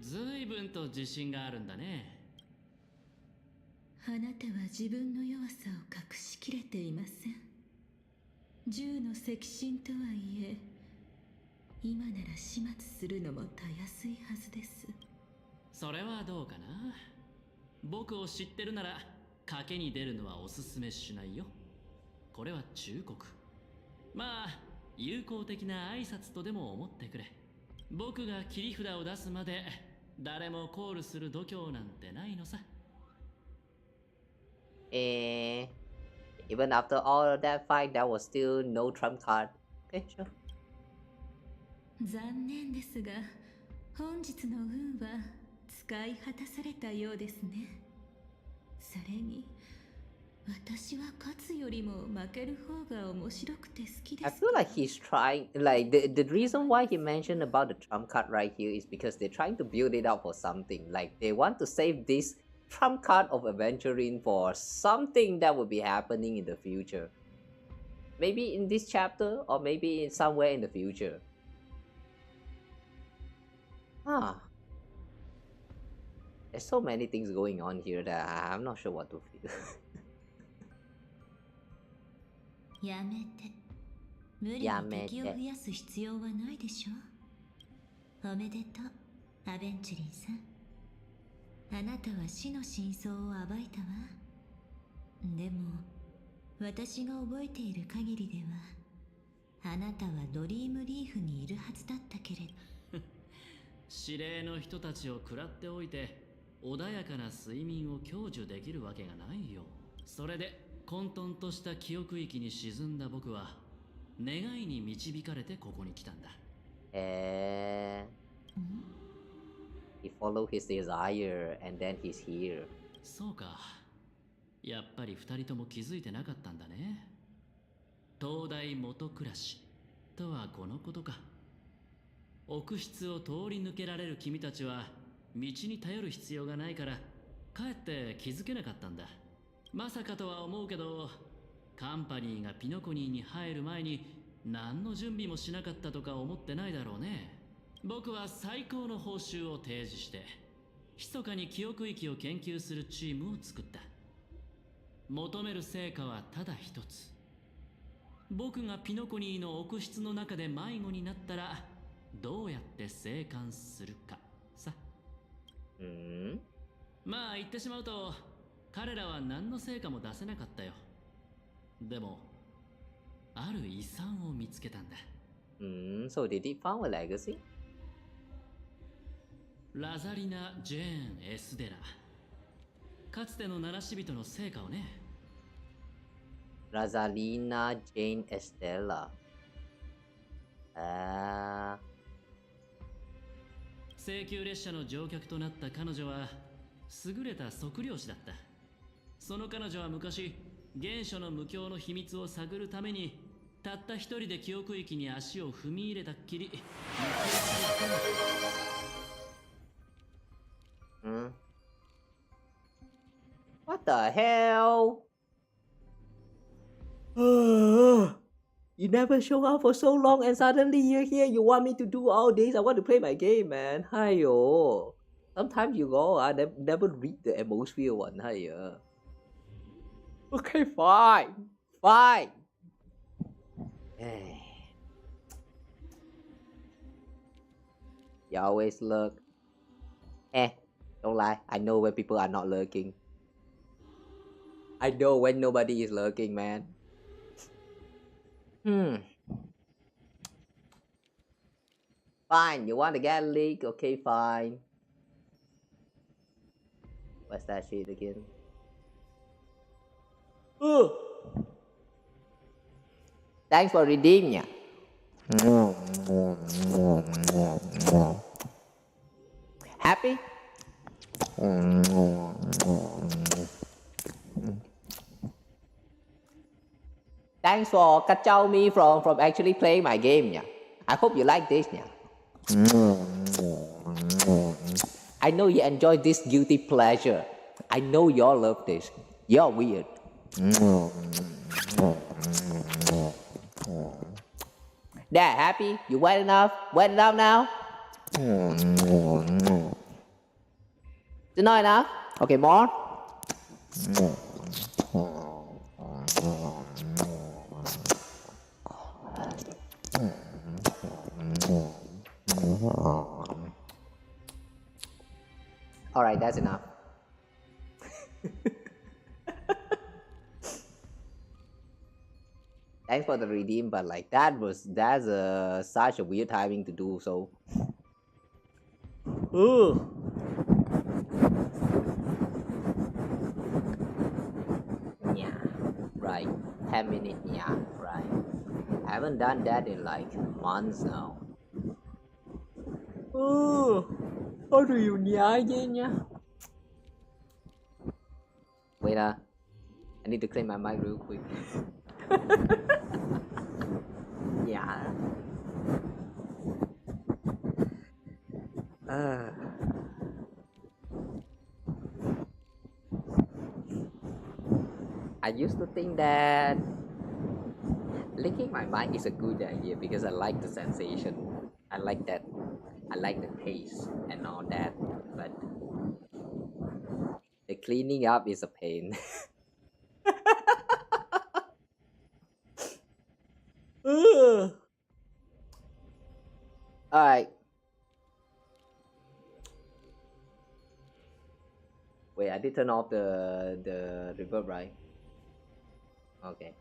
ずいぶんと自信があるんだね。あなたは自分の弱さを隠しきれていません。銃の赤心とはいえ、今なら始末するのもたやすいはずです。それはどうかな。僕を知ってるなら賭けに出るのはおすすめしないよ。これは忠告。まあ友好的な挨拶とでも思ってくれ。僕が切り札を出すまで誰もコールする度胸なんてないのさ。Even after all of that fight, there was still no trump card. Okay, sure. 残念ですが、本日の運は使い果たされたようですね。それに、私は勝つよりも負ける方が面白くて好きです。I feel like he's trying, like, the reason why he mentioned about the trump card right here is because they're trying to build it up for something. Like, they want to save this trump card of adventuring for something that will be happening in the future. Maybe in this chapter, or maybe in somewhere in the future. There's so many things going on here that I'm not sure what to feel. やめて。無理に敵を増やす必要はないでしょ。おめでとう、アベンチュリンさん。あなたは死の真相を暴いたわ。でも、私が覚えている限りでは、あなたはドリームリーフにいるはずだったけれど。指令の人たちを食らっておいて穏やかな睡眠を享受できるわけがないよ。それで混沌とした記憶域に沈んだ僕は願いに導かれてここに来たんだ。He followed his desire and then he's here. そうか。やっぱり二人とも気づいてなかったんだね。東大元暮らしとはこのことか。奥室を通り抜けられる君たちは道に頼る必要がないからかえって気づけなかったんだ。まさかとは思うけど、カンパニーがピノコニーに入る前に何の準備もしなかったとか思ってないだろうね。僕は最高の報酬を提示して密かに記憶域を研究するチームを作った。求める成果はただ一つ。僕がピノコニーの奥室の中で迷子になったらどうやって生還するかさ。まあ言ってしまうと彼らは何の成果も出せなかったよ。でもある遺産を見つけたんだ。So did he found a legacy? ラザリナ・ジェーン・エスデラ。かつての奈良し人の成果をね。Rosalina Jane Estella. 請求列車の乗客となった彼女は優れた測量士だった。その彼女は昔原初の無教の秘密を探るためにたった一人で記憶域に足を踏み入れたっきり。What the hell? You never show up for so long and suddenly you're here. You want me to do all this? I want to play my game, man. Hiyo. Sometimes you go, I never read the atmosphere one. Hiyo. Okay, fine. Fine. You always lurk. Don't lie. I know when people are not lurking. I know when nobody is lurking, man. Fine, you want to get a leak? Okay, fine. What's that shit again? Thanks for redeeming. Happy? Thanks for kachao me from actually playing my game, yeah. I hope you like this, yeah. I know you enjoy this guilty pleasure. I know you all love this. You're weird. There, happy? You wet enough? Wet enough now? Is it not enough? Okay, more? Alright, that's enough. Thanks for the redeem, but like that's such a weird timing to do so. Yeah, right. 10 minutes, yeah, right. I haven't done that in like months now. How do you nya? Wait, I need to clean my mic real quick. Yeah. I used to think that licking my mic is a good idea because I like the sensation. I like that. I like the taste and all that. But the cleaning up is a pain. Alright. Wait, I did turn off the reverb, right? Okay.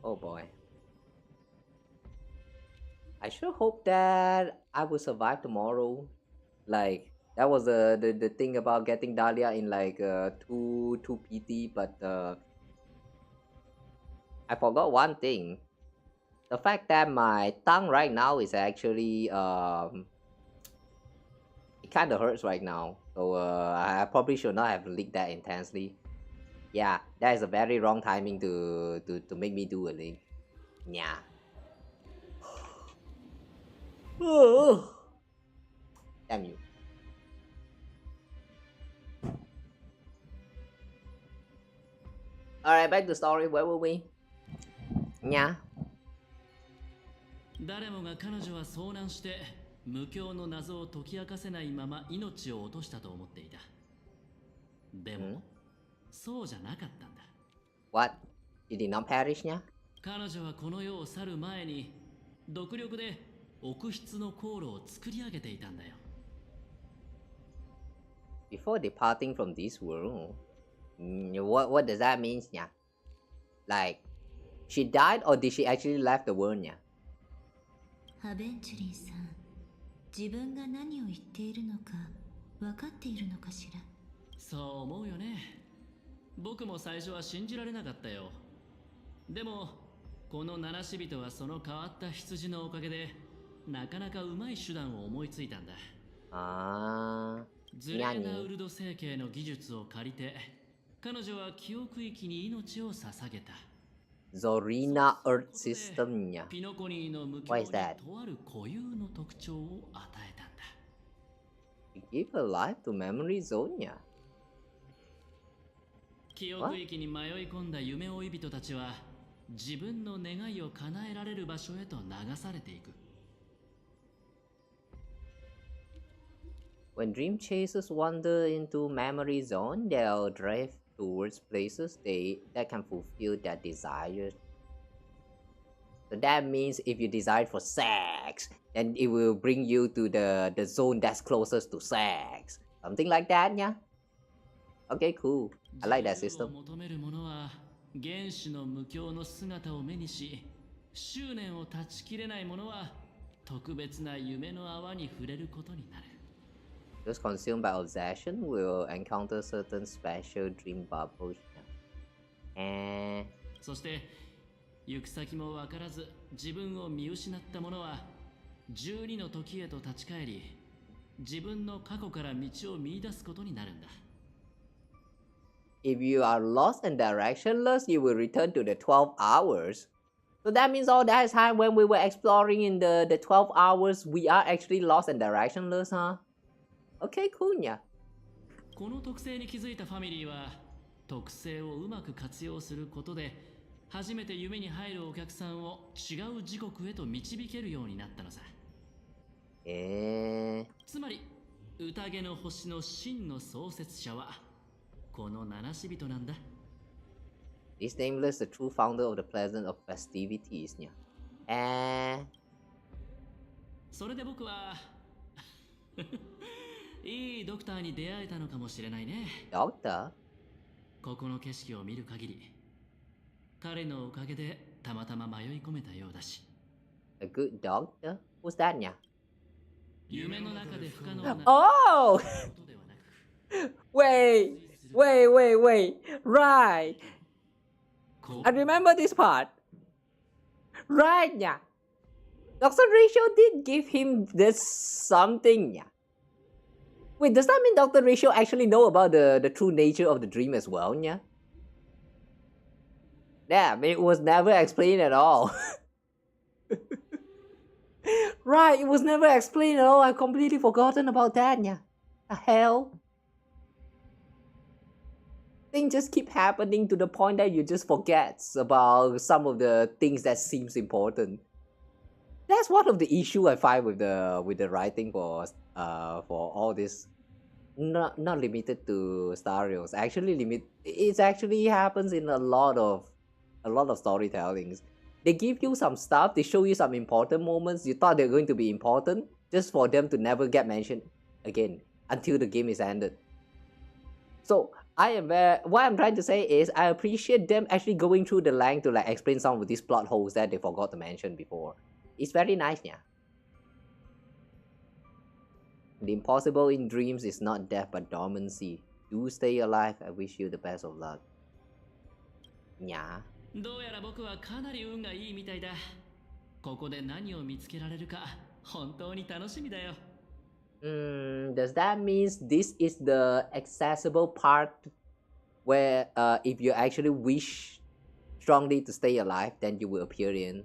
Oh boy. I sure hope that I will survive tomorrow. Like that was the thing about getting Dahlia in like 2 PT, but I forgot one thing. The fact that my tongue right now is actually it kind of hurts right now. So I probably should not have leaked that intensely. Yeah, that is a very wrong timing to make me do a leak. Yeah. Damn you. Alright, back to story. Where were we? Yeah. 誰もが彼女は遭難して無境の謎を解き明かせないまま命を落としたと思っていた。でも、そうじゃなかったんだ。What? She did not perish, yeah? 彼女はこの世を去る前に独力で奥室の航路を作り上げていたんだよ。Before departing from this world, what does that mean, yeah? Like, she died or did she actually left the world, yeah? アベンチュリーさん、自分が何を言っているのか分かっているのかしら。そう思うよね。僕も最初は信じられなかったよ。でもこの七死人はその変わった羊のおかげでなかなかうまい手段を思いついたんだ。ズレーナウルド星系の技術を借りて彼女は記憶域に命を捧げた。Zorina Earth System, yeah. ピノコニーの無境にとある固有の特徴を与えたんだ。Give a life to memory zone, yeah. 記憶域に迷い込んだ夢追い人たちは自分の願いを叶えられる場所へと流されていく。When dream chasers wander into memory zone, they'll drift towards places that can fulfill their desires. So that means if you desire for sex, then it will bring you to the zone that's closest to sex. Something like that, yeah? Okay, cool. I like that system. 求める者は原始の無境の姿を目にし、執念を断ち切れない者は特別な夢の泡に触れることになる。Those consumed by obsession will encounter certain special dream bubbles. そして行く先も分からず自分を見失った者は12の時へと立ち返り、自分の過去から道を見出すことになるんだ。If you are lost and directionless, you will return to the 12 hours. So that means all that time when we were exploring in the 12 hours, we are actually lost and directionless, huh? Okay, cool, yeah. この特性に気づいたファミリーは特性をうまく活用することで初めて夢に入るお客さんを違う時刻へと導けるようになったのさ。つまり宴の星の真の創設者はこの七死人なんだ。This nameless, the true founder of the pleasant of festivities, yeah. それで僕はいいドクターに出会えたのかもしれないね。ドクター？ここの景色を見る限り、彼のおかげでたまたま迷い込めたようだし。A good doctor? Who's that, yeah? 夢の中で不可能な。Oh! Wait! Right! I remember this part. Right, yeah. Dr. Ratio did give him this something, yeah. Wait, does that mean Dr. Ratio actually know about the true nature of the dream as well, yeah? Damn, it was never explained at all. Right, it was never explained at all. I've completely forgotten about that, yeah. The hell? Things just keep happening to the point that you just forget about some of the things that seems important. That's one of the issue I find with the writing for all this. Not limited to Star Rails. It actually happens in a lot of storytellings. They give you some stuff, they show you some important moments you thought they're going to be important, just for them to never get mentioned again until the game is ended. So what I'm trying to say is I appreciate them actually going through the length to like explain some of these plot holes that they forgot to mention before. It's very nice, yeah. The impossible in dreams is not death but dormancy. Do stay alive. I wish you the best of luck. にゃどうやら僕はかなり運がいいみたいだ。ここで何を見つけられるか本当に楽しみだよ。Does that mean this is the accessible part where if you actually wish strongly to stay alive, then you will appear in?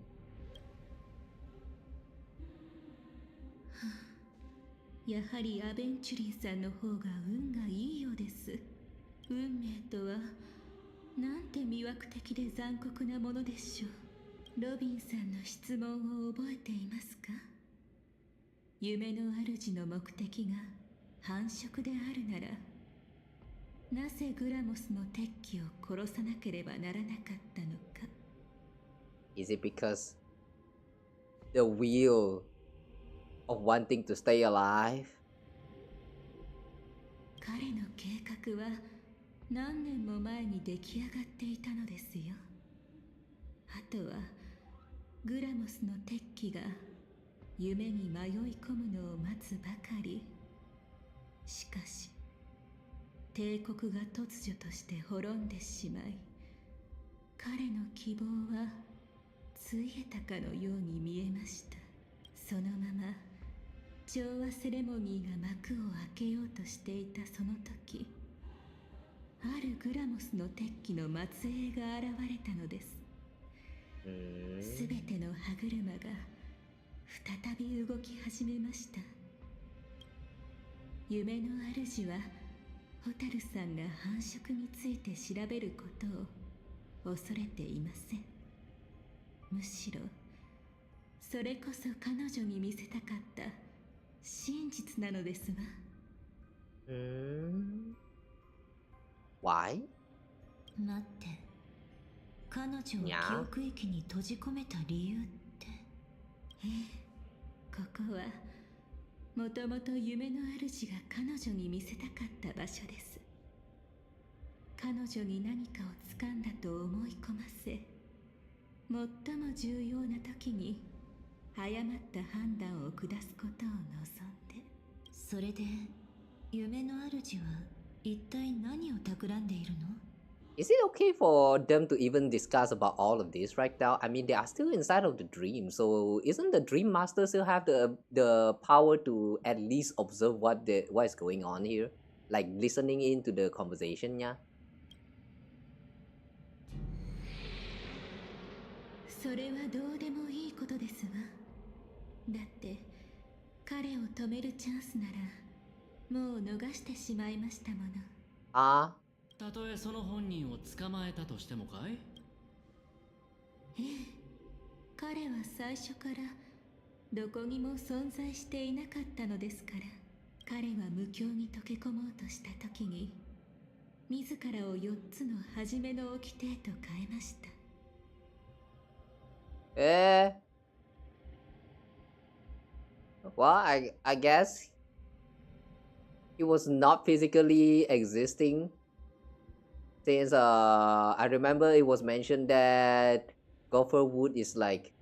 やはりアベンチュリーさんの方が運がいいようです。運命とはなんて魅惑的で残酷なものでしょう。ロビンさんの質問を覚えていますか？夢の主の目的が繁殖であるなら、なぜグラモスの敵機を殺さなければならなかったのか。Is it because the will of wanting to stay alive? 彼の計画は何年も前に出来上がっていたのですよ。あとはグラモスの敵機が夢に迷い込むのを待つばかり。しかし帝国が突如として滅んでしまい、彼の希望はついえたかのように見えました。そのまま調和セレモニーが幕を開けようとしていたその時、あるグラモスの敵機の末裔が現れたのです。すべての歯車が再び動き始めました。夢の主はホタルさんが繁殖について調べることを恐れていません。むしろそれこそ彼女に見せたかった真実なのですわ。Why? 待って、彼女を記憶域に閉じ込めた理由って。ここはもともと夢の主が彼女に見せたかった場所です。彼女に何かを掴んだと思い込ませ、最も重要な時に誤った判断を下すことを望んで。それで夢の主は一体何を企んでいるの？ Is it okay for them to even discuss about all of this right now? I mean, they are still inside of the dream, so isn't the dream master still have the power to at least observe what is going on here, like listening into the conversation? Yeah. それはどうでもいいことですわ。だって彼を止めるチャンスならもう逃してしまいましたもの。ああ。たとえその本人を捕まえたとしてもかい？ええ、彼は最初からどこにも存在していなかったのですから。彼は無境に溶け込もうとした時に自らを4つの初めの掟へと変えました。Well, I guess he was not physically existing. Since I remember it was mentioned that Gopherwood is like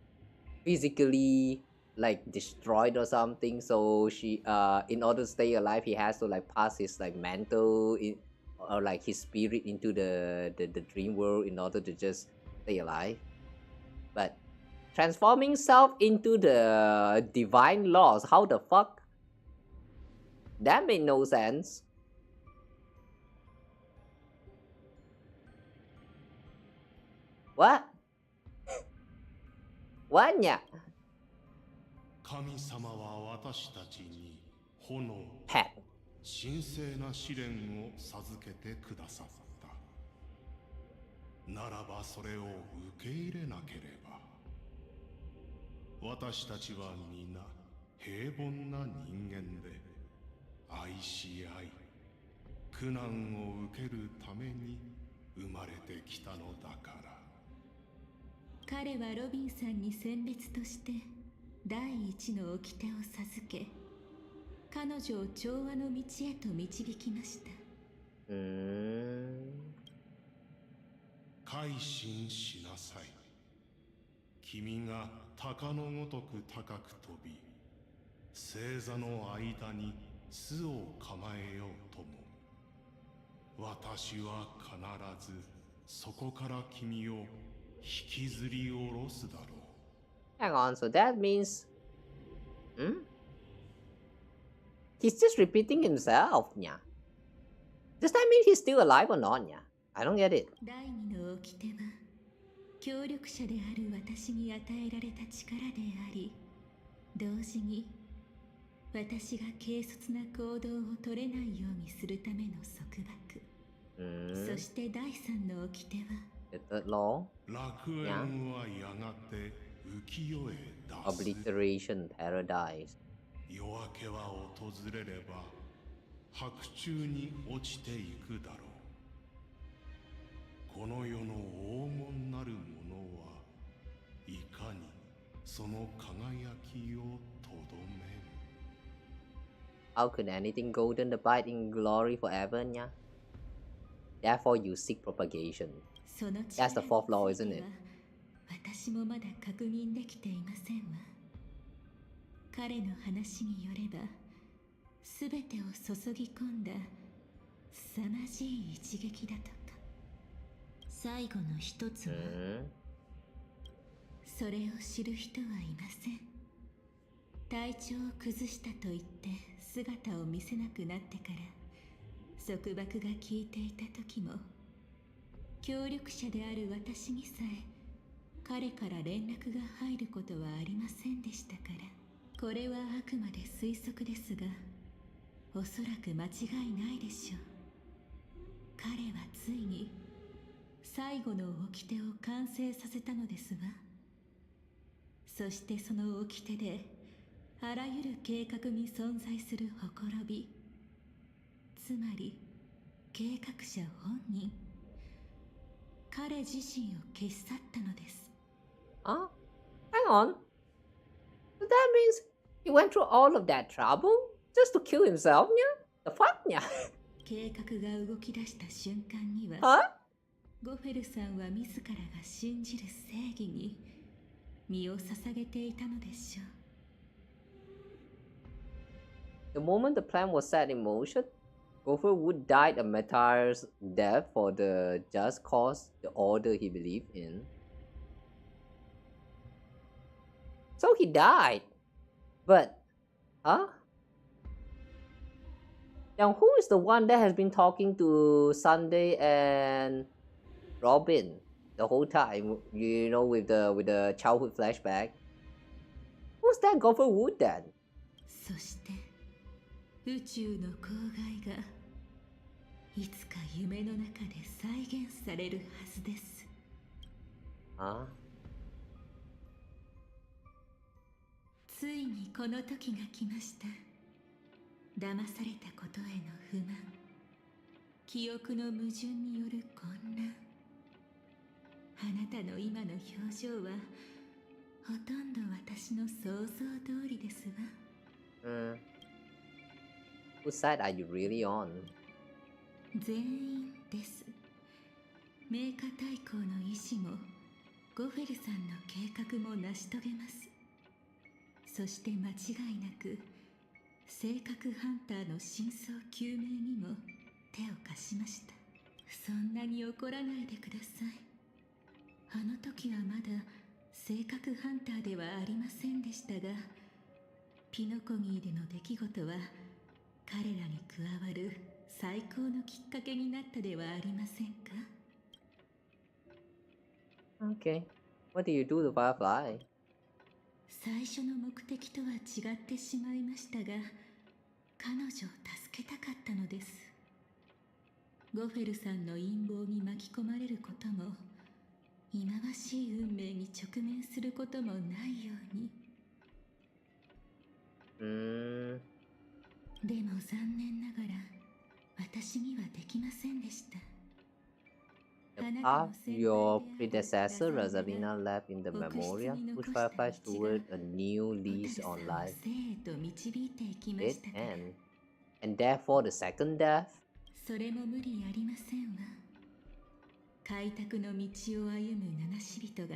physically like destroyed or something, so she in order to stay alive he has to like pass his like mantle in, or like his spirit into the dream world in order to just stay alive. But transforming self into the divine laws, how the fuck? That made no sense. What? What? にゃ神様は私たちに炎、Pet. 神聖な試練を授けてくださった。ならばそれを受け入れなければ。私たちは皆平凡な人間で愛し合い、苦難を受けるために生まれてきたのだから。彼はロビンさんに選別として第一の掟を授け、彼女を調和の道へと導きました。改心しなさい。君が鷹のごとく高く飛び、星座の間に巣を構えようとも、私は必ずそこから君を引きずり下ろすだろう。 Hang on, so that means... He's just repeating himself, nya. Does that mean he's still alive or not, nya? I don't get it. 第二の掟は協力者である私に与えられた力であり、同時に私が軽率な行動を取れないようにするための束縛。そして第三の掟は The third law? 楽園はやがて浮世へ出す。 Obliteration Paradise. 夜明けは訪れれば白昼に落ちていくだろう。この世の黄金なるものはいかにその輝きをとどめる。 How could anything golden abide in glory forever, nya? Therefore you seek propagation. その That's the fourth law, isn't it? 私もまだ確認できていませんわ。彼の話によれば、すべてを注ぎ込んだ凄まじい一撃だとか。最後の一つは、それを知る人はいません。体調を崩したと言って姿を見せなくなってから束縛が効いていた時も、協力者である私にさえ彼から連絡が入ることはありませんでしたから、これはあくまで推測ですが、おそらく間違いないでしょう。彼はついに最後の掟を完成させたのですわ。そしてその掟であらゆる計画に存在するほころび、つまり計画者本人、彼自身を消し去ったのです。Huh? Hang on. So that means he went through all of that trouble just to kill himself, nya? The fuck, nya? 計画が動き出した瞬間には、ゴフェルさんは自らが信じる正義に身を捧げていたのでしょう。The moment the plan was set in motion, Gopher would die a martyr's death for the just cause, the order he believed in. So he died. But, huh? Now who is the one that has been talking to Sunday and Robin the whole time? You know, with the childhood flashback. Who's that Gopher Wood then? そして宇宙の公害がいつか夢の中で再現されるはずです。ついにこの時が来ました。騙されたことへの不満、記憶の矛盾による混乱。あなたの今の表情はほとんど私の想像通りですわ。Whose side are you really on? 全員です。メーカ大公の意志もゴフェルさんの計画も成し遂げます。そして間違いなく性格ハンターの真相究明にも手を貸しました。そんなに怒らないでください。あの時はまだ性格ハンターではありませんでしたが、ピノコニーでの出来事は彼らに加わる最高のきっかけになったではありませんか。 Okay. What do you do to Firefly? 最初の目的とは違ってしまいましたが、彼女を助けたかったのです。ゴフェルさんの陰謀に巻き込まれることも、忌まわしい運命に直面することもないように。でも残念ながら私にはできませんでした。 The path your predecessor Rosalina left in the memorial pushed Fireflies toward a new lease on life. It and therefore the second death? それも無理ありませんわ。開拓の道を歩む七死人が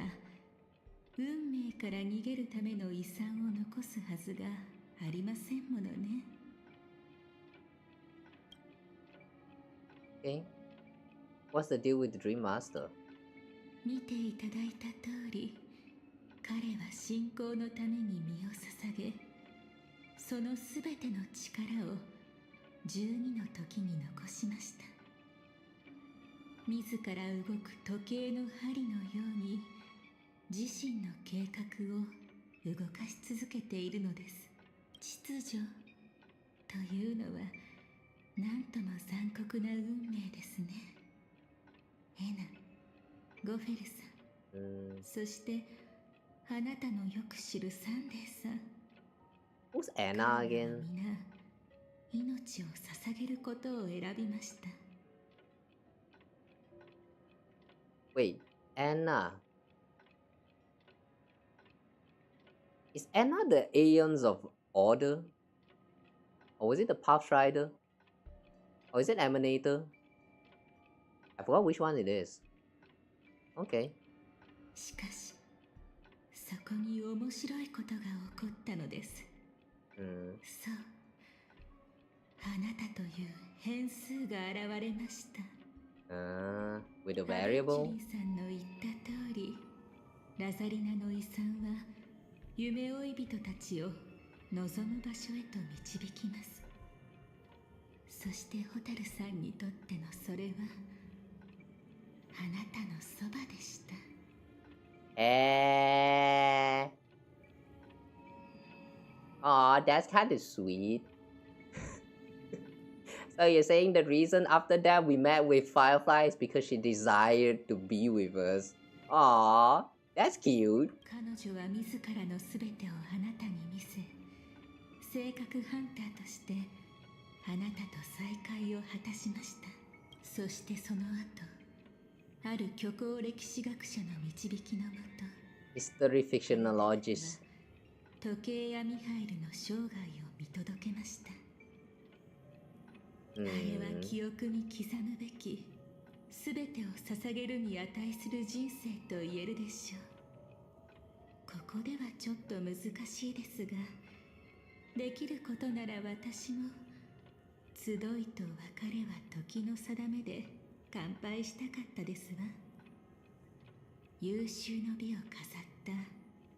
運命から逃げるための遺産を残すはずがありませんものね。Okay. What's the deal with the Dream Master? 見ていただいた通り、彼は信仰のために身を捧げ、そのすべての力を12の時に残しました。自ら動く時計の針のように自身の計画を動かし続けているのです。秩序というのはなんとも残酷な運命ですね。エナ、ゴフェルさん、そしてあなたのよく知るサンデーさん。Who's Anna again? 皆命を捧げることを選びました。Wait, Anna. Is Anna the Aeons of Order? Or was it the Path Rider? Or is it Emanator? I forgot which one it is. Okay. しかし、そこに面白いことが起こったのです。そう、あなたという変数が現れました。With a variable? さんの言った通り、ラザリナの遺産は夢追い人たちを望む場所へと導きます。そしてホタルさんにとってのそれはあなたのそばでした。Aw, that's kind of sweet. So you're saying the reason after that we met with Firefly is because she desired to be with us. Aw, that's cute. 彼女は自らのすべてをあなたに見せ、性格ハンターとしてあなたと再会を果たしました。そしてその後、ある虚構歴史学者の導きのもと、History Fictionologist 時計やミハイルの生涯を見届けました。あれは記憶に刻むべき、すべてを捧げるに値する人生と言えるでしょう。ここではちょっと難しいですが、できることなら私も集いと別れは時の定めで乾杯したかったですわ。優秀の美を飾った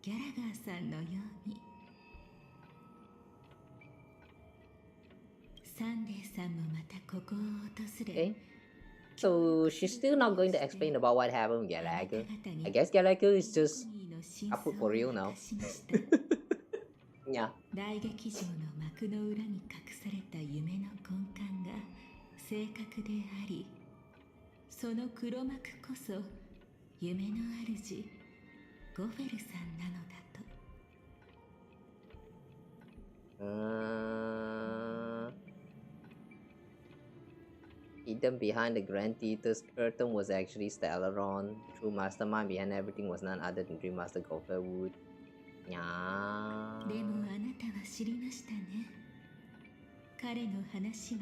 ギャラガーさんのように。サンデーさんもまたここを訪れ、So she's still not going to explain about what happened with Gallagher. I guess Gallagher is just up for real now. Yeah. 大劇場の幕の裏に隠された夢の根幹が正確であり、その黒幕こそ夢の主ゴフェルさんなのだと。Hidden behind the Grand Theater's curtain was actually Stellaron. The true mastermind behind everything was none other than Dream Master Gopherwood. でもあなたは知りましたね。彼の話は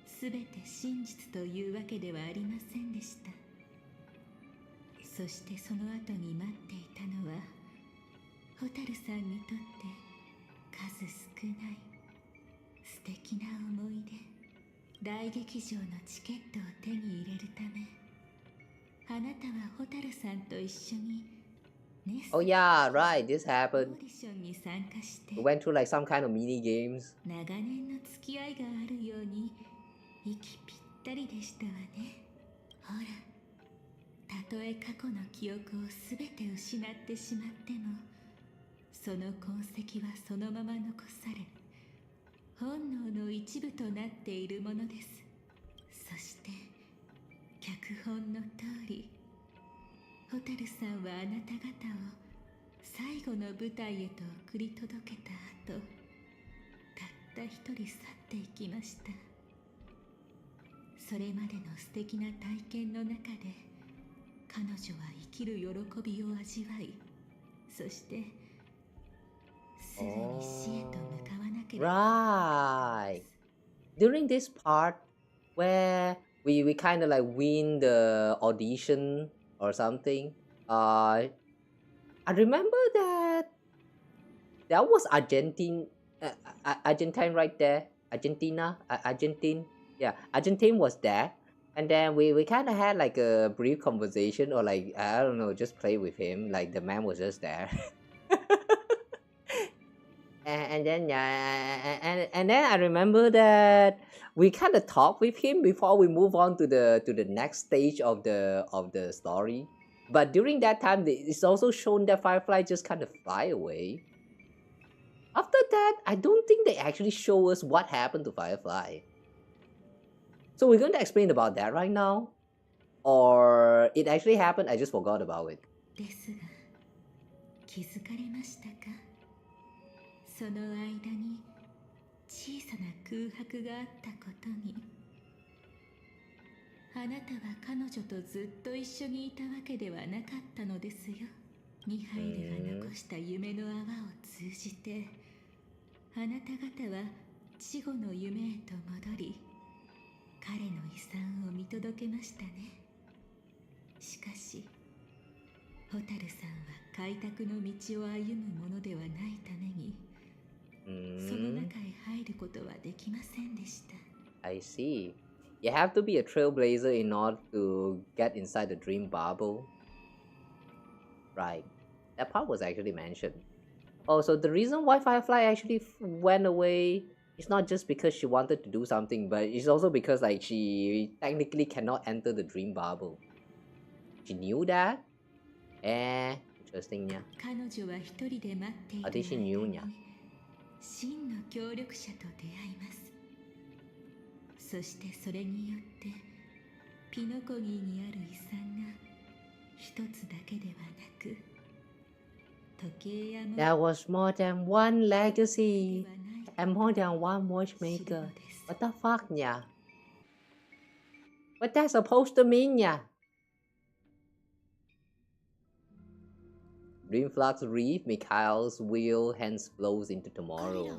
すべて真実というわけではありませんでした。そしてその後に待っていたのは、ホタルさんにとって数少ない素敵な思い出。大劇場のチケットを手に入れるため、あなたはホタルさんと一緒にOh yeah, right, this happened. We went through like some kind of mini games. 長年の付き合いがあるように息ぴったりでしたわね。ほら、たとえ過去の記憶をすべて失ってしまっても、その痕跡はそのまま残され、本能の一部となっているものです。そして脚本の通り、ホタルさんはあなた方を最後の舞台へと送り届けた後、たった一人去っていきました。それまでの素敵な体験の中で、彼女は生きる喜びを味わい、そしてすぐに死へと向かわなければ。Right. During this part where we kind of like win the audition or something, I remember that was Argentine right there. Argentina, Argentine. Yeah, Argentine was there. And then we kind of had like a brief conversation, or like, I don't know, just play with him. Like the man was just there. And then yeah, and then I remember that we kind of talked with him before we move on to the next stage of the story. But during that time, it's also shown that Firefly just kind of fly away. After that, I don't think they actually show us what happened to Firefly. So we're going to explain about that right now, or it actually happened, I just forgot about it. ですが、気づかれましたか？その間に小さな空白があったことに。あなたは彼女とずっと一緒にいたわけではなかったのですよ。ミハイルが残した夢の泡を通じて、あなた方は死後の夢へと戻り、彼の遺産を見届けましたね。しかし、ホタルさんは開拓の道を歩むものではないために、その中へ入ることはできませんでした。I see. You have to be a trailblazer in order to get inside the dream bubble. Right. That part was actually mentioned. Oh, so the reason why Firefly actually went away is not just because she wanted to do something, but it's also because like she technically cannot enter the dream bubble. She knew that? Interesting, yeah. 彼女は一人で待っている間に、真の協力者と出会います。そしてそれによってピノコニーにある遺産が一つだけではなく、時計やも There was more than one legacy and more than one watchmaker. What the fuck, yeah? What that supposed to mean, yeah? Dreamflux Reef, Mikhail's wheel hence flows into tomorrow.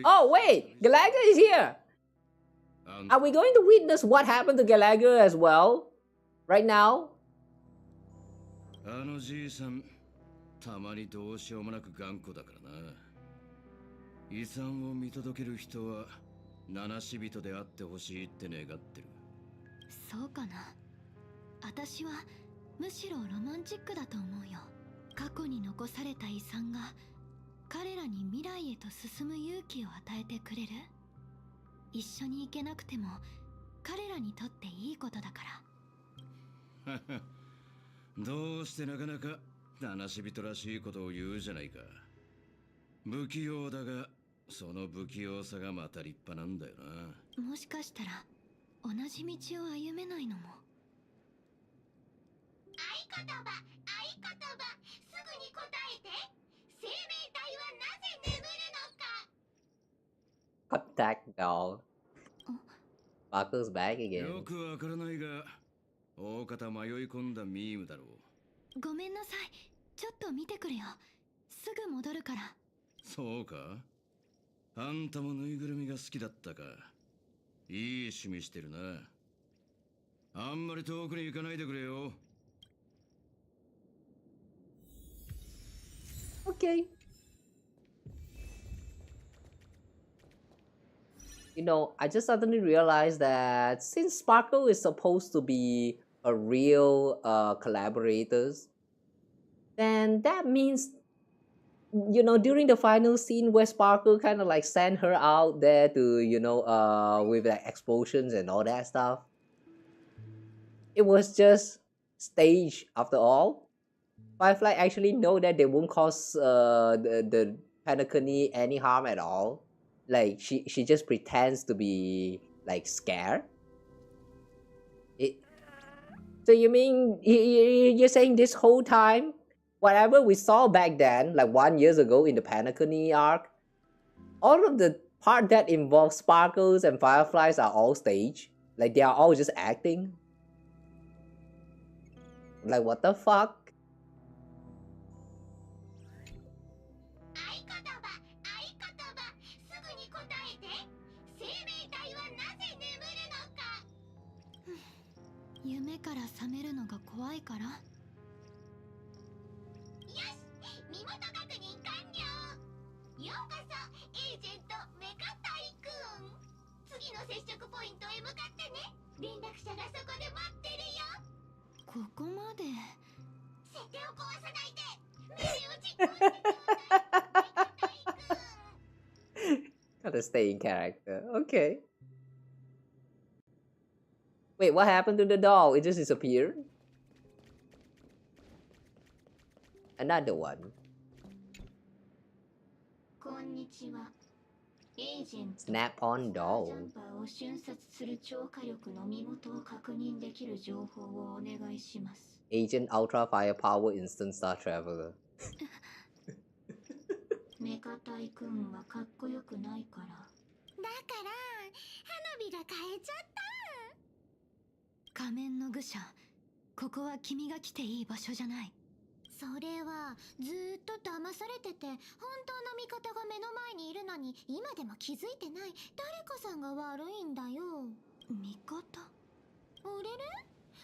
Oh wait! Gallagher is here! Are we going to witness what happened to Gallagher as well? Right now? あのじいさん、たまにどうしようもなく頑固だからな。遺産を見届ける人は七死人であってほしいって願ってる。そうかな。私はむしろロマンチックだと思うよ。過去に残された遺産が彼らに未来へと進む勇気を与えてくれる。一緒に行けなくても彼らにとっていいことだから。どうしてなかなか七死人らしいことを言うじゃないか。不器用だが、その不器用さがまた立派なんだよな。もしかしたら同じ道を歩めないのも。合言葉、すぐに答えて。生命体はなぜ眠るのか。Contact doll. Sparkle's back again. よくわからないが、大方迷い込んだミームだろう。ごめんなさい。ちょっと見てくれよ。すぐ戻るから。そうか？あんたもぬいぐるみが好きだったか。いい趣味してるな。あんまり遠くに行かないでくれよ。Okay. You know, I just suddenly realized that since Sparkle is supposed to be a real collaborators, then that means, you know, during the final scene where Sparkle kind of like sent her out there to, you know, with like explosions and all that stuff, it was just stage after all. Firefly actually know that they won't cause the Penacony any harm at all. Like she just pretends to be like scared. So you mean you're saying this whole time, whatever we saw back then, like 1 year ago in the Penacony arc, all of the part that involves sparkles and fireflies are all staged? Like they are all just acting? Like what the fuck? 接触ポイントへ向かってね。連絡者がそこで待ってるよ。ここまで。設定を壊さないで。目に打ち込んでGotta stay in character. Okay. Wait, what happened to the doll? It just disappeared? Another one. こんにちは。エージェント Snap on ジ doll. ャンパーを瞬殺する超火力の身元を確認できる情報をお願いします。 Agent Ultra Firepower Instant Star Traveler. メカタイくんはかっこよくないから。だから花火が変えちゃった。仮面の愚者、ここは君が来ていい場所じゃない。それはずーっと騙されてて、本当の味方が目の前にいるのに今でも気づいてない誰かさんが悪いんだよ。味方？あれれ？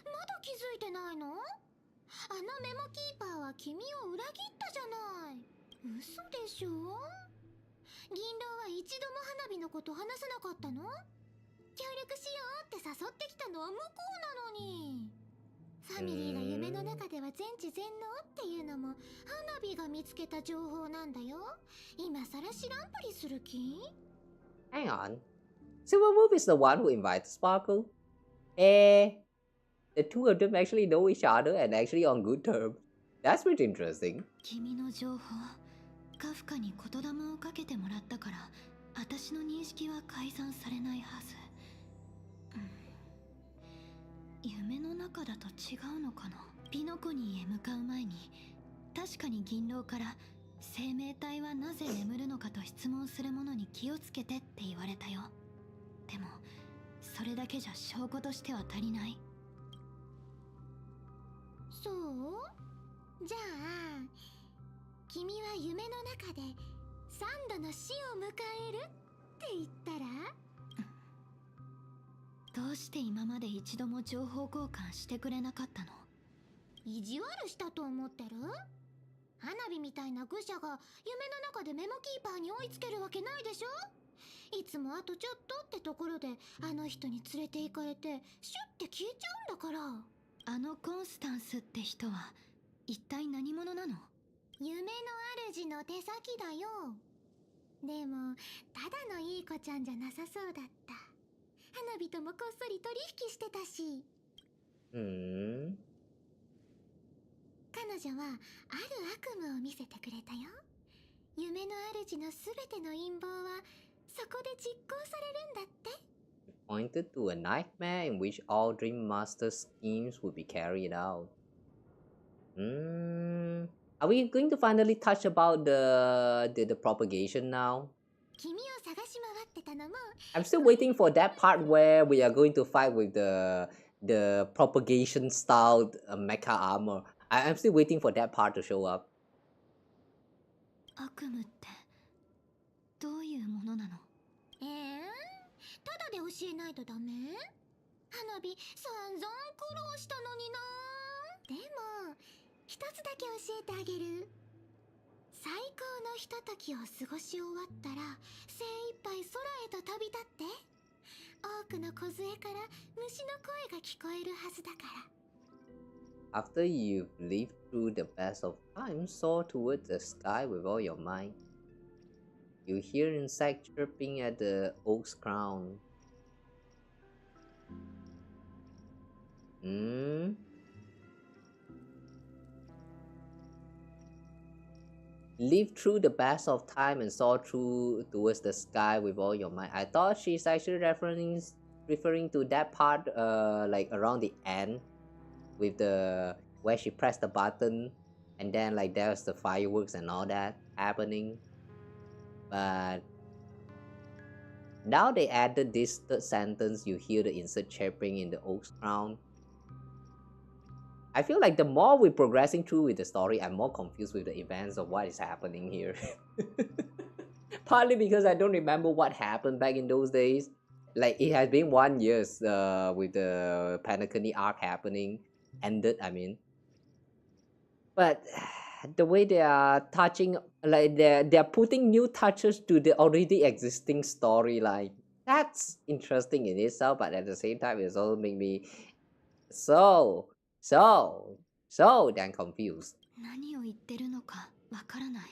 まだ気づいてないの？あのメモキーパーは君を裏切ったじゃない。嘘でしょ？銀狼は一度も花火のこと話さなかったの？協力しようって誘ってきたのは向こうなのに。ファミリーが夢の中では全知全能っていうのも花火が見つけた情報なんだよ。今さら知らんぷりする気？ Hang on. Silverwolf is the one who invited Sparkle? The two of them actually know each other and actually on good terms. That's pretty interesting. 君の情報、カフカに言霊をかけてもらったから、私の認識は改ざんされないはず。夢の中だと違うのかな。ピノコニーへ向かう前に、確かに銀狼から生命体はなぜ眠るのかと質問する者に気をつけてって言われたよ。でもそれだけじゃ証拠としては足りない。そう？じゃあ君は夢の中で3度の死を迎えるって言ったら？どうして今まで一度も情報交換してくれなかったの？意地悪したと思ってる？花火みたいな愚者が夢の中でメモキーパーに追いつけるわけないでしょ？いつもあとちょっとってところであの人に連れて行かれてシュッて消えちゃうんだから。あのコンスタンスって人は一体何者なの？夢の主の手先だよ。でもただのいい子ちゃんじゃなさそうだった。花火ともこっそり取引してたし。彼女はある悪夢を見せてくれたよ。夢の主のすべての陰謀はそこで実行されるんだって。Pointed to a nightmare in which all Dream Master schemes would be carried out. Are we going to finally touch about the propagation now? 君を探し回ってたのも。I'm still waiting for that part where we are going to fight with the propagation style mecha armor. I'm still waiting for that part to show up. 悪夢ってどういうものなの？ただで教えないとダメ？花火散々苦労したのにな。でも一つだけ教えてあげる。最高のひとときを過ごし終わったら精一杯空へと飛び立って。多くの梢から虫の声が聞こえるはずだから。 After you've lived through the best of times, soar towards the sky with all your might. You hear insects chirping at the oak's crown. Live through the best of time and soar through towards the sky with all your might. I thought she's actually referring to that part like around the end with the where she pressed the button and then like there's the fireworks and all that happening. But now they added this third sentence, you hear the insect chirping in the oak's crown. I feel like the more we're progressing through with the story, I'm more confused with the events of what is happening here. Partly because I don't remember what happened back in those days. Like, it has been 1 year with the Penacony arc happening. Ended, I mean. But the way they are touching, like, they're putting new touches to the already existing storyline. That's interesting in itself, but at the same time, it's also make me so damn confused. 何を言ってるのかわからない。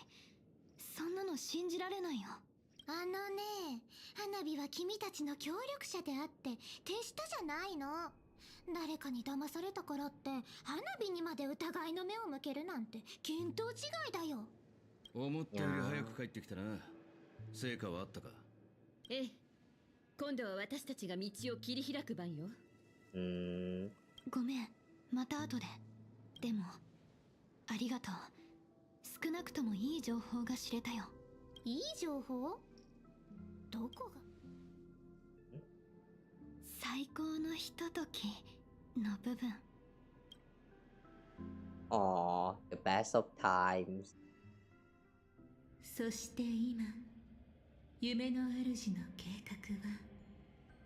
そんなの信じられないよ。あのね、花火は君たちの協力者であって手下じゃないの。誰かに騙されたからって花火にまで疑いの目を向けるなんて見当違いだよ。思ったより早く帰ってきたな。成果はあったか？ええ、今度は私たちが道を切り開く番よ。ごめん、また後で。でもありがとう。少なくともいい情報が知れたよ。いい情報？どこが？最高のひとときの部分。Aww, the best of times. そして今、夢の主の計画は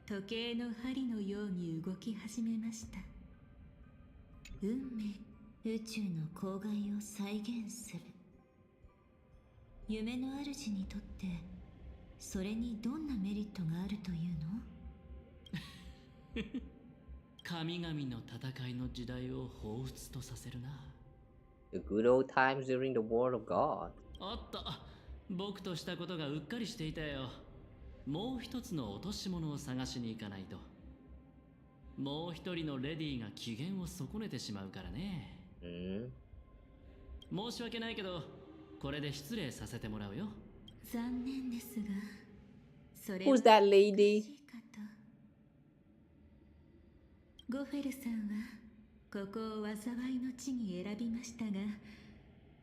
時計の針のように動き始めました。運命、宇宙の公害を再現する。夢の主にとってそれにどんなメリットがあるというの？神々の戦いの時代を彷彿とさせるな。 The good old times during the war of God. おっと、僕としたことがうっかりしていたよ。もう一つの落とし物を探しに行かないと。もう一人のレディーが機嫌を損ねてしまうからね。申し訳ないけど、これで失礼させてもらうよ。残念ですが、それは Who's that lady? ゴフェルさんはここを災いの地に選びましたが、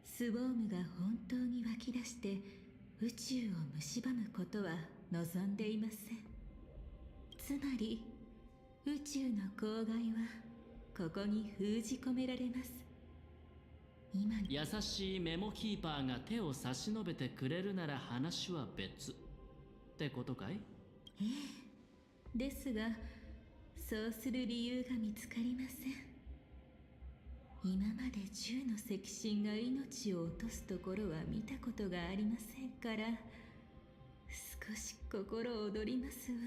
スウォームが本当に湧き出して宇宙を蝕むことは望んでいません。つまり宇宙の公害はここに封じ込められます。今優しいメモキーパーが手を差し伸べてくれるなら話は別ってことかい？ええ、ですがそうする理由が見つかりません。今まで銃の赤心が命を落とすところは見たことがありませんから、少し心躍りますわ。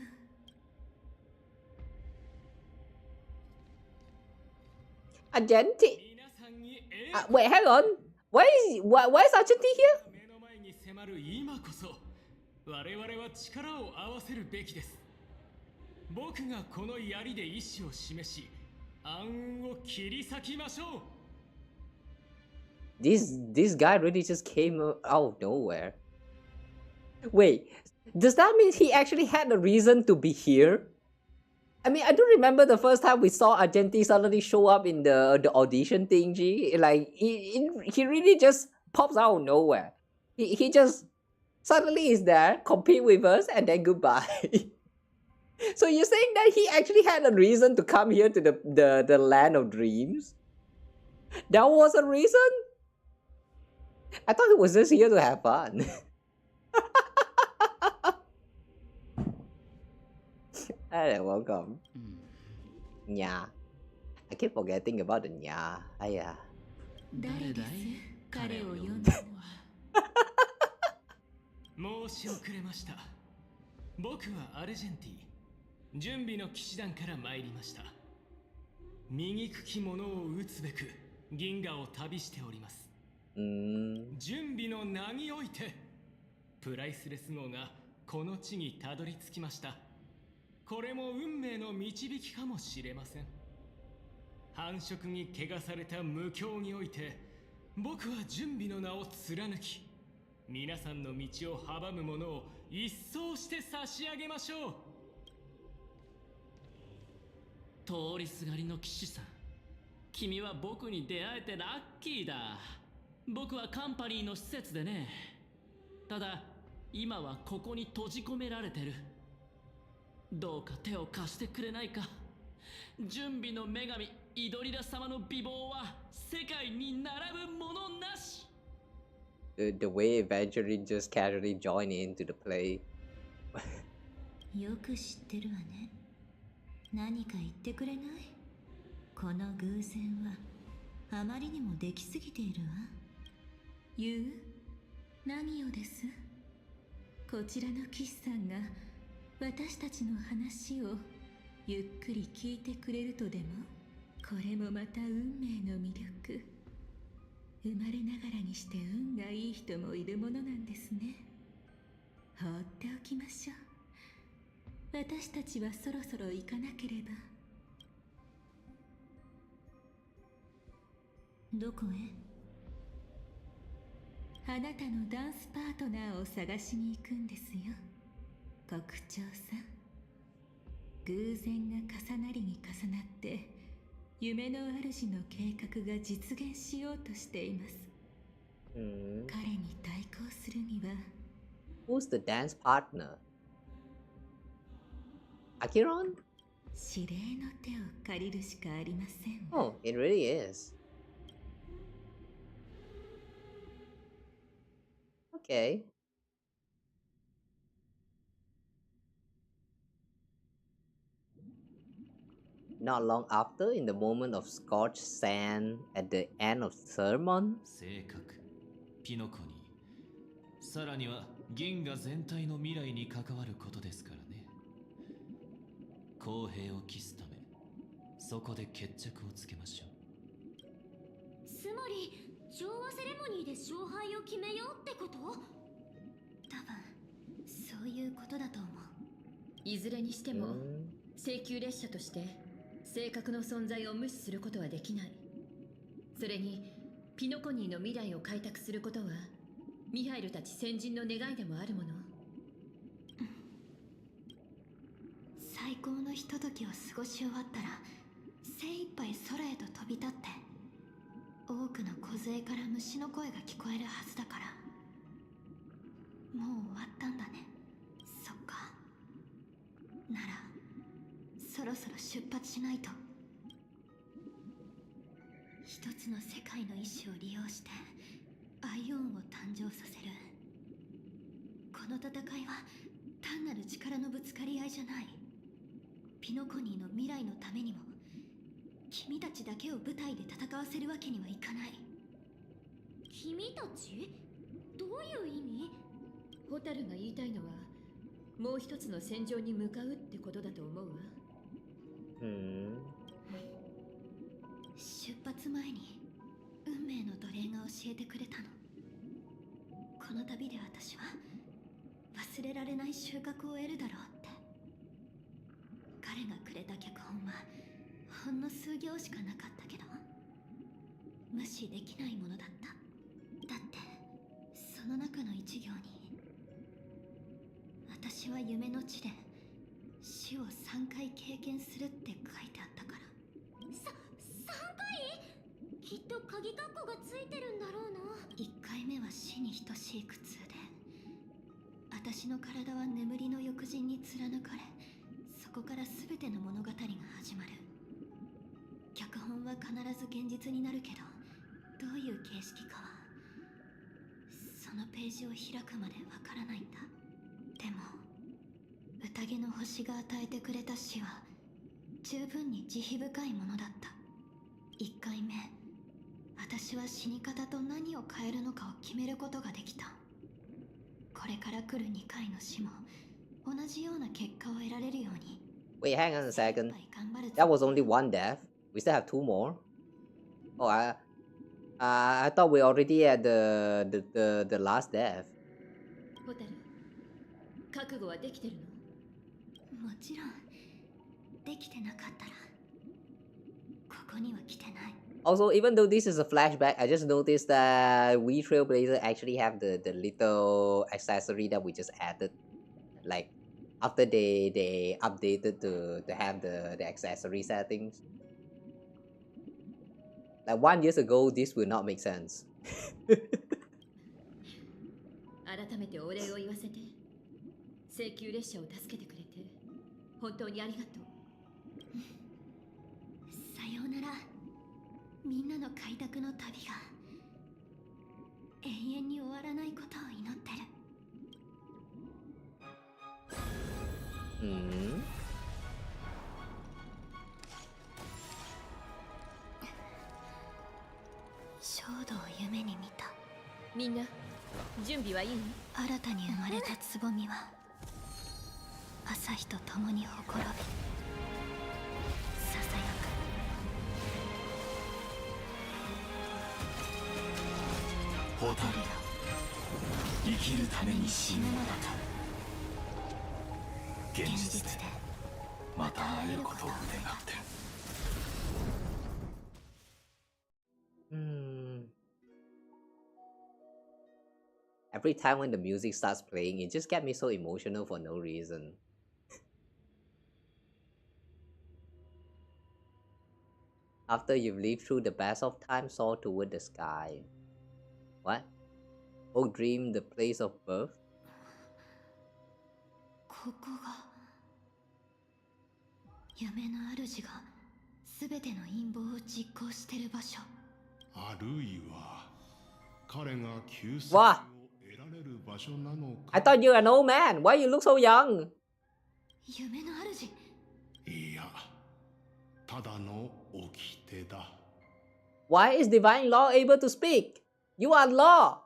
Argenti? Wait, hang on. Why is Argenti here? 目の前に迫る今こそ我々は力を合わせるべきです。僕がこの槍で意志を示し、暗雲を切り裂きましょう。This guy really just came out of nowhere. Wait, does that mean he actually had a reason to be here? I mean, I do remember the first time we saw Argenti suddenly show up in the audition thingy. Like, he really just pops out of nowhere. He just suddenly is there, compete with us, and then goodbye. So you're saying that he actually had a reason to come here to the land of dreams? That was a reason? I thought he was just here to have fun. Alright, welcome. Nya. I keep forgetting about the nya. Aya. 誰だい？彼を呼んだ申し遅れました。僕はアルジェンティ。準備の騎士団から参りました。醜き者を討つべく銀河を旅しております。準備の名においてプライスレス号がこの地にたどり着きました。これも運命の導きかもしれません。繁殖に汚された無教において僕は準備の名を貫き、皆さんの道を阻む者を一掃して差し上げましょう。通りすがりの騎士さん、君は僕に出会えてラッキーだ。僕はカンパニーの施設でね。ただ今はここに閉じ込められてる。どうか手を貸してくれないか。準備の女神イドリラ様の美貌は世界に並ぶものなし。The way Evangeline just casually joined into the play. よく知ってるわね。何か言ってくれない？この偶然はあまりにもできすぎているわ。言う？何をです？こちらの騎士さんが私たちの話をゆっくり聞いてくれるとでも。これもまた運命の魅力。生まれながらにして運がいい人もいるものなんですね。放っておきましょう。私たちはそろそろ行かなければ。どこへ？あなたのダンスパートナーを探しに行くんですよ、国長さん。偶然が重なりに重なって夢の主の計画が実現しようとしています。彼に対抗するには。Who's the dance partner? Akiron? 指令の手を借りるしかありません。Oh, it really is. Okay. Not long after, in the moment of scorched sand at the end of sermon. 正確、ピノコに、さらには銀河全体の未来に関わることですからね。公平を期すため、そこで決着をつけましょう。つまり調和セレモニーで勝敗を決めようってこと？多分そういうことだと思う。いずれにしても請求列車として正確の存在を無視することはできない。それにピノコニーの未来を開拓することはミハイルたち先人の願いでもあるもの。最高のひとときを過ごし終わったら精一杯空へと飛び立って多くの梢から虫の声が聞こえるはずだから。もう終わったんだね。そっか。ならそろそろ出発しないと。一つの世界の意志を利用してアイオンを誕生させる。この戦いは単なる力のぶつかり合いじゃない。ピノコニーの未来のためにも君たちだけを舞台で戦わせるわけにはいかない。君たち？どういう意味？ホタルが言いたいのはもう一つの戦場に向かうってことだと思うわ。出発前に運命の奴隷が教えてくれたの。この旅で私は忘れられない収穫を得るだろうって。彼がくれた脚本はほんの数行しかなかったけど無視できないものだった。だってその中の一行に私は夢の地で死を3回経験するって書いてあったから。3回？きっと鍵カッコがついてるんだろうな。1回目は死に等しい苦痛で私の体は眠りの翼人に貫かれそこから全ての物語が始まる。脚本は必ず現実になるけどどういう形式かはそのページを開くまでわからないんだ。でも宴の星が与えてくれた死は十分に慈悲深いものだった。1回目私は死に方と何を変えるのかを決めることができた。これから来る2回の死も同じような結果を得られるように。 Wait, hang on a second. That was only one death. We still have two more. Oh, I thought we already had the last death. ホタル、覚悟はできてるの？もちろんできてなかったらここには来てない。Also, even though this is a flashback, I just noticed that we Trailblazer actually have the little accessory that we just added. Like, after they updated to have the accessory settings. Like 1 year ago, this would not make sense. 改めてお礼を言わせて。請求列車を助けてくれて本当にありがとう。さようなら。みんなの開拓の旅が永遠に終わらないことを祈ってる。衝動を夢に見た。みんな準備はいい？新たに生まれたつぼみは朝日と共にほころびささやく。蛍よ、生きるために死ぬのだと。現実でまた会えることを願って。Every time when the music starts playing, it just gets me so emotional for no reason. After you've lived through the best of times, soar toward the sky. What? Oh, dream, the place of birth? ここが夢の主が全ての陰謀を実行してる場所。あるいは彼が救済 Wow! を得られる場所なのか。 I thought you were an old man. Why you look so young? 夢の主。いや、ただの掟だ。 Why is divine law able to speak? You are law.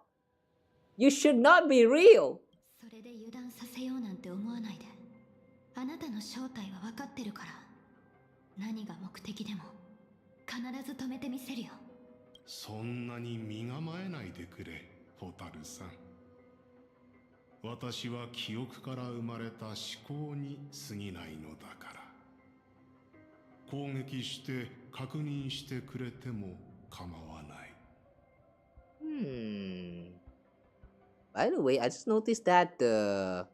You should not be real. それで油断させようなんて思わないで。あなたの正体は分かってるから。何が目的でも必ず止めてみせるよ。そんなに身構えないでくれ、ホタルさん。私は記憶から生まれた思考に過ぎないのだから。攻撃して確認してくれても構わない。By the way, I just noticed that the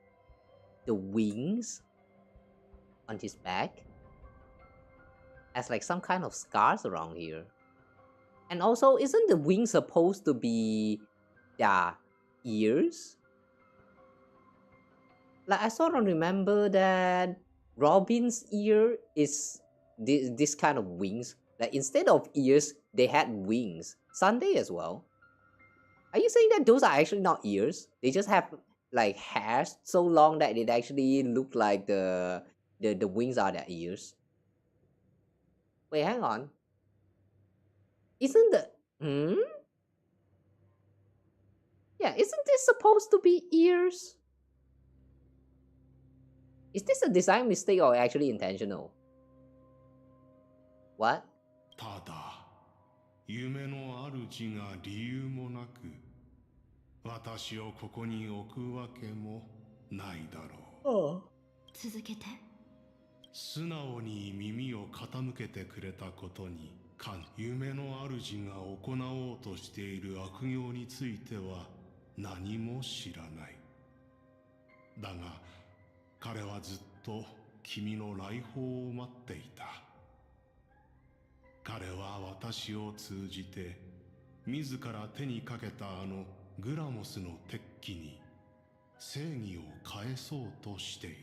wings on his back has like some kind of scars around here. And also, isn't the wing supposed to be their ears? Like, I sort of remember that Robin's ear is this kind of wings. Like, instead of ears, they had wings. Sunday as well. Are you saying that those are actually not ears? They just have like hairs so long that it actually look like the wings are their ears? Wait, hang on. Isn't the Yeah, isn't this supposed to be ears? Is this a design mistake or actually intentional? What? ただ、夢の主が理由もなく、私をここに置くわけもないだろう。続けて。素直に耳を傾けてくれたことに夢の主が行おうとしている悪行については何も知らない。だが彼はずっと君の来訪を待っていた。彼は私を通じて自ら手にかけたあのグラモスの鉄器に正義を返そうとしている。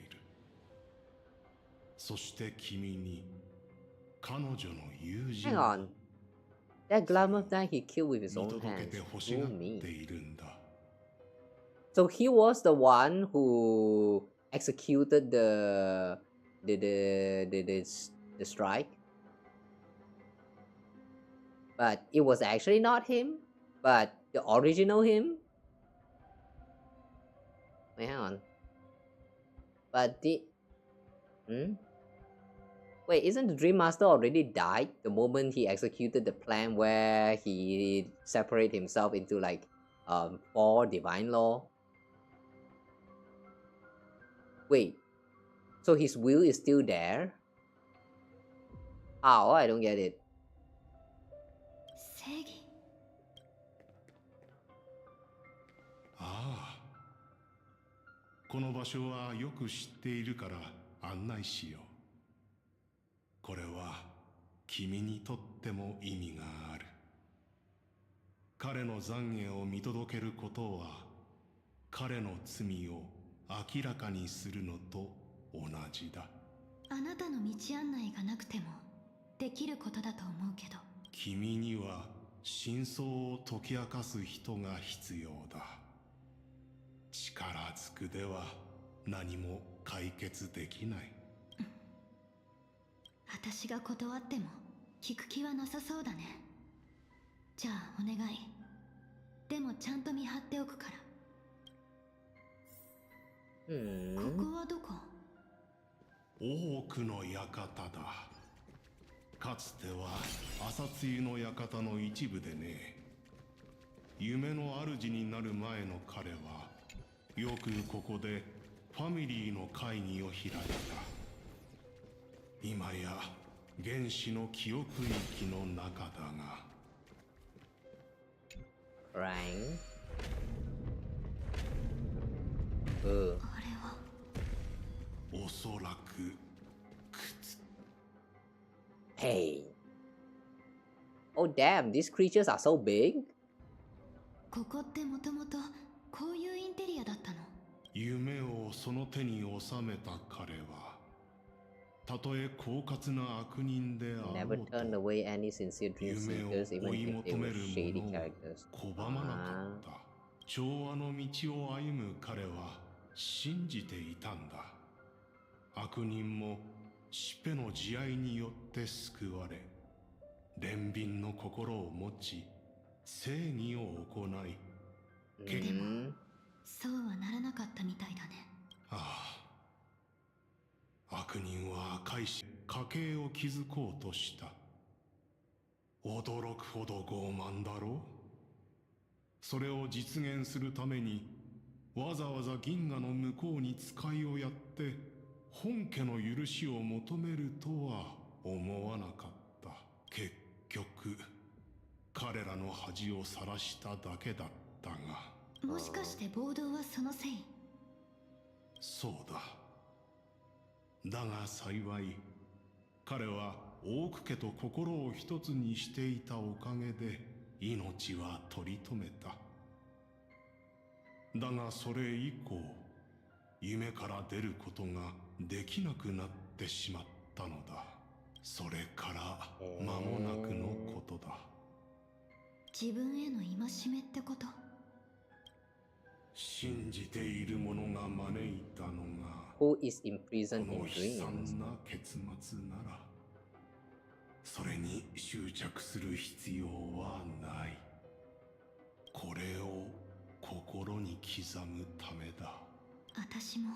そして君に彼女の友人 Hang on. That glamour knight he killed with his 見 own 届け hands. て欲しがっているんだ。So he was the one who executed the strike. But it was actually not him, but the original him. Wait, hang on. But Wait, isn't the Dream Master already died the moment he executed the plan where he separated himself into like 4 divine law? Wait, so his will is still there? How? I don't get it. 正義。ああ、この場所はよく知っているから案内しよう。これは君にとっても意味がある。彼の懺悔を見届けることは彼の罪を明らかにするのと同じだ。あなたの道案内がなくてもできることだと思うけど。君には真相を解き明かす人が必要だ。力ずくでは何も解決できない。私が断っても聞く気はなさそうだね。じゃあお願い。でもちゃんと見張っておくから。ここはどこ？多くの館だ。かつては朝露の館の一部でね。夢の主になる前の彼はよくここでファミリーの会議を開いた。今や原始の記憶域の中だが。Right. あれはおそらく Hey. Oh damn, these creatures are so big. ここってもともとこういうインテリアだったの？夢をその手に収めた彼はたとえ狡猾な悪人であろ Never うと turned away any sincere dream 夢を seekers, 追 even い if 求 they め were る shady 者を characters. 拒まなかった調和の道を歩む彼は信じていたんだ。悪人もシペの慈愛によって救われ憐憫の心を持ち正義を行いでもそうはならなかったみたいだね。ああ、悪人は赤いし家計を築こうとした。驚くほど傲慢だろう。それを実現するためにわざわざ銀河の向こうに使いをやって本家の許しを求めるとは思わなかった。結局彼らの恥をさらしただけだったが。もしかして暴動はそのせい？そうだ。だが幸い彼はオーク家と心を一つにしていたおかげで命は取り留めた。だがそれ以降夢から出ることができなくなってしまったのだ。それから間もなくのことだ。自分への戒めってこと？信じている者が招いたのが Who is imprisoned こ in の悲惨 dreams? な結末ならそれに執着する必要はない。これを心に刻むためだ。私も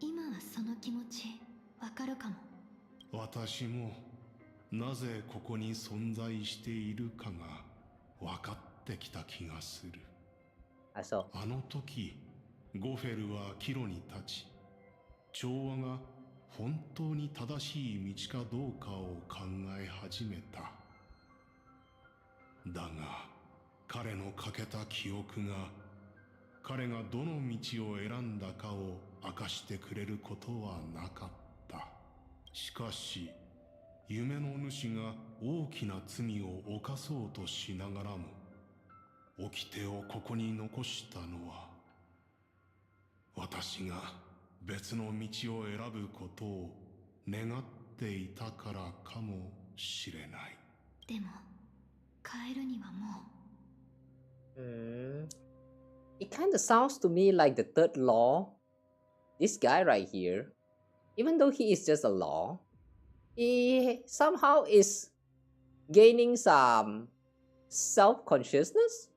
今はその気持ちわかるかも。私もなぜここに存在しているかが分かってきた気がする。あの時ゴフェルは岐路に立ち調和が本当に正しい道かどうかを考え始めた。だが彼の欠けた記憶が彼がどの道を選んだかを明かしてくれることはなかった。しかし夢の主が大きな罪を犯そうとしながらも掟をここに残したのは私が別の道を選ぶことを願っていたからかもしれない。でも帰るにはもう。It kind of sounds to me like the third law. This guy right here, even though he is just a law, he somehow is gaining some self-consciousness.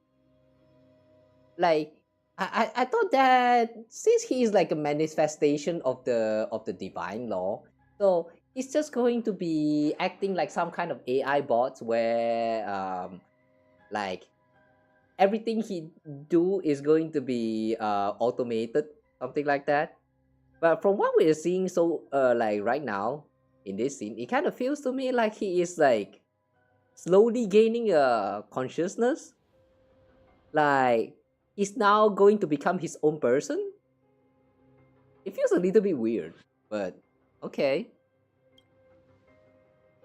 Like I thought that since he is like a manifestation of the divine law, so he's just going to be acting like some kind of AI bot where like everything he do is going to be automated, something like that. But from what we're seeing so like right now in this scene, it kind of feels to me like he is like slowly gaining a consciousness. Like he's now going to become his own person. It feels a little bit weird, but okay.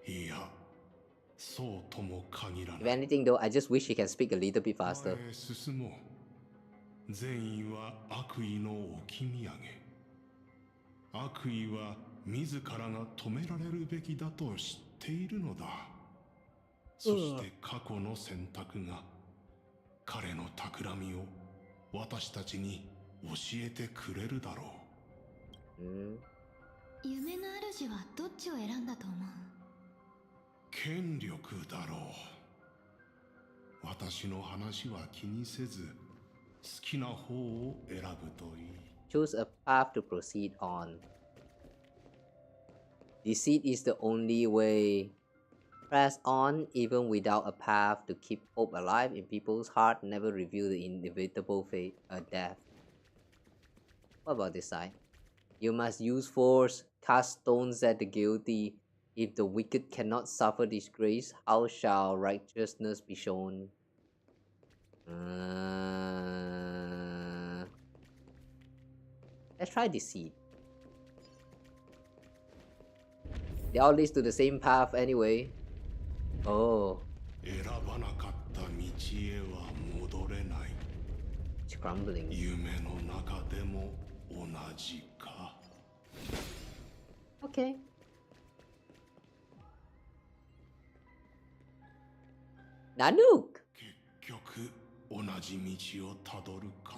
いや、そうとも限らない。 If anything though, I just wish he can speak a little bit faster. 前へ進もう。善意は悪意の置き土産。悪意は自らが止められるべきだと知っているのだ。そして過去の選択が彼の企みを私たちに教えてくれるだろう。夢の主はどっちを選んだと思う？権力だろう。私の話は気にせず好きな方を選ぶといい。 Choose a path to proceed on. Deceit is the only way. Press on even without a path to keep hope alive in people's heart. Never reveal the inevitable fate, death. What about this side? You must use force, cast stones at the guilty. If the wicked cannot suffer disgrace, how shall righteousness be shown? Let's try deceit. They all lead to the same path anyway. Oh. It's crumbling. Okay. Nanook! 同じ道をたどるか。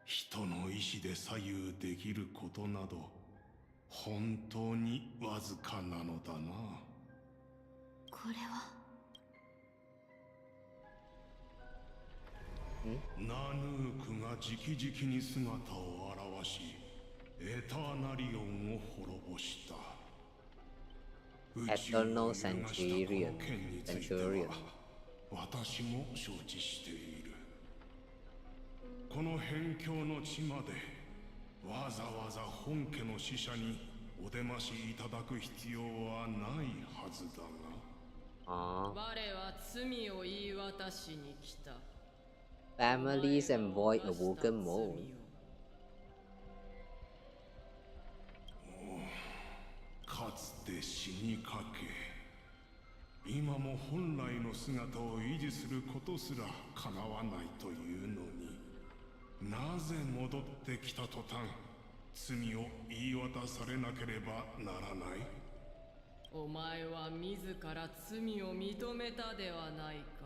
人の意志で左右できることなど本当にわずかなのだな。これはナヌークが直々に姿を現しエターナリオンを滅ぼした。Eternal Centurion. 私も承知している。この辺境の地までわざわざ本家の使者にお出ましいただく必要はないはずだが。我は罪を言い渡しに来た。Families avoid a woken mold. かつて死にかけ。今も本来の姿を維持することすら叶わないというのに、なぜ戻ってきた途端罪を言い渡されなければならない？お前は自ら罪を認めたではないか。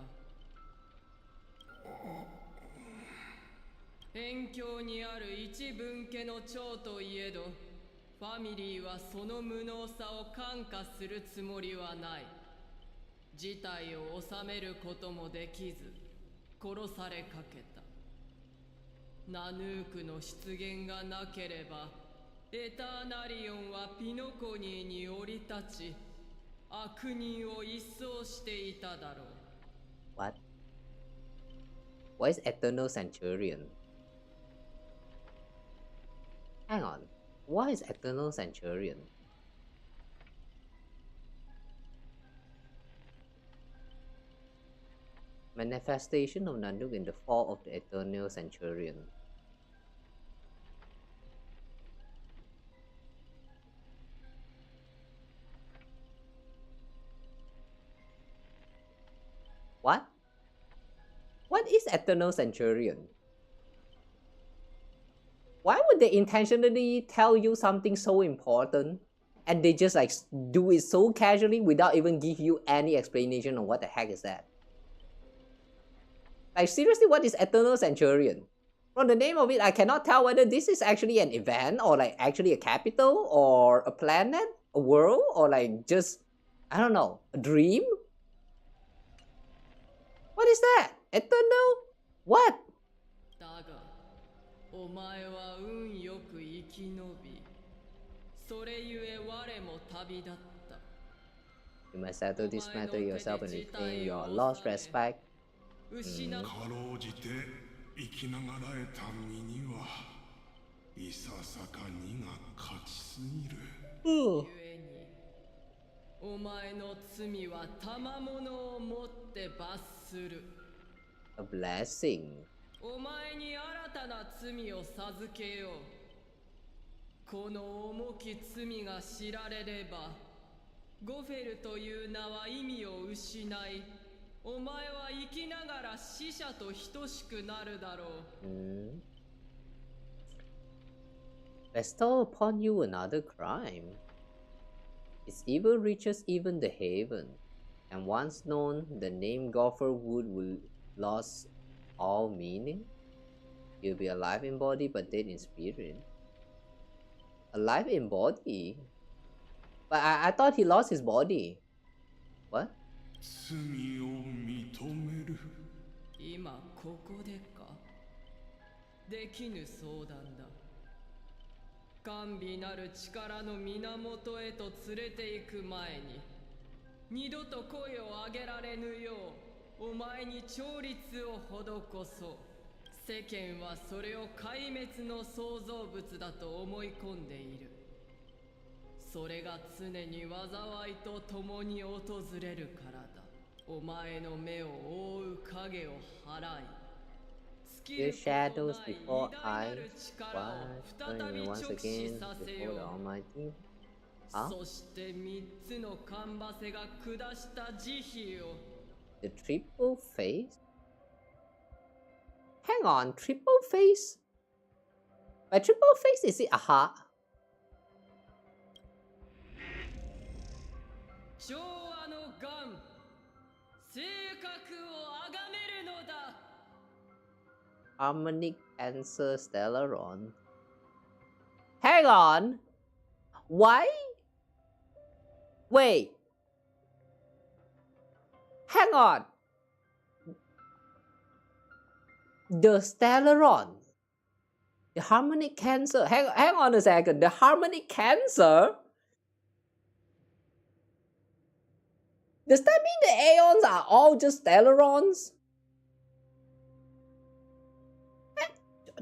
辺境にある一分家の長といえど、ファミリーはその無能さを看過するつもりはない。事態を収めることもできず殺されかけた。ナヌークの出現がなければエターナリオンはピノコニーに降り立ち悪人を一掃していただろう。 What? What is Eternal Centurion? Hang on. What is Eternal Centurion? Manifestation of Nanook in the fall of the Eternal Centurion. What? What is Eternal Centurion? Why would they intentionally tell you something so important and they just like do it so casually without even give you any explanation on what the heck is that? Like seriously, what is Eternal Centurion? From the name of it, I cannot tell whether this is actually an event or like actually a capital or a planet, a world, or like just, I don't know, a dream? What is that? Eternal? What? だが、お前は運よく生き延び、それゆえ我も旅立った。 You must settle this matter yourself and retain your lost respect. かろうじて生きながらえた身にはいささかにが勝ちすぎる。ゆえにお前の罪は賜物をもって罰する。 A blessing. お前に新たな罪を授けよう。この重き罪が知られれば、ゴフェルという名は意味を失い、お前は生きながら死者と等しくなるだろう。Bestow upon you another crime. Its evil reaches even the haven, and once known, the name Gopherwood will lose all meaning. You'll be alive in body but dead in spirit. Alive in body? But I thought he lost his body. What? 罪を認める。今ここでか。できぬ相談だ。甘美なる力の源へと連れて行く前に二度と声を上げられぬようお前に調律を施そう。世間はそれを壊滅の創造物だと思い込んでいる。それが常に災いと共に訪れるからだ。お前の目を覆う影を払い、 Your shadows before I rise once again before the Almighty. そして三つのカンバセが下した慈悲を。 The triple face? Hang on, triple face? By triple face, is it a heart? 調和の眼、性格を崇めるのだ。 Harmonic Answer Stellaron. Hang on! Why? Wait! Hang on! The Stellaron. The Harmonic Cancer. Hang on a second. The Harmonic Cancer? Does that mean the Aeons are all just Stellarons?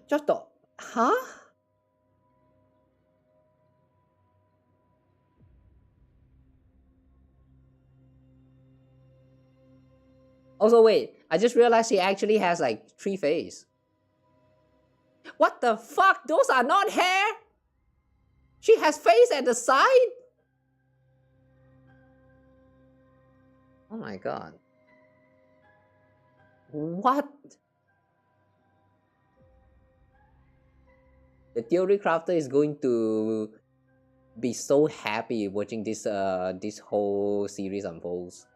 Just the... Huh? Also, wait. I just realized she actually has like 3 faces. What the fuck? Those are not hair? She has face at the side? Oh my god. What? The theory crafter is going to be so happy watching this this whole series unfolds.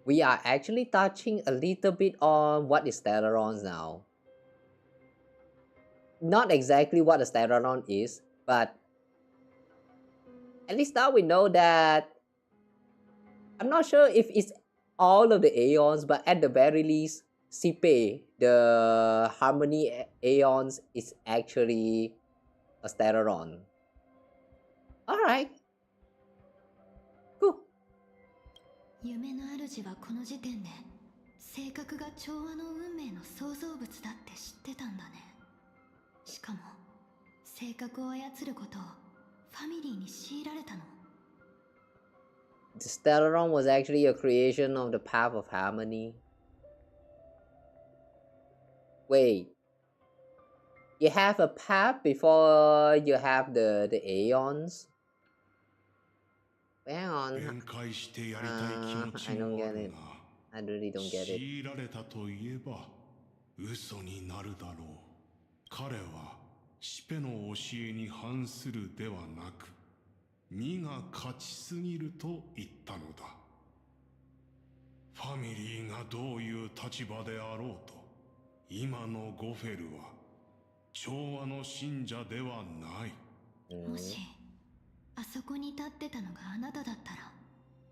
We are actually touching a little bit on what is Stellarons now. Not exactly what a Stellaron is, but at least now we know that... I'm not sure if it's all of the Aeons, but at the very least, Sipe, the Harmony Aeons, is actually a Stellaron. Alright. 夢の主はこの時点で性格が調和の運命の創造物だって知ってたんだね。しかも性格を操ることをファミリーに強いられたの。 The Stellaron was actually a creation of the Path of Harmony. Wait. You have a path before you have the Aeons? Hang on. I don't get it. I really don't get it. 強いられたといえば嘘になるだろう。彼はシペの教えに反するではなく、身が勝ちすぎると言ったのだ。ファミリーがどういう立場であろうと、今のゴフェルは調和の信者ではない。もしあそこに立ってたのがあなただったら、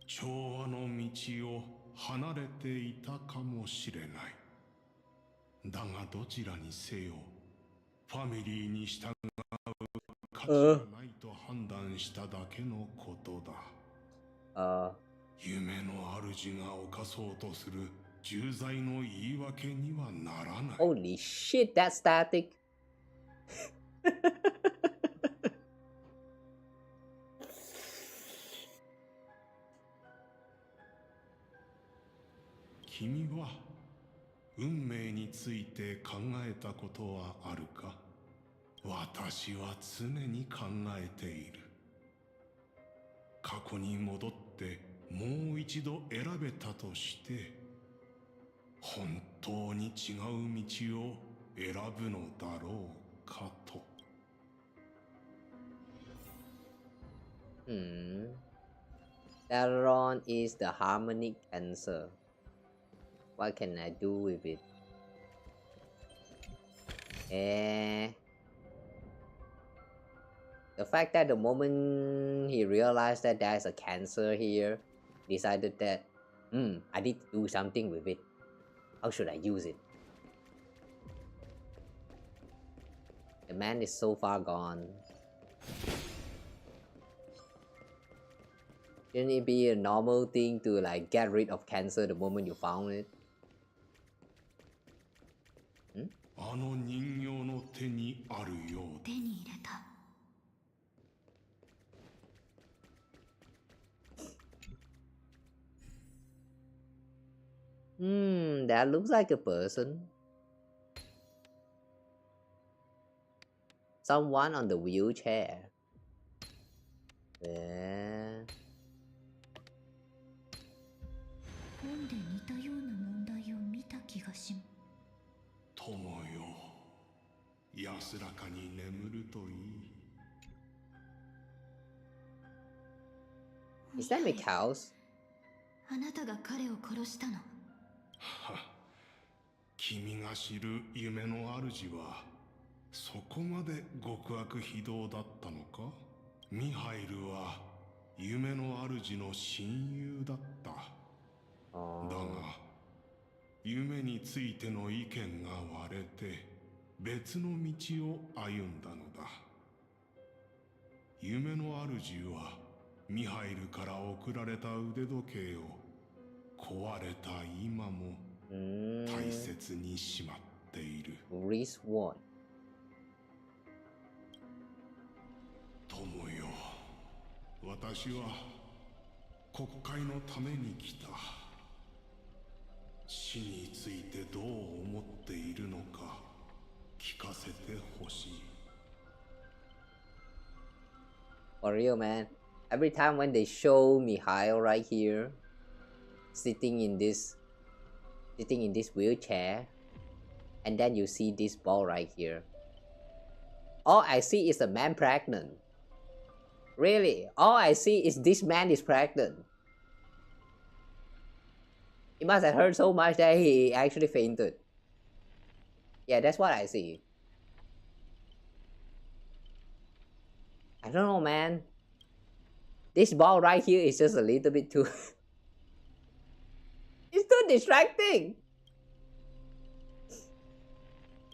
調和の道を離れていたかもしれない。だがどちらにせよ、ファミリーに従う価値がないと判断しただけのことだ。夢の主が犯そうとする重罪の言い訳にはならない。Holy shit, that's static. 君は運命について考えたことはあるか？私は常に考えている。過去に戻ってもう一度選べたとして、本当に違う道を選ぶのだろうかと。Stellaron is the harmonic answer. What can I do with it? The fact that the moment he realized that there's a cancer here, decided that, I need to do something with it. How should I use it? The man is so far gone. Shouldn't it be a normal thing to like get rid of cancer the moment you found it? That looks like a person. Someone on the wheelchair. Yeah. 本で似たような問題を見た気がし友よ、安らかに眠るといい。Is that Mikhail's? あなたが彼を殺したの？君が知る夢の主はそこまで極悪非道だったのか？ミハイルは夢の主の親友だった。だが夢についての意見が割れて別の道を歩んだのだ。夢の主はミハイルから贈られた腕時計を壊れた今も大切にしまっている。Wrist watch. 友よ、私は国会のために来た。死についてどう思っているのか聞かせてほしい。For real, man. Every time when they show Mikhail right here, sitting in this wheelchair, and then you see this ball right here. All I see is a man pregnant. Really, all I see is this man is pregnant. He must have hurt so much that he actually fainted. Yeah, that's what I see. I don't know, man. This ball right here is just a little bit too... It's too distracting!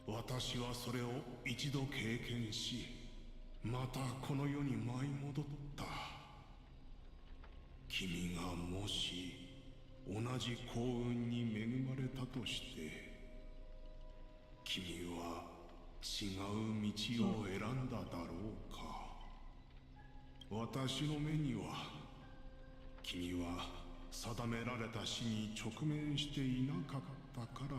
私はそれを一度経験し、またこの世に舞い戻った。君がもし同じ幸運に恵まれたとして、君は違う道を選んだだろうか。私の目には、君は定められた死に直面していなかったから、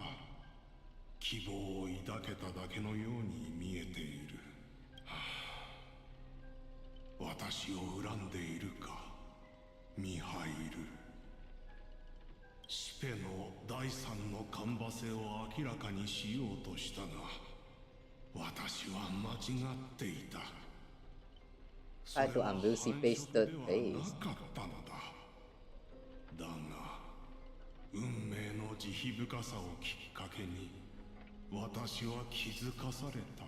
希望を抱けただけのように見えている。私を恨んでいるか、ミハイル。シペの第三のカンバセを明らかにしようとしたが、私は間違っていた。Try to undo Sipe's third phase. だが、運命の慈悲深さをきっかけに、私は気づかされた。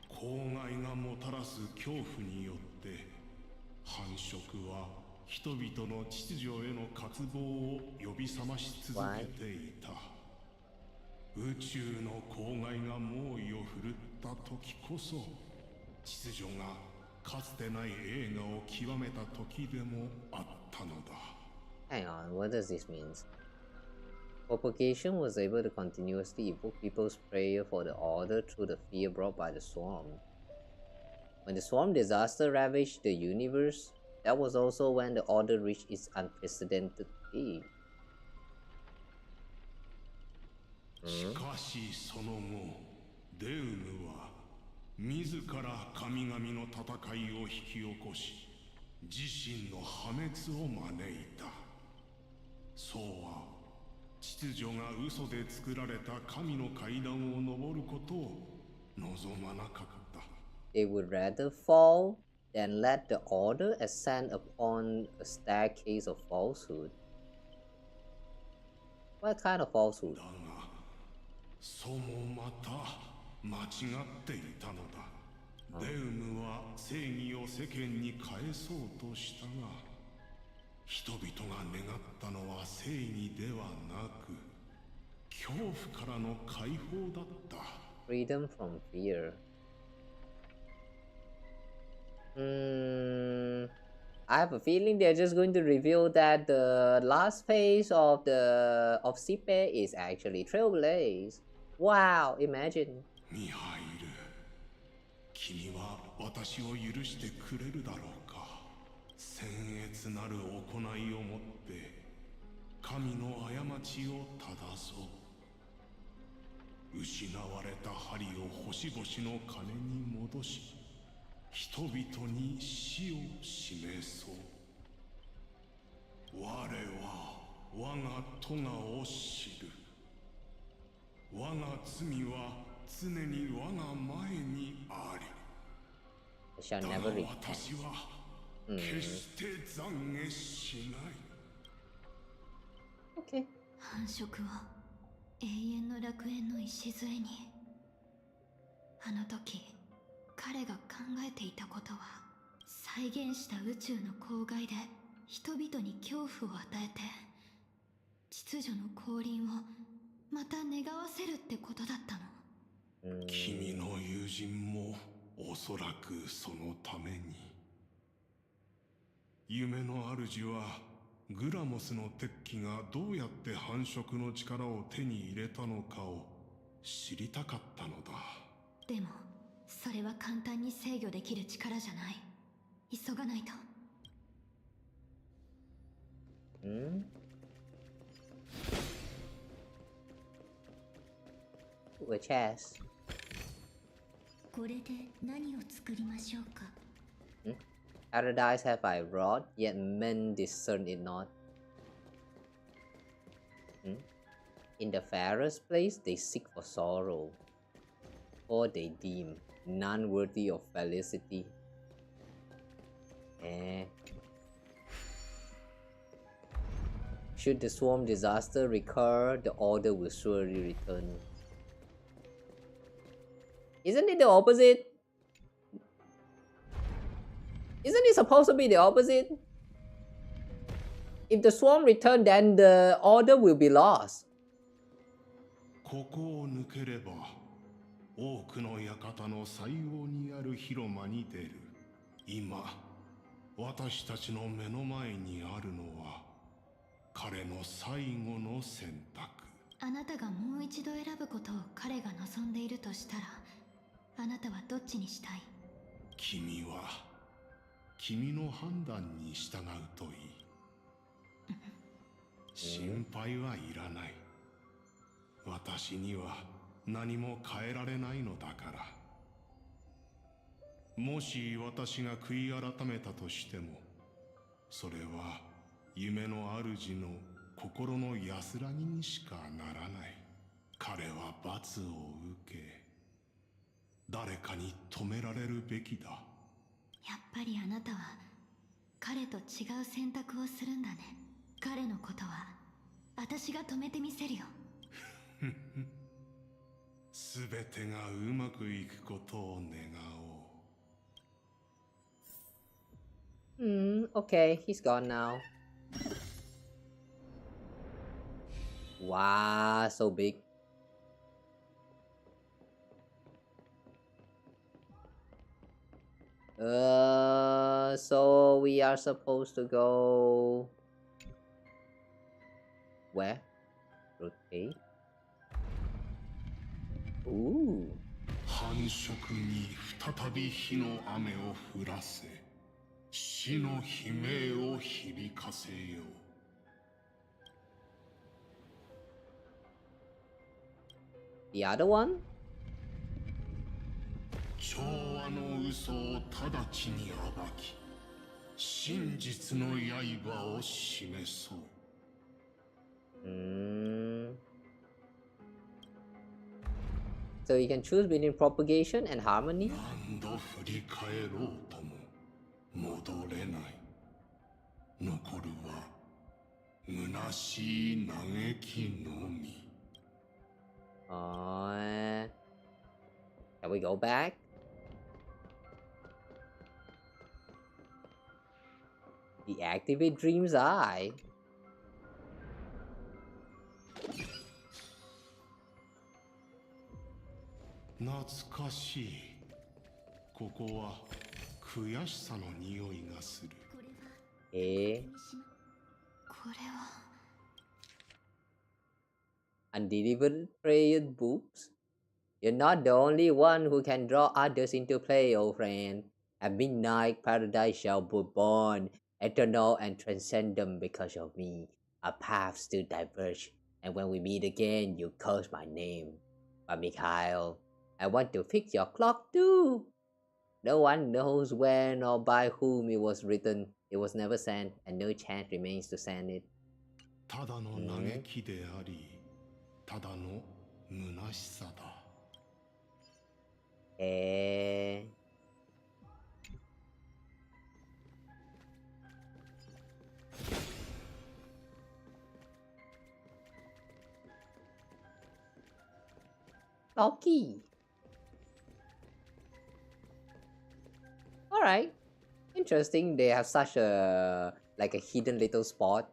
公害がもたらす恐怖によって繁殖は人々の秩序への渇望を呼び覚まし続けていた。宇宙の公害が猛威を振るった時こそ秩序がかつてない栄華を極めた時でもあったのだ。Hang on, what does this mean? Propagation was able to continuously evoke people's prayer for the order through the fear brought by the swarm. When the swarm disaster ravaged the universe, that was also when the order reached its unprecedented peak. しかしその後、デウムは自ら神々の戦いを引き起こし、自身の破滅を招いた。そうは秩序が嘘で作られた神の階段を登ることを望まなかった。They would rather fall than let the order ascend upon a staircase of falsehood. What kind of falsehood? だが、そうもまた間違っていたのだ。デウムは正義を世間に返そうとしたが、人々が願ったのは正義ではなく、恐怖からの解放だった。 Freedom from fear. I have a feeling they're just going to reveal that the last phase of Sipe is actually Trailblaze. Wow, imagine. ミハイル、君は私を許してくれるだろうか。僭越なる行いをもって神の過ちを正そう。失われた針を星々の鐘に戻し、人々に死を示そう。我は我が咎を知る。我が罪は常に我が前にあり。 I shall だ never が repent. 私は決して懺悔しない。Okay. 繁殖を永遠の楽園の礎に。あの時彼が考えていたことは、再現した宇宙の公害で人々に恐怖を与えて秩序の降臨をまた願わせるってことだったの。君の友人もおそらくそのために。夢の主はグラモスの鉄器がどうやって繁殖の力を手に入れたのかを知りたかったのだ。でもそれは簡単に制御できる力じゃない。急がないと。A chest. これで何を作りましょうか。Paradise have I wrought, yet men discern it not. In the fairest place they seek for sorrow, for they deem none worthy of felicity. Should the swarm disaster recur, the order will surely return. Isn't it the opposite? Isn't it supposed to be the opposite? If the swarm return, then the order will be lost. ここを抜ければ多くの館の最後にある広間に出る。今私たちの目の前にあるのは彼の最後の選択。あなたがもう一度選ぶことを彼が望んでいるとしたら、あなたはどっちにしたい？君は君の判断に従うといい。心配はいらない。私には何も変えられないのだから。もし私が悔い改めたとしても、それは夢の主の心の安らぎにしかならない。彼は罰を受け、誰かに止められるべきだ。やっぱりあなたは彼と違う選択をするんだね。彼のことは私が止めてみせるよ。すべてがうまくいくことを願おう。Okay, he's gone now. Wow, so big. So we are supposed to go where? Rotate. Ooh. 繁殖に再び火の雨を降らせ、死の悲鳴を響かせよう。The other one? 調和の嘘を直ちに暴き、真実の刃を示そう。So you can choose between propagation and harmony? 何度振り返ろうとも戻れない。残るは虚しい嘆きのみ。Can we go back? Deactivate Dream's Eye. 懐かしい。ここは悔しさの匂いがする。これは Undelivered prayer books? You're not the only one who can draw others into play, old friend. At midnight, paradise shall be born, eternal and transcendent because of me. Our paths still diverge, and when we meet again, you curse my name. But Mikhail, I want to fix your clock too. No one knows when or by whom it was written. It was never sent, and no chance remains to send it. ただの嘆きであり、ただの虚しさだ。Lucky. Alright. Interesting. They have such a like a hidden little spot,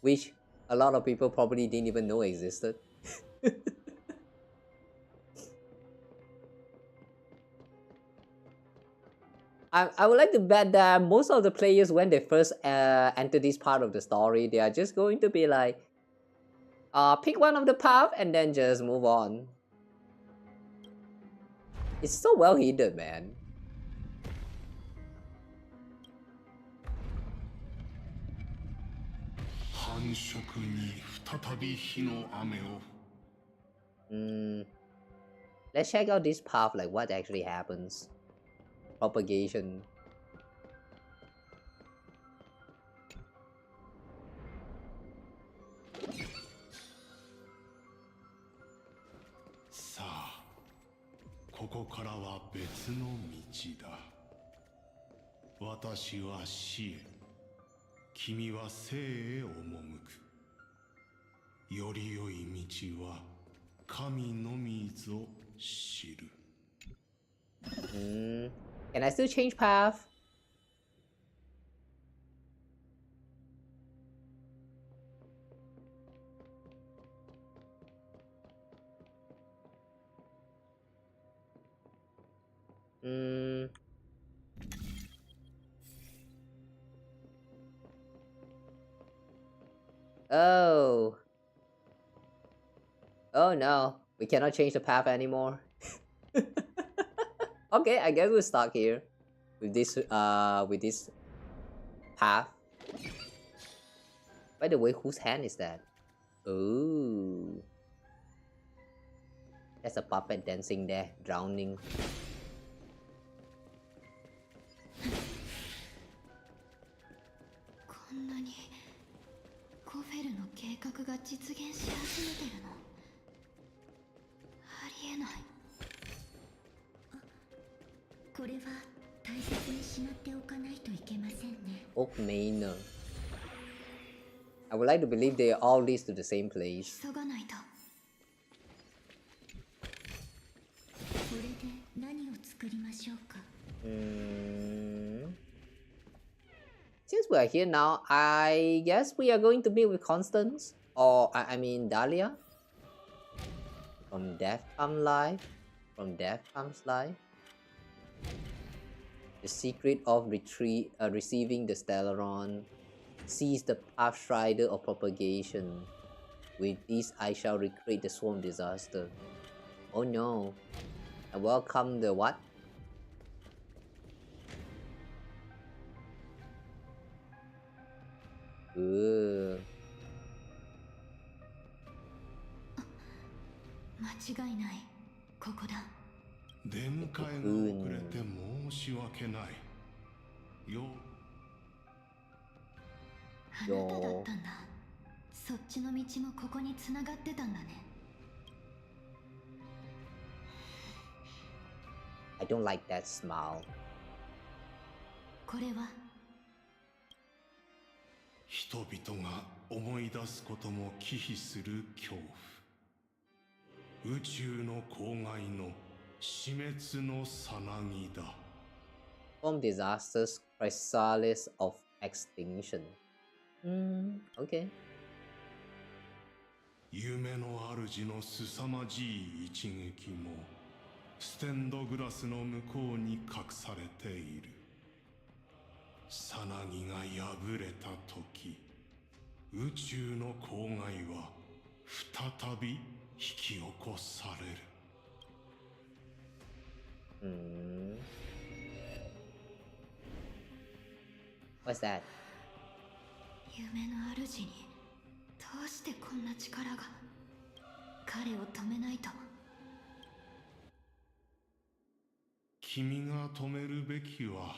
which a lot of people probably didn't even know existed. I would like to bet that most of the players, when they first enter this part of the story, they are just going to be like, pick one of the path and then just move on. It's so well hidden, man. Let's check out this path, like what actually happens. Propagation. Sa, ここからは別の道だ。私は死へ、君は生へ赴く。より良い道は神のみぞ知る。Can I still change path? Oh. Oh no, we cannot change the path anymore. Okay, I guess we're stuck here with this path. By the way, whose hand is that? Ooh. There's a puppet dancing there, drowning. Oak Manor. I would like to believe they all lead to the same place. Since we are here now, I guess we are going to meet with Constance, or I mean Dahlia. From death comes life. From death comes life. The secret of receiving the Stellaron. Seize the Path Strider of Propagation. With this, I shall recreate the Swarm Disaster. Oh no. I welcome the what? Ooh. 間違いない。ここだ。出迎えが遅れて申し訳ない。よ。あなただったんだ。そっちの道もここに繋がってたんだね。I don't like that smile. これは人々が思い出すことも忌避する恐怖。宇宙の公害の死滅のさなぎだ。From disasters, chrysalis of extinction. Okay. 夢の主の凄まじい一撃もステンドグラスの向こうに隠されている。さなぎが破れた時、宇宙の公害は再び引き起こされる。What's that? 夢の主にどうしてこんな力が。彼を止めないと。君が止めるべきは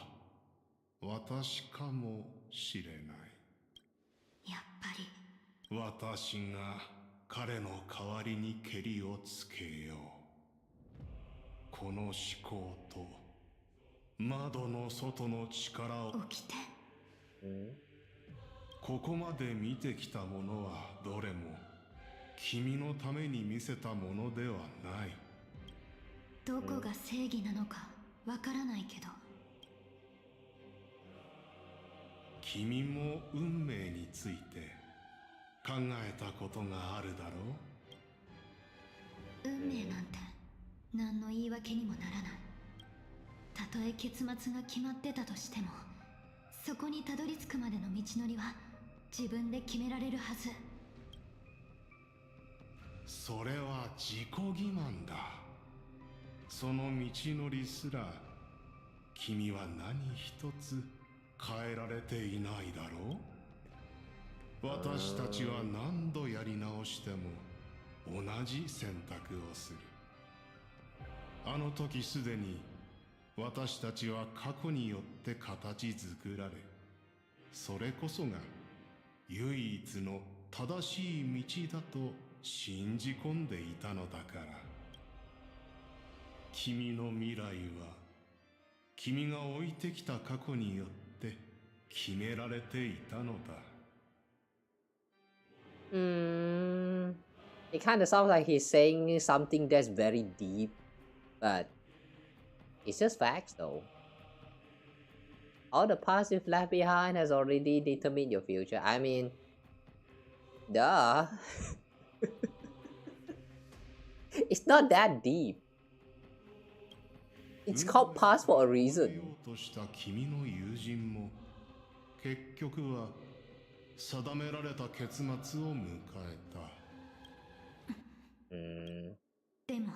私かもしれない。やっぱり私が彼の代わりにけりをつけよう。この思考と窓の外の力を起きて。ここまで見てきたものはどれも君のために見せたものではない。どこが正義なのかわからないけど。君も運命について考えたことがあるだろう。運命なんて何の言い訳にもならない。たとえ結末が決まってたとしても、そこにたどり着くまでの道のりは自分で決められるはず。それは自己欺瞞だ。その道のりすら君は何一つ変えられていないだろう。私たちは何度やり直しても同じ選択をする。あの時すでに私たちは過去によって形作られ、それこそが唯一の正しい道だと信じ込んでいたのだから。君の未来は君が置いてきた過去によって決められていたのだ。It kind of sounds like he's saying something that's very deep, but it's just facts though. All the past you've left behind has already determined your future. I mean, duh. It's not that deep. It's called past for a reason. とした君の友人も結局は定められた結末を迎えた。でも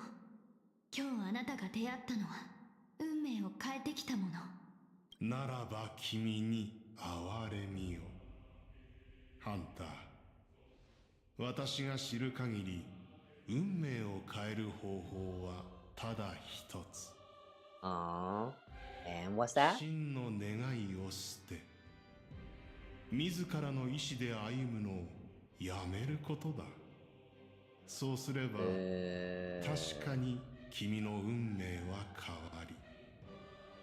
今日あなたが出会ったのは運命を変えてきたもの。ならば君に憐れみよ。ハンター、私が知る限り運命を変える方法はただ一つ。And what's that? 真の願いを捨て、自らの意志で歩むのをやめることだ。そうすれば、確かに君の運命は変わり、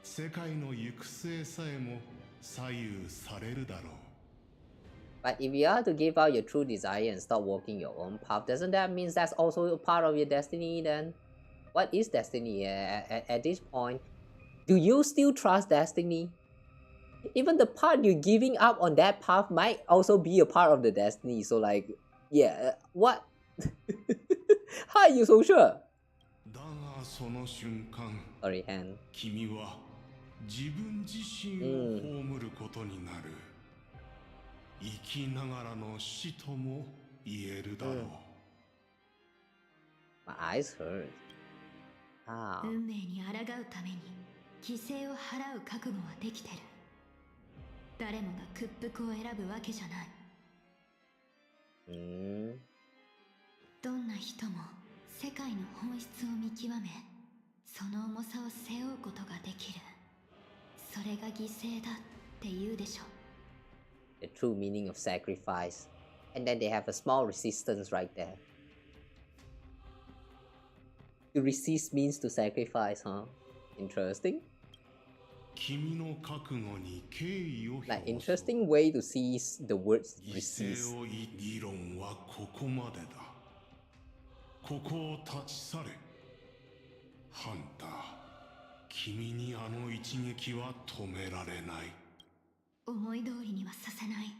世界の行く末さえも左右されるだろう。But if you are to give out your true desire and stop walking your own path, doesn't that mean that's also a part of your destiny then? What is destiny at this point? Do you still trust destiny? Even the part you're giving up on that path might also be a part of the destiny. So like, yeah, what? How are you so sure? だがその瞬間、Sorry, Han. 君は自分自身を葬ることになる。生きながらの死とも言えるだろう。My eyes hurt. 運命に抗うために犠牲を払う覚悟はできてる。誰もが屈服を選ぶわけじゃない。どんな人も世界の本質を見極め、その重さを背負うことができる。それが犠牲だって言うでしょ。The true meaning of sacrifice. And then they have a small resistance right there. To resist means to sacrifice, huh? Interesting. 君の覚悟に敬意を表す。Like interesting way to see the words 犠 resist. 牲を議論はここまでだ。ここを立ち去れ。ハンター、君にあの一撃は止められない。思い通りにはさせない。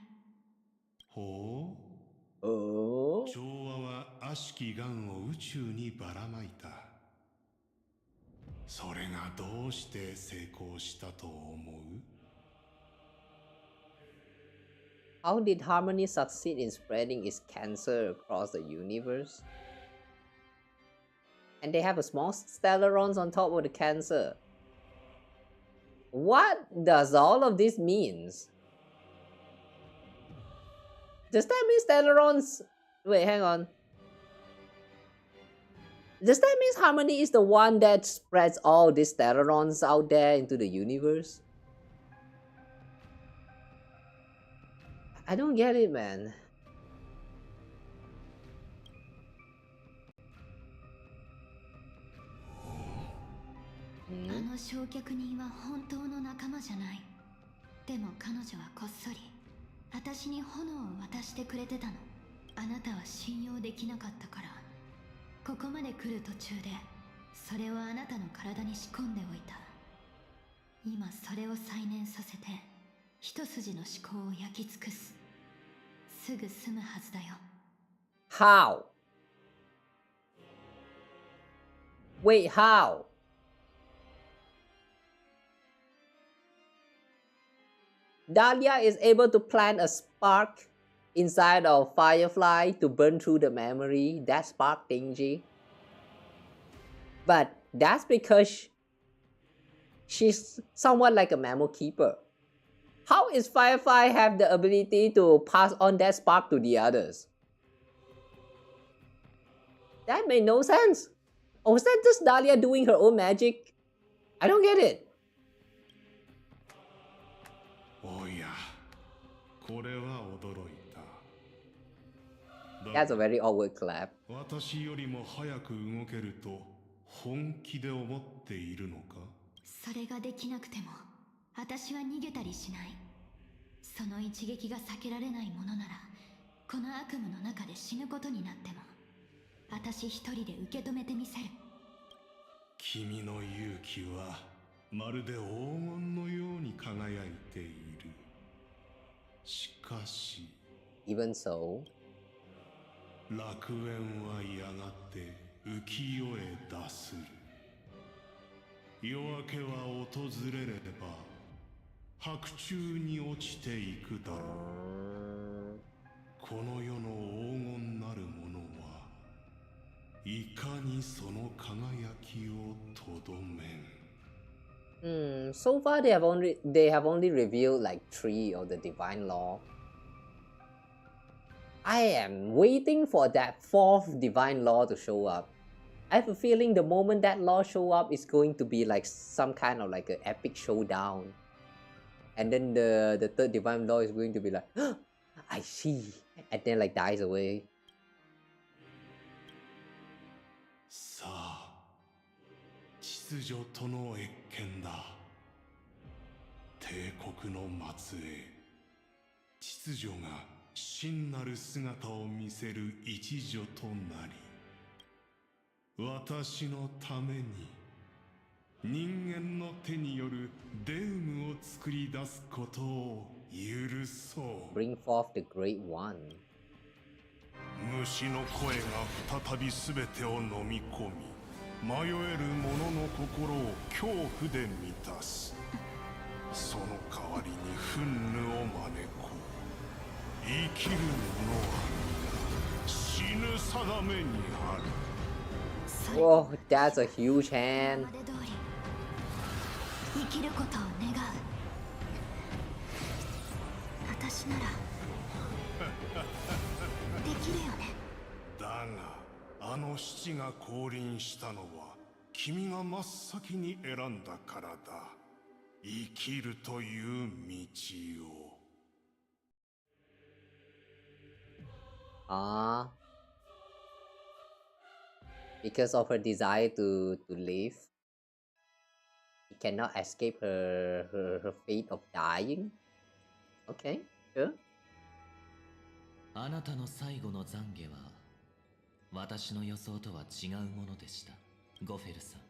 ほう？調和は悪しき癌を宇宙にばらまいた。それがどうして成功したと思う？ How did Harmony succeed in spreading its cancer across the universe? And they have a small Stellarons on top of the cancer. What does all of this means? Does that mean Stellarons... Wait, hang on. Does that mean Harmony is the one that spreads all these Stellarons out there into the universe? I don't get it, man. あの焼却人は本当の仲間じゃない。でも彼女はこっそり私に炎を渡してくれてたの。あなたは信用できなかったから、ここまで来る途中でそれをあなたの体に仕込んでおいた。今それを再燃させて一筋の思考を焼き尽くす。すぐ済むはずだよ。 How? Wait, how? Dahlia is able to plant a spark inside of Firefly to burn through the memory. That spark thingy. But that's because she's somewhat like a memo keeper. How is Firefly have the ability to pass on that spark to the others? That made no sense. Or was that just Dahlia doing her own magic? I don't get it. Oh yeah. That's a very awkward clap. 私よりも早く動けると本気で思っているのか？それができなくても私は逃げたりしない。その一撃が避けられないものならこの悪夢の中で死ぬことになっても私一人で受け止めてみせる。君の勇気はまるで黄金のように輝いている。しかし Even so, 楽園はやがて浮世へ脱する。夜明けは訪れれば白昼に落ちていくだろう。この世の黄金なるものはいかにその輝きをとどめん。So far they have only revealed like 3 of the divine law. I am waiting for that 4th divine law to show up. I have a feeling the moment that law show up is going to be like some kind of like an epic showdown. And then the 3rd divine law is going to be like, oh, I see, and then like dies away. さあ、秩序との謁見だ。帝国の末裔、秩序が真なる姿を見せる一助となり、私のために人間の手によるデウムを作り出すことを許そう。 Bring forth the great one. 虫の声が再び全てを飲み込み、迷える者の心を恐怖で満たす。その代わりに憤怒を招こう。生きる者は死ぬ定めにある。 Whoa, that's a huge hand. 生きることを願う。私ならできるよね。だがあの七が降臨したのは君が真っ先に選んだからだ。生きるという道を。Because of her desire to live, she cannot escape her fate of dying. Okay, sure. あなたの最後の懺悔は私の予想とは違うものでした、ゴフェルさん。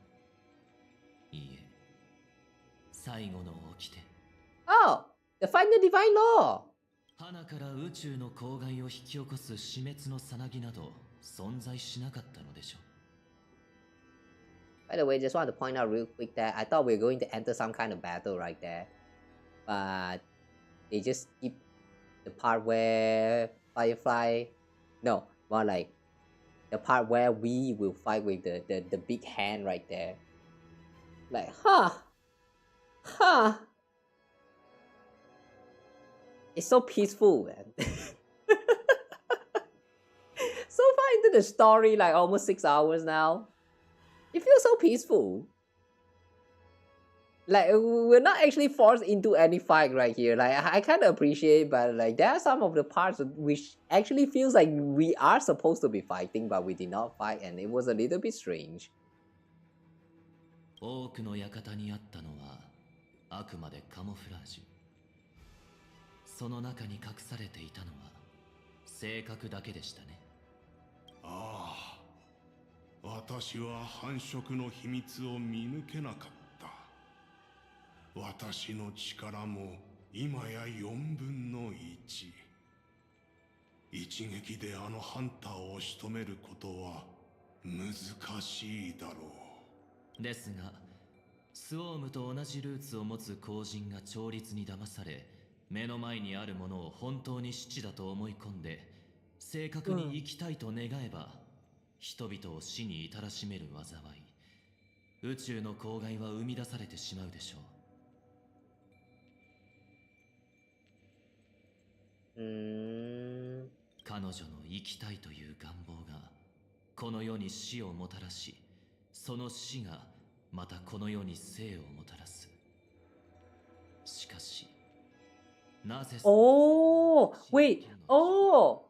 いいえ、最後の掟。Oh, the final divine law. 花から宇宙の公害を引き起こす死滅のさなぎなど存在しなかったのでしょう。By the way, just want to point out real quick that I thought we were going to enter some kind of battle right there, but they just skip the part where Firefly, no, more like the part where we will fight with the big hand right there. Like, it's so peaceful, man. So far into the story, like almost 6 hours now, it feels so peaceful. Like, we're not actually forced into any fight right here. Like, I kind of appreciate, but like, there are some of the parts which actually feels like we are supposed to be fighting, but we did not fight, and it was a little bit strange. 多くの館にあったのはあくまでカモフラージュ。その中に隠されていたのは性格だけでしたね。ああ、私は繁殖の秘密を見抜けなかった。私の力も今や4分の1。一撃であのハンターを仕留めることは難しいだろう。ですが、スウォームと同じルーツを持つ後人が調律に騙され、目の前にあるものを本当に死地だと思い込んで、正確に生きたいと願えば、人々を死に至らしめる災い、宇宙の公害は生み出されてしまうでしょう。彼女の生きたいという願望がこの世に死をもたらし、その死がまたこの世に生をもたらす。しかし、なぜOh, wait. Oh,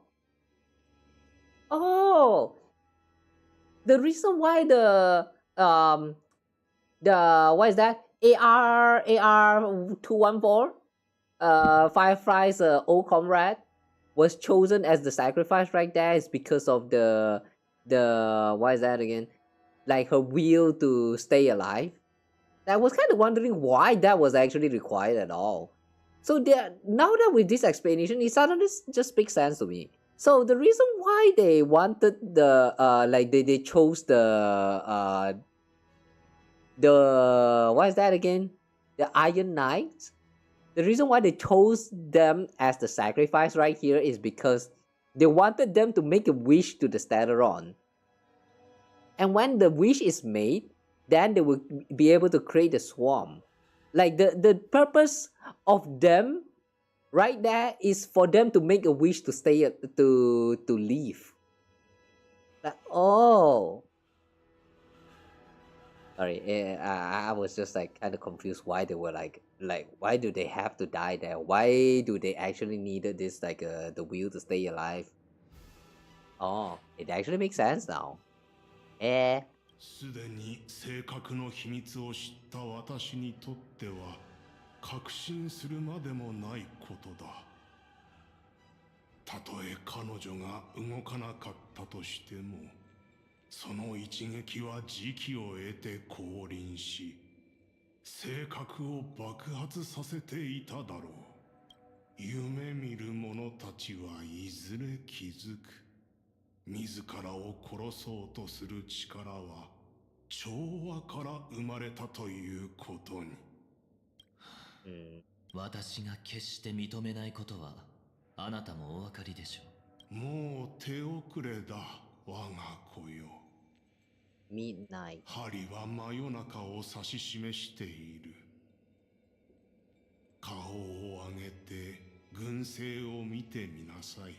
the reason why the what is that? AR 214 Firefly's old comrade was chosen as the sacrifice right there is because of the what is that again? Like her will to stay alive. I was kind of wondering why that was actually required at all. So now that with this explanation, it suddenly just makes sense to me. So the reason why they wanted the like they chose the what is that again? The Iron Knights. The reason why they chose them as the sacrifice right here is because they wanted them to make a wish to the Stellaron. And when the wish is made, then they will be able to create a swarm. Like the purpose of them right there is for them to make a wish to stay to leave. Like, oh. Sorry, I was just like kind of confused why they were like why do they have to die there? Why do they actually needed this like the will to stay alive? Oh, it actually makes sense now. すでに正確の秘密を知った私にとっては確信するまでもないことだ。たとえ彼女が動かなかったとしても、その一撃は時機を得て降臨し、性格を爆発させていただろう。夢見る者たちはいずれ気づく。自らを殺そうとする力は調和から生まれたということに。私が決して認めないことはあなたもお分かりでしょう。もう手遅れだ、我が子よ。Midnight. 針は真夜中を指し示している。顔を上げて群生を見てみなさい。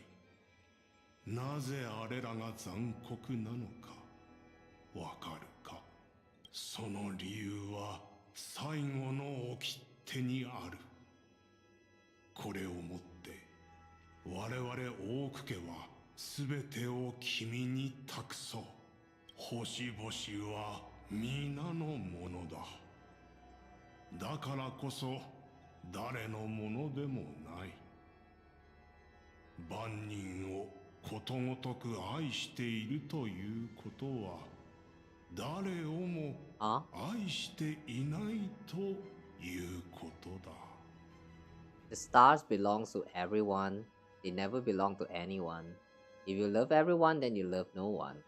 なぜあれらが残酷なのかわかるか。その理由は最後の掟にある。これをもって我々オーク家は全てを君に託そう。星々は皆のものだ。だからこそ誰のものでもない。万人をことごとく愛しているということは誰をも愛していないということだ。The stars belong to everyone. They never belong to anyone. If you love everyone, then you love no one.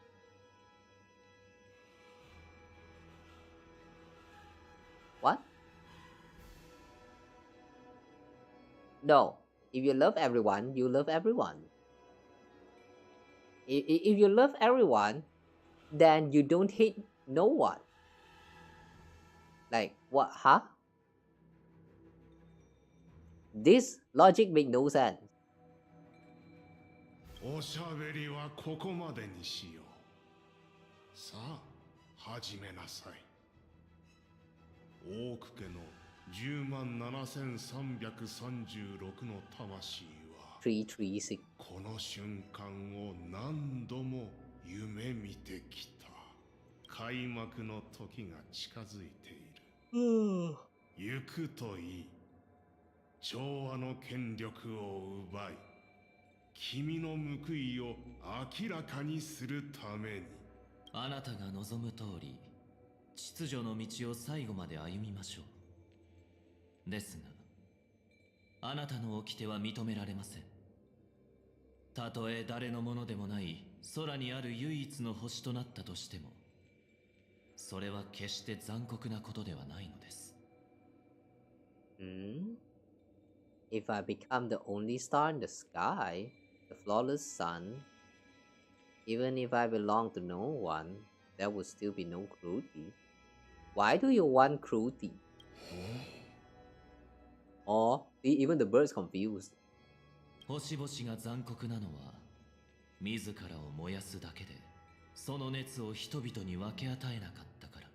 No, if you love everyone, you love everyone. If you love everyone, then you don't hate no one. Like, what, huh? This logic makes no sense. おしゃべりはここまでにしよう。さあ、始めなさい。大奥家の107,336の魂は336この瞬間を何度も夢見てきた。開幕の時が近づいている。行くといい。調和の権力を奪い、君の報いを明らかにするために。あなたが望む通り、秩序の道を最後まで歩みましょう。ですが、あなたの掟は認められません。たとえ誰のものでもない空にある唯一の星となったとしても、それは決して残酷なことではないのです。If I become the only star in the sky, the flawless sun, even if I belong to no one, there would still be no cruelty. Why do you want cruelty? Or even the birds confused. 星々が残酷なのは、自らを燃やすだけで、その熱を人々に分け与えなかったから。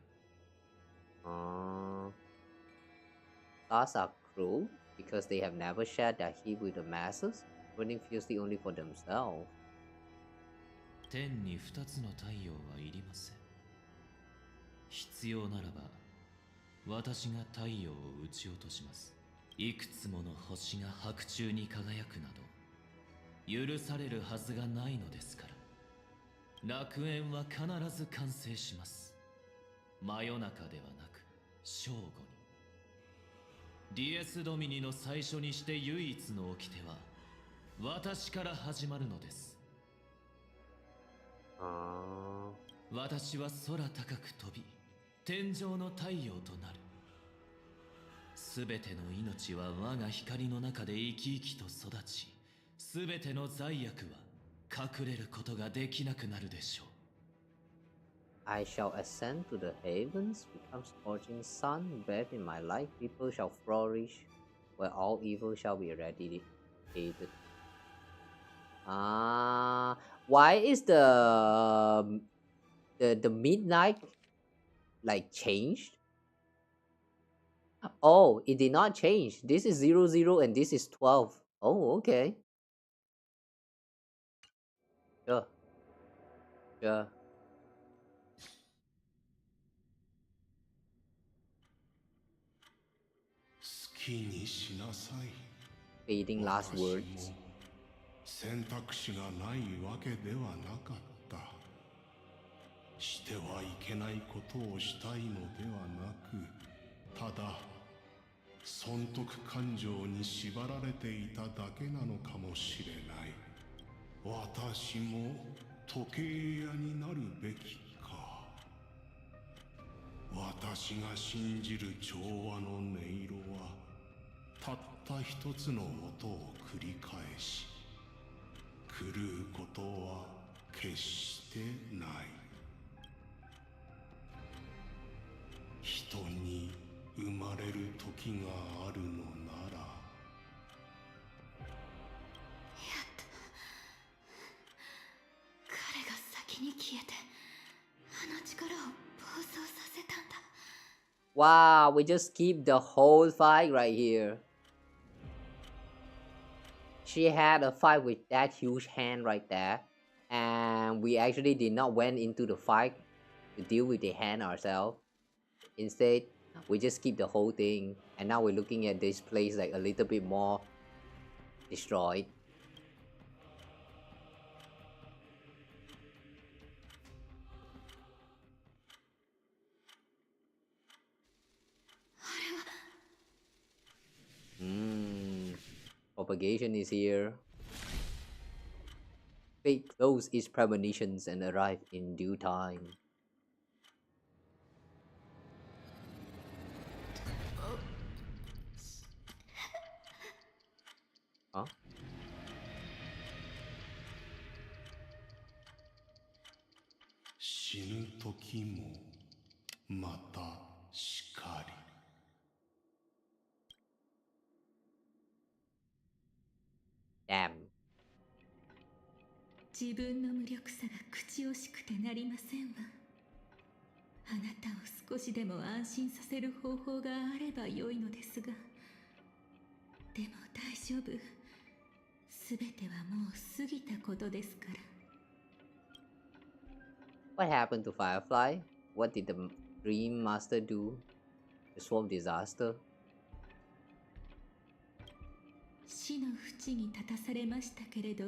Stars are cruel because they have never shared their heat with the masses, burning fiercely only for themselves. 天に2つの太陽はいりません。必要ならば、私が太陽を撃ち落とします。いくつもの星が白昼に輝くなど、許されるはずがないのですから。楽園は必ず完成します。真夜中ではなく、正午に。ディエス・ドミニの最初にして唯一の掟は、私から始まるのです。私は空高く飛び、天上の太陽となる。すべての命は我が光の中で生き生きと育ち、すべての罪悪は隠れることができなくなるでしょう。I shall ascend to the heavens, become scorching sun, bathed in my light, people shall flourish, where all evil shall be eradicated. Why is the midnight like changed? Oh, it did not change. This is 00 and this is 12. Oh, okay. Sure. Sure. Fading last words. 選択肢がないわけではなかった。してはいけないことをしたいのではなく、ただ損得感情に縛られていただけなのかもしれない。私も時計屋になるべきか。私が信じる調和の音色はたった一つの音を繰り返し、狂うことは決してない。人に生まれる時があるのなら。やっと彼が先に消えてあの力を暴走させたんだ。Wow, we just keep the whole fight right here. She had a fight with that huge hand right there, and we actually did not went into the fight to deal with the hand ourselves. Instead, we just keep the whole thing, and now we're looking at this place like a little bit more destroyed. Propagation is here. Fate close its premonitions and arrive in due time. 時もまたしかり。Damn. 自分の無力さが口惜しくてなりませんわ。あなたを少しでも安心させる方法があれば良いのですが、でも大丈夫。すべてはもう過ぎたことですから。What happened to Firefly? What did the Dream Master do to solve disaster? 死の淵に立たされましたけれど、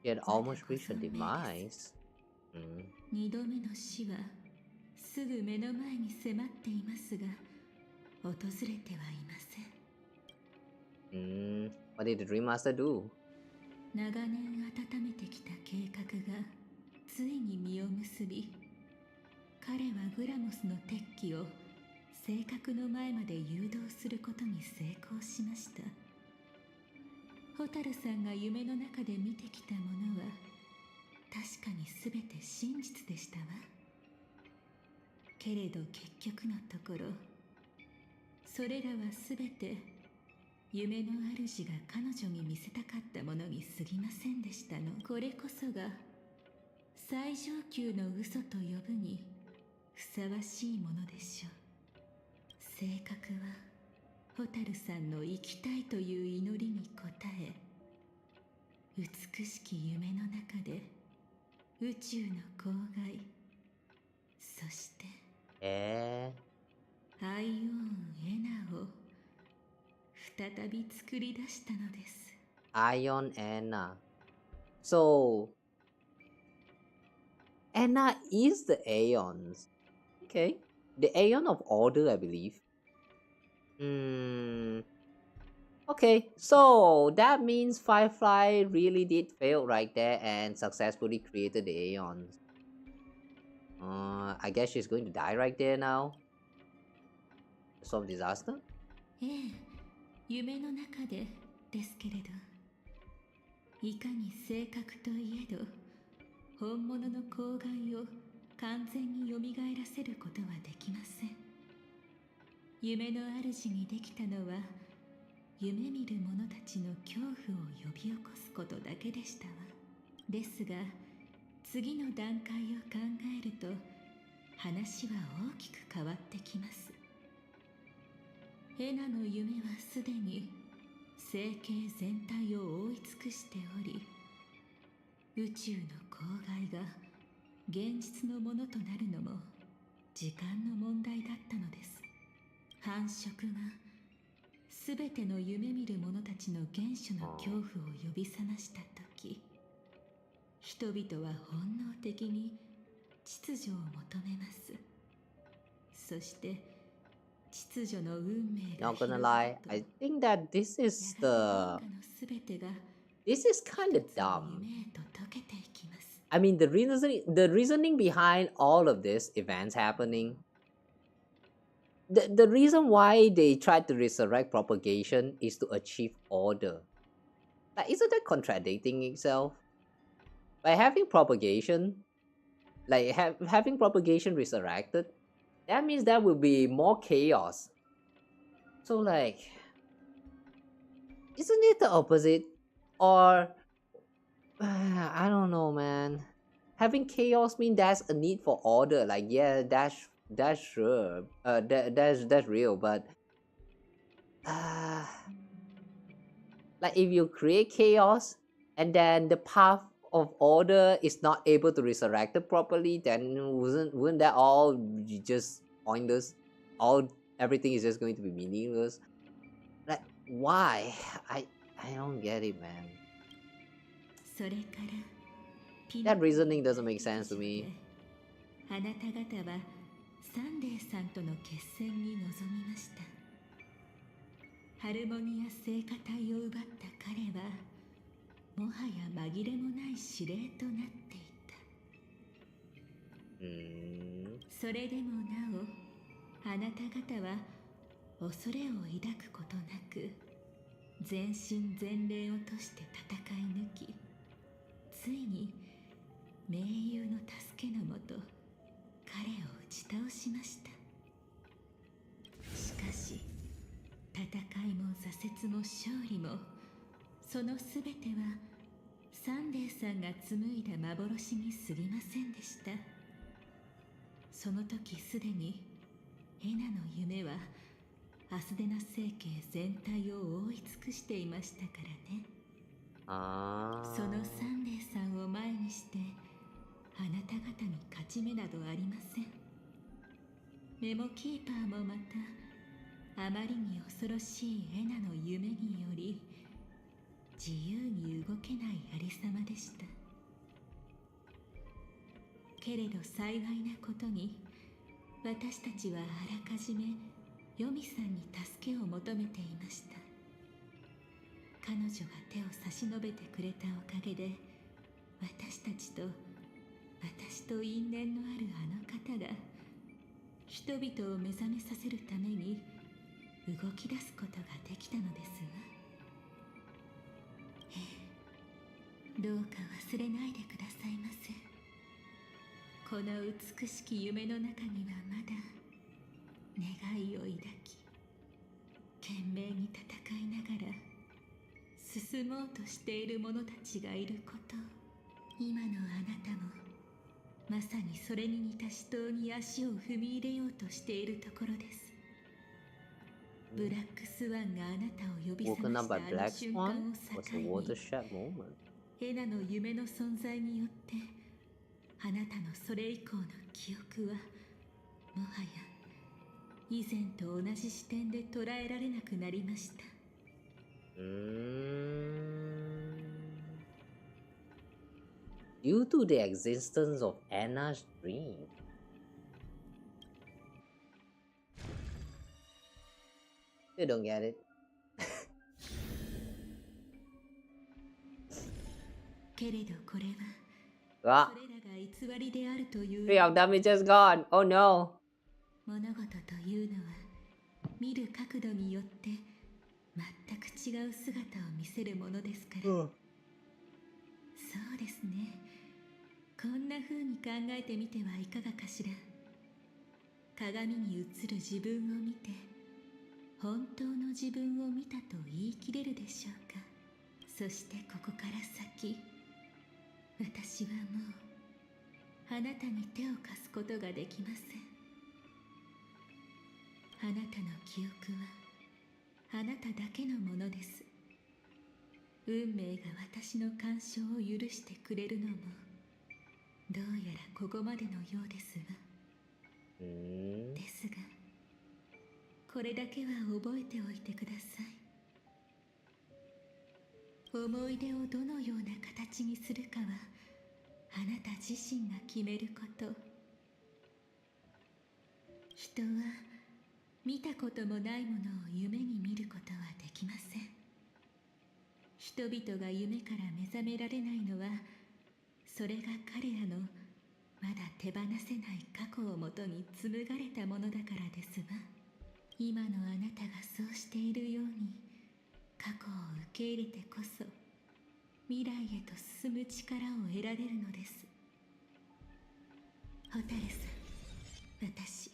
She had almost reached her demise. 二度目の死はすぐ目の前に迫っていますが、訪れてはいません。What did the Dream Master do? 長年温めてきた計画がついに実を結び、彼はグラモスの鉄器を正確の前まで誘導することに成功しました。ホタルさんが夢の中で見てきたものは確かに全て真実でしたわ。けれど結局のところ、それらは全て夢の主が彼女に見せたかったものに過ぎませんでしたの。これこそが最上級の嘘と呼ぶにふさわしいものでしょう。正確はホタルさんの生きたいという祈りに応え、美しき夢の中で宇宙の郊外、そしてアイオンエナを再び作り出したのです。Ion Anna. So Anna is the Aeons. Okay. The Aeon of Order, I believe. Okay, so that means Firefly really did fail right there and successfully created the Aeons. I guess she's going to die right there now. Solve disaster? ええ、夢の中でですけれど、いかに正確といえど本物の公害を完全に蘇らせることはできません。夢の主にできたのは、夢見る者たちの恐怖を呼び起こすことだけでしたわ。ですが、次の段階を考えると話は大きく変わってきます。エナの夢はすでに星系全体を覆い尽くしており、宇宙の公害が現実のものとなるのも時間の問題だったのです。繁殖がすべての夢見る者たちの原初の恐怖を呼び覚ましたとき、人々は本能的に秩序を求めます。そして秩序の運命が Not gonna lie, I think that this is kind of dumb. I mean, the reasoning behind all of this events happening, the reason why they tried to resurrect propagation is to achieve order. Like, isn't that contradicting itself? By having propagation, like having propagation resurrected, that means there will be more chaos. So like, isn't it the opposite? Or I don't know, man. Having chaos means there's a need for order. Like, yeah, that's sure. That's real. But like, if you create chaos and then the path of order is not able to resurrect it properly, then wouldn't that all just pointless? Everything is just going to be meaningless. Like, why? I don't get it, man. That reasoning doesn't make sense to me. あなた方はサンデーさんとの決戦に臨みました。ハルモニア聖歌隊を奪った彼は、もはや紛れもない司令となっていた。それでもなお、あなた方は恐れを抱くことなく、全身全霊をとして戦い抜き、ついに盟友の助けのもと、彼を打ち倒しました。しかし戦いも挫折も勝利もそのすべてはサンデーさんが紡いだ幻に過ぎませんでした。その時すでにエナの夢はアスデナ星系全体を覆い尽くしていましたからね。そのサンデーさんを前にしてあなた方に勝ち目などありません。メモキーパーもまたあまりに恐ろしいエナの夢により自由に動けないありさまでした。けれど幸いなことに私たちはあらかじめヨミさんに助けを求めていました。彼女が手を差し伸べてくれたおかげで私と因縁のあるあの方が人々を目覚めさせるために動き出すことができたのですわ。どうか忘れないでくださいませ。この美しき夢の中にはまだ願いを抱き懸命に戦いながら進もうとしている者たちがいること、今のあなたもまさにそれに似た死闘に足を踏み入れようとしているところです。ブラックスワンがあなたを呼び覚ましたあの瞬間を境にエナの夢の存在によってあなたのそれ以降の記憶はもはや以前と同じ視点で捉えられなくなりました。Due to the existence of Anna's dream. You don't get it. けれどこれはそれらが偽りであるという Three of them is just gone. Oh no. 物事というのは見る角度によって全く違う姿を見せるものですから。そうですね。こんな風に考えてみてはいかがかしら。鏡に映る自分を見て本当の自分を見たと言い切れるでしょうか。そしてここから先私はもうあなたに手を貸すことができません。あなたの記憶はあなただけのものです。運命が私の干渉を許してくれるのもどうやらここまでのようですわ。ですがこれだけは覚えておいてください。思い出をどのような形にするかはあなた自身が決めること。人は見たこともないものを夢に見ることはできません。人々が夢から目覚められないのはそれが彼らのまだ手放せない過去をもとに紡がれたものだからですわ。今のあなたがそうしているように過去を受け入れてこそ未来へと進む力を得られるのです。ホタルさん、私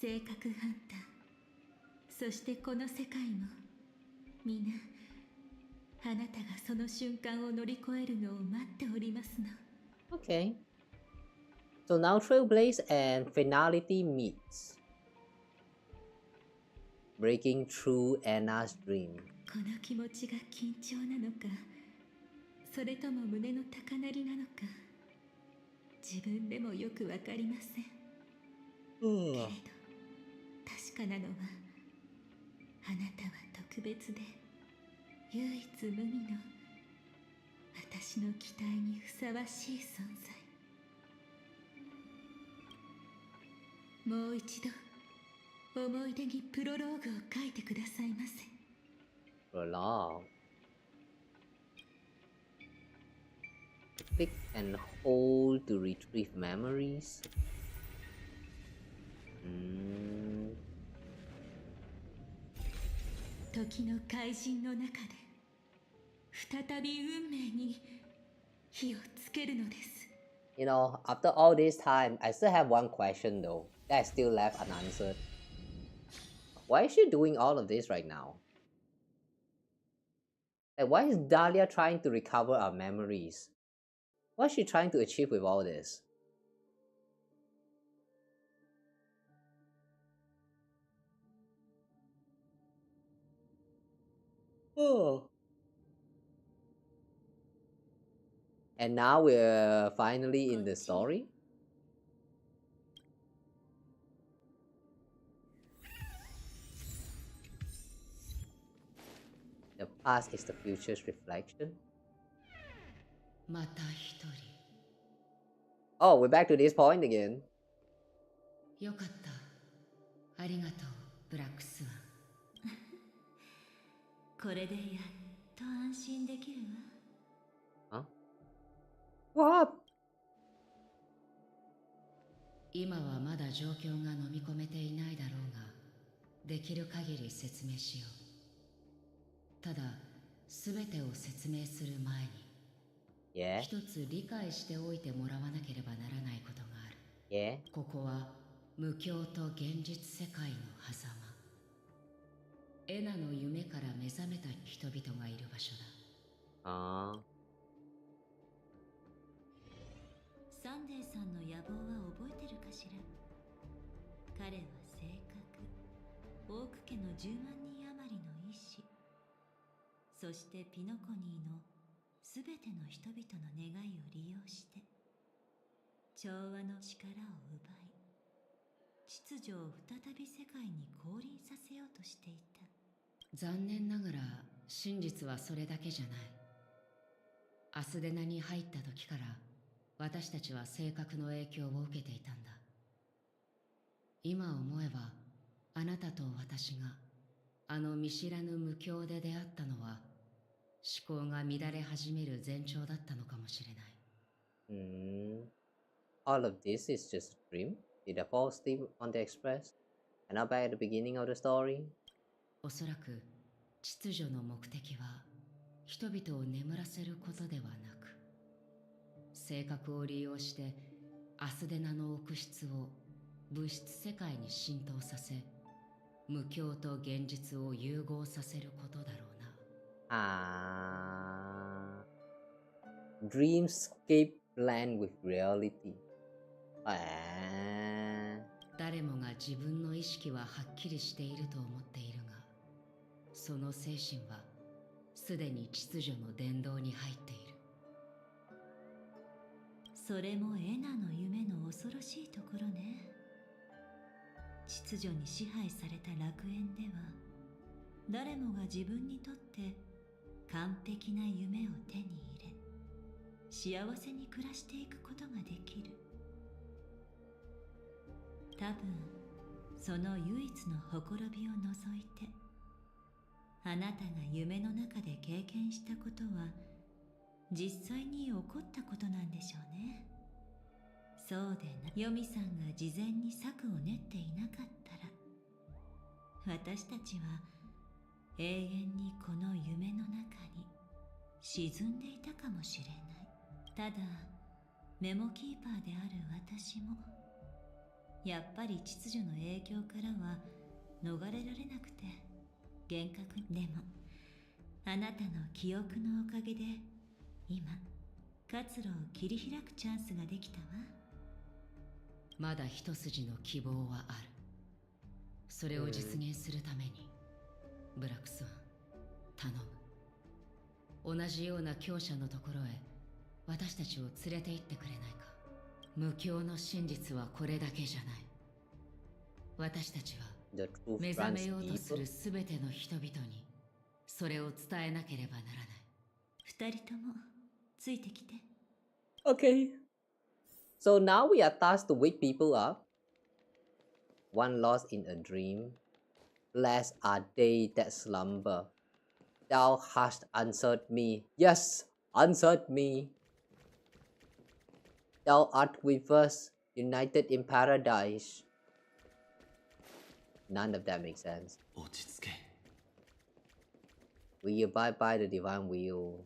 性格ハンター、そしてこの世界も皆あなたがその瞬間を乗り越えるのを待っておりますの。 Okay. So now Trailblaze and Finality meets. Breaking through Anna's dream. この気持ちが緊張なのかそれとも胸の高鳴りなのか自分でもよくわかりません。けれど確かなのはあなたは特別で唯一無二の私の期待にふさわしい存在。もう一度思い出にプロローグを書いてくださいませ。Prologue. Click and hold to retrieve memories. 時の怪人の中で再び運命に火をつけるのです。You know, after all this time, I still have one question though that still left unanswered. Why is she doing all of this right now? Like, why is Dahlia trying to recover our memories? What's she trying to achieve with all this? Oh. And now we're finally in the story. The past is the future's reflection. Oh, we're back to this point again. よかった。ありがとう、ブラックスワン。これでやっと安心できるわ。What? 今はまだ状況が飲み込めていないだろうが、できる限り説明しよう。ただ、すべてを説明する前に、一つ理解しておいてもらわなければならないことがある。ここは無境と現実世界の狭間。エナの夢から目覚めた人々がいる場所だ。サンデーさんの野望は覚えてるかしら。彼は正確、オーク家の10万人余りの医師、そしてピノコニーのすべての人々の願いを利用して調和の力を奪い、秩序を再び世界に降臨させようとしていた。残念ながら真実はそれだけじゃない。アスデナに入った時から私たちは性格の影響を受けていたんだ。今思えばあなたと私があの見知らぬ無境で出会ったのは思考が乱れ始める前兆だったのかもしれない。All of this is just a dream? Did I fall asleep on the express? And now back at the beginning of the story? おそらく秩序の目的は人々を眠らせることではなく、性格を利用してアスデナの奥室を物質世界に浸透させ、無境と現実を融合させることだろうな。Dreamscape blend with reality. 誰もが自分の意識ははっきりしていると思っているが、その精神はすでに秩序の殿堂に入っている。それもエナの夢の恐ろしいところね。秩序に支配された楽園では、誰もが自分にとって完璧な夢を手に入れ、幸せに暮らしていくことができる。多分その唯一のほころびを除いて、あなたが夢の中で経験したことは実際に起こったことなんでしょうね。そうでな、ヨミさんが事前に策を練っていなかったら、私たちは永遠にこの夢の中に沈んでいたかもしれない。ただメモキーパーである私もやっぱり秩序の影響からは逃れられなくて、厳格でもあなたの記憶のおかげで今活路を切り開くチャンスができたわ。まだ一筋の希望はある。それを実現するために、ブラックスワン、頼む。同じような強者のところへ私たちを連れて行ってくれないか。無境の真実はこれだけじゃない。私たちは目覚めようとするすべての人々にそれを伝えなければならない。二人ともついてきて。Okay. So now we are tasked to wake people up. One lost in a dream. Blessed are they that slumber. Thou hast answered me. Yes, answered me. Thou art with us, united in paradise. None of that makes sense. We abide by the divine will.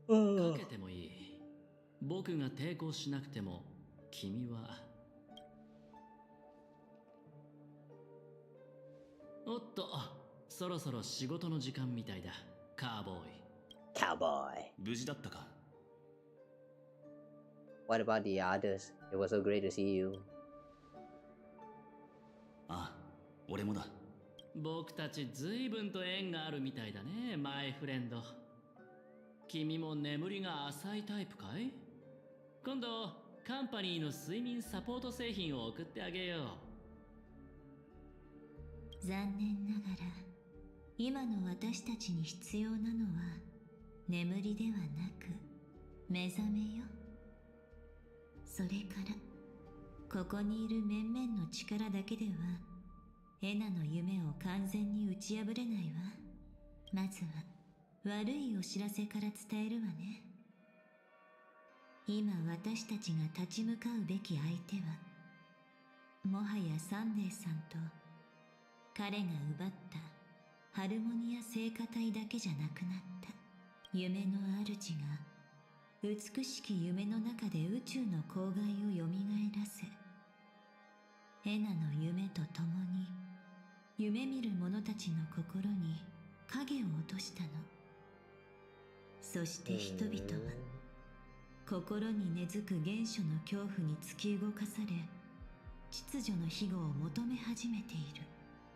かけてもいい。僕が抵抗しなくても君は。おっと、そろそろ仕事の時間みたいだ。カーボーイ。Cowboy. 無事だったか？ What about the others? It was so great to see you. ああ、俺もだ。僕たち随分と縁があるみたいだね、マイフレンド。君も眠りが浅いタイプかい？今度カンパニーの睡眠サポート製品を送ってあげよう。残念ながら今の私たちに必要なのは眠りではなく目覚めよ。それからここにいる面々の力だけではエナの夢を完全に打ち破れないわ。まずは悪いお知らせから伝えるわね。今私たちが立ち向かうべき相手はもはやサンデーさんと彼が奪ったハルモニア聖歌隊だけじゃなくなった夢の主が美しき夢の中で宇宙の郊外をよみがえらせエナの夢とともに夢見る者たちの心に影を落としたの。そして人々は心に根付く原初の恐怖に突き動かされ秩序の庇護を求め始めている。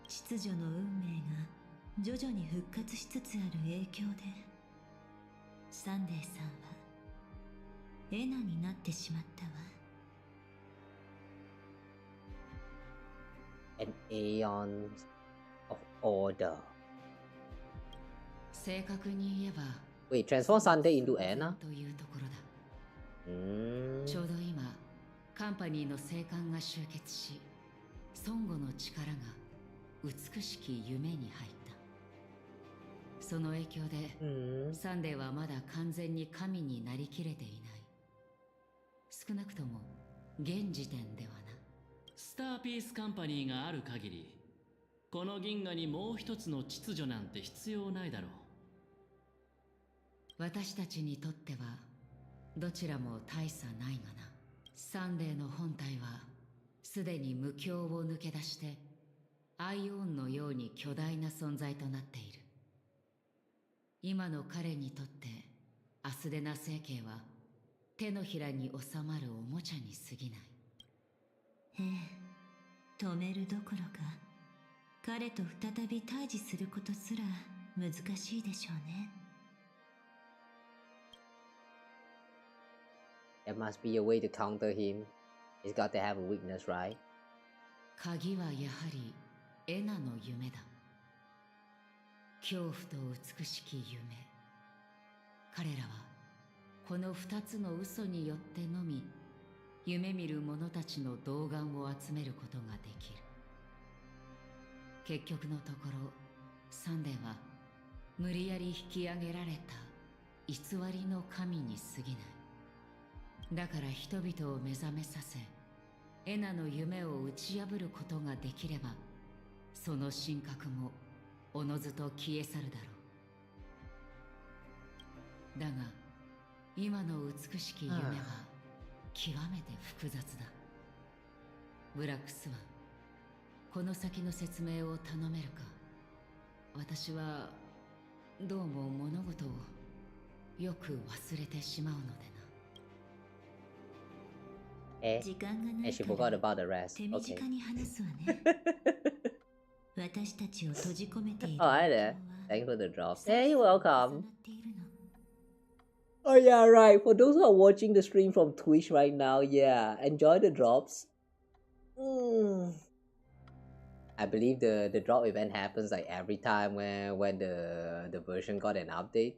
秩序の運命が徐々に復活しつつある影響でサンデーさんはエナになってしまったわ。An aeon of order. 正確に言えば Wait, transform Sunday into Anna? というところだ。ちょうど今カンパニーの聖冠が集結し孫悟の力が美しき夢に入った。その影響でサンデーはまだ完全に神になりきれていない。少なくとも現時点ではな。スターピースカンパニーがある限りこの銀河にもう一つの秩序なんて必要ないだろう。私たちにとってはどちらも大差ないがな。サンデーの本体はすでに無境を抜け出してアイオンのように巨大な存在となっている。今の彼にとってアスデナ星系は手のひらに収まるおもちゃに過ぎない。ええ、止めるどころか彼と再び対峙することすら難しいでしょうね。There must be a way to counter him. He's got to have a weakness, right? 鍵はやはりエナの夢だ。恐怖と美しき夢。彼らはこの二つの嘘によってのみ夢見る者たちの童顔を集めることができる。結局のところサンデーは無理やり引き上げられた偽りの神に過ぎない。だから人々を目覚めさせエナの夢を打ち破ることができればその神格もおのずと消え去るだろう。だが今の美しき夢は極めて複雑だ。ブラックスワン、この先の説明を頼めるか。私はどうも物事をよく忘れてしまうのでな。時間がない she か forgot ら about the rest. 手短に話すわね。私たちを閉じ込めている。Oh, hi there. Thanks for the drops. Hey, welcome. Oh yeah, right. For those who are watching the stream from Twitch right now, yeah, enjoy the drops. I believe the drop event happens like every time when the version got an update.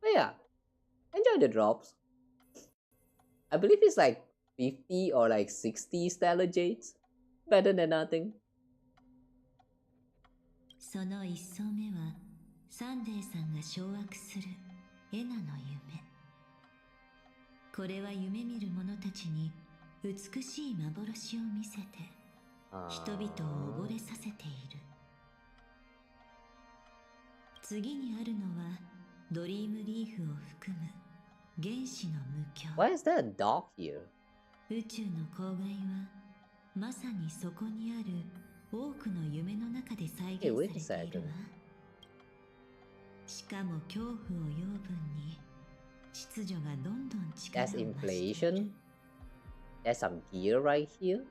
But yeah, enjoy the drops. I believe it's like 50 or like 60 stellar jades. Better than nothing. その一層目はサンデーさんが掌握するエナの夢。これは夢見る者たちに美しい幻を見せて人々を溺れさせている。次にあるのはドリームリーフを含む Why is there a dog here? 宇宙の郊外はまさにそこにある多くの夢の中で再現されているわ。しかも恐怖を養分に秩序がどんどん力を That's 増している。 inflation. There's some gear right here.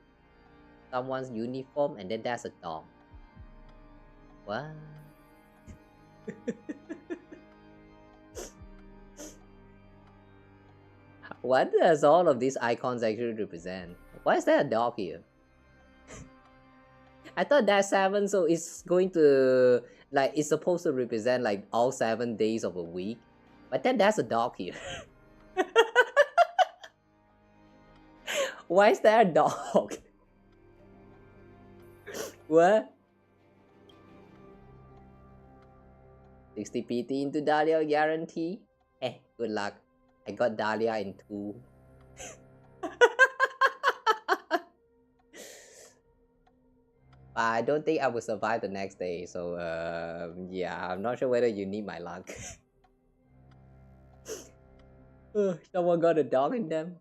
Someone's uniform, and then there's a dog. What? What does all of these icons actually represent? Why is there a dog here? I thought that's 7, so it's going to, like, it's supposed to represent like all 7 days of a week. But then there's a dog here. Why is there a dog? What? 60 PT into Dahlia guarantee? Hey, good luck. I got Dahlia in 2. I don't think I will survive the next day, so yeah, I'm not sure whether you need my luck. Someone got a dog in them.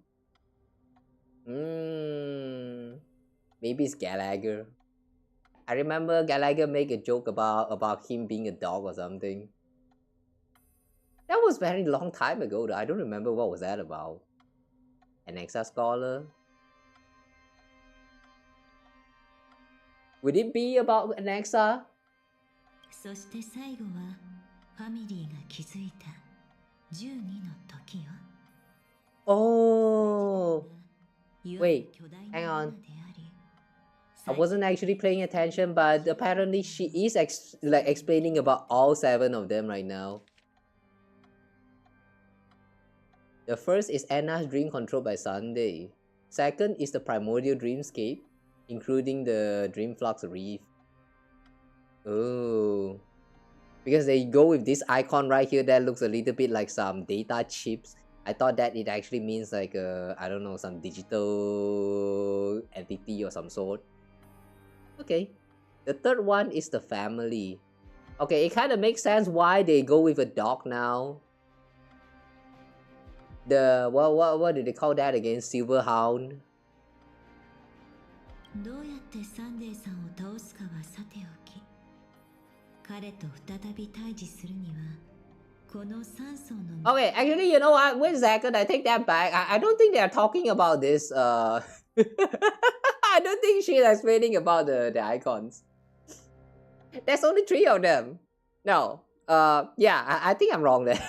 Maybe it's Gallagher. I remember Gallagher make a joke about him being a dog or something. That was very long time ago though. I don't remember what was that about. An extra scholar? Would it be about an extra? そして最後はファミリーが気づいた12の時よ。 Oh, wait, hang on. I wasn't actually paying attention, but apparently she is explaining about all 7 of them right now. The first is Anna's dream controlled by Sunday. Second is the primordial dreamscape, including the dream flux reef. Oh, because they go with this icon right here that looks a little bit like some data chips. I thought that it actually means like I don't know, some digital entity or some sort. Okay, the third one is the family. Okay, it kind of makes sense why they go with a dog now. The what did they call that again? Silver Hound. どうやってサンデーさんを倒すかはさておき、彼と再び対峙するにはこの3層の Okay, actually, you know what? Wait a second, I take that back. I don't think they are talking about this. I don't think she's explaining about the icons. There's only 3 of them. No. Yeah, I think I'm wrong there.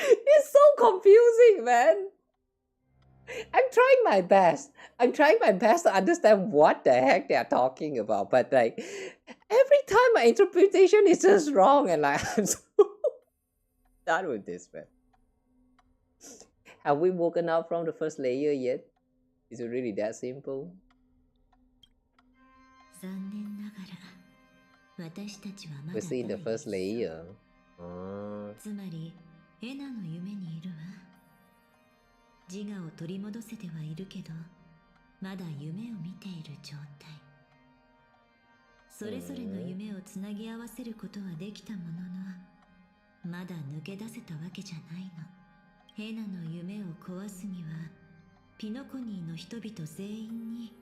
It's so confusing, man. I'm trying my best. I'm trying my best to understand what the heck they are talking about, but like every time my interpretation is just wrong, and like I'm so done with this, man. Have we woken up from the first layer yet? Is it really that simple? 残念ながら私たちはま We're だ seeing the first layer. つまりエナの夢にいるわ。自我を取り戻せてはいるけどまだ夢を見ている状態。それぞれの夢をつなぎ合わせることはできたもののまだ抜け出せたわけじゃないの。エナの夢を壊すにはピノコニーの人々全員に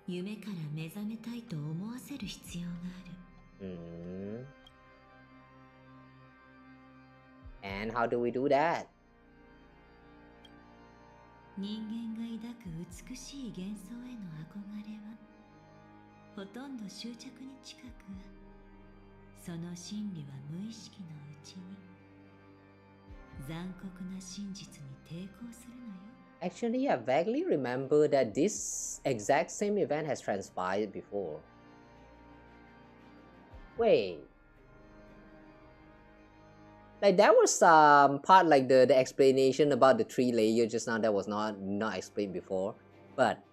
夢から目覚めたいと思わせる必要がある。And how do we do that? 人間が抱く美しい幻想への憧れはほとんど執着に近く、その真理は無意識のうちに残酷な真実に抵抗するのよ。 Actually, I vaguely remember that this exact same event has transpired before. Wait. Like there was some part like the explanation about the 3 layer just now that was not explained before, but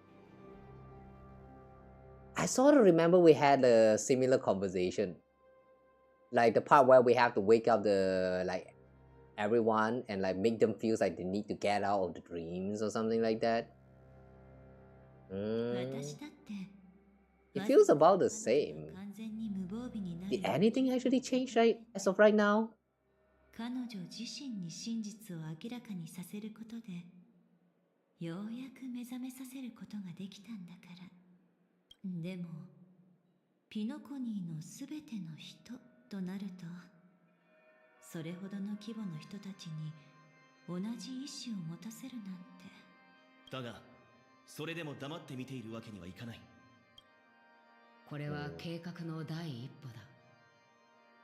I sort of remember we had a similar conversation, like the part where we have to wake up the like everyone and like make them feel like they need to get out of the dreams or something like that. It feels about the same. Did anything actually change right as of right now? 彼女自身に真実を明らかにさせることで、ようやく目覚めさせることができたんだから。でもピノコニーのすべての人となると、それほどの規模の人たちに同じ意志を持たせるなんて。だがそれでも黙って見ているわけにはいかない。これは計画の第一歩だ。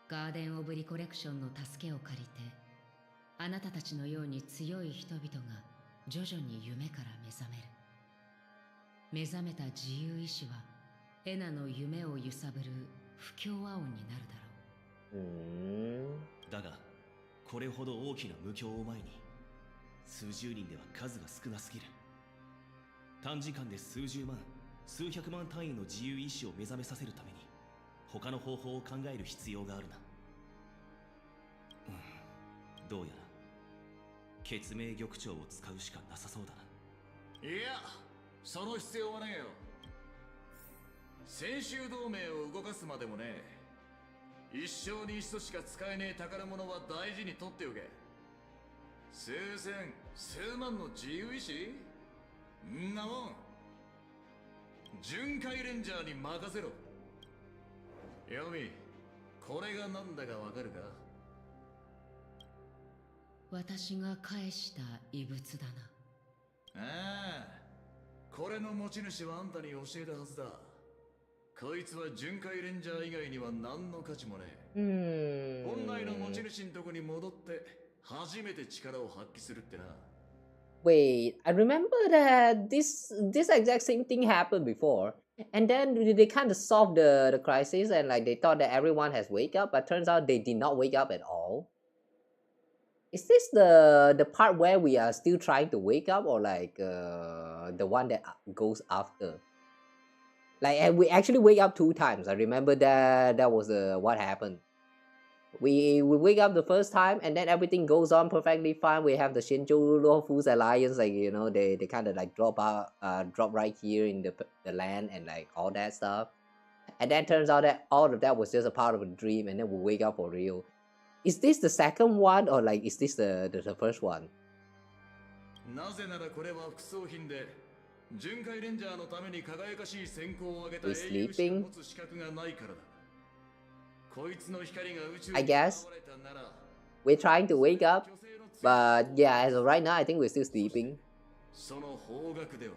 ガーデン・オブ・リコレクションの助けを借りて、あなたたちのように強い人々が徐々に夢から目覚める。目覚めた自由意志はエナの夢を揺さぶる不協和音になるだろう。だがこれほど大きな無教を前に、数十人では数が少なすぎる。短時間で数十万数百万単位の自由意志を目覚めさせるために他の方法を考える必要があるな。どうやら血明玉鳥を使うしかなさそうだな。いや、その必要はねえよ。先週同盟を動かすまでもねえ。一生に一度しか使えねえ宝物は大事に取っておけ。数千数万の自由意志んなもん巡回レンジャーに任せろ。ヨミ、これが何だかわかるか？私が返した遺物だな。ああ、これの持ち主はあんたに教えたはずだ。こいつは巡回レンジャー以外には何の価値もねえ。本来の持ち主んとこに戻って初めて力を発揮するってな。Wait, I remember that this exact same thing happened before, and then they kind of solved the crisis, and like they thought that everyone has wake up, but turns out they did not wake up at all. Is this the part where we are still trying to wake up, or like the one that goes after? Like, and we actually wake up 2 times. I remember that was what happened. We wake up the first time, and then everything goes on perfectly fine. We have the Shinju Lawful's alliance, like, you know, they kind of like drop right here in the land and like all that stuff. And then turns out that all of that was just a part of a dream, and then we wake up for real. Is this the second one, or like is this the first one? なぜならこれは副葬品で、巡回レンジャーのために輝かしい閃光を上げた英雄士を持つ資格がないからだ。こいつの光が宇宙に I guess we're trying to wake up, but yeah, as of right now, I think we're still sleeping. その方角では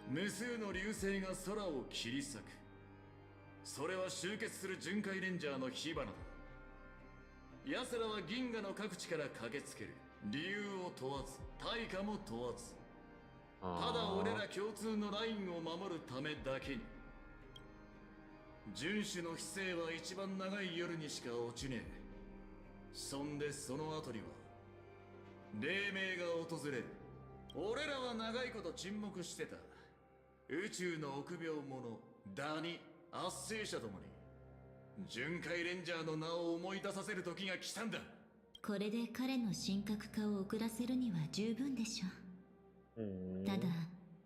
無数の流星が空を切り裂く。それは集結する巡回レンジャーの火花だ。奴らは銀河の各地から駆けつける。理由を問わず対価も問わず、ただ俺ら共通のラインを守るためだけに。遵守の規制は一番長い夜にしか落ちねえ。そんでその後には黎明が訪れる。俺らは長いこと沈黙してた。宇宙の臆病者ダニ圧政者ともに巡回レンジャーの名を思い出させる時が来たんだ。これで彼の神格化を遅らせるには十分でしょう。ただ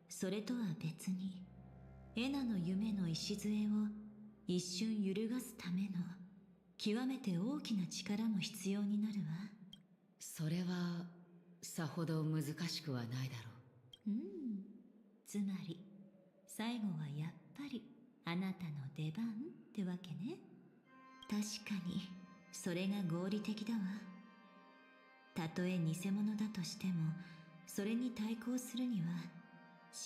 それとは別にエナの夢の礎を一瞬揺るがすための極めて大きな力も必要になるわ。それはさほど難しくはないだろう。つまり最後はやっぱりあなたの出番ってわけね。確かにそれが合理的だわ。たとえ偽物だとしてもそれに対抗するには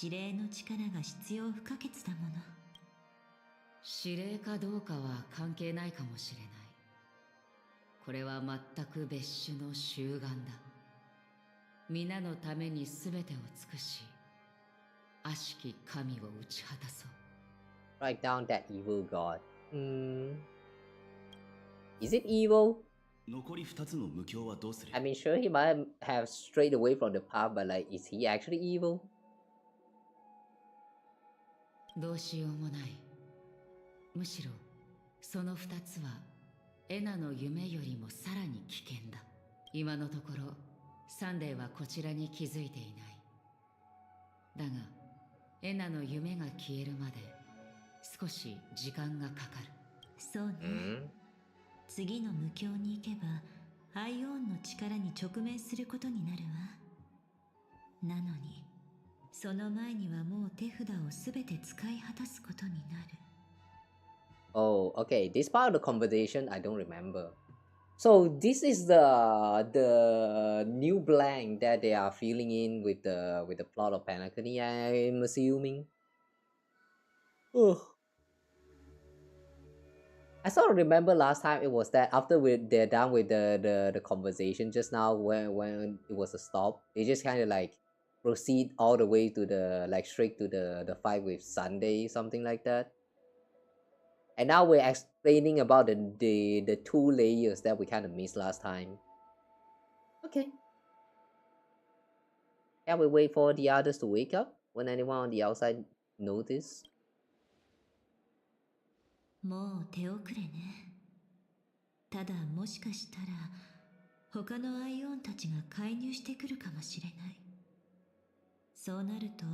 指令の力が必要不可欠だもの。指令かどうかは関係ないかもしれない。これは全く別種の集団だ。皆のために全てを尽くし、悪しき神を打ち果たそう。Write down that evil god. Is it evil? 残り2つの無教はどうする? I mean, sure, he might have strayed away from the path, but like, is he actually evil? どうしようもない。むしろその2つはエナの夢よりもさらに危険だ。今のところサンデーはこちらに気づいていない。だがエナの夢が消えるまで少し時間がかかる。そうね。次の無境に行けばアイオンの力に直面することになるわ。なのにその前にはもう手札をすべて使い果たすことになる。Oh, okay. This part of the conversation I don't remember. So this is the new blank that they are filling in with the plot of Penacony, I'm assuming. Ugh. I sort of remember last time it was that after they're done with the conversation just now when it was a stop, they just kind of like proceed all the way to the like straight to the fight with Sunday, something like that. And now we're explaining about the two layers that we kind of missed last time. Okay. Can we wait for the others to wake up when anyone on the outside notice? もう手遅れね。ただもしかしたら他のアイオンたちが介入してくるかもしれない。そうなると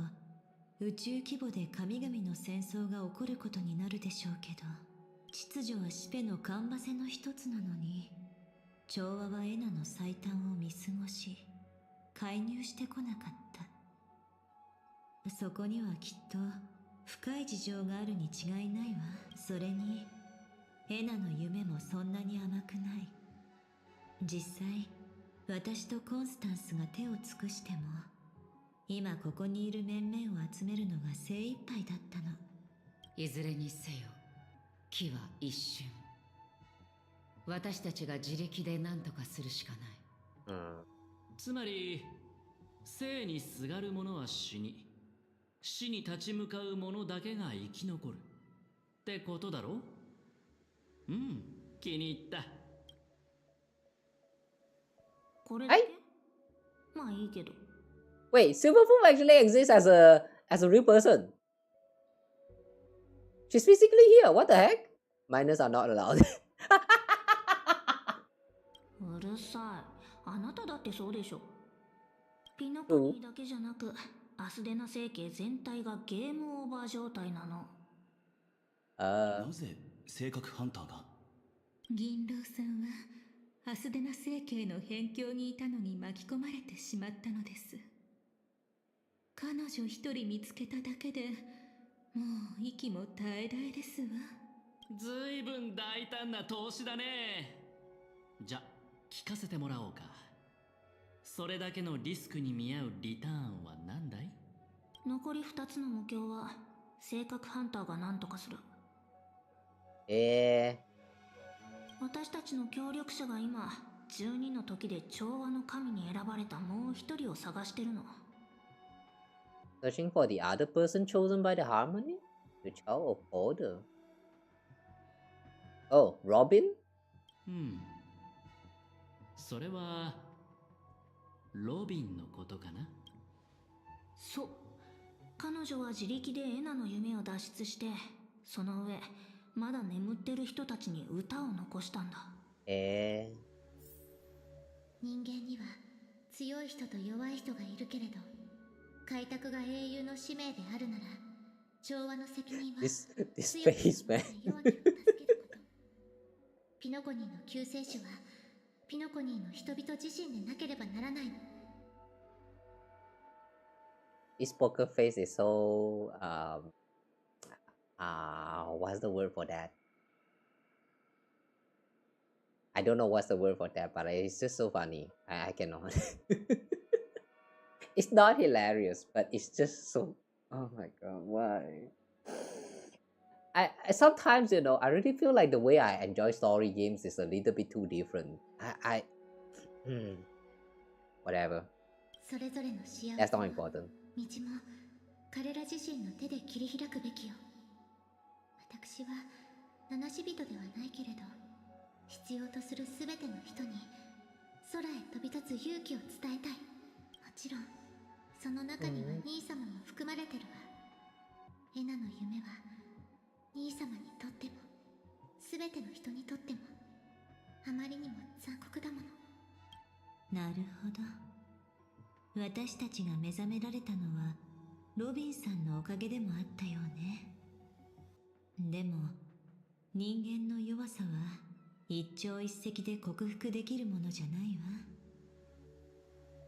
宇宙規模で神々の戦争が起こることになるでしょうけど、秩序はシペのカンバセの一つなのに、調和はエナの最短を見過ごし介入してこなかった。そこにはきっと深い事情があるに違いないわ。それにエナの夢もそんなに甘くない。実際私とコンスタンスが手を尽くしても今ここにいる面々を集めるのが精一杯だったの。いずれにせよ機は一瞬。私たちが自力で何とかするしかない。つまり生にすがる者は死に、死に立ち向かう者だけが生き残るってことだろ。うん、気に入った。これだけ？まあいいけど。Wait, Silverfoot actually exists as a real person. She's physically here. What the heck? Minors are not allowed. うるさい。あなただってそうでしょ。ピノコニーだけじゃなく、アスデナ星系全体がゲームオーバー状態なの。なぜ性格ハンターが？銀狼さんはアスデナ星系の辺境にいたのに巻き込まれてしまったのです。彼女一人見つけただけでもう息も絶え絶えですわ。ずいぶん大胆な投資だね。じゃ聞かせてもらおうか。それだけのリスクに見合うリターンは何だい？残り2つの目標は性格ハンターが何とかする。私たちの協力者が今12の時で調和の神に選ばれたもう一人を探してるの。Searching for the other person chosen by the harmony? The child of order. Oh, Robin? それはロビンのことかな。そう。彼女は自力でエナの夢を脱出して、その上まだ眠ってる人たちに歌を残したんだ。人間には強い人と弱い人がいるけれど、開拓が英雄の使命であるなら、調和の責任は強い人と弱きを助けること。ピノコニーの救世主はピノコニーの人々自身でなければならないの。This poker face is so what's the word for that? I don't know what's the word for that, but it's just so funny. I cannot. It's not hilarious, but it's just so. Oh my god, why? I sometimes, you know, I really feel like the way I enjoy story games is a little bit too different. Whatever. That's not important. 道も彼ら自身の手で切り開くべきよ。私は七死人ではないけれど、必要とするすべての人に空へ飛び立つ勇気を伝えたい。もちろんその中には兄様も含まれてるわ。エナの夢は兄様にとってもすべての人にとってもあまりにも残酷だもの。なるほど。私たちが目覚められたのはロビンさんのおかげでもあったようね。でも人間の弱さは一朝一夕で克服できるものじゃないわ。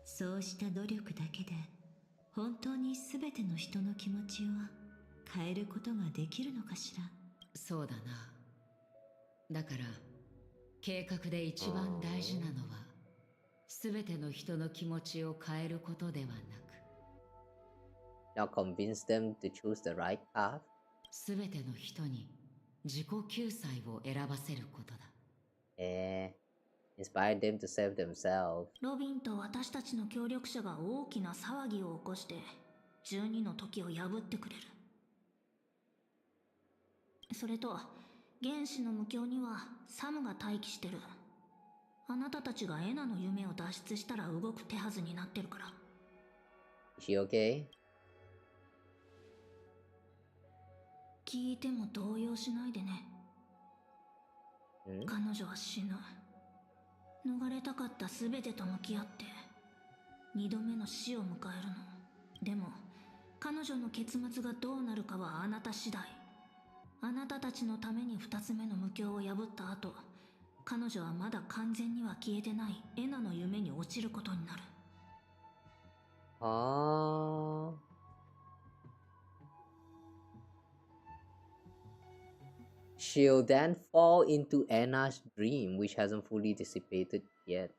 そうした努力だけで本当に全ての人の気持ちを変えることができるのかしら。そうだな。だから計画で一番大事なのは全ての人の気持ちを変えることではなく、Now convince them to choose the right path. 全ての人に自己救済を選ばせることだ。Inspire them to save themselves. ロビンと私たちの協力者が大きな騒ぎを起こして12の時を破ってくれる。それと原子の無境にはサムが待機してる。あなたたちがエナの夢を脱出したら動く手はずになってるから。Is she okay? 聞いても動揺しないでね。彼女は死ぬ。逃れたかった全てと向き合って2度目の死を迎えるの。でも彼女の結末がどうなるかはあなた次第。あなたたちのために2つ目の無境を破った後、彼女はまだ完全には消えてないエナの夢に落ちることになる。She'll then fall into Anna's dream, which hasn't fully dissipated yet.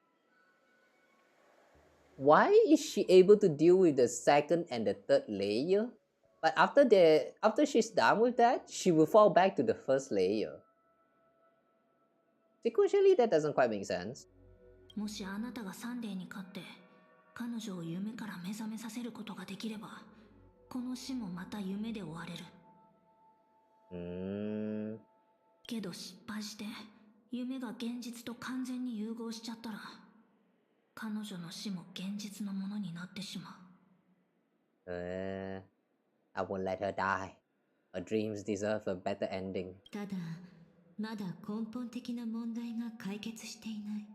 Why is she able to deal with the second and the third layer? But after she's done with that, she will fall back to the first layer. Sequentially, that doesn't quite make sense. もしあなたがサンデーに勝って彼女を夢から目覚めさせることができれば、この死もまた夢で終われる。けど失敗して夢が現実と完全に融合しちゃったら、彼女の死も現実のものになってしまう。I won't let her die. Her dreams deserve a better ending. ただまだ根本的な問題が解決していない。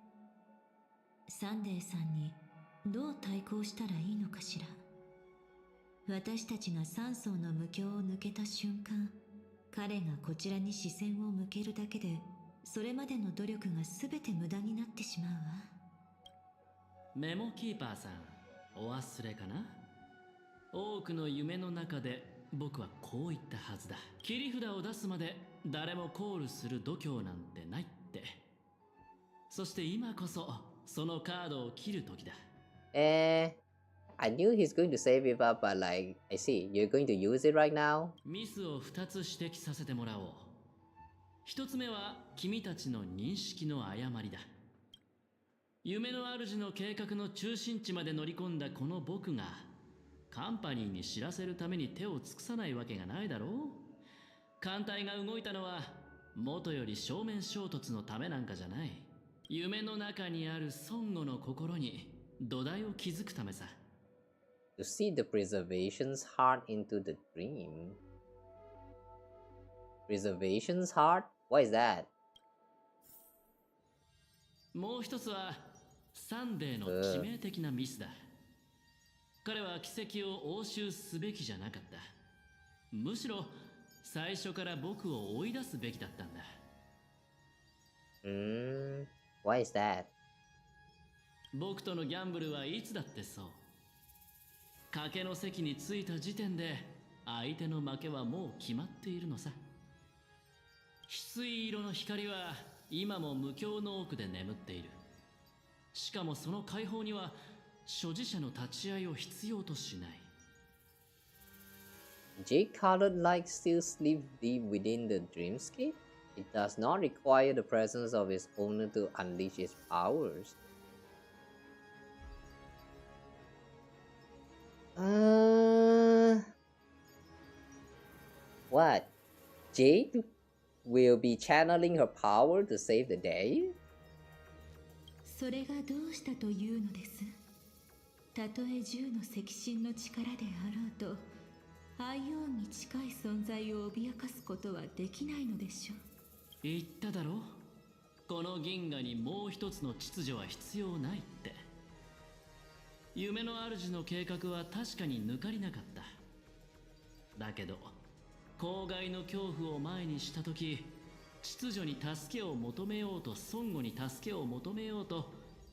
サンデーさんにどう対抗したらいいのかしら。私たちが3層の無境を抜けた瞬間、彼がこちらに視線を向けるだけでそれまでの努力が全て無駄になってしまうわ。メモキーパーさん、お忘れかな。多くの夢の中で僕はこう言ったはずだ。切り札を出すまで誰もコールする度胸なんてないって。そして今こそそのカードを切る時だ。I knew he's going to save it up, but like, I see, you're going to use it right now? ミスを2つ指摘させてもらおう。1つ目は君たちの認識の誤りだ。夢の主の計画の中心地まで乗り込んだこの僕がカンパニーに知らせるために手を尽くさないわけがないだろう。艦隊が動いたのは元より正面衝突のためなんかじゃない。夢の中にある孫悟の心に土台を築くためさ。To see the preservation's heart into the dream. Preservation's heart? What is that? もう一つはサンデーの致命的なミスだ。彼は奇跡を押収すべきじゃなかった。むしろ最初から僕を追い出すべきだったんだ。Why is that? 僕とのギャンブルはいつだってそう。賭けの席に着いた時点で相手の負けはもう決まっているのさ。翡翠色の光は今も無境の奥で眠っている。しかもその解放には所持者の立ち会いを必要としない。Jade-colored light still sleeps deep within the dreamscape? It does not require the presence of its owner to unleash its powers. What? Jade will be channeling her power to save the day? それがどうしたというのです。たとえ10の赤心の力であろうと、アイオンに近い存在を脅かすことはできないのでしょう。言っただろ。この銀河にもう一つの秩序は必要ないって。夢の主の計画は確かに抜かりなかった。だけど公害の恐怖を前にした時、秩序に助けを求めようと孫悟に助けを求めようと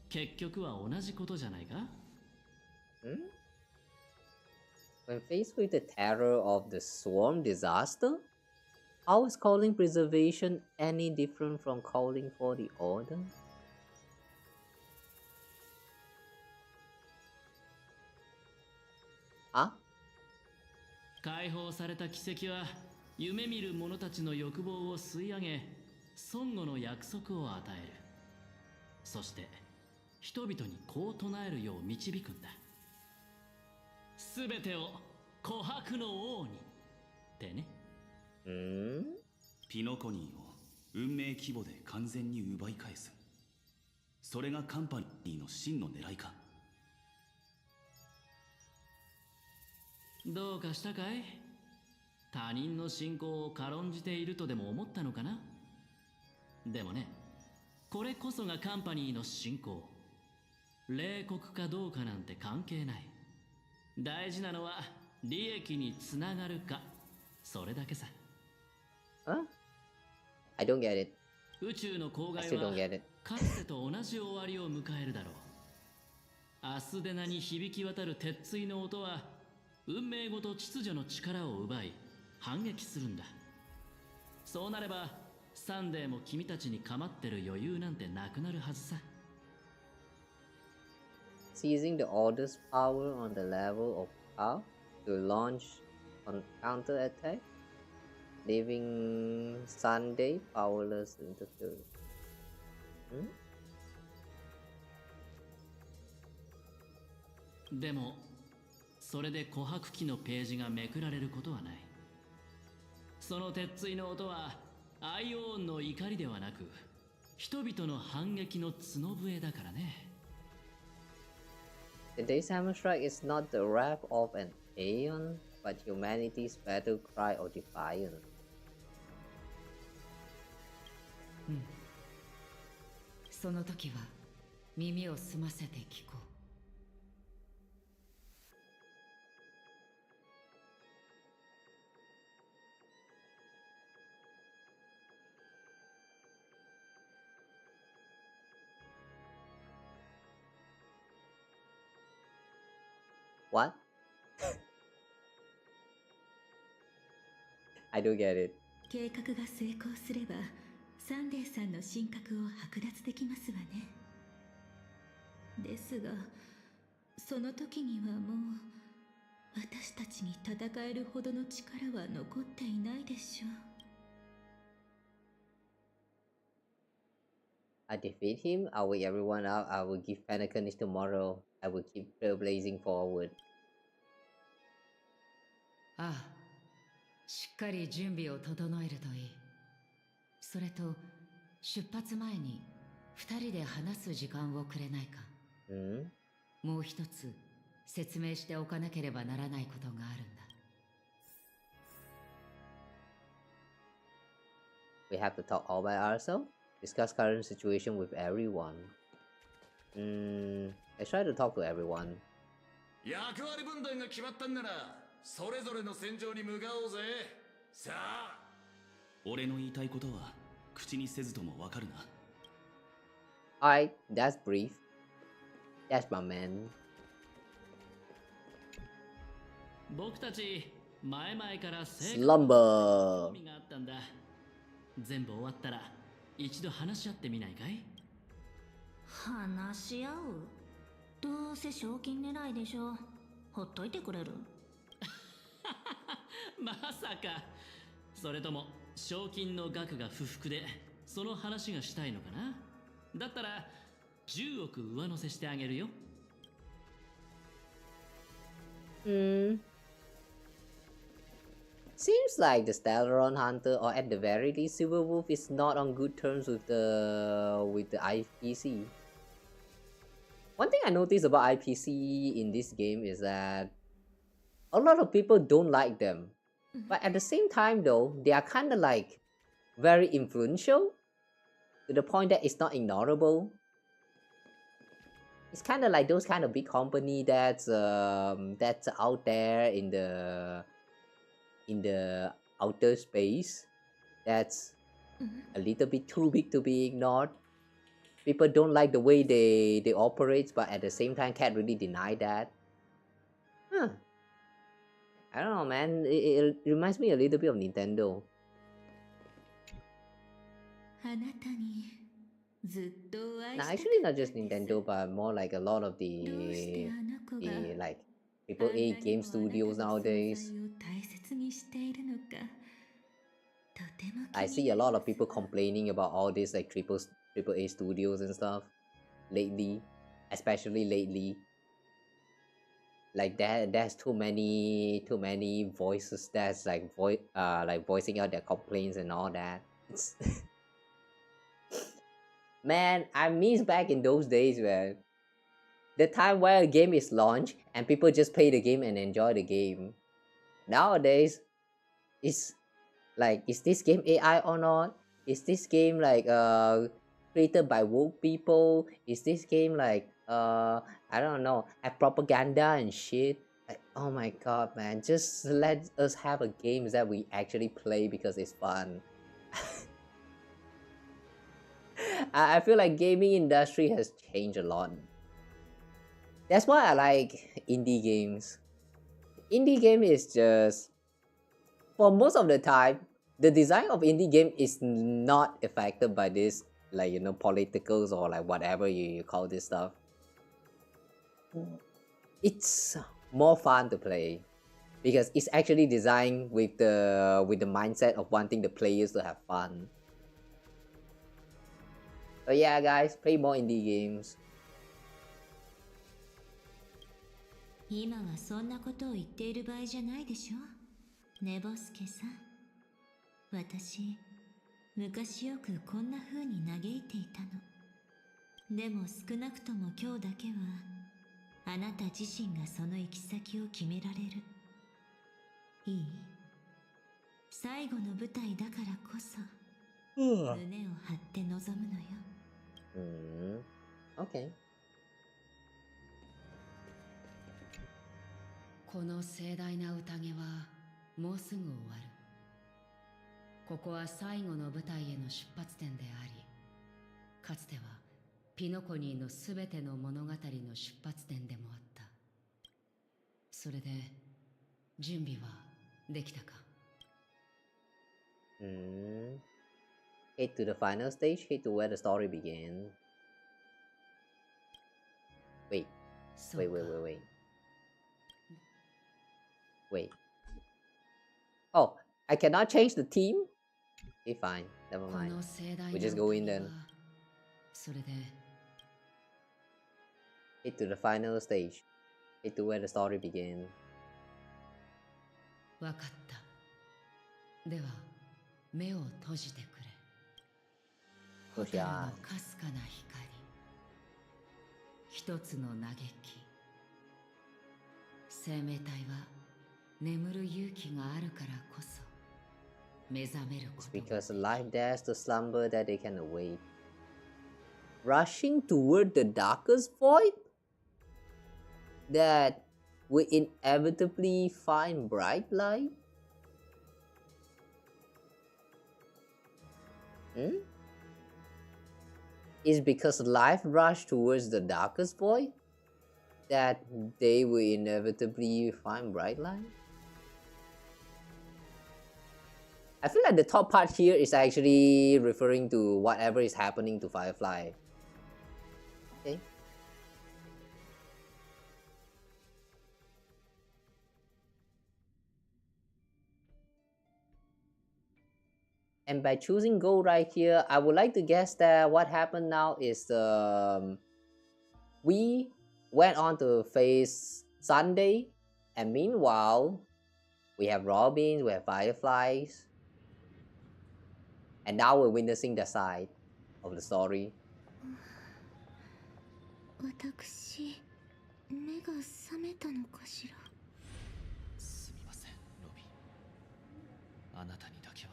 結局は同じことじゃないか？ When faced with the terror of the swarm disaster, how is calling preservation any different from calling for the order? Huh? 解放された奇跡は夢見る者たちの欲望を吸い上げ孫悟の約束を与える。そして人々にこう唱えるよう導くんだ。すべてを琥珀の王にってね。ピノコニーを運命規模で完全に奪い返す。それがカンパニーの真の狙いか。どうかしたかい？他人の信仰を軽んじているとでも思ったのかな？でもね、これこそがカンパニーの信仰。冷酷かどうかなんて関係ない。大事なのは利益につながるか、それだけさ。I don't get it. 宇宙の公 I 害 still は don't get it. かつてと同じ終わりを迎えるだろう。アスデナに響き渡る鉄槌の音は運命ごと秩序の力を奪い反撃するんだ。そうなればサンデーも君たちに構ってる余裕なんてなくなるはずさ。Seizing the order's power on the level of power to launch on counter-attack, leaving Sunday powerless to interfere. でもそれで琥珀機のページがめくられることはない。その鉄槌の音はアイオーンの怒りではなく人々の反撃の角笛だからね。Today's hammer strike is not the wrath of an aeon, but humanity's battle cry of defiance. その時は耳を澄ませて聞こう。What? I don't get it. 計画が成功すればサンデーさんの神格を剥奪できますわね。ですがその時にはもう私たちに戦えるほどの力は残っていないでしょう。I defeat him, I wake everyone up, I will give Penacony tomorrow, I will keep trailblazing forward. ああ、しっかり準備を整えるといい。それと出発前に2人で話す時間をくれないか。もう一つ説明しておかなければならないことがあるんだ。We have to talk all by ourselves? Discuss current situation with everyone. Let's try to talk to everyone. 役割分担が決まったんならそれぞれの戦場に向かおうぜ。さあ。俺の言いたいことは口にせずともわかるな。Alright, that's brief. That's my man. 僕たち前々からSlumber 興味があったんだ。全部終わったら一度話し合ってみないかい？話し合う？どうせ賞金狙いでしょ。ほっといてくれる？まさか。それとも賞金の額が不服でその話がしたいのかな？だったら10億上乗せしてあげるよ。Seems like the Stellaron Hunter, or at the very least Silver Wolf, is not on good terms with the IPC. One thing I noticed about IPC in this game is that a lot of people don't like them. But at the same time though, they are kind of like very influential to the point that it's not ignorable. It's kind of like those kind of big company that's out there in the outer space, that's a little bit too big to be ignored. People don't like the way they operate, but at the same time can't really deny that. Huh. I don't know, man. It reminds me a little bit of Nintendo. Nah, actually not just Nintendo, but more like a lot of the like AAA game studios nowadays. I see a lot of people complaining about all these like AAA studios and stuff lately, especially lately. Like there's too many voices that's like voicing out their complaints and all that. It's man, I miss back in those days where the time where a game is launched and people just play the game and enjoy the game. Nowadays, it's like, is this game AI or not? Is this game like created by woke people? Is this game like I don't know, have propaganda and shit? Like, oh my god, man, just let us have a game that we actually play because it's fun. I feel like gaming industry has changed a lot. That's why I like indie games. Indie game is just, for most of the time, the design of indie game is not affected by this, like, you know, politicals or like whatever you call this stuff. It's more fun to play because it's actually designed with the mindset of wanting the players to have fun. So yeah, guys, play more indie games. 今はそんなことを言っている場合じゃないでしょ、寝ぼすけさん。私、昔よくこんな風に嘆いていたの。でも少なくとも今日だけは、あなた自身がその行き先を決められる。いい？最後の舞台だからこそ、胸を張って臨むのよ。Okay. この盛大な宴はもうすぐ終わる。ここは最後の舞台への出発点であり、かつてはピノコニーのすべての物語の出発点でもあった。それで準備はできたか？ Head to the final stage, head to where the story began. Wait. Oh, I cannot change the team? Okay, fine. Never mind. We just go in then. Head to the final stage. Head to where the story began. わかった。では、目を閉じてくれ。ホテルのかすかな光、一つの嘆き。生命体は眠る勇気があるからこそ目覚めること。 It's because life dares to slumber that they can awake. Rushing toward the darkest void that will inevitably find bright light. Is because life rushed towards the darkest void that they will inevitably find bright light? I feel like the top part here is actually referring to whatever is happening to Firefly. Okay. And by choosing gold right here, I would like to guess that what happened now is we went on to face Sunday, and meanwhile, we have Robins, we have Fireflies, and now we're witnessing the side of the story. 私、目が覚めたのかしら。すみません、ロビン。あなたにだけは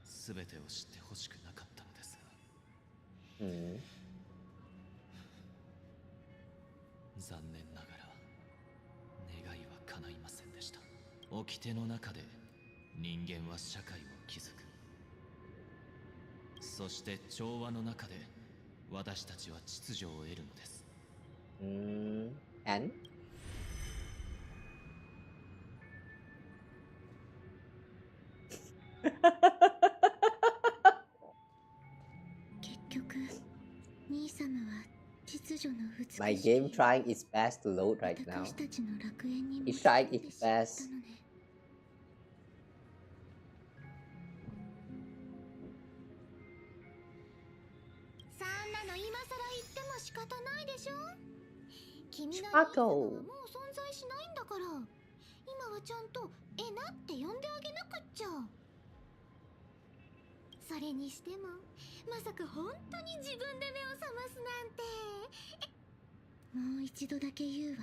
全てを知ってほしくなかったのですが。残念ながら願いは叶いませんでした。掟の中で人間は社会を築く。そして調和の中で私たちは秩序を得るのです。And My game trying its best to load right now. It's trying its best. そんなの今更言っても仕方ないでしょ。君の兄様はもう存在しないんだから、今はちゃんとエナって呼んであげなくっちゃ。それにしてもまさか本当に自分で目を覚ますなんて。もう一度だけ言うわ。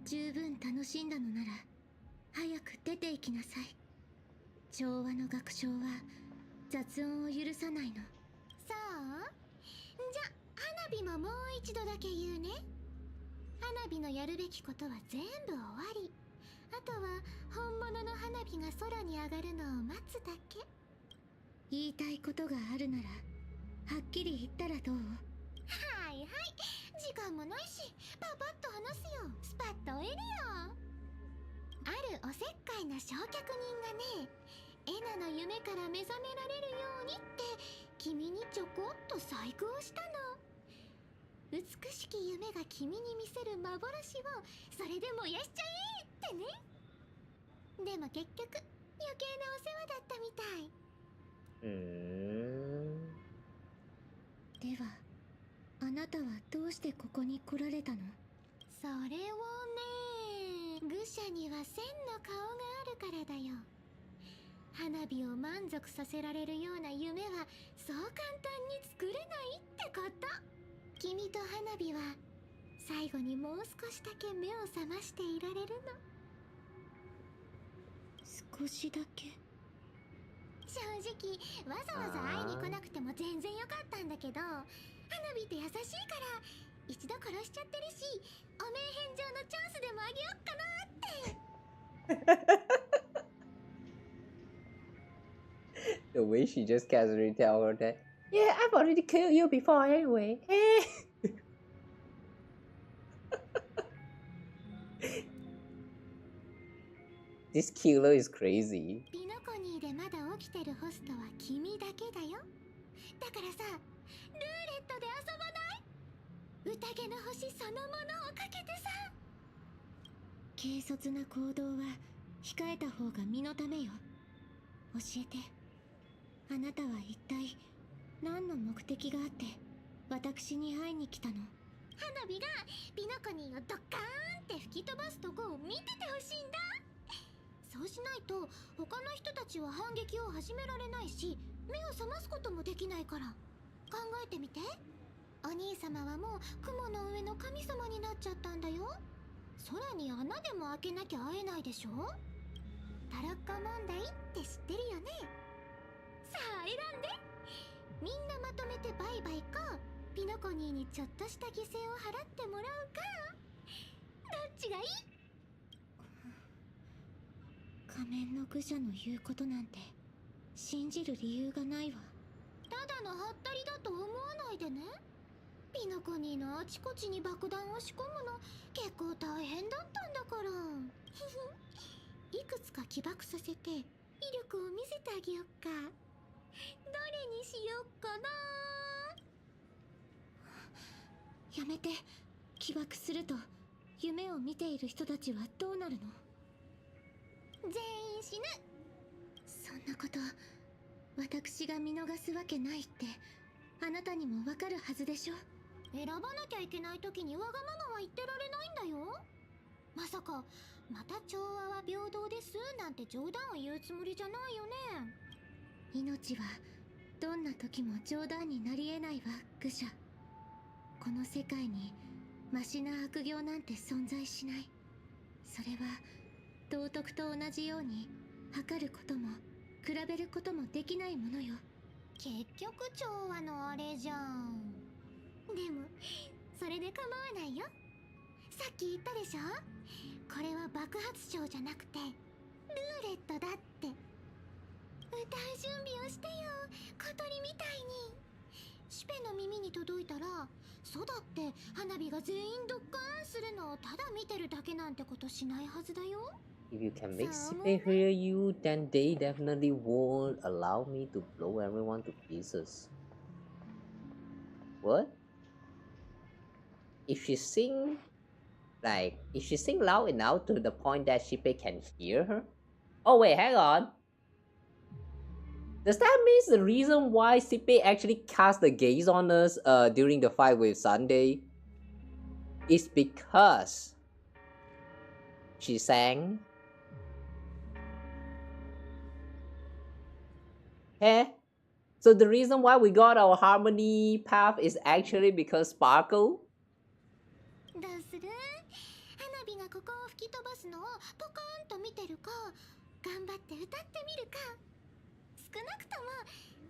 十分楽しんだのなら早く出て行きなさい。調和の楽章は雑音を許さないの。そう？じゃ花火ももう一度だけ言うね。花火のやるべきことは全部終わり。あとは本物の花火が空に上がるのを待つだけ。言いたいことがあるならはっきり言ったらどう？はいはい、時間もないしパパッと話すよ。スパッと終えるよ。あるおせっかいな焼却人がね、エナの夢から目覚められるようにって君にちょこっと細工をしたの。美しき夢が君に見せる幻をそれで燃やしちゃえってね。でも結局余計なお世話だったみたい。ではあなたはどうしてここに来られたの？それをね、愚者には千の顔があるからだよ。花火を満足させられるような夢はそう簡単に作れないってこと。君と花火は最後にもう少しだけ目を覚ましていられるの。少しだけ。正直わざわざ会いに来なくても全然よかったんだけど、花火って優しいから一度殺しちゃってるし、お名返上のチャンスでもあげよっかなって。The way she just casually tell her that, yeah, I've already killed you before anyway. This killer is crazy. ピノコニーでまだ起きてるホストは君だけだよ。だからさ、ルーレットで遊ばない？宴の星そのものをかけてさ。軽率な行動は控えた方が身のためよ。教えて、あなたは一体何の目的があって私に会いに来たの？花火がピノコニーをドッカーンって吹き飛ばすとこを見ててほしいんだ。そうしないと他の人たちは反撃を始められないし、目を覚ますこともできないから。考えてみて。お兄様はもう雲の上の神様になっちゃったんだよ。空に穴でも開けなきゃ会えないでしょ。タロッコ問題って知ってるよね。さあ選んで。みんなまとめてバイバイか、ピノコニーにちょっとした犠牲を払ってもらうか。どっちがいい？仮面の愚者の言うことなんて信じる理由がないわ。ただのハったりだと思わないでね。ピノコニーのあちこちに爆弾を仕込むの結構大変だったんだから。いくつか起爆させて威力を見せてあげよっか。どれにしよっかな。やめて。起爆すると夢を見ている人たちはどうなるの？全員死ぬ。そんなこと私が見逃すわけないってあなたにもわかるはずでしょ。選ばなきゃいけない時にわがままは言ってられないんだよ。まさかまた調和は平等ですなんて冗談を言うつもりじゃないよね。命はどんな時も冗談になり得ないわ、愚者。この世界にマシな悪行なんて存在しない。それは道徳と同じように測ることも比べることもできないものよ。結局調和のあれじゃん。でもそれで構わないよ。さっき言ったでしょ、これは爆発症じゃなくてルーレットだって。歌う準備をしてよ、小鳥みたいに。シュペの耳に届いたら、そうだって花火が全員ドッカーンするのをただ見てるだけなんてことしないはずだよ。If you can make Sipe hear you, then they definitely won't allow me to blow everyone to pieces. What? If she sing loud enough to the point that Sipe can hear her? Oh wait, hang on. Does that mean the reason why Sipe actually cast the gaze on us during the fight with Sunday is because she sang? Eh? So the reason why we got our harmony path is actually because Sparkle? どうする？花火がここを吹き飛ばすのをポカーンと見てるか、頑張って歌ってみるか。少なくとも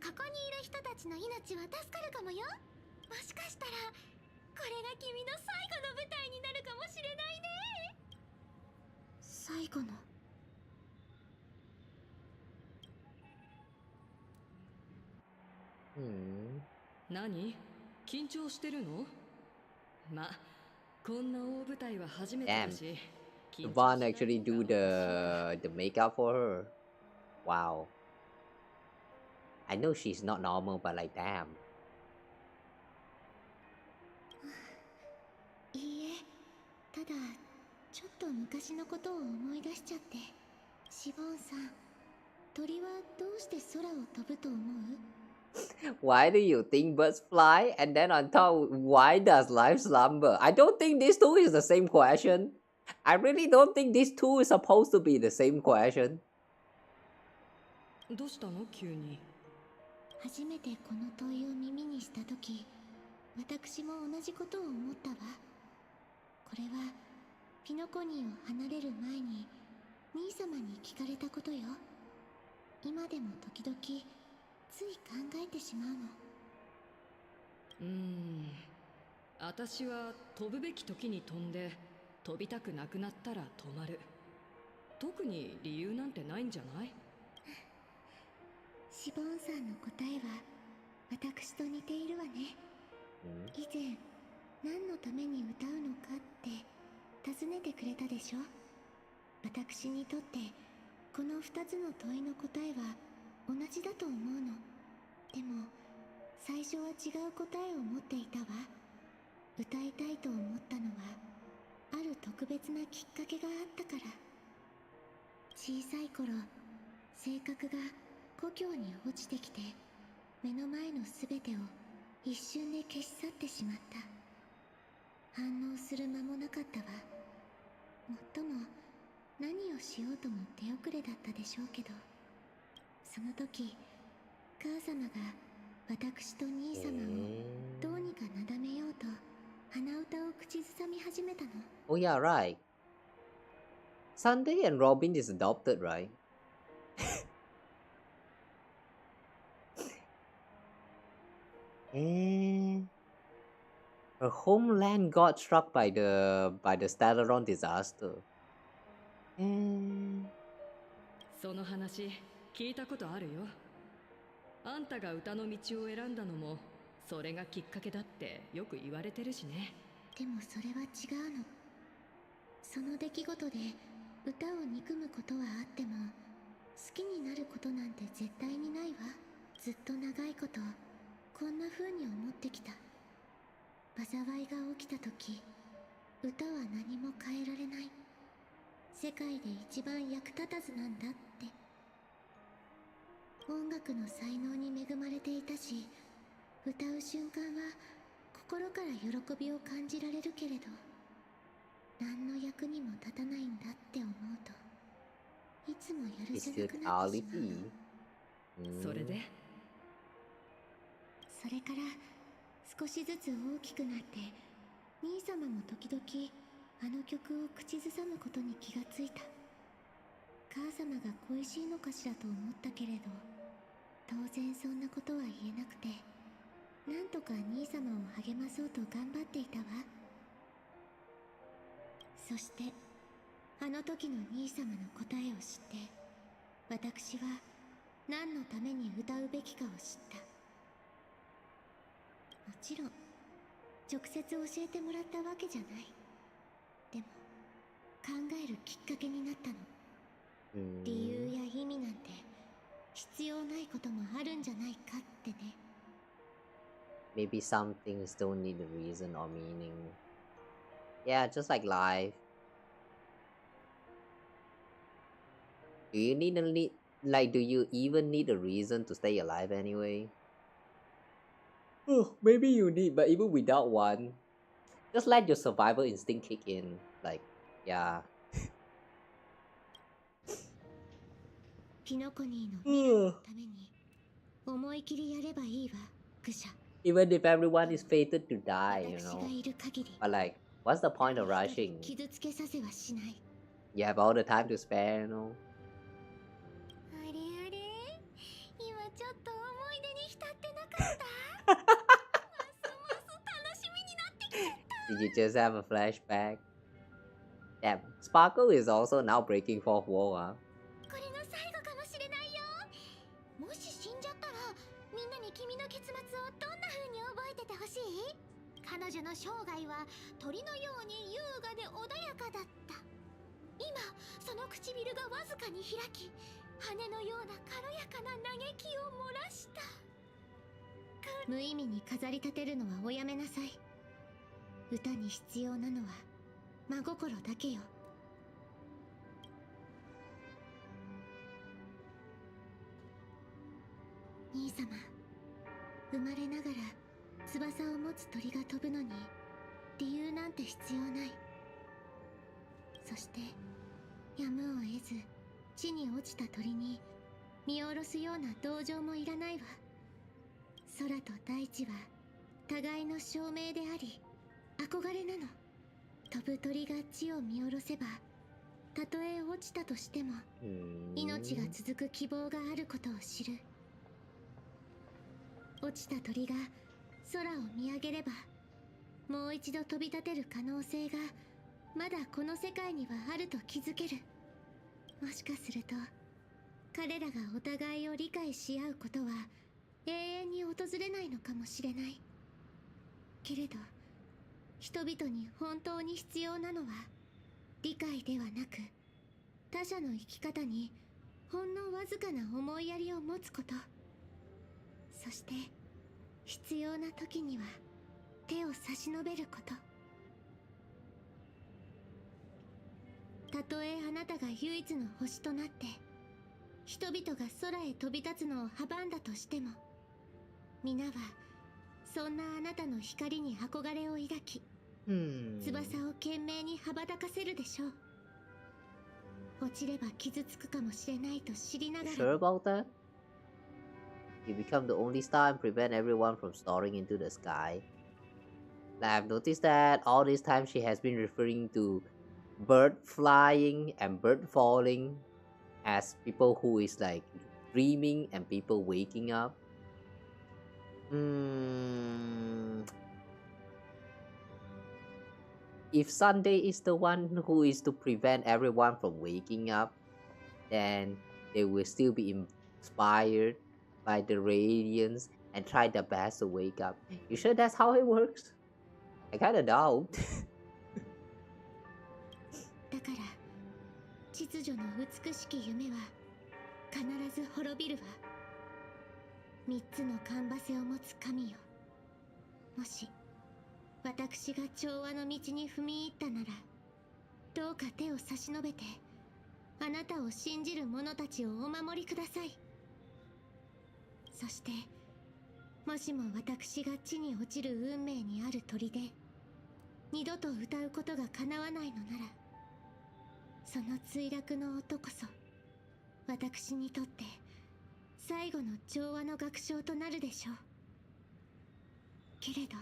ここにいる人たちの命は助かるかもよ。もしかしたらこれが君の最後の舞台になるかもしれないね。最後の。何？緊張してるの？ま、こんな大舞台は初めてだし。Vaughn actually do the makeup for her. Wow. I know she's not normal, but like damn. いいえ、ただちょっと昔のことを思い出しちゃって。シボンさん、鳥はどうして空を飛ぶと思う？ Why do you think birds fly? And then on top, why does life slumber? I don't think these two is the same question. I really don't think these two is supposed to be the same question. どうしたの急に？初めてこの問いを耳にしたとき、私も同じことを思ったわ。これはピノコニーを離れる前に兄様に聞かれたことよ。今でも時々つい考えてしまうの。私は飛ぶべき時に飛んで、飛びたくなくなったら止まる。特に理由なんてないんじゃない？シボンさんの答えは私と似ているわね。以前何のために歌うのかって尋ねてくれたでしょ。私にとってこの2つの問いの答えは同じだと思うの。でも最初は違う答えを持っていたわ。歌いたいと思ったのはある特別なきっかけがあったから。小さい頃、性格が故郷に落ちてきて目の前のすべてを一瞬で消し去ってしまった。反応する間もなかったわ。もっとも何をしようとも手遅れだったでしょうけど、その時母様が私と兄様をどうにかなだめようと鼻歌を口ずさみ始めたの。 Oh yeah, right. Sunday and Robin is adopted, right? Her homeland got struck by the Stellaron disaster. その話聞いたことあるよ。あんたが歌の道を選んだのもそれがきっかけだってよく言われてるしね。でもそれは違うの。その出来事で歌を憎むことはあっても好きになることなんて絶対にないわ。ずっと長いことこんな風に思ってきた。災いが起きた時、歌は何も変えられない。世界で一番役立たずなんだって。音楽の才能に恵まれていたし、歌う瞬間は心から喜びを感じられるけれど、何の役にも立たないんだって思うといつも許せなくなってしまうの。それで？それから少しずつ大きくなって、兄様も時々あの曲を口ずさむことに気がついた。母様が恋しいのかしらと思ったけれど、当然そんなことは言えなくて、なんとか兄様を励まそうと頑張っていたわ。そしてあの時の兄様の答えを知って、私は何のために歌うべきかを知った。もちろん直接教えてもらったわけじゃない。でも考えるきっかけになったの。理由や意味なんて必要ないこともあるんじゃないかってね。Maybe some things don't need a reason or meaning. Yeah, just like life. Do you do you even need a reason to stay alive anyway? Oh, maybe you need, but even without one, just let your survival instinct kick in. Like, yeah. Even if everyone is fated to die, you know. But like, what's the point of rushing? You have all the time to spare, you know. Did you just have a flashback? Damn, Sparkle is also now breaking fourth wall, huh? もし死んじゃったらみんなに君の結末をどんな風に覚えててほしい？彼女の生涯は鳥のように優雅で穏やかだった。今その唇がわずかに開き、羽のような軽やかな嘆きを漏らした。無意味に飾り立てるのはおやめなさい。歌に必要なのは真心だけよ。兄様、生まれながら翼を持つ鳥が飛ぶのに理由なんて必要ない。そしてやむを得ず地に落ちた鳥に見下ろすような同情もいらないわ。空と大地は互いの証明であり憧れなの。飛ぶ鳥が地を見下ろせば、たとえ落ちたとしても命が続く希望があることを知る。落ちた鳥が空を見上げれば、もう一度飛び立てる可能性がまだこの世界にはあると気づける。もしかすると彼らがお互いを理解し合うことは永遠に訪れないのかもしれない。けれど人々に本当に必要なのは理解ではなく、他者の生き方にほんのわずかな思いやりを持つこと。そして必要な時には手を差し伸べること。たとえあなたが唯一の星となって人々が空へ飛び立つのを阻んだとしても、皆はそんなあなたの光に憧れを抱き、翼を懸命に羽ばたかせるでしょう。落ちれば傷つくかもしれないと知りながら。Sure about that? You become the only star and prevent everyone from soaring into the sky. Like, I've noticed that all this time she has been referring to bird flying and bird falling as people who is like dreaming and people waking up. If Sunday is the one who is to prevent everyone from waking up, then they will still be inspired by the radiance and try their best to wake up. You sure that's how it works? I kinda doubt. だから秩序の美しき夢は必ず滅びるわ。三つのカンバセを持つ神よ。もし私が調和の道に踏み入ったなら、どうか手を差し伸べてあなたを信じる者たちをお守りください。そしてもしも私が地に落ちる運命にある鳥で二度と歌うことが叶わないのなら、その墜落の音こそ私にとって最後の調和の楽章となるでしょう。けれど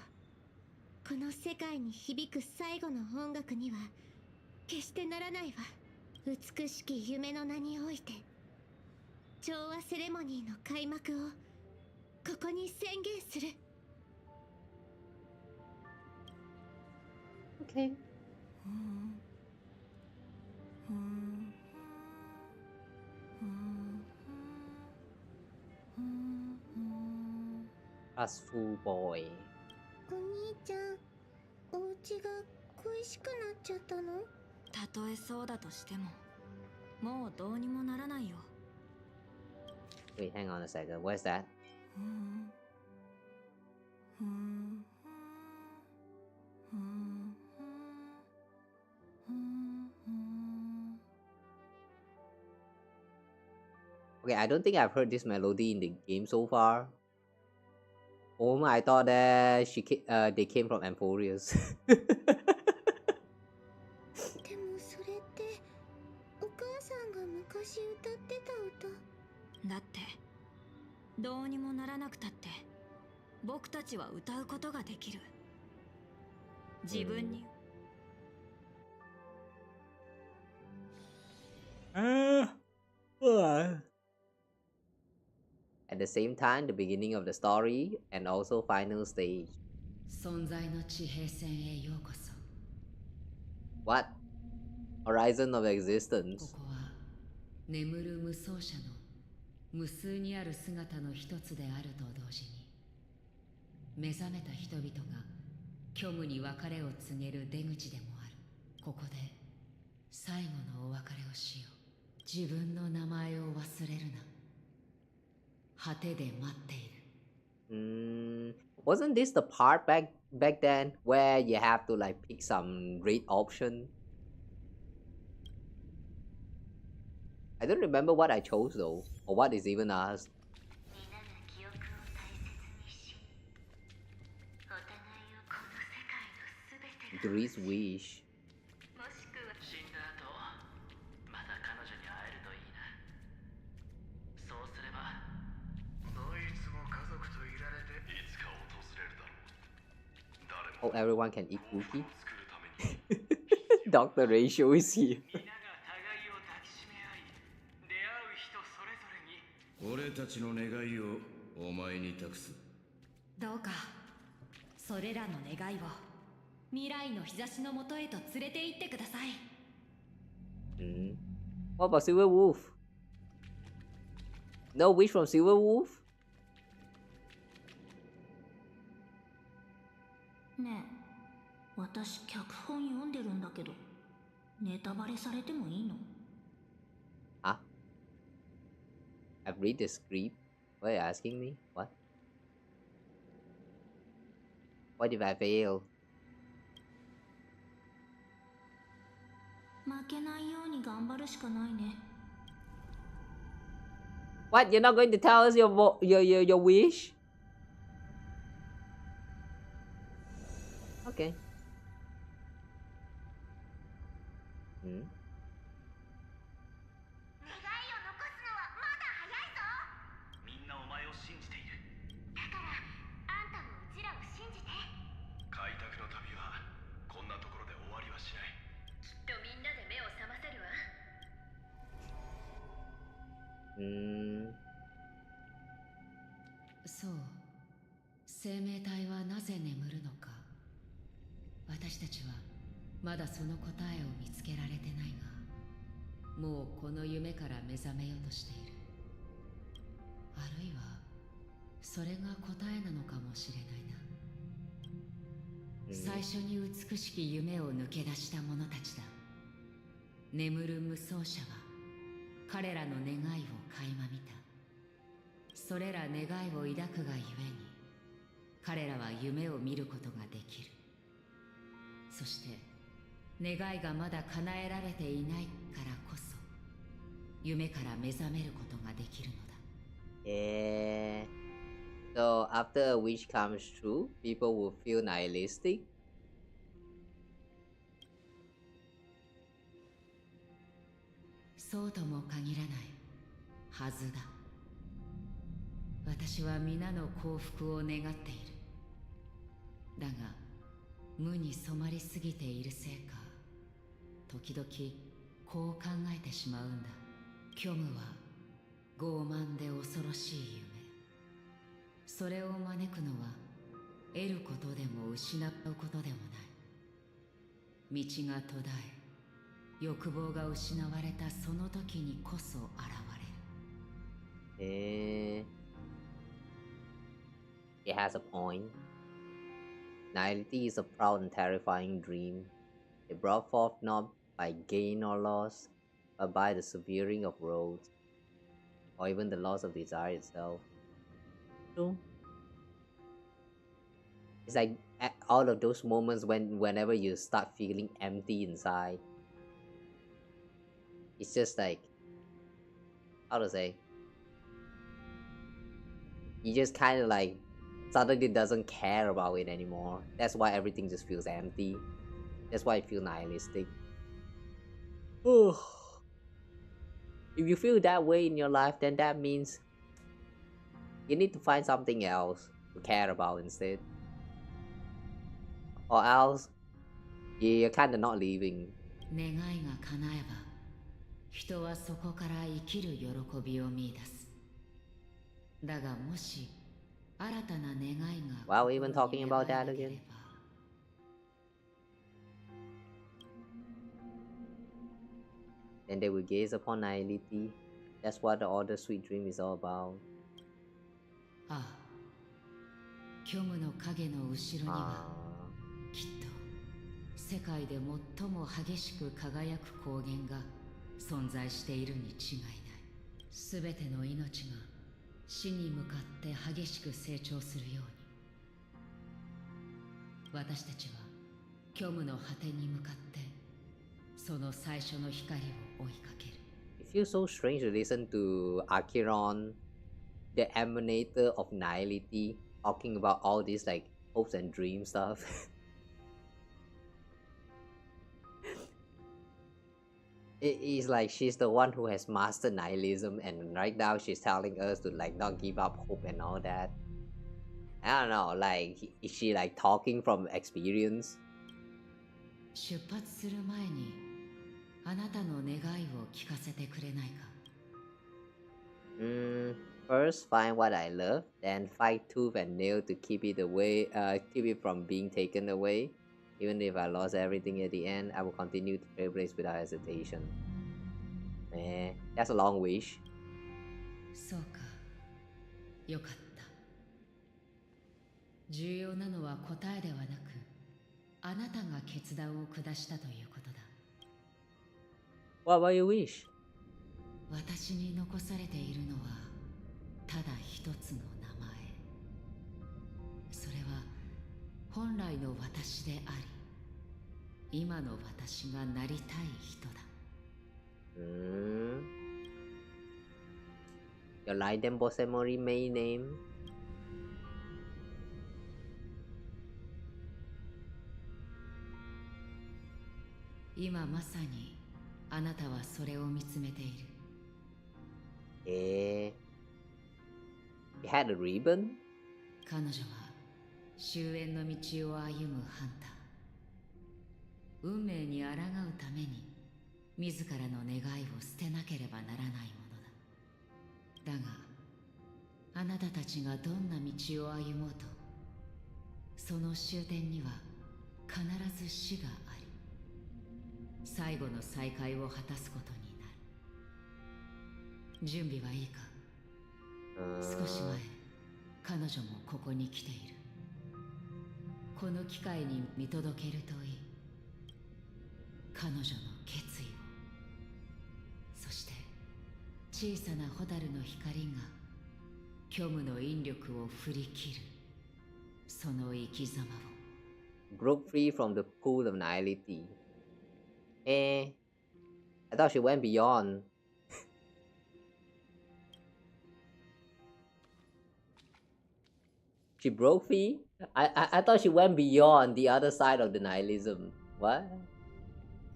この世界に響く最後の音楽には決してならないわ。美しき夢の名において調和セレモニーの開幕をここに宣言する。Okay. Trustful boy. お兄ちゃん、お家が恋しくなっちゃったの？たとえそうだとしても、もうどうにもならないよ。Wait, hang on a second. Where's that? Okay, I don't think I've heard this melody in the game so far. Oh my, I thought that they came from Amphorius. でもそれってお母さんが昔歌ってた歌。だってどうにもならなくたって僕たちは歌うことができる。自分に。At the same time, the beginning of the story and also final stage. 存在の地平線へようこそ。 What? Horizon of existence. ここは眠る無双者の無数にある姿の一つであると同時に、目覚めた人々が虚無に別れを告げる出口でもある。ここで最後のお別れをしよう。自分の名前を忘れるな。果てで待っている。Wasn't this the part back then where you have to like pick some rate option? I don't remember what I chose though, or what is even asked. Grease wish. Oh, everyone can eat cookie? Dr. Ratio is here. 俺たちの願いをお前に託す。どうかそれらの願いを未来の日差しのもとへと連れて行ってください。What about Silver Wolf? No wish from Silver Wolf? ねえ、私脚本読んでるんだけど、ネタバレされてもいいの？ Huh? I've read the script. What are you asking me? What? What if I fail? 負けないように頑張るしかないね。What? You're not going to tell us your wish? Okay. そう、生命体はなぜ眠るのか。私たちはまだその答えを見つけられてないが、もうこの夢から目覚めようとしている。あるいはそれが答えなのかもしれないな。最初に美しき夢を抜け出した者たちだ。眠る無双者は彼らの願いを垣間見た。それら願いを抱くがゆえに、彼らは夢を見ることができる。そして願いがまだ叶えられていないからこそ、夢から目覚めることができるのだ。So after a wish comes true, people will feel nihilistic. そうとも限らないはずだ。私は皆の幸福を願っている。だが無に染まりすぎているせいか、時々こう考えてしまうんだ。虚無は傲慢で恐ろしい夢。それを招くのは得ることでも失うことでもない。道が途絶え、欲望が失われたその時にこそ現れる。It has a point. Nihility is a proud and terrifying dream. It brought forth not by gain or loss, but by the severing of roads, or even the loss of desire itself. True. It's like all of those moments whenever you start feeling empty inside. It's just like, how to say, you just kind of like suddenly doesn't care about it anymore. That's why everything just feels empty. That's why I feel nihilistic. If you feel that way in your life, then that means you need to find something else to care about instead. Or else, you're kind of not living. 願いが叶えば、人はそこから生きる喜びを見出す。だがもし新たな願いが Wow, we even talking about that again? Then they will gaze upon nihility. That's what the Order Sweet Dream is all about. ああ、虚無の影の後ろにはきっと世界で最も激しく輝く光源が存在しているに違いない。すべての命が死に向かって激しく成長するように、私たちは虚無の果てに向かってその最初の光を追いかける。It feels so strange to listen to Acheron, the emanator of nihility, talking about all this like hopes and dream stuff. It is like she's the one who has mastered nihilism, and right now she's telling us to like not give up hope and all that. I don't know, like is she like talking from experience? 出発する前にあなたの願いを聞かせてくれないか。First find what I love, then fight tooth and nail to keep it away, keep it from being taken away. Even if I lost everything at the end, I will continue to trailblaze without hesitation. That's a long wish. そうか。よかった。重要なのは答えではなく、あなたが決断を下したということだ。What about your wish? 私に残されているのはただ一つの名前。それは本来の私であり、今の私がなりたい人だ。Your Raiden Bosemori main name? 今まさにあなたはそれを見つめている。You had a ribbon? 彼女は終焉の道を歩むハンター。運命に抗うために自らの願いを捨てなければならないものだ。だがあなたたちがどんな道を歩もうと、その終点には必ず死があり、最後の再会を果たすことになる。準備はいいか。少し前彼女もここに来ている。この機会に見届けるといい。彼女の決意を。そして小さなホタルの光が虚無の引力を振り切る。その生き様を。Broke free from the pool of nihility. I thought she went beyond. She broke free? I thought she went beyond the other side of the nihilism. What?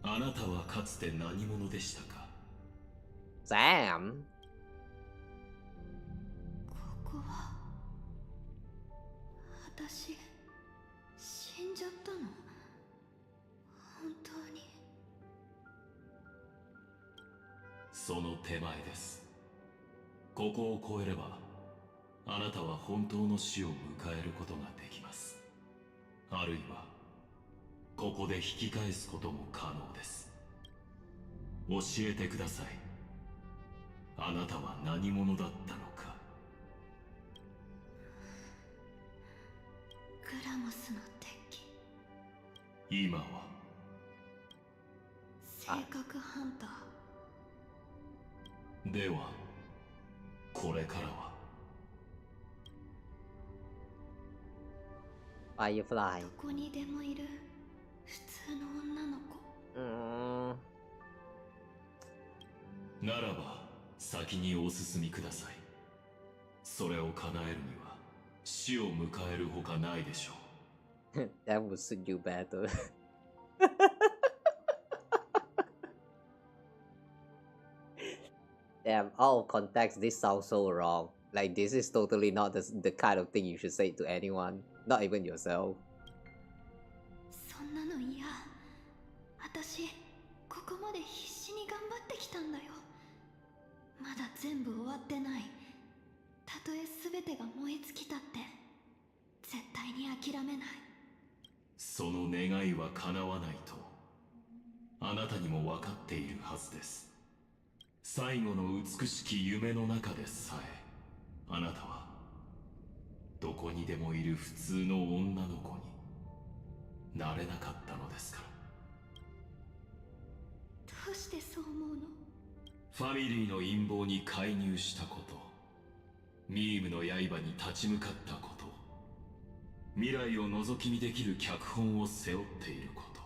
あなたはかつて何者でしたか？ Sam? ここは私死んじゃったの？本当に？その手前です。ここを越えればあなたは本当の死を迎えることができます。あるいはここで引き返すことも可能です。教えてください。あなたは何者だったのか。モスの鉄器。今は性格ハンター。ではこれからは Firefly。 どこにでもいる普通の女の子。ならば先にお進みください。それを叶えるには死を迎えるほかないでしょう。That would suit you better. Damn, all context, this sounds so wrong. Like, this is totally not the kind of thing you should say to anyone, not even yourself. そんなの嫌。私ここまで必死に頑張ってきたんだよ。まだ全部終わってない。たとえ全てが燃え尽きたって絶対に諦めない。その願いは叶わないとあなたにも分かっているはずです。最後の美しき夢の中でさえあなたはどこにでもいる普通の女の子になれなかったのですから。どうしてそう思うの？ファミリーの陰謀に介入したこと、ミームの刃に立ち向かったこと、未来を覗き見できる脚本を背負っていること、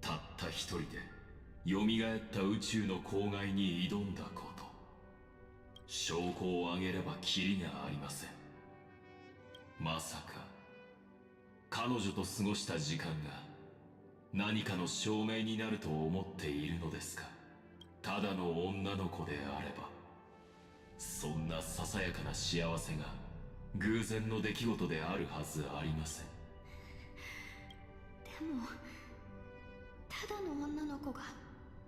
たった一人で蘇った宇宙の公害に挑んだこと、証拠を挙げればキリがありません。まさか彼女と過ごした時間が何かの証明になると思っているのですか？ただの女の子であればそんなささやかな幸せが偶然の出来事であるはずありません。でもただの女の子が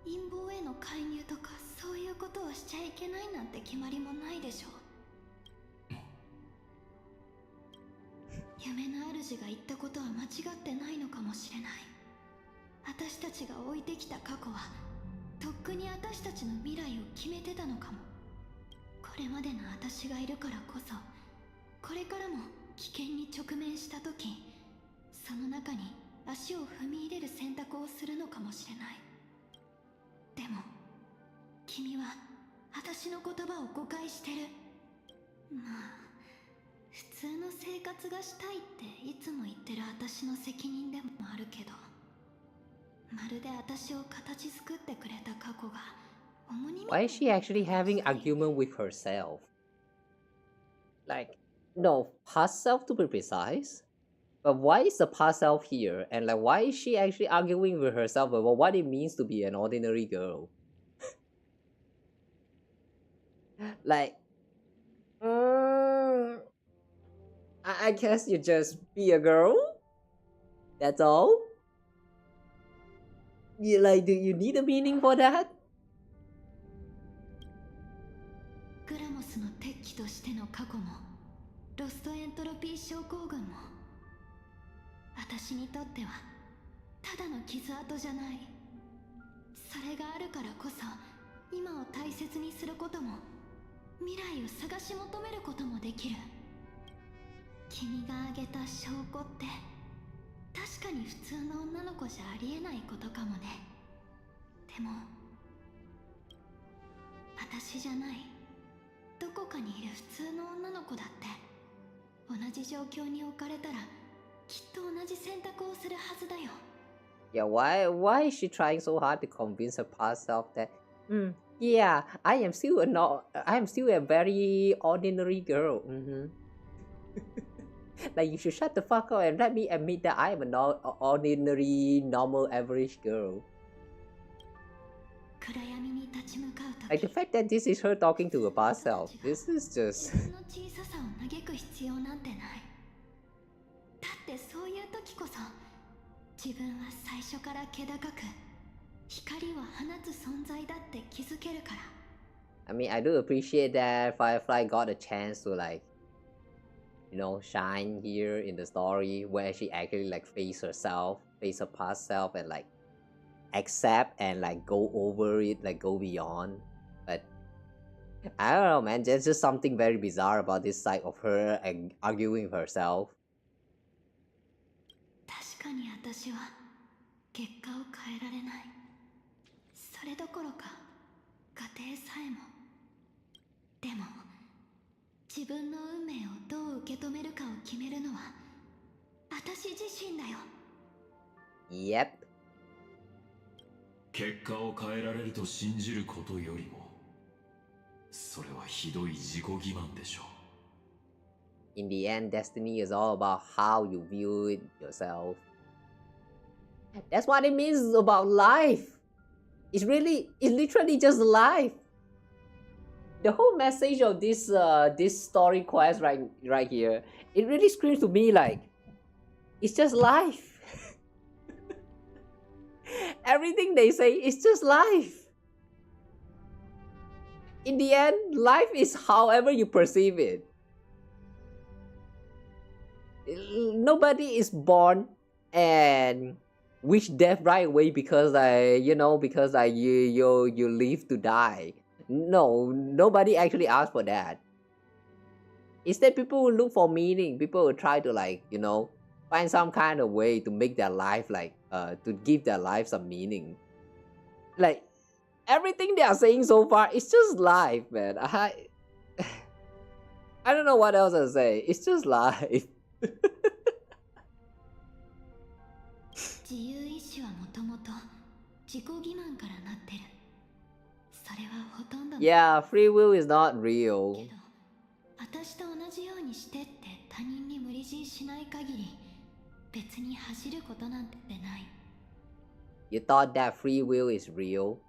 陰謀への介入とかそういうことをしちゃいけないなんて決まりもないでしょ。夢の主が言ったことは間違ってないのかもしれない。私たちが置いてきた過去はとっくに私たちの未来を決めてたのかも。これまでの私がいるからこそこれからも危険に直面した時その中に足を踏み入れる選択をするのかもしれない。でも君は私の言葉を誤解してる。まあ普通の生活がしたいっていつも言ってる私の責任でもあるけど、まるで私を形作ってくれた過去が重荷みたい Why is she actually having argument with herself? Like, no, past self to be precise. But why is the past self here? And like, why is she actually arguing with herself about what it means to be an ordinary girl? Like, I guess you just be a girl? That's all? You like, do you need a meaning for that? グラモスの鉄器としての過去もロストエントロピー症候群も私にとってはただの傷跡じゃない。それがあるからこそ今を大切にすることも未来を探し求めることもできる。君が挙げた証拠って確かに普通の女の子じゃありえないことかもね。でも私じゃないどこかにいる普通の女の子だって同じ状況に置かれたらきっと同じ選択をするはずだよ。Yeah, why is she trying so hard to convince her past self that, yeah, I am still a very ordinary girl. Like, you should shut the fuck up and let me admit that I am an ordinary, normal, average girl. Like, the fact that this is her talking to her past self, this is just... 自分の小ささを嘆く必要なんてない。だってそういう時こそ自分は最初から気高く光を放つ存在だって気づけるから。I mean, I do appreciate that Firefly got a chance to, like, you know, shine here in the story where she actually, like, face her past self and, like, accept and, like, go over it, like, go beyond. But I don't know, man, there's just something very bizarre about this side of her and arguing with herself. かに私は結果を変えられない。それどころか家庭さえも。でも自分の運命をどう受け止めるかを決めるのは私自身だよ。Yep。 結果を変えられると信じることよりも、それはひどい自己欺瞞でしょう。In the end, destiny is all about how you view it yourself. That's what it means about life. It's literally just life. The whole message of this story quest right here, it really screams to me like, it's just life. Everything they say is just life. In the end, life is however you perceive it. Nobody is born and wish death right away because you live to die. No, nobody actually asks for that. Instead, people will look for meaning. People will try to find some kind of way to make their life to give their life some meaning. Like everything they are saying so far, it's just life, man. I don't know what else to say. It's just life. Yeah, free will is not real. You thought that free will is real?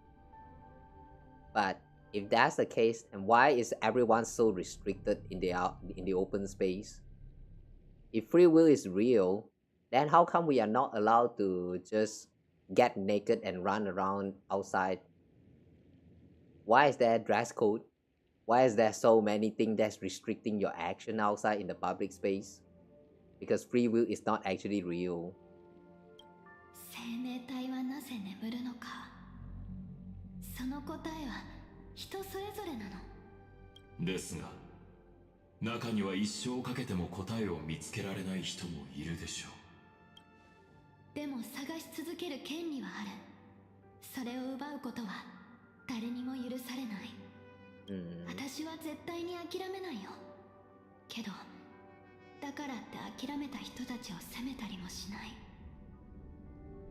But if that's the case, then why is everyone so restricted in the open space? If free will is real, then how come we are not allowed to just get naked and run around outside? Why is there dress code? Why is there so many things that's restricting your action outside in the public space? Because free will is not actually real. 生命体はなぜ眠るのか。その答えは人それぞれなの。ですが、中には一生かけても答えを見つけられない人もいるでしょう。でも探し続ける権利はある。それを奪うことは誰にも許されない。私は絶対に諦めないよ。けど、だからって諦めた人たちを責めたりもしない。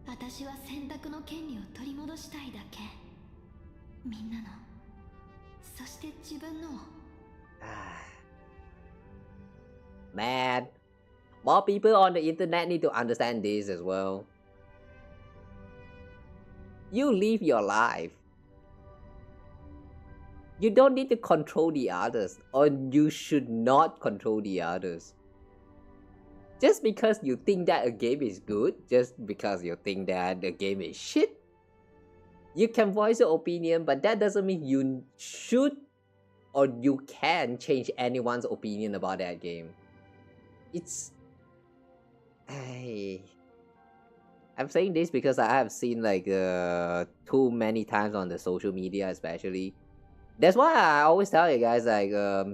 私は選択の権利を取り戻したいだけ。みんなの、そして自分の。Man, more people on the internet need to understand this as well. You live your life. You don't need to control the others, or you should not control the others. Just because you think that a game is good, just because you think that the game is shit, you can voice your opinion, but that doesn't mean you should or you can change anyone's opinion about that game. I'm saying this because I have seen too many times on the social media, especially. That's why I always tell you guys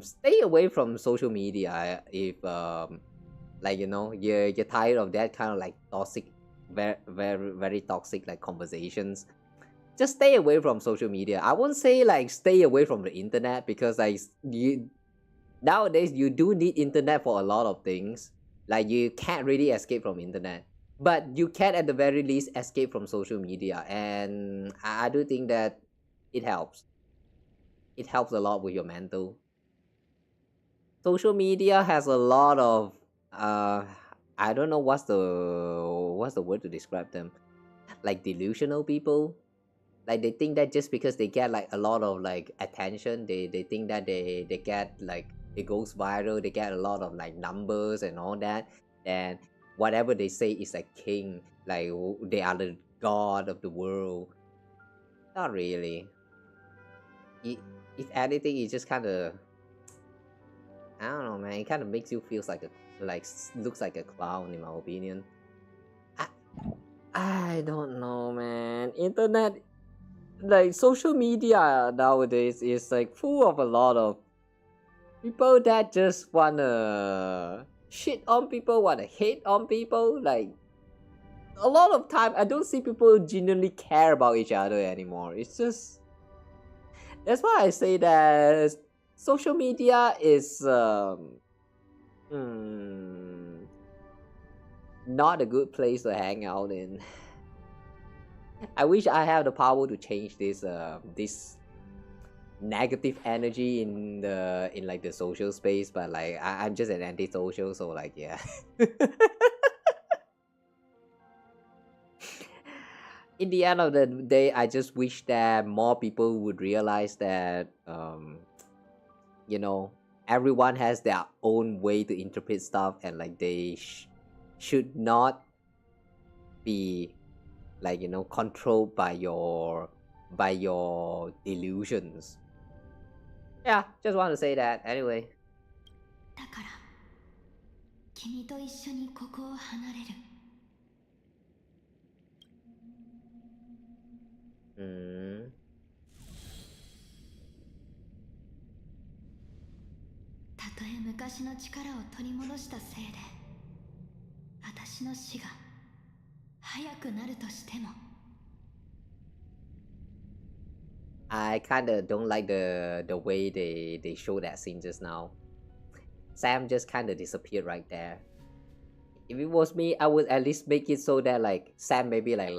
stay away from social media if you're tired of that kind of toxic, very very very toxic conversations. Just stay away from social media. I won't say stay away from the internet because nowadays you do need internet for a lot of things. You can't really escape from internet, but you can at the very least escape from social media, and I do think that it helps. It helps a lot with your mental. Social media has a lot of I don't know what's the word to describe them. Delusional people. They think that just because they get a lot of attention, they think that they get it goes viral, they get a lot of numbers and all that, and whatever they say is king, they are the god of the world. Not really. If anything, it just kind of, I don't know, man. It kind of makes you feel looks like a clown, in my opinion. I don't know, man. Internet, social media nowadays is full of a lot of people that just wanna shit on people, wanna hate on people. a lot of time I don't see people genuinely care about each other anymore. It's just that's why I say that social media is not a good place to hang out in. I wish I have the power to change this this negative energy in like the social space, but like I'm just an antisocial, so like yeah. In the end of the day, I just wish that more people would realize that you know, everyone has their own way to interpret stuff, and like they should not be like, you know, controlled by your delusions. Yeah, just want to say that anyway. だから君と一緒にここを離れる。たとえ昔の力を取り戻したせいで私の死が早くなるとしても。I kinda don't like the way they show that scene just now. Sam just kinda disappeared right there. If it was me, I would at least make it so that like Sam maybe like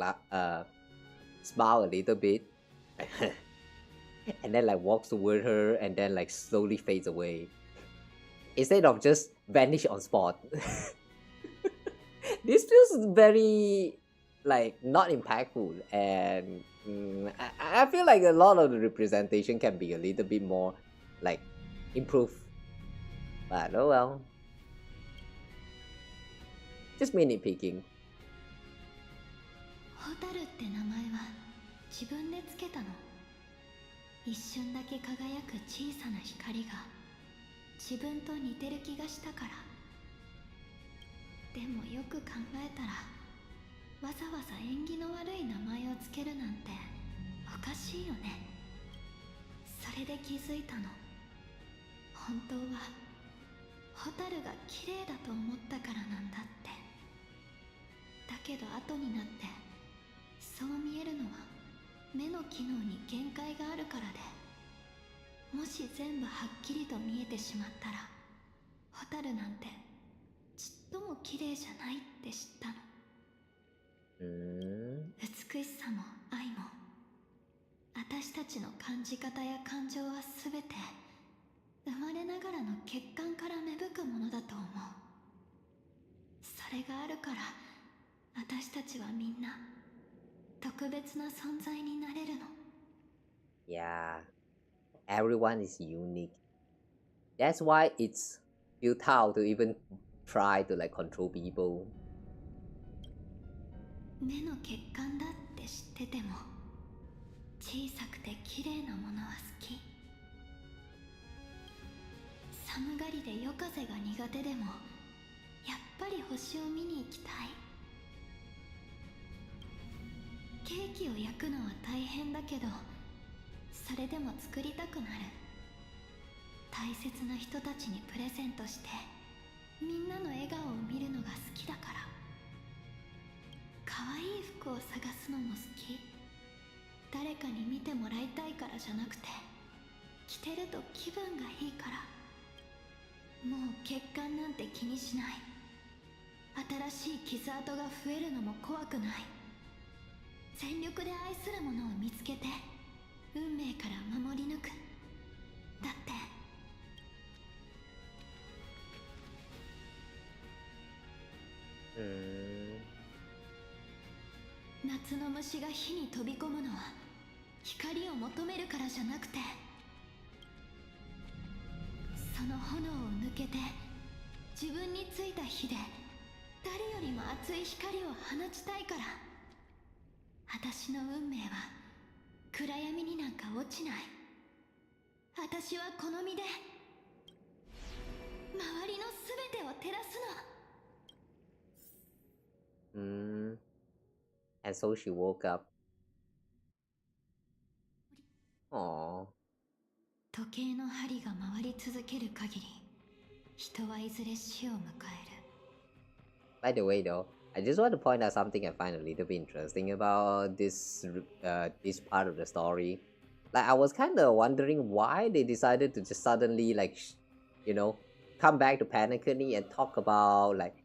smile a little bit and then like walks toward her and then like slowly fades away instead of just vanish on spot. This feels very like not impactful, and I feel like a lot of the representation can be a little bit more like improved, but oh well. Just me nitpicking. ホタルって名前は自分でつけたの。一瞬だけ輝く小さな光が自分と似てる気がしたから。でもよく考えたらわざわざ縁起の悪い名前をつけるなんておかしいよね。それで気づいたの。本当はホタルが綺麗だと思ったからなんだって。だけど後になってそう見えるのは目の機能に限界があるからで、もし全部はっきりと見えてしまったらホタルなんてちっとも綺麗じゃないって知ったの。美しさも愛も私たちの感じ方や感情は全て生まれながらの血管から芽吹くものだと思う。それがあるから私たちはみんな特別な存在になれるの。Yeah, everyone is unique. That's why it's futile to even try to like control people. 目の血管だって知ってても小さくて綺麗なものは好き。寒がりで夜風が苦手でもやっぱり星を見に行きたい。ケーキを焼くのは大変だけどそれでも作りたくなる。大切な人たちにプレゼントしてみんなの笑顔を見るのが好きだから。可愛い服を探すのも好き。誰かに見てもらいたいからじゃなくて着てると気分がいいから。もう血管なんて気にしない。新しい傷跡が増えるのも怖くない。全力で愛するものを見つけて運命から守り抜く。だって夏の虫が火に飛び込むのは光を求めるからじゃなくて、その炎を抜けて自分についた火で誰よりも熱い光を放ちたいから。私の運命は暗闇になんか落ちない。私はこの身で周りの全てを照らすの。And so she woke up. Aww. 時計の針が回り続ける限り人はいずれ死を迎える。 By the way though, I just want to point out something I find a little bit interesting about this part of the story. Like, I was kind of wondering why they decided to just suddenly, like, you know, come back to Penacony and talk about, like,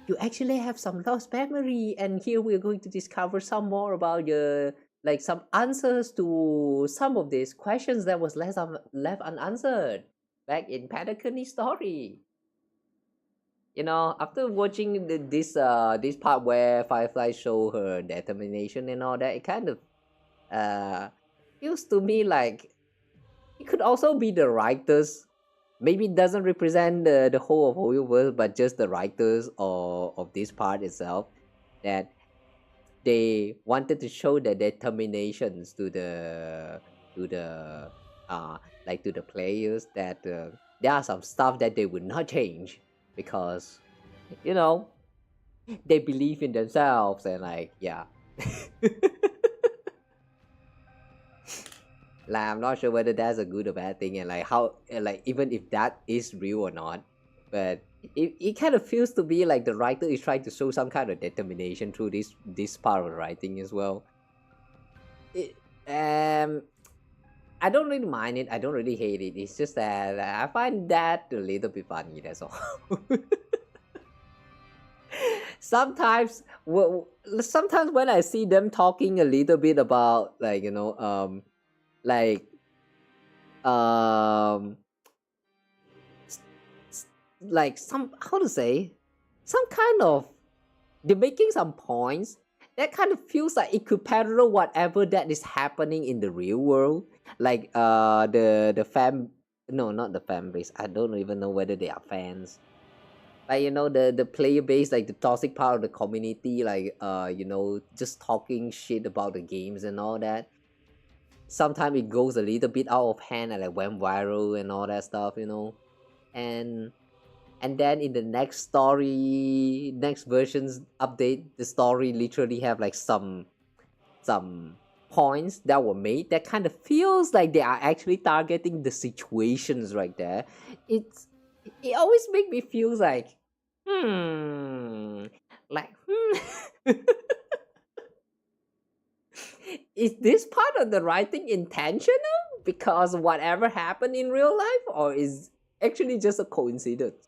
you actually have some lost memory, and here we're going to discover some more about your, like, some answers to some of these questions that was left unanswered back in Penacony story. You know, after watching this part where Firefly show her determination and all that, it kind of feels to me like it could also be the writers. Maybe it doesn't represent the whole of Hoyoverse, but just the writers of this part itself, that they wanted to show their determinations to the like to the players, that there are some stuff that they would not change because, you know, they believe in themselves, and like, yeah. Like, I'm not sure whether that's a good or bad thing, and like how, like, even if that is real or not, but it kind of feels to be like the writer is trying to show some kind of determination through this part of the writing as well. I don't really mind it. I don't really hate it. It's just that I find that a little bit funny. That's all. Sometimes when I see them talking a little bit about, like, you know, like, like, some, how to say, some kind of, they're making some points that kind of feels like it could parallel whatever that is happening in the real world. Like, the fan, no, not the fan base, I don't even know whether they are fans. Like, you know, the player base, like the toxic part of the community, like, you know, just talking shit about the games and all that. Sometimes it goes a little bit out of hand and like went viral and all that stuff, you know. And then in the next story, next version's update, the story literally have like some points that were made that kind of feels like they are actually targeting the situations right there. It always make me feel like, is this part of the writing intentional because whatever happened in real life, or is actually just a coincidence?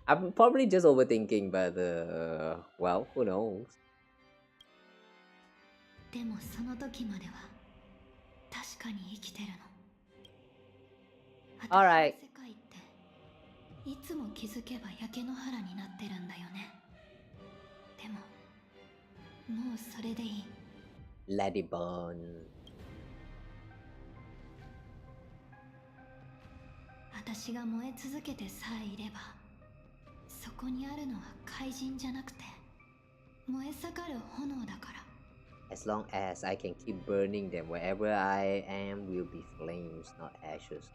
I'm probably just overthinking, but well, who knows? でもその時までは確かに生きてるの。 Alright. 世界っていつも気づけば焼け野原になってるんだよね。でももうそれでいい。 Let it burn. 私が燃え続けてさえいれば、そこにあるのは怪人じゃなくて燃え盛る炎だから。 As long as I can keep burning them, wherever I am will be flames, not ashes.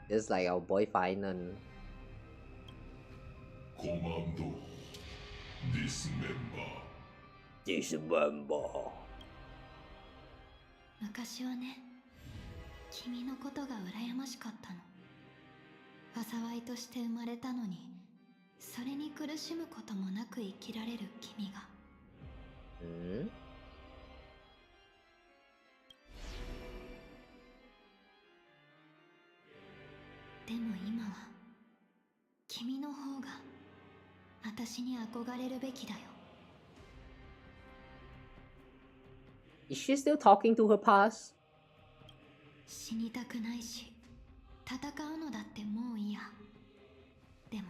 Just like our boy Final. Commando. Dismember. Dismember. 昔はね、君のことが羨ましかったの。災いとして生まれたのに、それに苦しむこともなく生きられる君が。でも今は君の方が私に憧れるべきだよ。 Is she still talking to her past? 死にたくないし、戦うのだってもう嫌。でも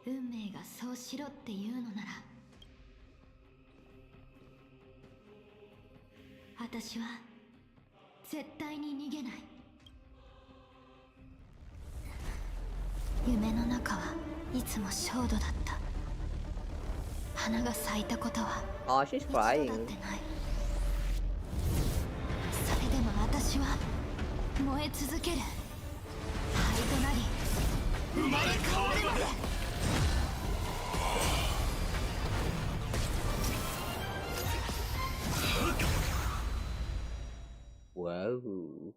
運命がそうしろっていうのなら、私は絶対に逃げない。夢の中はいつも焦土だった。花が咲いたことは一度だってない。それでも私は燃え続ける。灰となり生まれ変わるまで。Whoa.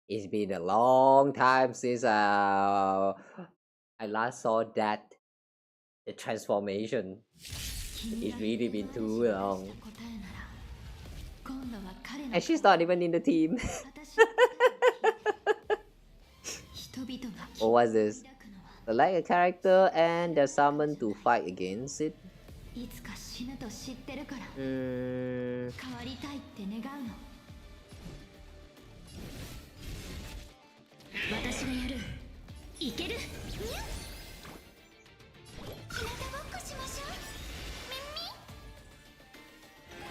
It's been a long time since I last saw that the transformation. It's really been too long. And she's not even in the team. What was this? Select a character and they're summoned to fight against it.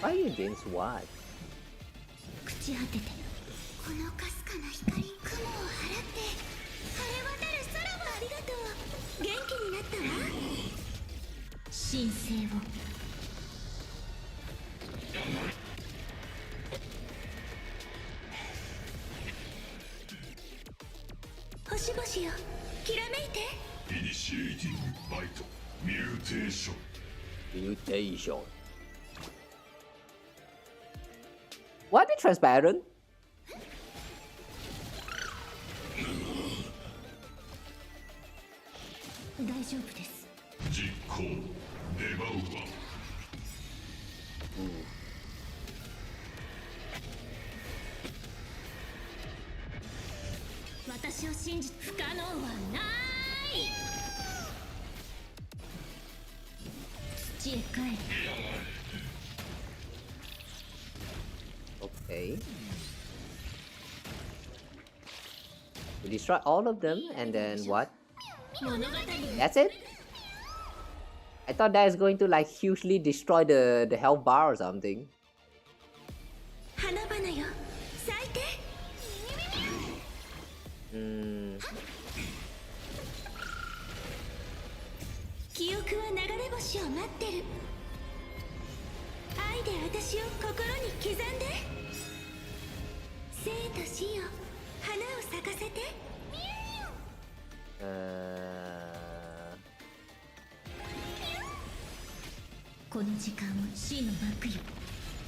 Fight against what? 朽ち果ててこのかすかな光雲を払って晴れ渡る空をありがとう元気になったわ神聖を星々よきらめいて Initiating Bite Mutation. Mutation. Why be transparent? 大丈夫です実行デバウアー私を信じ不可能はない土へ帰る Okay. We destroy all of them and then what? That's it? I thought that is going to like hugely destroy the health bar or something. 花々よ咲いて記憶は流れ星を待ってる愛で私を心に刻んで生と死よ花を咲かせてこの時間を死のバックよ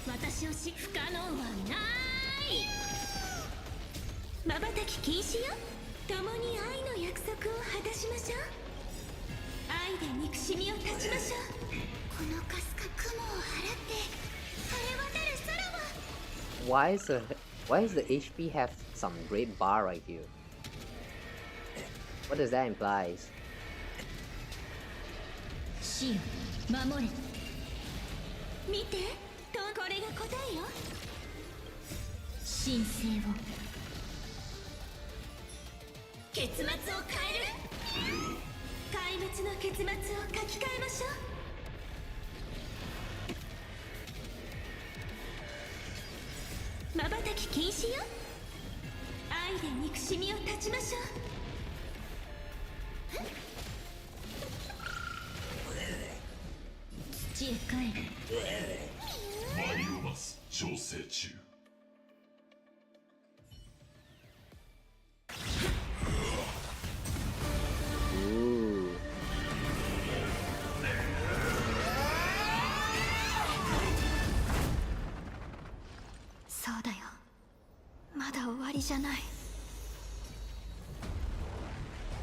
私を不可能はない瞬き禁止よ共に愛の約束を果たしましょう愛で憎しみを断ちましょうこのかすか雲を払って晴れ渡る空は Why is the HP have some red bar right here? What does that imply? 死よ守れ見てとこれが答えよ神聖を結末を変える壊滅の結末を書き換えましょう瞬き禁止よ愛で憎しみを断ちましょう土へ帰るバイオマス調整中そうだよまだ終わりじゃない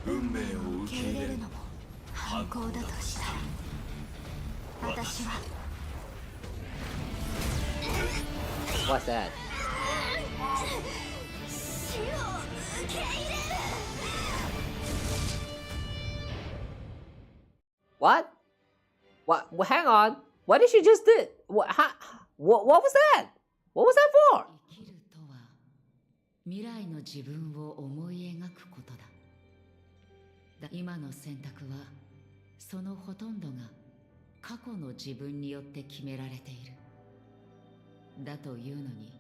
運命を受け入れるのも犯行だとしたら私は What's that? 死を受け入れる What? What? Hang on. What did she just do? What was that? What was that for? 生きるとは未来の自分を思い描くことだ。今の選択はそのほとんどが過去の自分によって決められている。だというのに、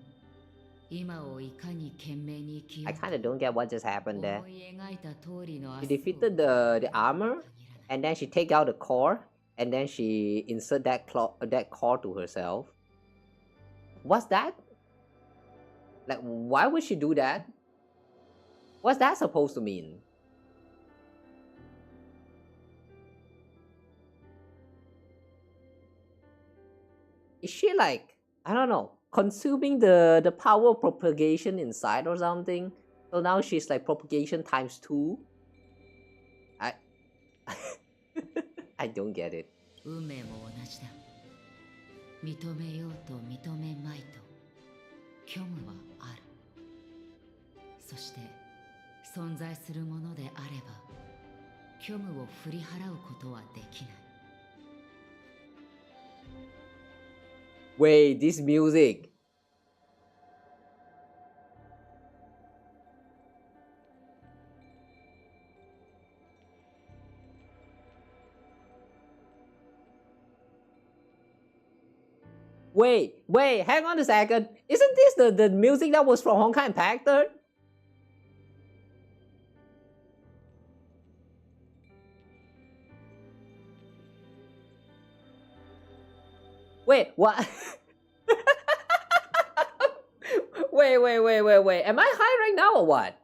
今をいかに懸命に生きよう。I kind of don't get what just happened there. 思い描いた通りの She defeated the armor, and then she take out the core, and then she insert that core to herself. What's that? Like, why would she do that? What's that supposed to mean? Is she like, I don't know, consuming the power of propagation inside or something? So now she's like propagation times 2. I don't get it. 運命も同じだ。認めようと認めまいと虚無はある。そして存在するものであれば虚無を振り払うことはできない。Wait, this music. Wait, hang on a second. Isn't this the music that was from Honkai Impact 3? Wait, what? Wait. Am I high right now or what?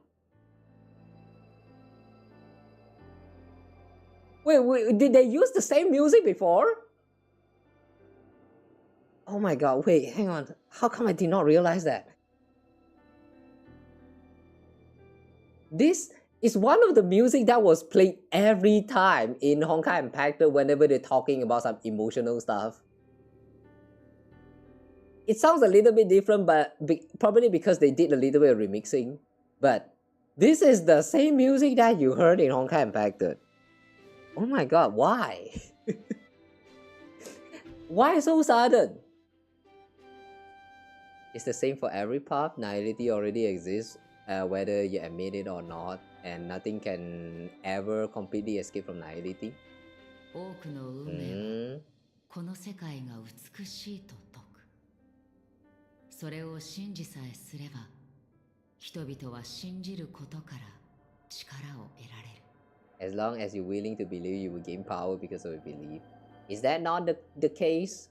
Wait, did they use the same music before? Oh my god, wait, hang on. How come I did not realize that? This is one of the music that was played every time in Honkai Impact whenever they're talking about some emotional stuff. It sounds a little bit different, but probably because they did a little bit of remixing. But this is the same music that you heard in Honkai Impact. Oh my god, why? Why so sudden? It's the same for every path. Nihility already exists, whether you admit it or not, and nothing can ever completely escape from nihility. 多くの運命はこの世界が美しいと説く。それを信じさえすれば、人々は信じることから力を得られる。As long as you're willing to believe, you will gain power because of your belief. Is that not the case?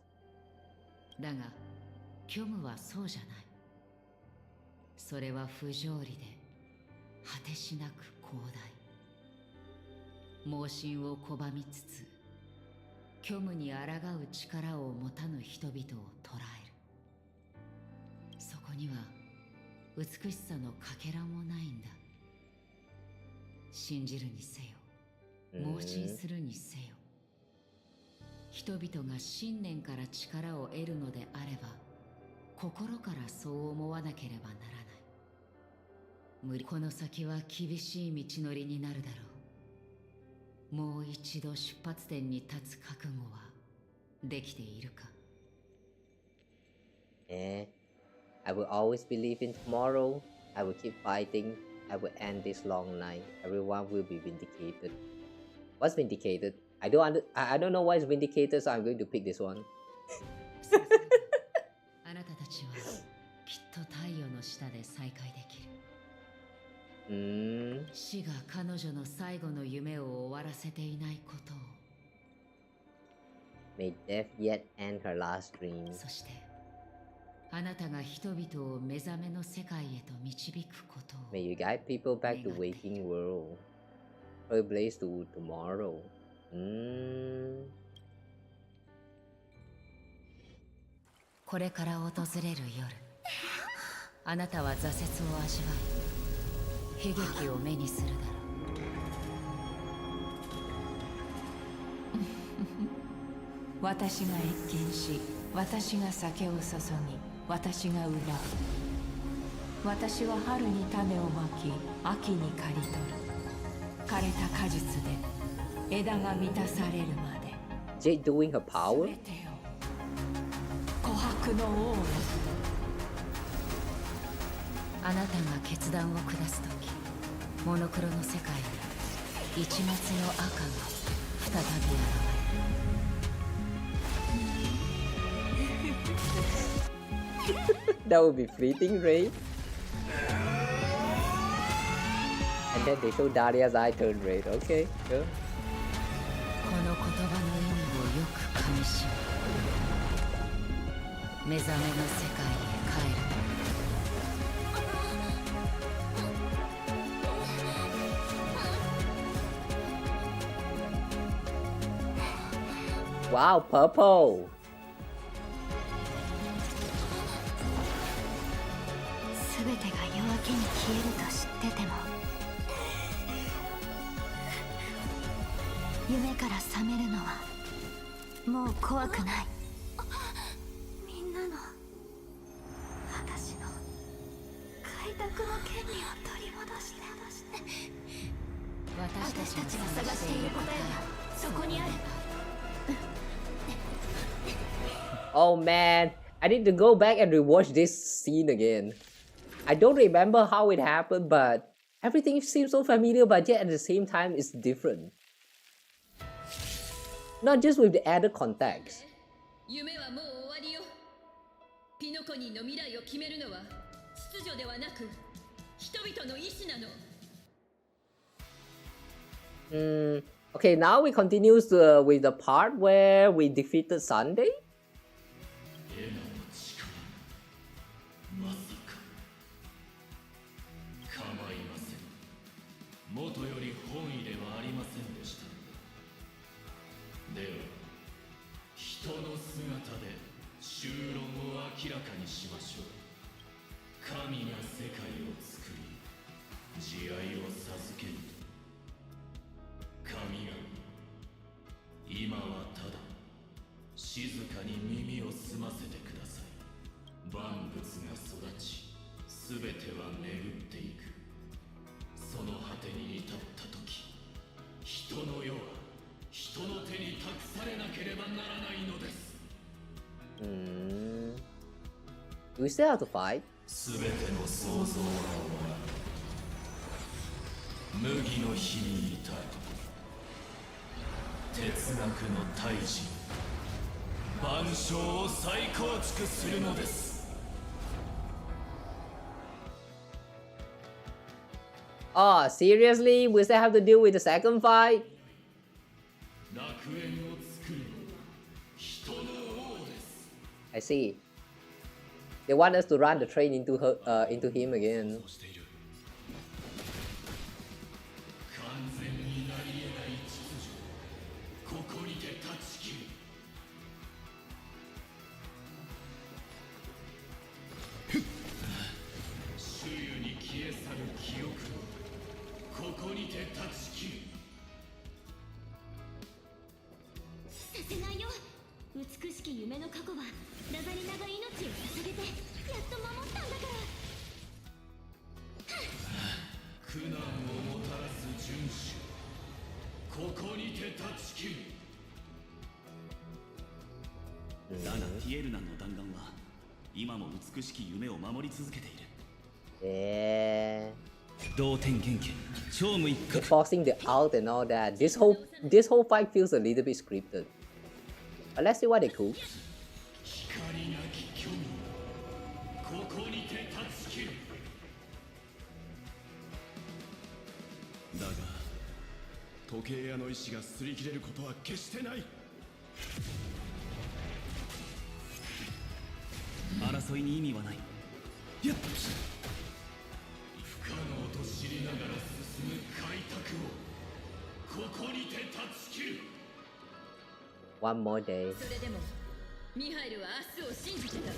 だが、虚無はそうじゃない。それは不条理で果てしなく広大。盲信を拒みつつ虚無に抗う力を持たぬ人々を捉える。そこには美しさのかけらもないんだ。信じるにせよ、盲信するにせよ、人々が信念から力を得るのであれば心からそう思わなければならない。この先は厳しい道のりになるだろう。もう一度出発点に立つ覚悟はできているか。I will always believe in tomorrow. I will keep fighting. I will end this long night. Everyone will be vindicated. What's vindicated? I don't know what is vindicated, so I'm going to pick this one. あなたたちはきっと太陽の下で再会できる。死が彼女の最後の夢を終わらせていないことを。May death yet end her last dream. そしてあなたが人々を目覚めの世界へと導くことを。May you guide people back to waking world. A blaze to tomorrow. これから訪れる夜、あなたは挫折を味わい、悲劇を目にするだろう。私が謁見し、私が酒を注ぎ、私が奪う。私は春に種をまき、秋に刈り取る。枯れた果実で枝が満たされるまで。Jade doing her power? 全てを琥珀の王よ。あなたが決断を下すとき、モノクロの世界に一抹の赤が再び現れる。That would be fleeting, right? And then they show Dahlia's eye turn red. Okay, sure. この言葉の意味をよく噛みしめ、目覚めの世界へ帰る。Wow, purple. すべてが夜明けに消消えると知ってても夢から覚めるのはもう怖くない。みんなの私の開拓の権利を取り戻して私たちが探している答えがそこにある。 Oh man, I need to go back and rewatch this scene again. I don't remember how it happened, but everything seems so familiar, but yet at the same time it's different. Not just with the added context. 夢はもう終わりよ。ピノコニーの未来を決めるのは秩序ではなく人々の意志なの。Okay, now we continue with the part where we defeated Sunday. 元より本意ではありませんでした。では、人の姿で修論を明らかにしましょう。神が世界を作り、慈愛を授けると。神々、今はただ静かに耳を澄ませてください。万物が育ち、すべては巡っていく。その果てに至った時、人の世は人の手に託されなければならないのです。Do we still have to fight? すべての創造は終わり、麦の日に至る。哲学の大事、万象を再構築するのです。Oh, seriously? We still have to deal with the second fight? I see. They want us to run the train into him again. Yeah. Forcing the out and all that. This whole fight feels a little bit scripted. But let's see what they cook. だが時計屋の意志が擦り切れることは決してない。争いに意味はない。やっ不可能と知りながら進む開拓をここにて断ち切る。 One more day. それでもミハイルは明日を信じてた。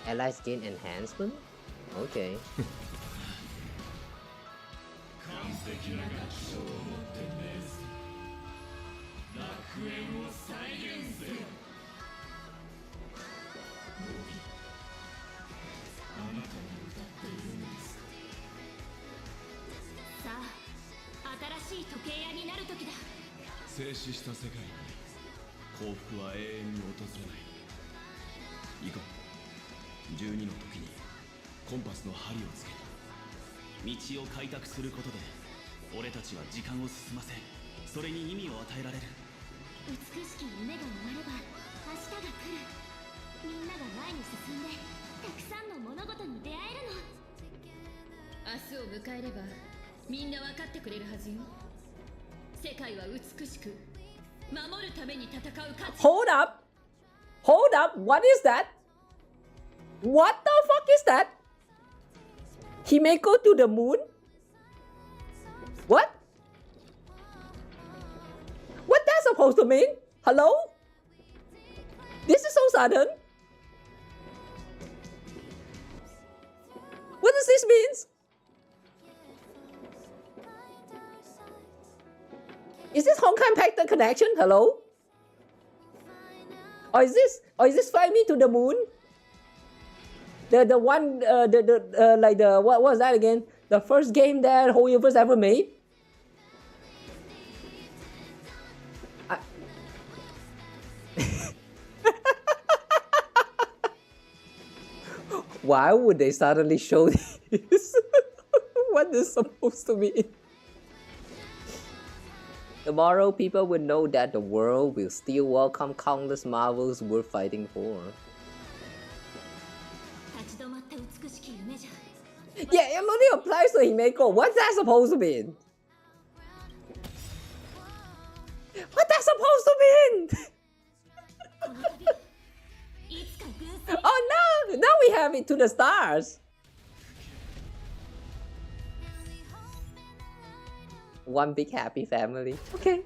Allies gain enhancement? Okay. 完璧な楽章を持って命ず楽園を再現せよ。あなたに歌っているのです。さあ、新しい時計屋になる時だ。静止した世界に幸福は永遠に訪れない。行こう。12の時にコンパスの針をつけ道を開拓することで俺たちは時間を進ませ、それに意味を与えられる。美しき夢が終われば明日が来る。みんなが前に進んでたくさんの物事に出会えるの。明日を迎えればみんな分かってくれるはずよ。世界は美しく守るために戦う価値。 Hold up! Hold up! What is that? What the fuck is that? He may go to the moon? What? What that supposed to mean? Hello? This is so sudden. does this mean? Is this Honkai Pact the connection? Hello? Or is this Fly Me to the Moon? The one like the what was that again? The first game that whole universe ever made? Why would they suddenly show this? What is supposed to be? Tomorrow, people will know that the world will still welcome countless marvels worth fighting for. Yeah, it only applies to Himeko. What's that supposed to mean? What's that supposed to mean? Oh no! Now we have it to the stars. One big happy family. Okay.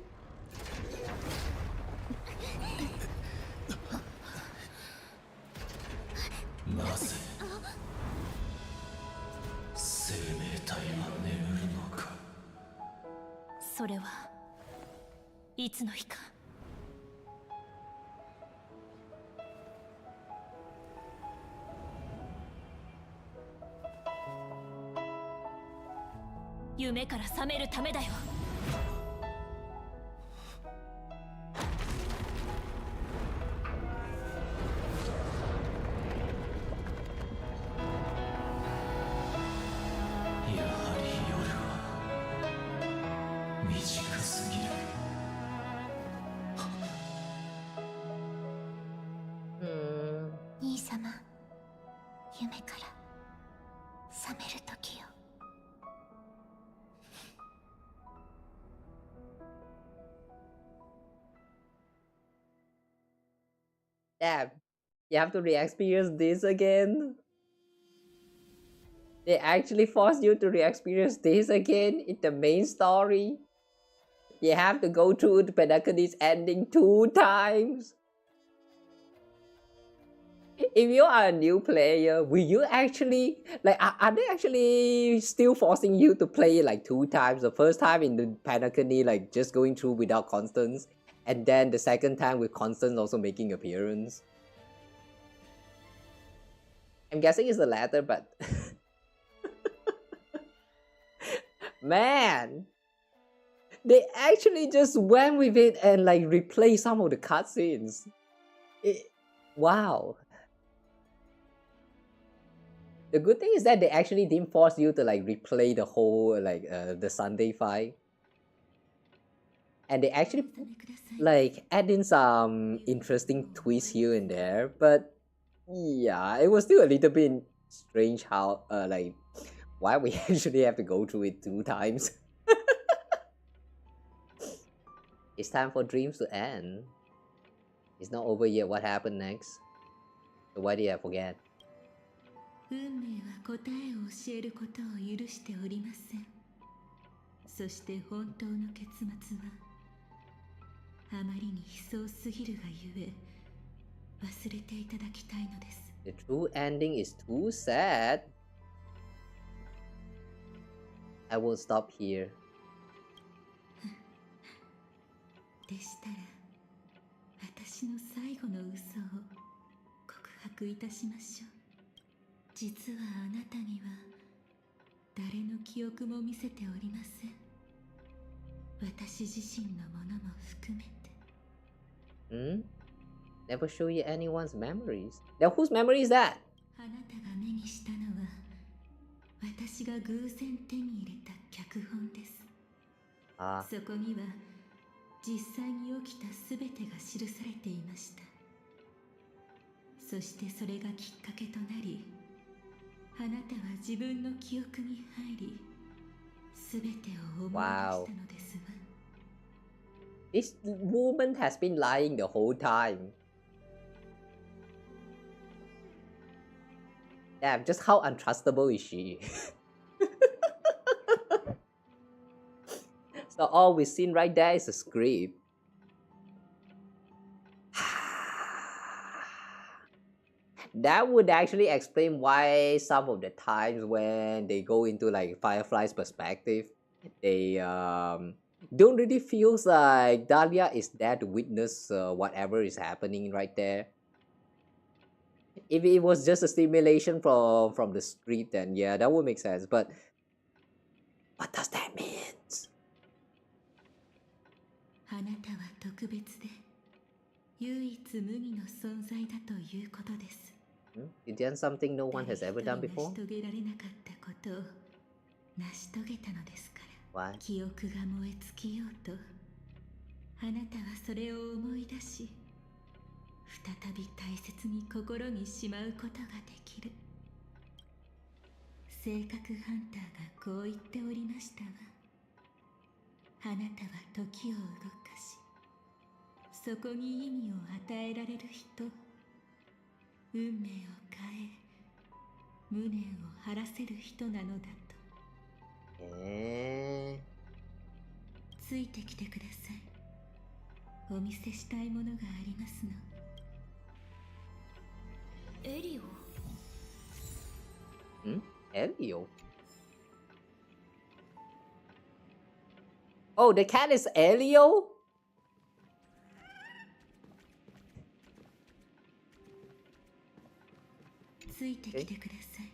Damn, you have to re-experience this again? They actually force you to re-experience this again in the main story? You have to go through the Penacony's ending 2 times? If you are a new player, will you actually, like, are they actually still forcing you to play like 2 times? The first time in the Penacony, like, just going through without Constance, and then the second time with Constance also making appearance? I'm guessing it's the latter, but... Man! They actually just went with it and like replaced some of the cutscenes. Wow. The good thing is that they actually didn't force you to like replay the whole like the Sunday fight. And they actually like add in some interesting twists here and there, but yeah, it was still a little bit strange how like why we actually have to go through it 2 times. It's time for dreams to end. It's not over yet. What happened next? So why did I forget? 運命は答えを教えることを許しておりません。そして本当の結末はあまりに悲壮すぎるがゆえ忘れていただきたいのです。The true ending is too sad. I will stop here. でしたら私の最後の嘘を告白いたしましょう。実はあなたには誰の記憶も見せておりません。私自身のものも含めて。Never show you anyone's memories. Now whose memory is that? あなたが目にしたのは私が偶然手に入れた脚本です。そこには実際に起きたすべてが記されていました。そしてそれがきっかけとなり、あなたは自分の記憶に入り、すべてを思い出したのですわ。This woman has been lying the whole time. Damn, just how untrustable is she? So all we've seen right there is a script. That would actually explain why some of the times when they go into like Firefly's perspective, they don't really feels like Dahlia is there to witness whatever is happening right there. If it was just a stimulation from the street, then yeah, that would make sense. But what does that mean? あなたは特別で唯一無二の存在だということです。You done something no one has ever done 誰一人 before? 成し遂げられなかったことを成し遂げたのですから。 What? 記憶が燃え尽きようとあなたはそれを思い出し再び大切に心にしまうことができる。性格ハンターがこう言っておりましたわ。あなたは時を動かしそこに意味を与えられる人、運命を変え無念を晴らせる人なのだと。ついてきてください。お見せしたいものがありますの。エリオ。Elio? Oh, the cat is Elio? ついてきてください。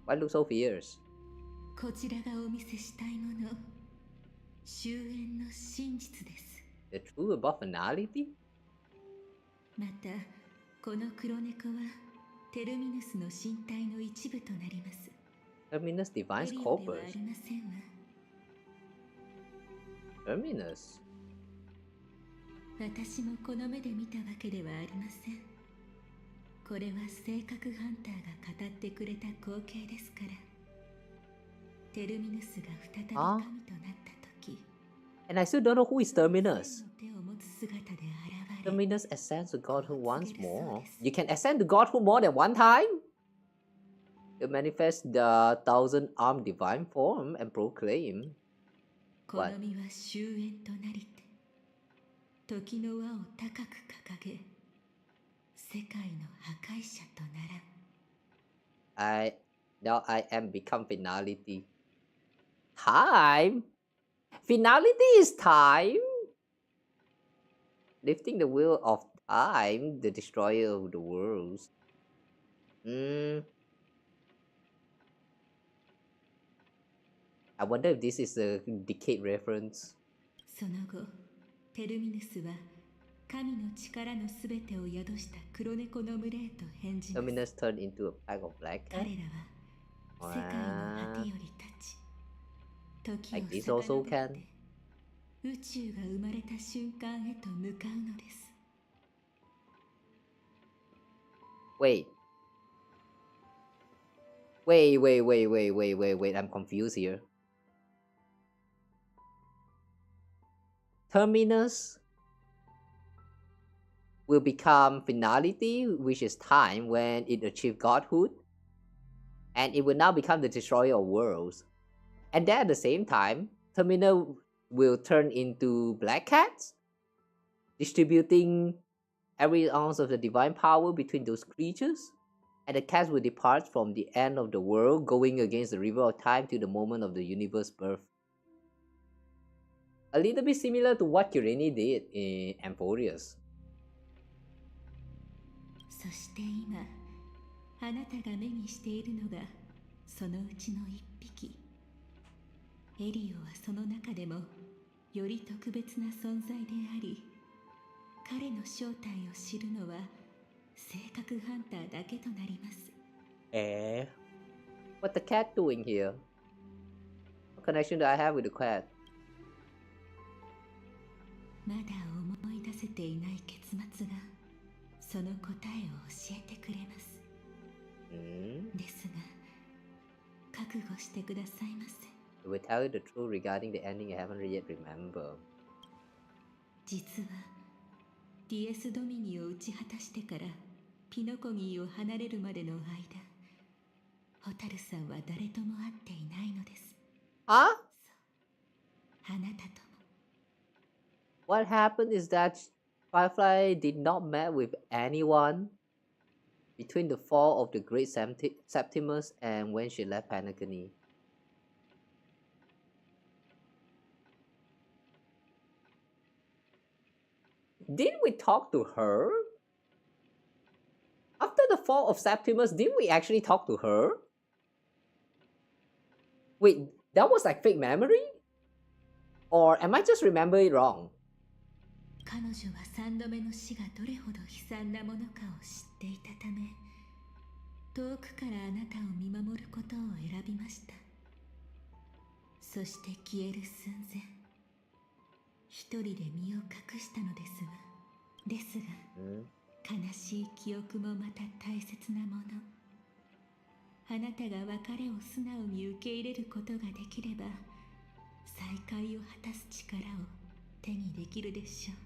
Why look so fierce? こちらがお見せしたいもの、終焉の真実です。 The truth about finality? また、この黒猫はテルミヌスの身体の一部となります。 Terminus Divine's エリオではあ corpus? りませんわ。 Terminus? 私もこの目で見たわけではありません。これは性格ハンターが語ってくれた光景ですから。テルミヌスが再び神となった時、 And I still don't know who is Terminus. 手を持つ姿で現れ、 Terminus ascends to godhood once more. You can ascend to godhood more than one time? To manifest the thousand-armed divine form and proclaim. この身は終焉となりて、時の輪を高く掲げ、世界の破壊者とならん。Now I am become finality. Time? Finality is time? Lifting the wheel of time, the destroyer of the worlds. I wonder if this is a Decade reference. その後、テルミヌスは神の力のすべてを宿した黒猫の群れへと変じます。 Terminus turned into a pack of black 彼 cats. らは世界の果てより立ち、時 Like this を also 遡 can. って宇宙が生まれた瞬間へと向かうのです。 Wait, I'm confused here. Terminus will become finality, which is time when it achieves godhood, and it will now become the destroyer of worlds. And then at the same time, Terminus will turn into black cats, distributing every ounce of the divine power between those creatures, and the cats will depart from the end of the world, going against the river of time to the moment of the universe's birth. A little bit similar to what Kirini did in Amphorius. そして今、あなたが目にしているのがそのうちの一匹。エリオはその中でもより特別な存在であり、彼の正体を知るのは性格ハンターだけとなります。What the cat doing here? What connection do I have with the cat? まだ思い出せていない結末がその答えを教えてくれます。ですが、覚悟してくださいませ。 I will tell you the truth regarding the ending I haven't yet remembered. 実はディエス・ドミニを打ち果たしてからピノコギーを離れるまでの間、ホタルさんは誰とも会っていないのです。あ？あなたとも what happened is that Firefly did not met with anyone between the fall of the Great Septimus and when she left Penacony. Didn't we talk to her? After the fall of Septimus, didn't we actually talk to her? Wait, that was like fake memory? Or am I just remember it wrong? 彼女は3度目の死がどれほど悲惨なものかを知っていたため、遠くからあなたを見守ることを選びました。そして消える寸前、一人で身を隠したのですわ。ですが、悲しい記憶もまた大切なもの。あなたが別れを素直に受け入れることができれば、再会を果たす力を手にできるでしょう。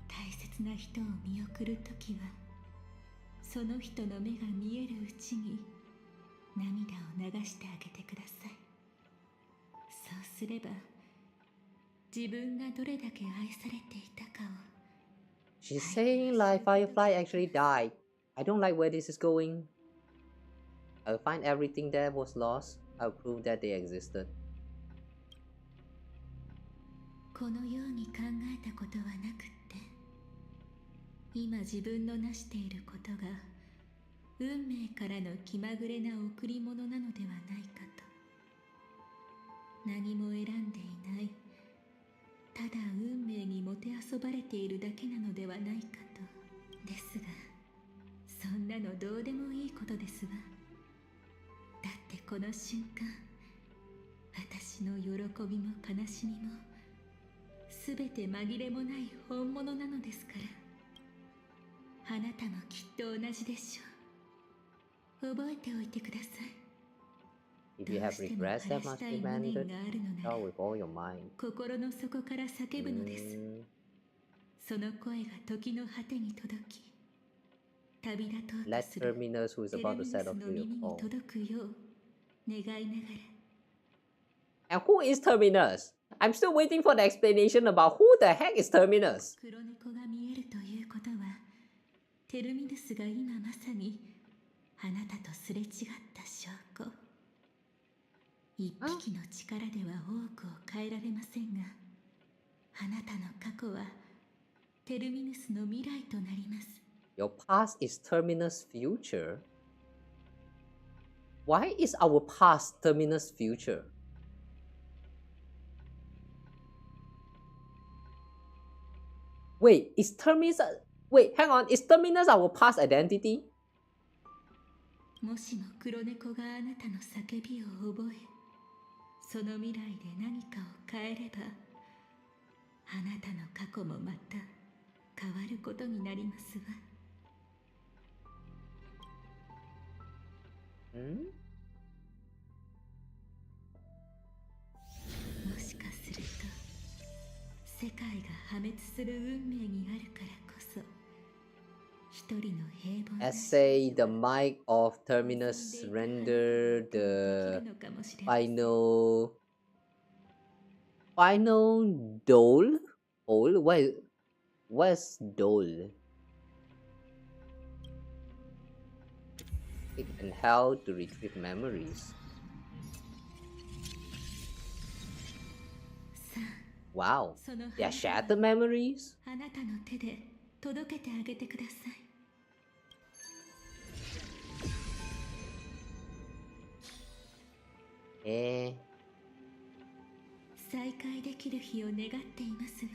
大切な人を見送るときは、その人の目が見えるうちに涙を流してあげてください。そうすれば、自分がどれだけ愛されていたかを。She's saying like Firefly actually died. I don't like where this is going. I'll find everything that was lost. I'll prove that they existed. このように考えたことはなくって、今自分の成していることが運命からの気まぐれな贈り物なのではないかと。何も選んでいない、ただ運命にもてあそばれているだけなのではないかと。ですが、そんなのどうでもいいことですわ。だってこの瞬間、私の喜びも悲しみもすべて紛れもない本物なのですから。あなたもきっと同じでしょう。覚えておいてください。 If you have regrets that must be mended, tell with all your mind. 心の底から叫ぶのです。その声が時の果てに届き、旅立とうとするテルミヌスの耳に届くよう願いながら。 And who is Terminus? I'm still waiting for the explanation about who the heck is Terminus. 黒猫が見えるということは、テルミヌスが今まさにあなたとすれ違った証拠。一匹の力では多くを変えられませんが、あなたの過去はテルミヌスの未来となります。 Your past is Terminus' future? Why is our past Terminus' future? Wait, is Terminus... Wait, hang on, is Terminus our past identity? もしも黒猫があなたの叫びを覚え、その未来で何かを変えれば、あなたの過去もまた変わることになりますわ。もしかすると、世界が破滅する運命にあるからこそ、一人の平凡な Essay the mic of Terminus render the final dole? What's dole? It can help to retrieve memories. Wow, they are shattered memories? あなたの手で届けてあげてください。再会できる日を願っていますわ。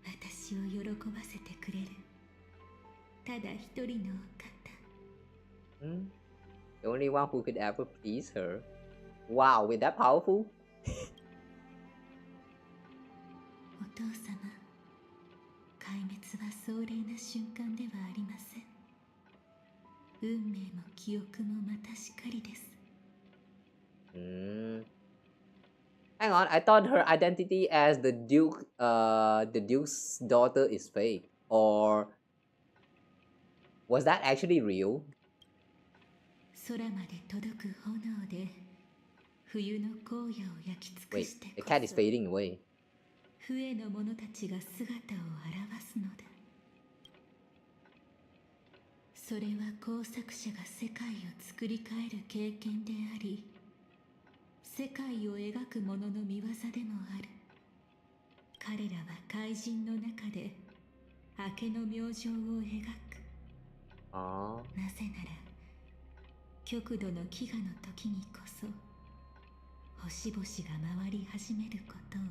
私を喜ばせてくれる、ただ一人のお方。The only one who could ever please her. Wow, with that powerful? お父様、壊滅は壮麗な瞬間ではありません。運命も記憶もまたしかりです。Hang on, I thought her identity as the Duke's daughter is fake. Or was that actually real? 空まで届く炎で冬の荒野を焼き尽く Wait, して the cat is fading away. 笛の者たちが姿を現すのだ。それは工作者が世界を作り変える経験であり、世界を描く者の見業でもある。彼らは怪人の中で明けの明星を描く。なぜなら極度の飢餓の時にこそ星々が回り始めることを。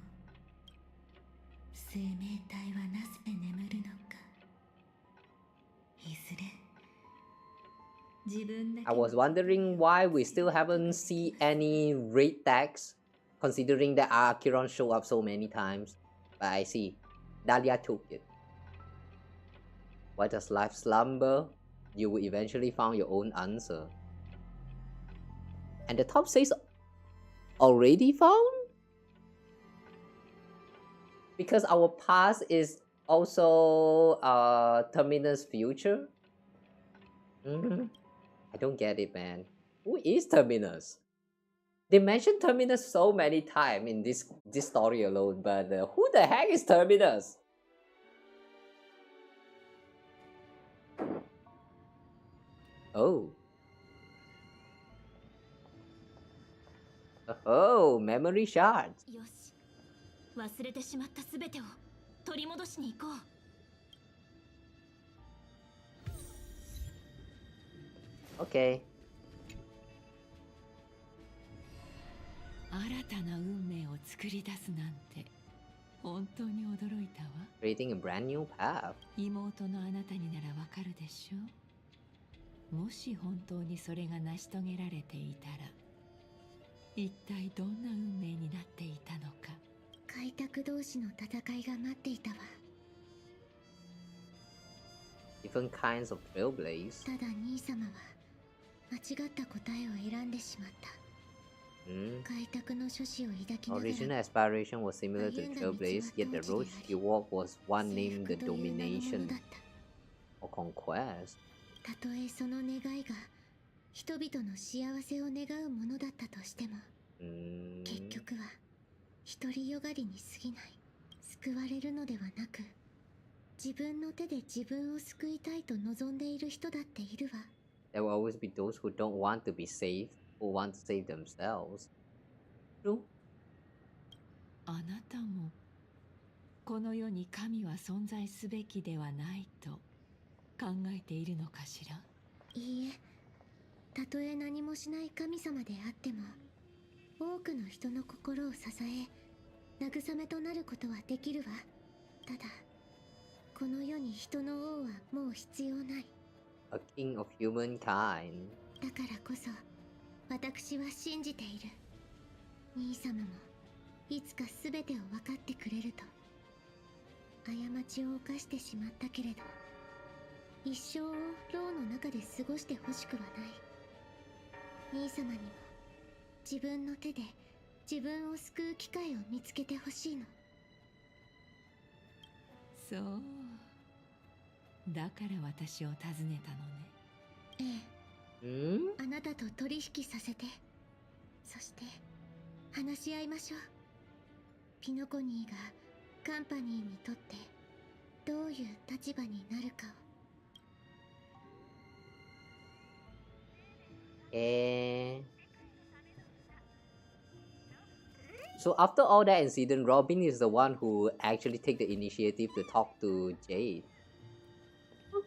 生命体はなぜ眠るのか。いずれ I was wondering why we still haven't seen any red tags, considering that Acheron showed up so many times. But I see, Dahlia took it. Why does life slumber? You will eventually find your own answer. And the top says, already found? Because our past is also Terminus' future? I don't get it, man. Who is Terminus? They mentioned Terminus so many times in this story alone, but who the heck is Terminus? Oh. Oh, memory shards. よし、忘れてしまったすべてを取り戻しに行こう。Okay. 新たな運命を作り出すなんて本当に驚いたわ。 Creating a brand new path. 妹のあなたにならわかるでしょ。もし本当にそれが成し遂げられていたら、一体どんな運命になっていたのか。開拓同士の戦いが待っていたわ。Different kinds of trailblaze. ただ兄様は間違った答えを選んでしまった。開拓の初志を抱きながら Original aspiration was similar to trailblaze, yet the road he walked was one named the domination or conquest. たとえその願いが人々の幸せを願うものだったとしても、結局は独りよがりに過ぎない。救われるのではなく、自分の手で自分を救いたいと望んでいる人だっているわ。There will always be those who don't want to be saved, who want to save themselves. True. あなたもこの世に神は存在すべきではないと考えているのかしら。いいえ、たとえ何もしない神様であっても、多くの人の心を支え、慰めとなることはできるわ。ただ、この世に人の王はもう必要ない。A king of humankind. だからこそ、私は信じている。兄様もいつか全てを分かってくれると。過ちを犯してしまったけれど、一生を牢の中で過ごしてほしくはない。兄様にも自分の手で自分を救う機会を見つけてほしいの。そう。だから私を訪ねたのね。ええ。あなたと取引させて、そして話し合いましょう。ピノコニーがカンパニーにとってどういう立場になるかを。So after all that incident, Robin is the one who actually take the initiative to talk to Jade.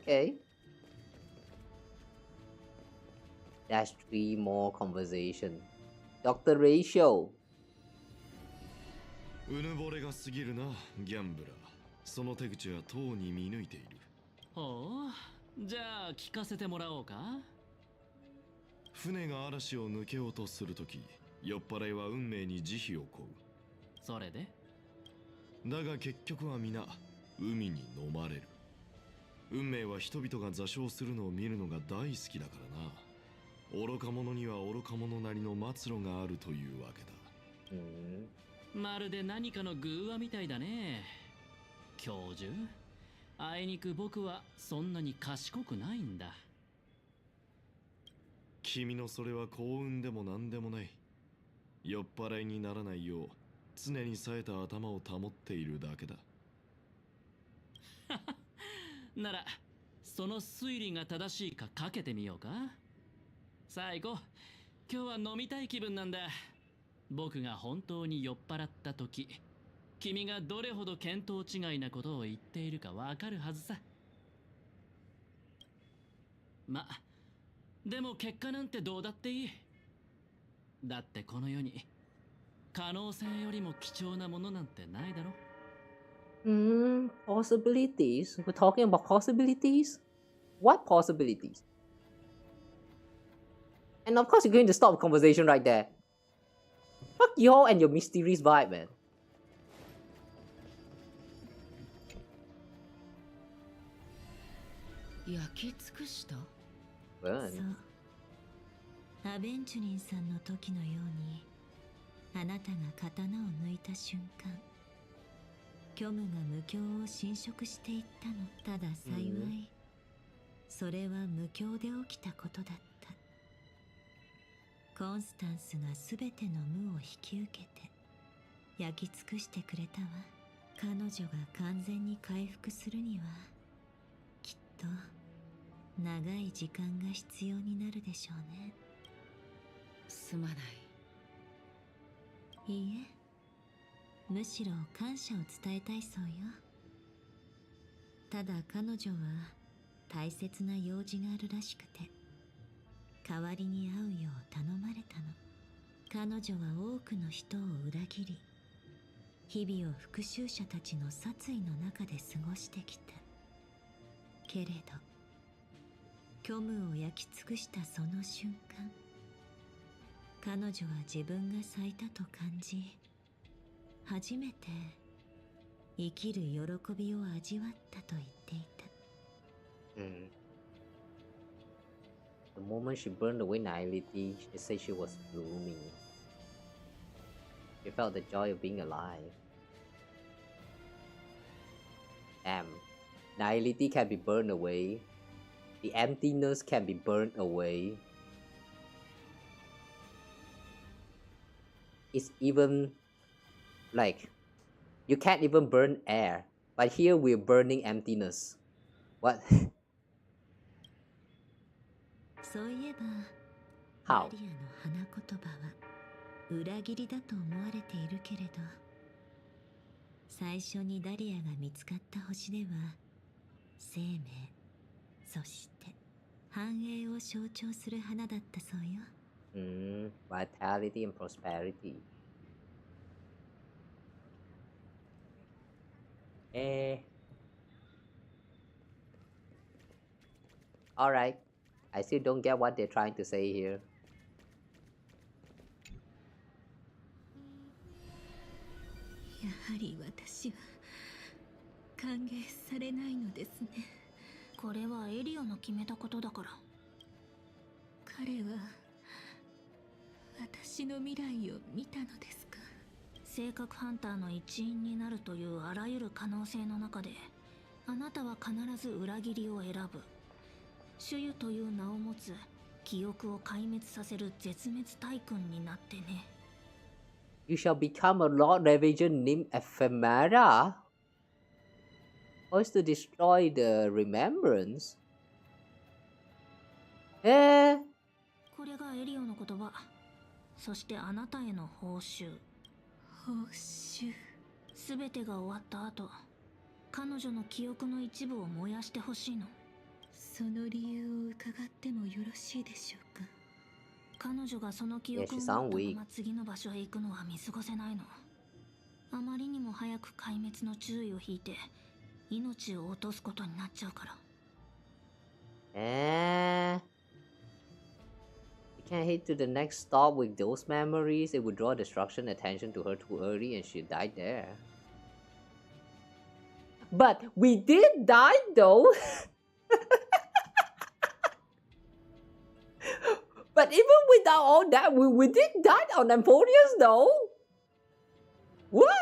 Okay. That's 3 more conversation. Dr. Ratio. うぬぼれが過ぎるな、ギャンブラー。その手口はとうに見抜いている。ほう、じゃあ聞かせてもらおうか。船が嵐を抜けようとするとき、酔っ払いは運命に慈悲を請う。それで？だが結局は皆海に飲まれる。運命は人々が座礁するのを見るのが大好きだからな。愚か者には愚か者なりの末路があるというわけだ。まるで何かの偶話みたいだね。教授、あいにく僕はそんなに賢くないんだ。君のそれは幸運でも何でもない。酔っ払いにならないよう常に冴えた頭を保っているだけだ。ならその推理が正しいかかけてみようか。さあ行こう。今日は飲みたい気分なんだ。僕が本当に酔っ払った時、君がどれほど見当違いなことを言っているかわかるはずさ。でも結果なんてどうだっていい。だってこの世に可能性よりも貴重なものなんてないだろ。Possibilities? We're talking about possibilities? What possibilities? And of course you're going to stop the conversation right there. Fuck y'all and your mysterious vibe, man. Burn. アベンチュリンさんの時のように、あなたが刀を抜いた瞬間、虚無が無境を侵食していったの。ただ幸い、それは無境で起きたことだった。コンスタンスが全ての無を引き受けて焼き尽くしてくれたわ。彼女が完全に回復するにはきっと長い時間が必要になるでしょうね。すまない。いいえ、むしろ感謝を伝えたいそうよ。ただ彼女は大切な用事があるらしくて、代わりに会うよう頼まれたの。彼女は多くの人を裏切り、日々を復讐者たちの殺意の中で過ごしてきた。けれど虚無を焼き尽くしたその瞬間、彼女は自分が咲いたと感じ、初めて生きる喜びを味わったと言っていた。The moment she burned away Finality, she said she was blooming. She felt the joy of being alive. Damn, Finality can be burned away. The emptiness can be burned away. It's even like you can't even burn air, but here we're burning emptiness. What? そういえば、How? ダリアの花言葉は裏切りだと思われているけれど、最初にダリアが見つかった星では生命、そして繁栄を象徴する花だったそうよ。Vitality and prosperity. Alright. I still don't get what they're trying to say here. やはり私は歓迎されないのですね。これはエリオの決めたことだから。彼は私の未来を見たのですか。性格ハンターの一員になるというあらゆる可能性の中で、あなたは必ず裏切りを選ぶ。主湯という名を持つ記憶を壊滅させる絶滅大君になってね。You shall become a Lord Ravager named Ephemera. Supposed to destroy the remembrance. これがエリオの言葉。そしてあなたへの報酬。報酬。すべてが終わった後、彼女の記憶の一部を燃やしてほしいの。その理由を伺ってもよろしいでしょうか。彼女がその記憶を持ったまま次の場所へ行くのは見過ごせないの。あまりにも早く壊滅の注意を引いて命を落とすことになっちゃうから。You can't hit to the next stop with those memories. It would draw destruction attention to her too early and she died there. But we did die though. But even without all that, we did die on Emphorius though. What?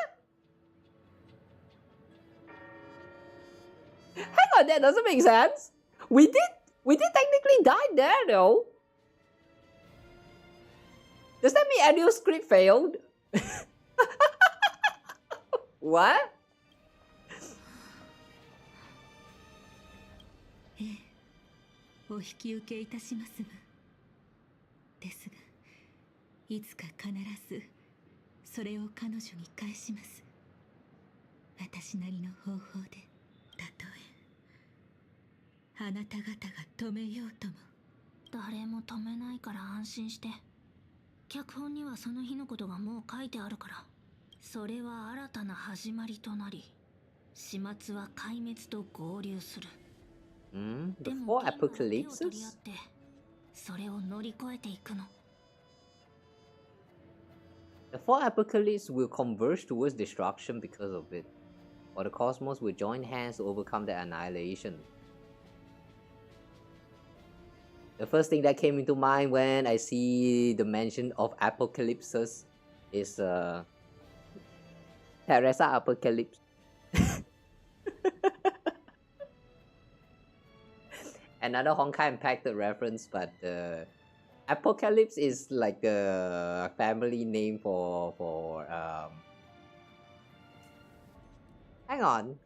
Hang on, that doesn't make sense. We did technically die there though. Does that mean Annual script failed? What? ええ、お引き受けいたしますわ。ですが、いつか必ずそれを彼女に返します。私なりの方法で、たとえあなた方が止めようとも。誰も止めないから安心して。脚本にはその日のことがもう書いてあるから。それは新たな始まりとなり、始末は壊滅と合流する。The four apocalypses? それを乗り越えていくの。The four apocalypses will converge towards destruction because of it, or the cosmos will join hands to overcome their annihilation. The first thing that came into mind when I see the mention of apocalypses is Teresa Apocalypse. Another Honkai impacted reference, but Apocalypse is like a family name for hang on.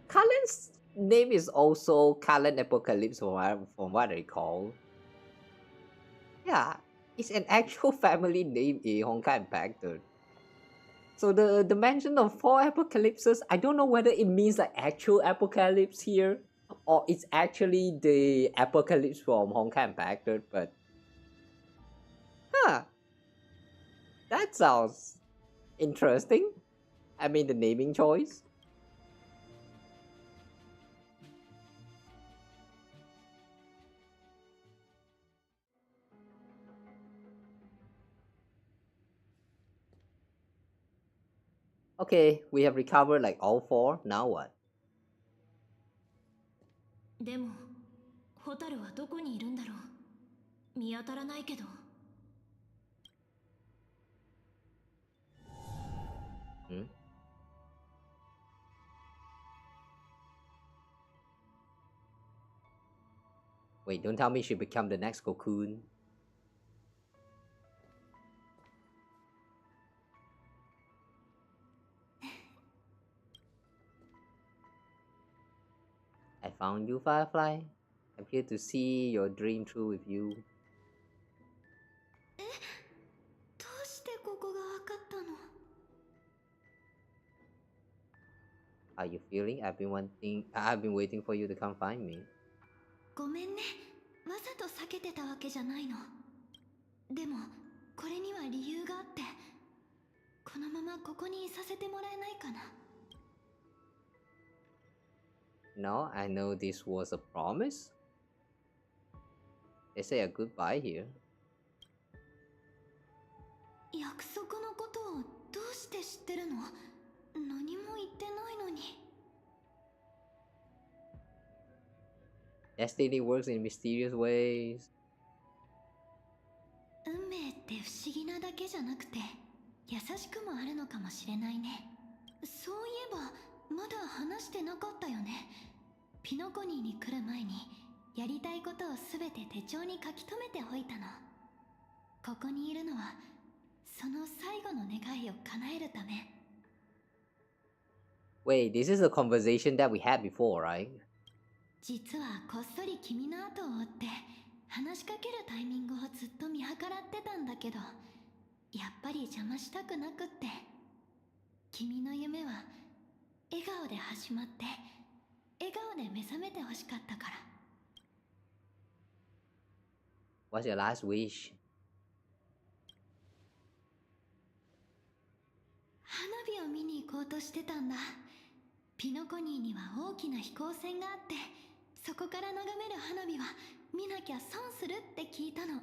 Cullen's name is also Cullen Apocalypse from what I recall. Yeah, it's an actual family name in Honkai Impacted. So the mention of four apocalypses, I don't know whether it means like actual apocalypse here, or it's actually the apocalypse from Honkai Impacted, but that sounds interesting. I mean, the naming choice. Okay, we have recovered like all four. Now what? でも、ホタルはどこにいるんだろう。見当たらないけど。Wait, don't tell me she become the next cocoon. I found you, Firefly. I'm here to see your dream through with you. どうしてここがわかったの? How you feeling? I've been waiting for you to come find me. ごめんね。わざと避けてたわけじゃないの。でも、これには理由があって、このままここにいさせてもらえないかな。No, I know this was a promise. They say a goodbye here. 約束のことをどうして知ってるの？何も言ってないのに。Destiny works in mysterious ways. 運命って不思議なだけじゃなくて、優しくもあるのかもしれないね。そういえば、まだ話してなかったよね。ピノコニーに来る前に、やりたいことをすべて手帳に書き留めておいたの。ここにいるのは、その最後の願いを叶えるため。Wait, this is a conversation that we had before, right? 実はこっそり君の後を追って話しかけるタイミングをずっと見計らってたんだけど、やっぱり邪魔したくなくって。君の夢は笑顔で始まって笑顔で目覚めてほしかったから。What's your last wish? 花火を見に行こうとしてたんだ。ピノコニーには大きな飛行船があって、そこから眺める花火は見なきゃ損するって聞いたの。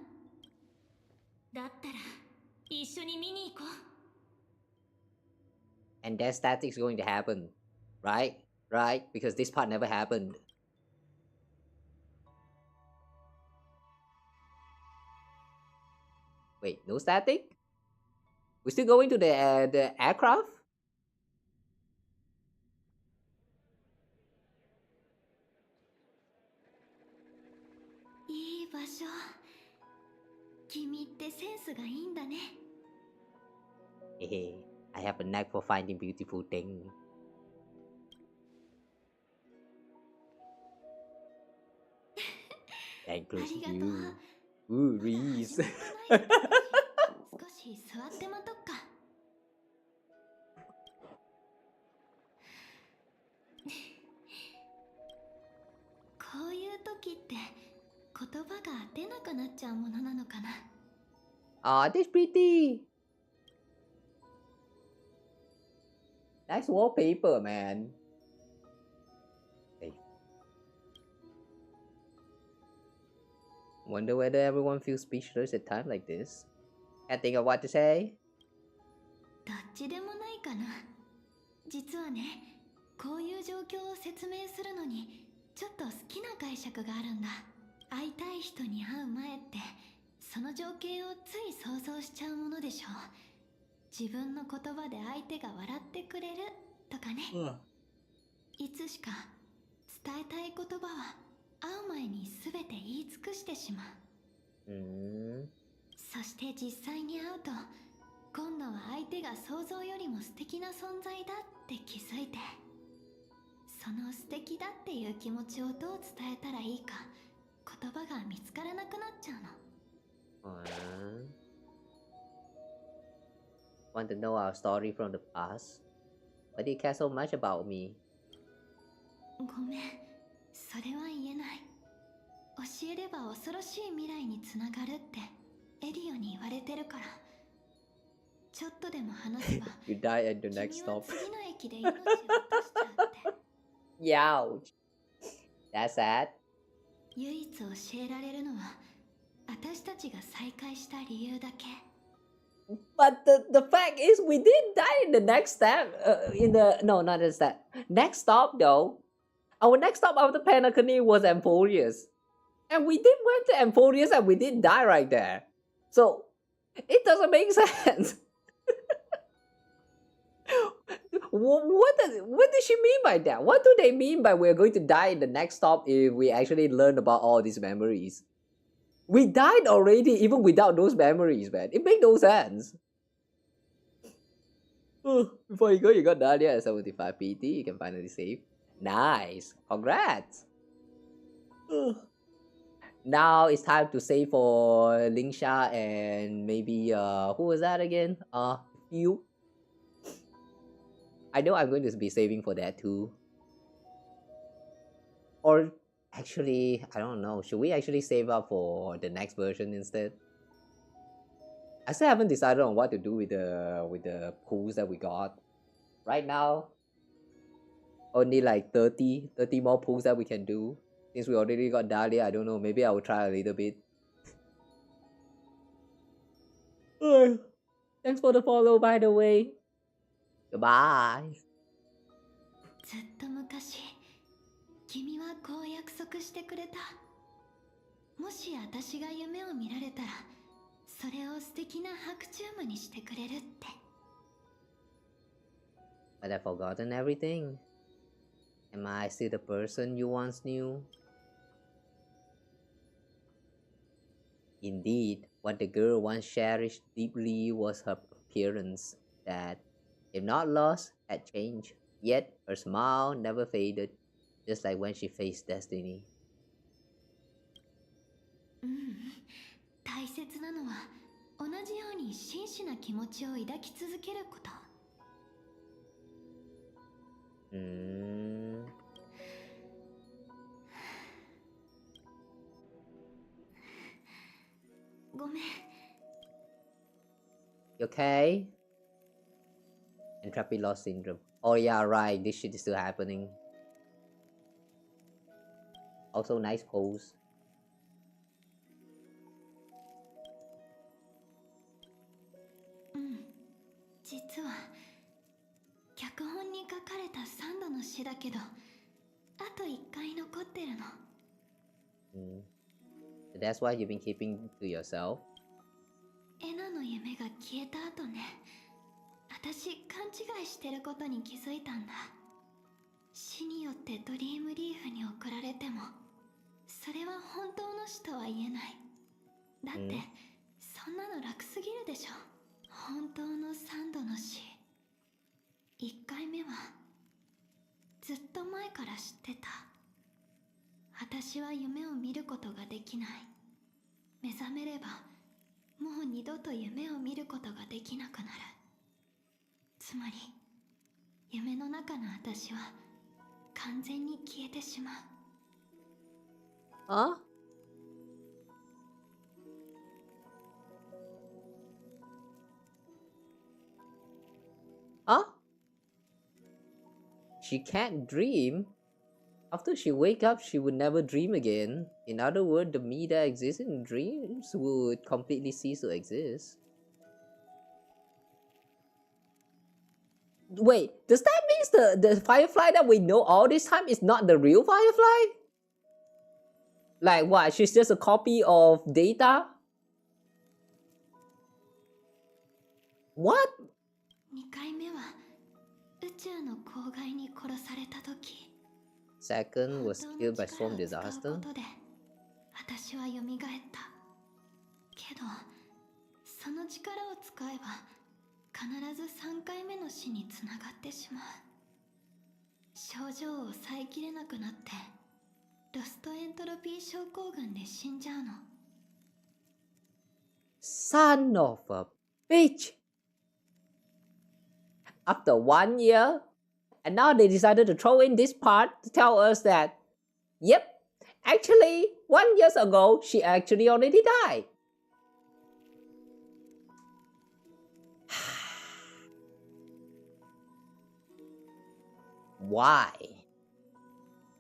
だったら一緒に見に行こう。 And that static's going to happen, right? Right? Because this part never happened. Wait, no static? We're still going to the aircraft? いい場所。君ってセンスがいいんだね。I have a knack for finding beautiful things. That includes you. Ooh, Reese. 少し座って待とっか。こういう時って言葉が出なくなっちゃうものなのかな。Aw, this pretty. Nice wallpaper, man. Hey. Wonder whether everyone feels speechless at times like this. Can't think of what to say. どっちでもないかな。実はね、こういう状況を説明するのにちょっと好きな解釈があるんだ。会いたい人に会う前ってその情景をつい想像しちゃうものでしょ。自分の言葉で相手が笑ってくれるとかね、いつしか伝えたい言葉は会う前に全て言い尽くしてしまう。そして実際に会うと今度は相手が想像よりも素敵な存在だって気づいて、その素敵だっていう気持ちをどう伝えたらいいか言葉が見つからなくなっちゃうの。Want to know our story from the past? Why do you care so much about me? ごめん、それは言えない。教えれば恐ろしい未来につながるってエリオに言われてるから。ちょっとでも話せば You die at the next 君は stop. 次の駅で命を落としちゃうって。Youch. That's sad. 唯一教えられるのは私たちが再会した理由だけ。But the fact is, we did die in the next step. No, not the step. Next stop though. Our next stop after Penacony was Amphorius, and we did went to Amphorius and we did die right there. So it doesn't make sense. What does she mean by that? What do they mean by we're going to die in the next stop if we actually learn about all these memories? We died already even without those memories, man. It makes no sense. Before you got Dahlia at 75 PT. You can finally save. Nice. Congrats. Now it's time to save for Lingsha and maybe who was that again? You. I know I'm going to be saving for that too. Or actually, I don't know. Should we actually save up for the next version instead? I still haven't decided on what to do with the pools that we got. Right now, only like 30 more pools that we can do. Since we already got Dahlia, I don't know. Maybe I will try a little bit. Thanks for the follow, by the way. Goodbye. ずっと昔、君はこう約束してくれた。もし私が夢を見られたら、それを素敵な白チュームにしてくれるって。But I've forgotten everything. Am I still the person you once knew? Indeed, what the girl once cherished deeply was her appearance that, if not lost, had changed. Yet her smile never faded, just like when she faced destiny. 大切なのは同じように真摯な気持ちを抱き続けること。ごめん。You okay? Entrapy loss syndrome. Oh yeah, right. This shit is still happening. Also, nice pose. 実は脚本に書かれた3度の詩だけど、あと1回残ってるの。So that's why you've been keeping to yourself? エナの夢が消えた後ね、私勘違いしてることに気づいたんだ。死によってドリームリーフに送られても、それは本当の死とは言えない。だって、そんなの楽すぎるでしょ。本当の3度の死知ってた。私は夢を見ることができない。目覚めればもう二度と夢を見ることができなくなる。つまり夢の中の私は完全に消えてしまう。あHuh? She can't dream? After she wake up, she would never dream again. In other words, the me that exists in dreams would completely cease to exist. Wait, does that mean the Firefly that we know all this time is not the real Firefly? Like what, she's just a copy of Data? What? 2回目は宇宙の公害に殺された時、 Second was killed by storm disaster. 私は蘇った。けどその力を使えば必ず3回目の死につながってしまう。症状を抑えきれなくなってロストエントロピー症候群で死んじゃうの。 Son of a bitch! After 1 year, and now they decided to throw in this part to tell us that, yep, actually 1 year ago she actually already died. Why?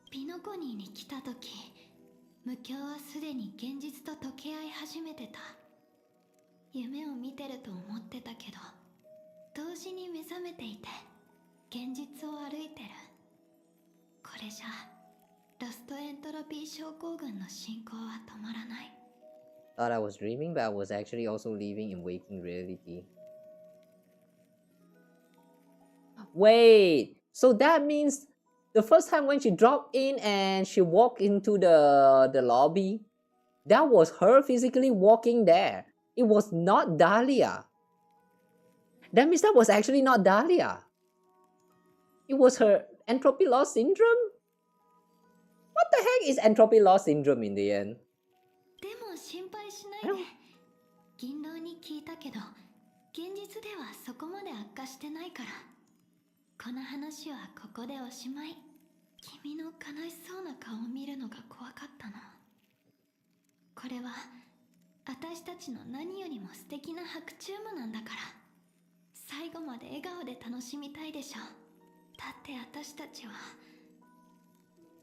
ピノコニーに来た時、無境はすでに現実と溶け合い始めてた。夢を見てると思ってたけど、同時に目覚めていて現実を歩いてる。これじゃロストエントロピー症候群の進行は止まらない。 Thought I was dreaming, but I was actually also living in waking reality. Wait, so that means the first time when she dropped in and she walked into the lobby, that was her physically walking there. It was not Dahlia. That means that was actually not Dahlia. It was her entropy loss syndrome? What the heck is entropy loss syndrome in the end? でも心配しないで。銀狼に聞いたけど、現実ではそこまで悪化してないから。この話はここでおしまい。君の悲しそうな顔を見るのが怖かったの。これは私たちの何よりも素敵な白チュームなんだから。最後まで笑顔で楽しみたいでしょ。だって私たちは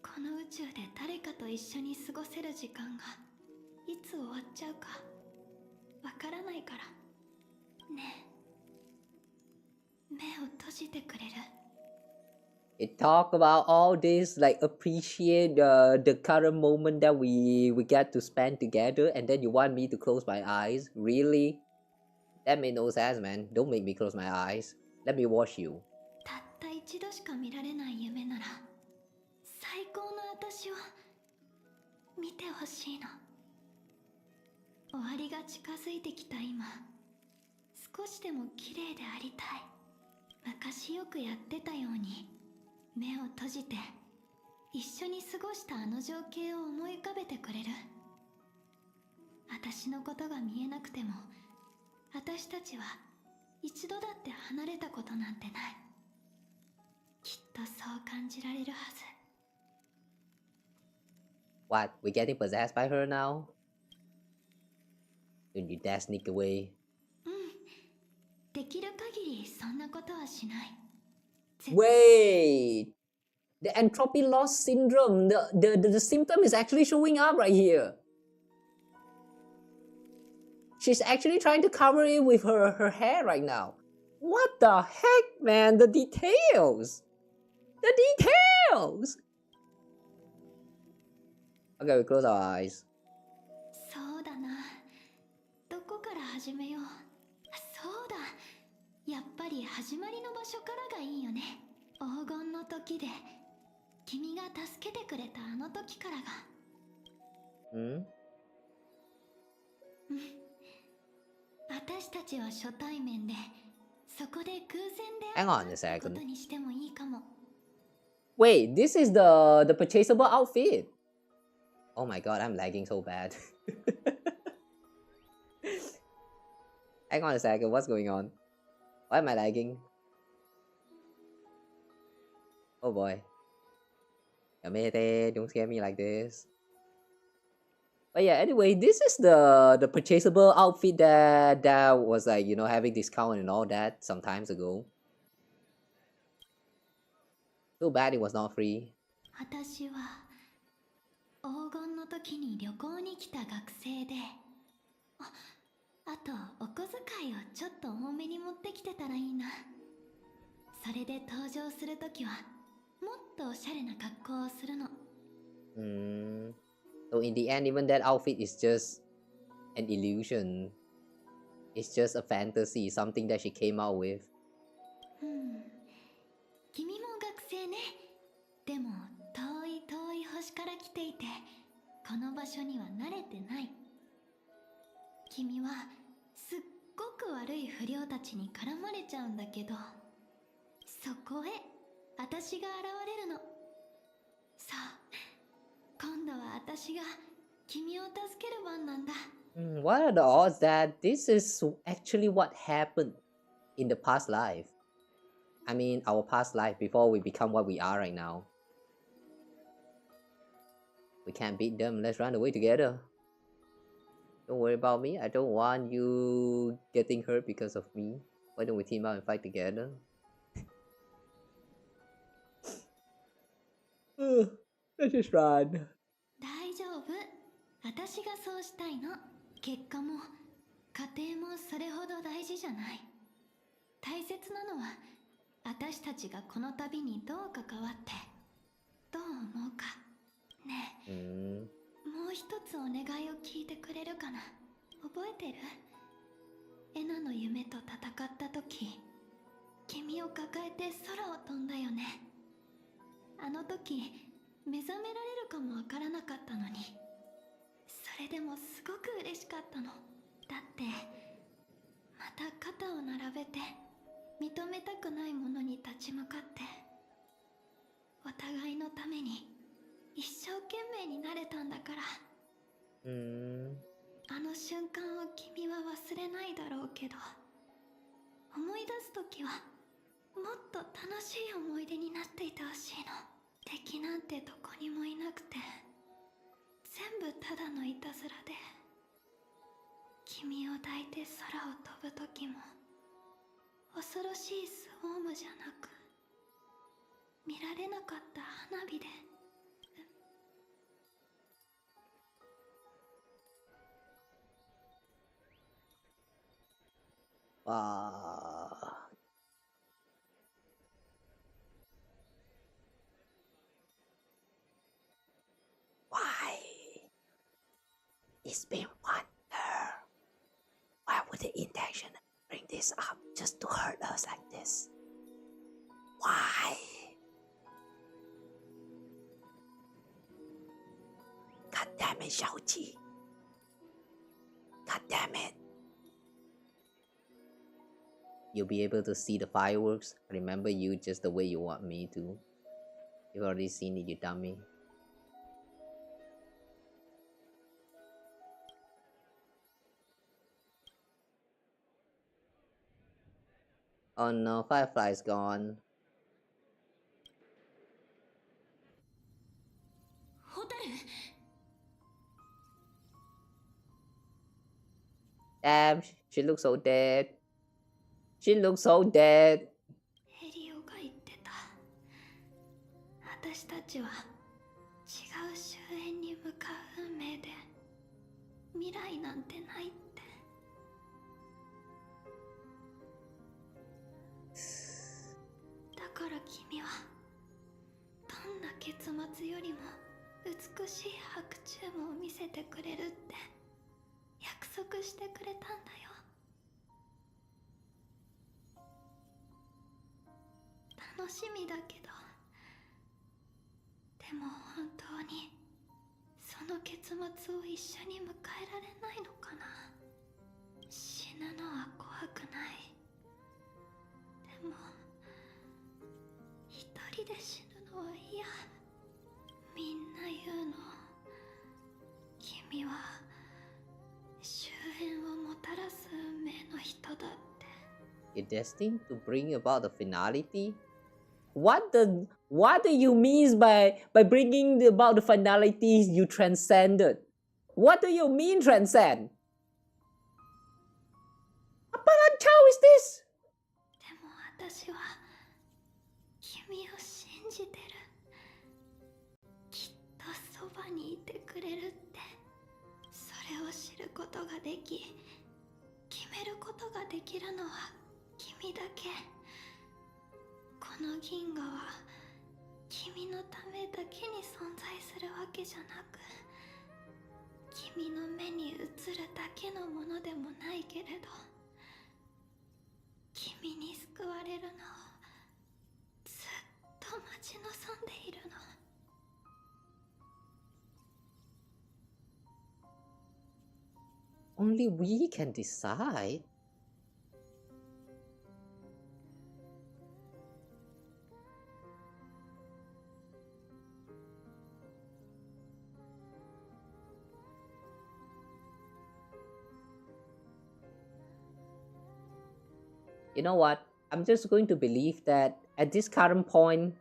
この宇宙で誰かと一緒に過ごせる時間がいつ終わっちゃうかわからないからね。目を閉じてくれる？ It talk about all this, like appreciate the current moment that we get to spend together, and then you want me to close my eyes? Really? That made no sense, man. Don't make me close my eyes. Let me watch you. たった一度しか見られない夢なら最高の私を見てほしいの。終わりが近づいてきた今、少しでも綺麗でありたい。昔よくやってたように目を閉じて一緒に過ごしたあの情景を思い浮かべてくれる？私のことが見えなくても私たちは一度だって離れたことなんてない。きっとそう感じられるはず。 What? We're getting possessed by her now? Don't you dare sneak away. できる限りそんなことはしない。 Wait! The entropy loss syndrome, the symptom is actually showing up right here. She's actually trying to cover it with her hair right now. What the heck, man? The details! The details! Okay, we close our eyes. そうだな。どこから始めよう。そうだ。やっぱり始まりの場所からがいいよね。黄金の時で君が助けてくれたあの時からが。私たちは初対面で、そこで偶然で会ったことにしてもいいかも。Wait, this is the purchasable outfit. Oh my god, I'm lagging so bad. Hang on a second, what's going on? Why am I lagging? Oh boy. Yamete, don't scare me like this. But yeah, anyway, this is the purchasable outfit that was like, you know, having discount and all that some times ago. Too bad it was not free. 私は黄金の時に旅行に来た学生で、あとお小遣いをちょっと多めに持ってきてたらいいな。それで登場する時はもっとおしゃれな格好をするの。So in the end, even that outfit is just an illusion. It's just a fantasy, something that she came out with. 君も学生ね。でも遠い遠い星から来ていて、この場所には慣れてない。君はすっごく悪い不良たちに絡まれちゃうんだけど、そこへ私が現れるの。さあ、今度は私が君を助ける番なんだ。What are the odds that this is actually what happened in the past life? I mean, our past life before we become what we are right now. We can't beat them. Let's run away together. Don't worry about me. I don't want you getting hurt because of me. Why don't we team up and fight together? Let's just run. 大丈夫。私がそうしたいの。結果も家庭もそれほど大事じゃない。大切なのは私たちがこの旅にどう関わってどう思うか。ねえ、もう一つお願いを聞いてくれるかな。覚えてる？エナの夢と戦った時、君を抱えて空を飛んだよね。あの時目覚められるかもわからなかったのに、それでもすごく嬉しかったの。だってまた肩を並べて認めたくないものに立ち向かって、お互いのために一生懸命になれたんだから。あの瞬間を君は忘れないだろうけど、思い出す時はもっと楽しい思い出になっていてほしいの。敵なんてどこにもいなくて、全部ただのいたずらで、君を抱いて空を飛ぶ時も恐ろしいスウォームじゃなく、見られなかった花火で。Why? It's been 1 year. Why would the intention bring this up just to hurt us like this? Why? God damn it, Xiaoqi. God damn it. You'll be able to see the fireworks. Remember you just the way you want me to. You've already seen it, you dummy. Oh no, Firefly's gone. Damn, she looks so dead. She looks so dead. エリオが言ってた。私たちは違う終焉に向かう運命で、未来なんてないって。だから君はどんな結末よりも美しい白昼夢を見せてくれるって約束してくれたんだよ。楽しみだけど、でも本当にその結末を一緒に迎えられないのかな。死ぬのは怖くない。でも一人で死ぬのいや、みんな言うの。君は終焉をもたらす運命の人だって。You're destined to bring about the finality? What do you mean by bringing about the finality you transcended? What do you mean transcend? What cow is this? でも私は君を信じてる。きっとそばにいてくれるって。それを知ることができ、決めることができるのは君だけ。この銀河は君のためだけに存在するわけじゃなく、君の目に映るだけのものでもないけれど、君に救われるのをずっと待ち望んでいるの。Only we can decide. You know what? I'm just going to believe that at this current point,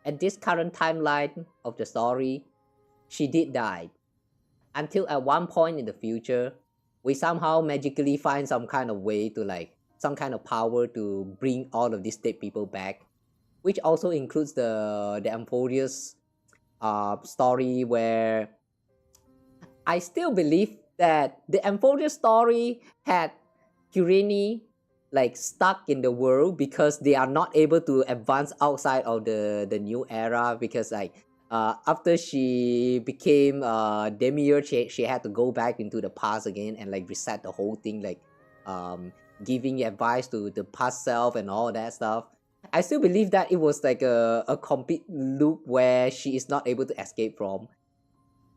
at this current timeline of the story, she did die. Until at one point in the future, we somehow magically find some kind of way to some kind of power to bring all of these dead people back, which also includes the Emphodius story, where I still believe that the Emphodius story had Kirini stuck in the world because they are not able to advance outside of the new era, because after she became demiurge, she had to go back into the past again and reset the whole thing, giving advice to the past self and all that stuff. I still believe that it was a complete loop where she is not able to escape from.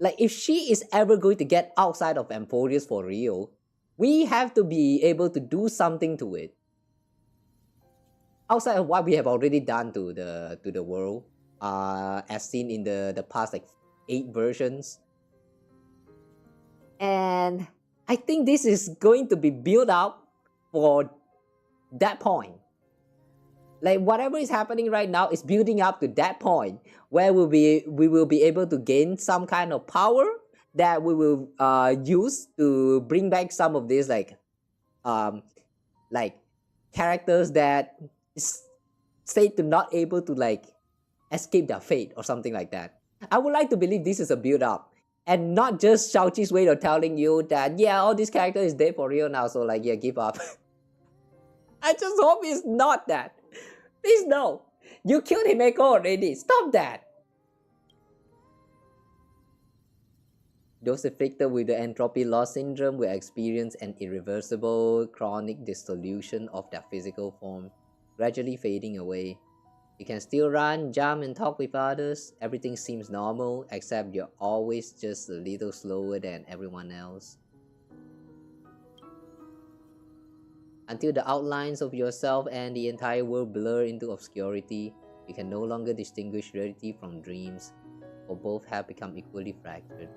If she is ever going to get outside of Emphodius for real, we have to be able to do something to it. Outside of what we have already done to the world, as seen in the past 8 versions. And I think this is going to be built up for that point. Whatever is happening right now is building up to that point where we will be able to gain some kind of power that we will use to bring back some of these characters that is said to not able to escape their fate or something like that. I would like to believe this is a build up and not just Xiaoqi's way of telling you that yeah, all these characters is dead for real now, so yeah, give up. I just hope it's not that. Please no. You killed Himeko already. Stop that. Those afflicted with the entropy loss syndrome will experience an irreversible chronic dissolution of their physical form, gradually fading away. You can still run, jump, and talk with others. Everything seems normal, except you're always just a little slower than everyone else. Until the outlines of yourself and the entire world blur into obscurity, you can no longer distinguish reality from dreams, for both have become equally fractured.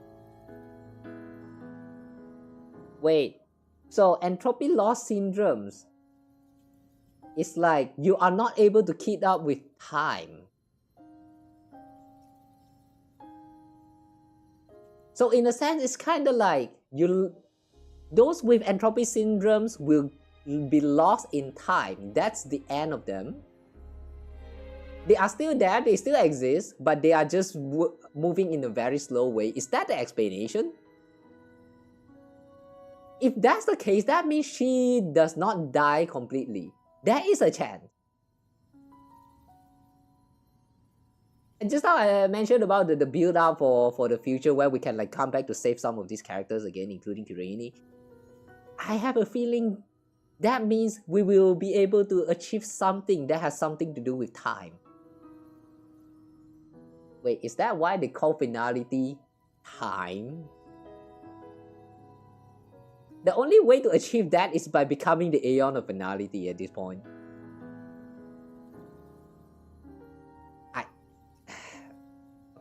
Wait, so entropy loss syndromes, it's you are not able to keep up with time. So in a sense, it's kind of those with entropy syndromes will be lost in time. That's the end of them. They are still there, they still exist, but they are just moving in a very slow way. Is that the explanation? If that's the case, that means she does not die completely. There is a chance. And just how I mentioned about the build up for the future where we can come back to save some of these characters again, including Kirini, I have a feeling that means we will be able to achieve something that has something to do with time. Wait, is that why they call finality time? The only way to achieve that is by becoming the Aeon of Finality at this point.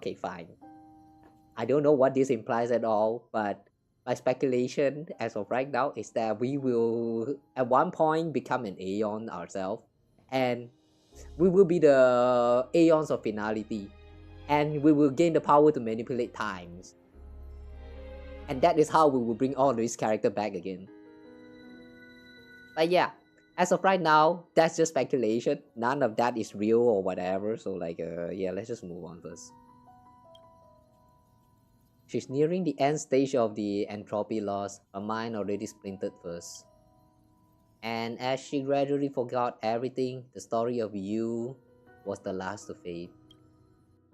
Okay, fine. I don't know what this implies at all, but my speculation as of right now is that we will at one point become an Aeon ourselves, and we will be the Aeons of Finality, and we will gain the power to manipulate times. And that is how we will bring all these characters back again. But yeah, as of right now, that's just speculation. None of that is real or whatever. So like, yeah, let's just move on first. She's nearing the end stage of the entropy loss. Her mind already splintered first. And as she gradually forgot everything, the story of you was the last to fade.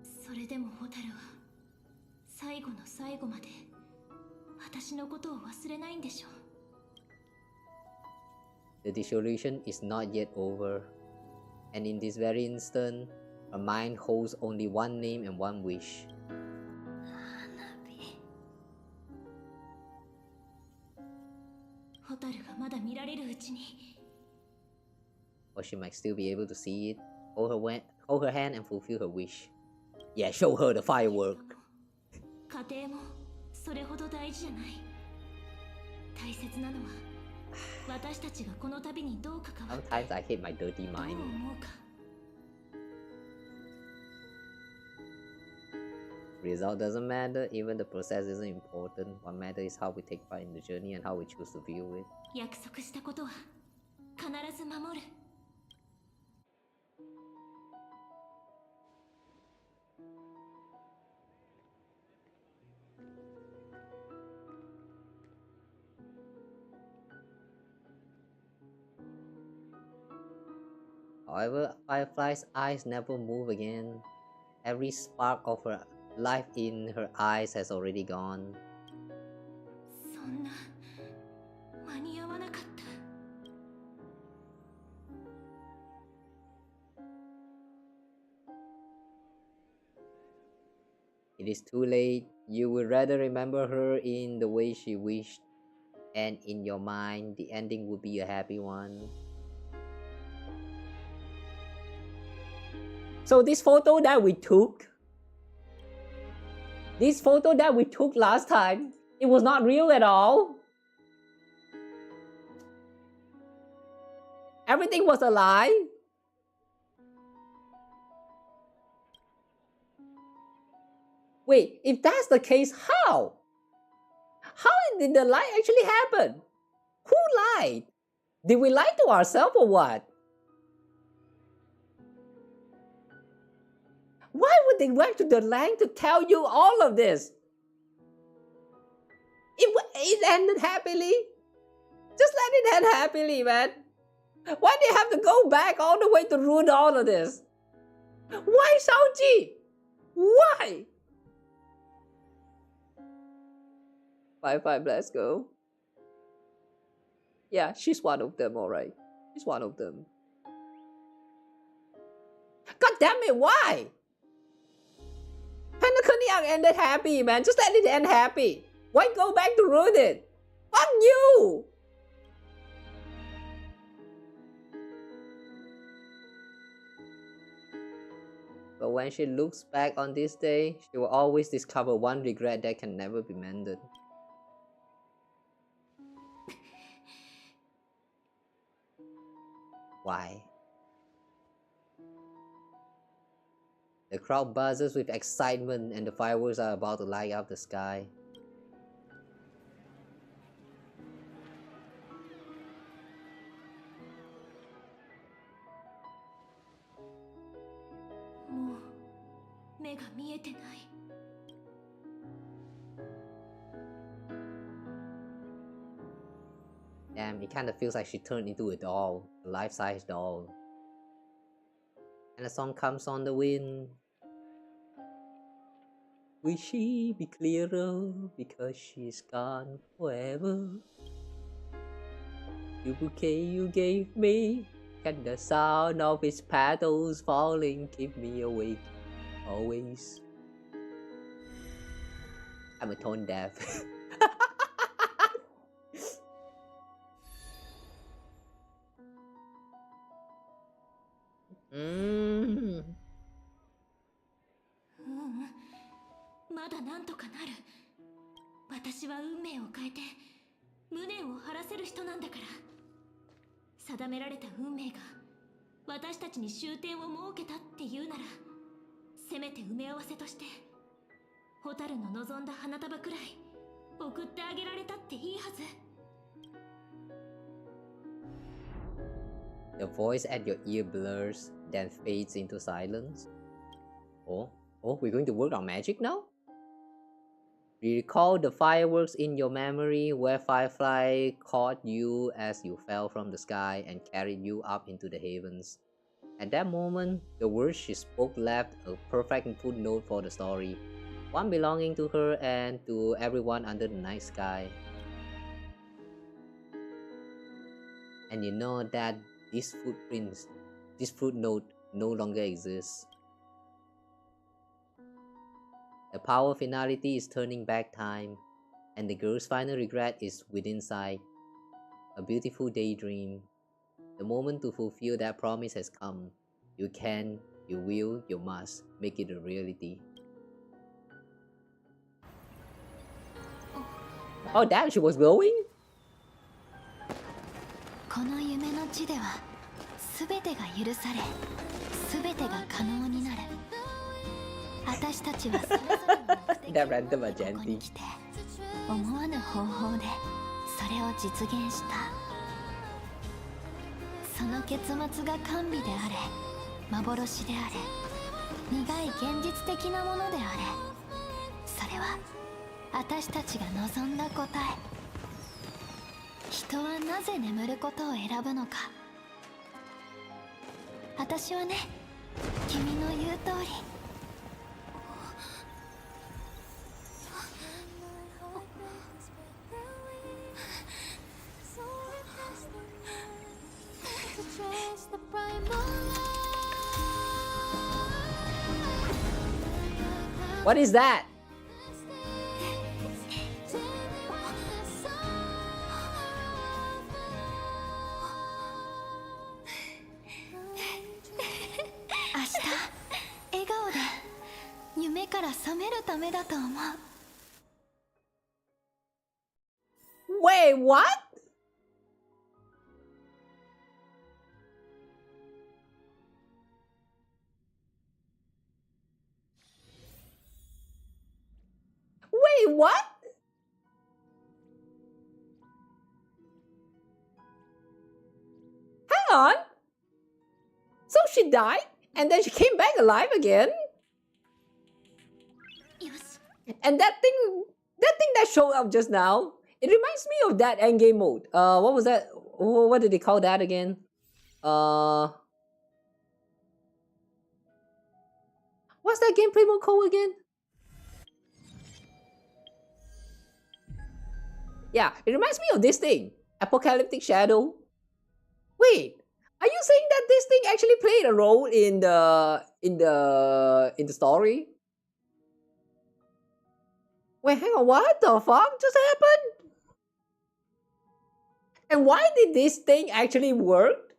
それでもホタルは最後の最後まで私のことを忘れないんでしょう。 The dissolution is not yet over, and in this very instant, her mind holds only one name and one wish. Or she might still be able to see it. Hold her hand and fulfill her wish. Yeah, show her the firework. 家庭もそれほど大事じゃない。大切なのは私たちがこの旅にどう関わって Sometimes I hate my dirty mind. どう思うか。 Result doesn't matter, even the process isn't important. What matters is how we take part in the journey and how we choose to view it. 約束したことは必ず守る。 However, Firefly's eyes never move again. Every spark of her life in her eyes has already gone. そんな間に合わなかった。 It is too late. You would rather remember her in the way she wished, and in your mind, the ending would be a happy one. So this photo that we took last time, it was not real at all. Everything was a lie. Wait, if that's the case, how? How did the lie actually happen? Who lied? Did we lie to ourselves or what? Why would they went to the length to tell you all of this? It ended happily. Just let it end happily, man. Why do you have to go back all the way to ruin all of this? Why, Shaoji? Why? 5-5, let's go. Yeah, she's one of them, alright. She's one of them. God damn it, why? Penacony ended happy, man. Just let it end happy. Why go back to ruin it? Fuck you! But when she looks back on this day, she will always discover one regret that can never be mended. Why? The crowd buzzes with excitement and the fireworks are about to light up the sky. Damn, it kind of feels like she turned into a doll, a life-size doll. And the song comes on the wind. Will she be clearer because she's gone forever? The bouquet you gave me, can the sound of its petals falling keep me awake always? I'm a tone deaf. まだなんとかなる。私は運命を変えて無念を晴らせる人なんだから。定められた運命が私たちに終点を設けたっていうなら、せめて埋め合わせとして蛍の望んだ花束くらい送ってあげられたっていいはず。 The voice at your ear blurs, then fades into silence. Oh, we're going to work on magic now? Recall the fireworks in your memory where Firefly caught you as you fell from the sky and carried you up into the heavens. At that moment, the words she spoke left a perfect footnote for the story, one belonging to her and to everyone under the night sky. And you know that this footnote no longer exists. The power of finality is turning back time, and the girl's final regret is within sight. A beautiful daydream. The moment to fulfill that promise has come. You can, you will, you must make it a reality. Oh damn, she was glowing? この夢の地では全てが許され、全てが可能になる。私たちはそれぞれの目的をここに来て、思わぬ方法でそれを実現した。その結末が甘美であれ、幻であれ、苦い現実的なものであれ、それは私たちが望んだ答え。人はなぜ眠ることを選ぶのか。私はね、君の言う通り。What is that? Wait, what? Wait, what? Hang on. So she died and then she came back alive again? And that thing that showed up just now, it reminds me of that endgame mode. What was that? What did they call that again? What's that gameplay mode called again? Yeah, it reminds me of this thing, Apocalyptic Shadow. Wait, are you saying that this thing actually played a role in the story? Wait, hang on, what the fuck just happened? And why did this thing actually work?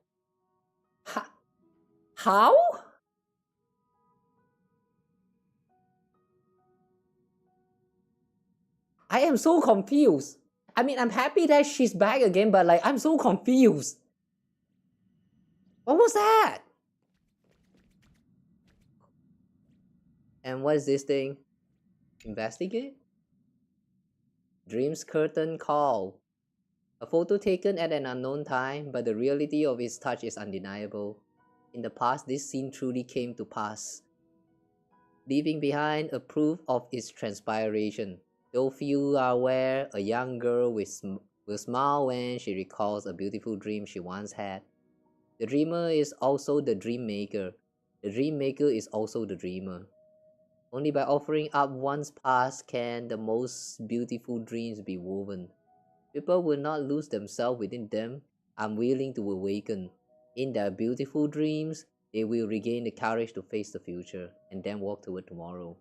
How? I am so confused. I mean, I'm happy that she's back again, but like, I'm so confused. What was that? And what is this thing? Investigate? Dream's curtain call. A photo taken at an unknown time, but the reality of its touch is undeniable. In the past, this scene truly came to pass, leaving behind a proof of its transpiration. Though few are aware, a young girl will smile when she recalls a beautiful dream she once had. The dreamer is also the dream maker. The dream maker is also the dreamer. Only by offering up one's past can the most beautiful dreams be woven. People will not lose themselves within them, unwilling to awaken. In their beautiful dreams, they will regain the courage to face the future, and then walk toward tomorrow.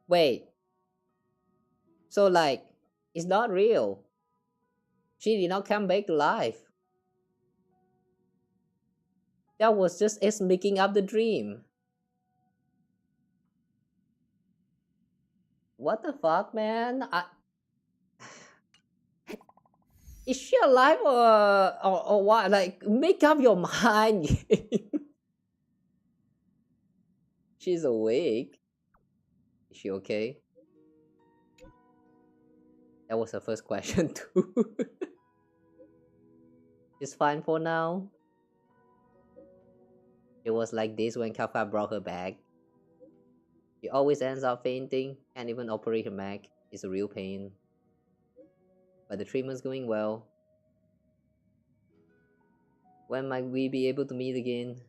Wait, So like, it's not real. She did not come back to life. That was just us making up the dream. What the fuck, man? Is she alive or what? Like, make up your mind. She's awake. Is she okay? That was her first question too. She's fine for now. It was like this when Kawa brought her back. She always ends up fainting, can't even operate her mech. It's a real pain. But the treatment's going well. When might we be able to meet again?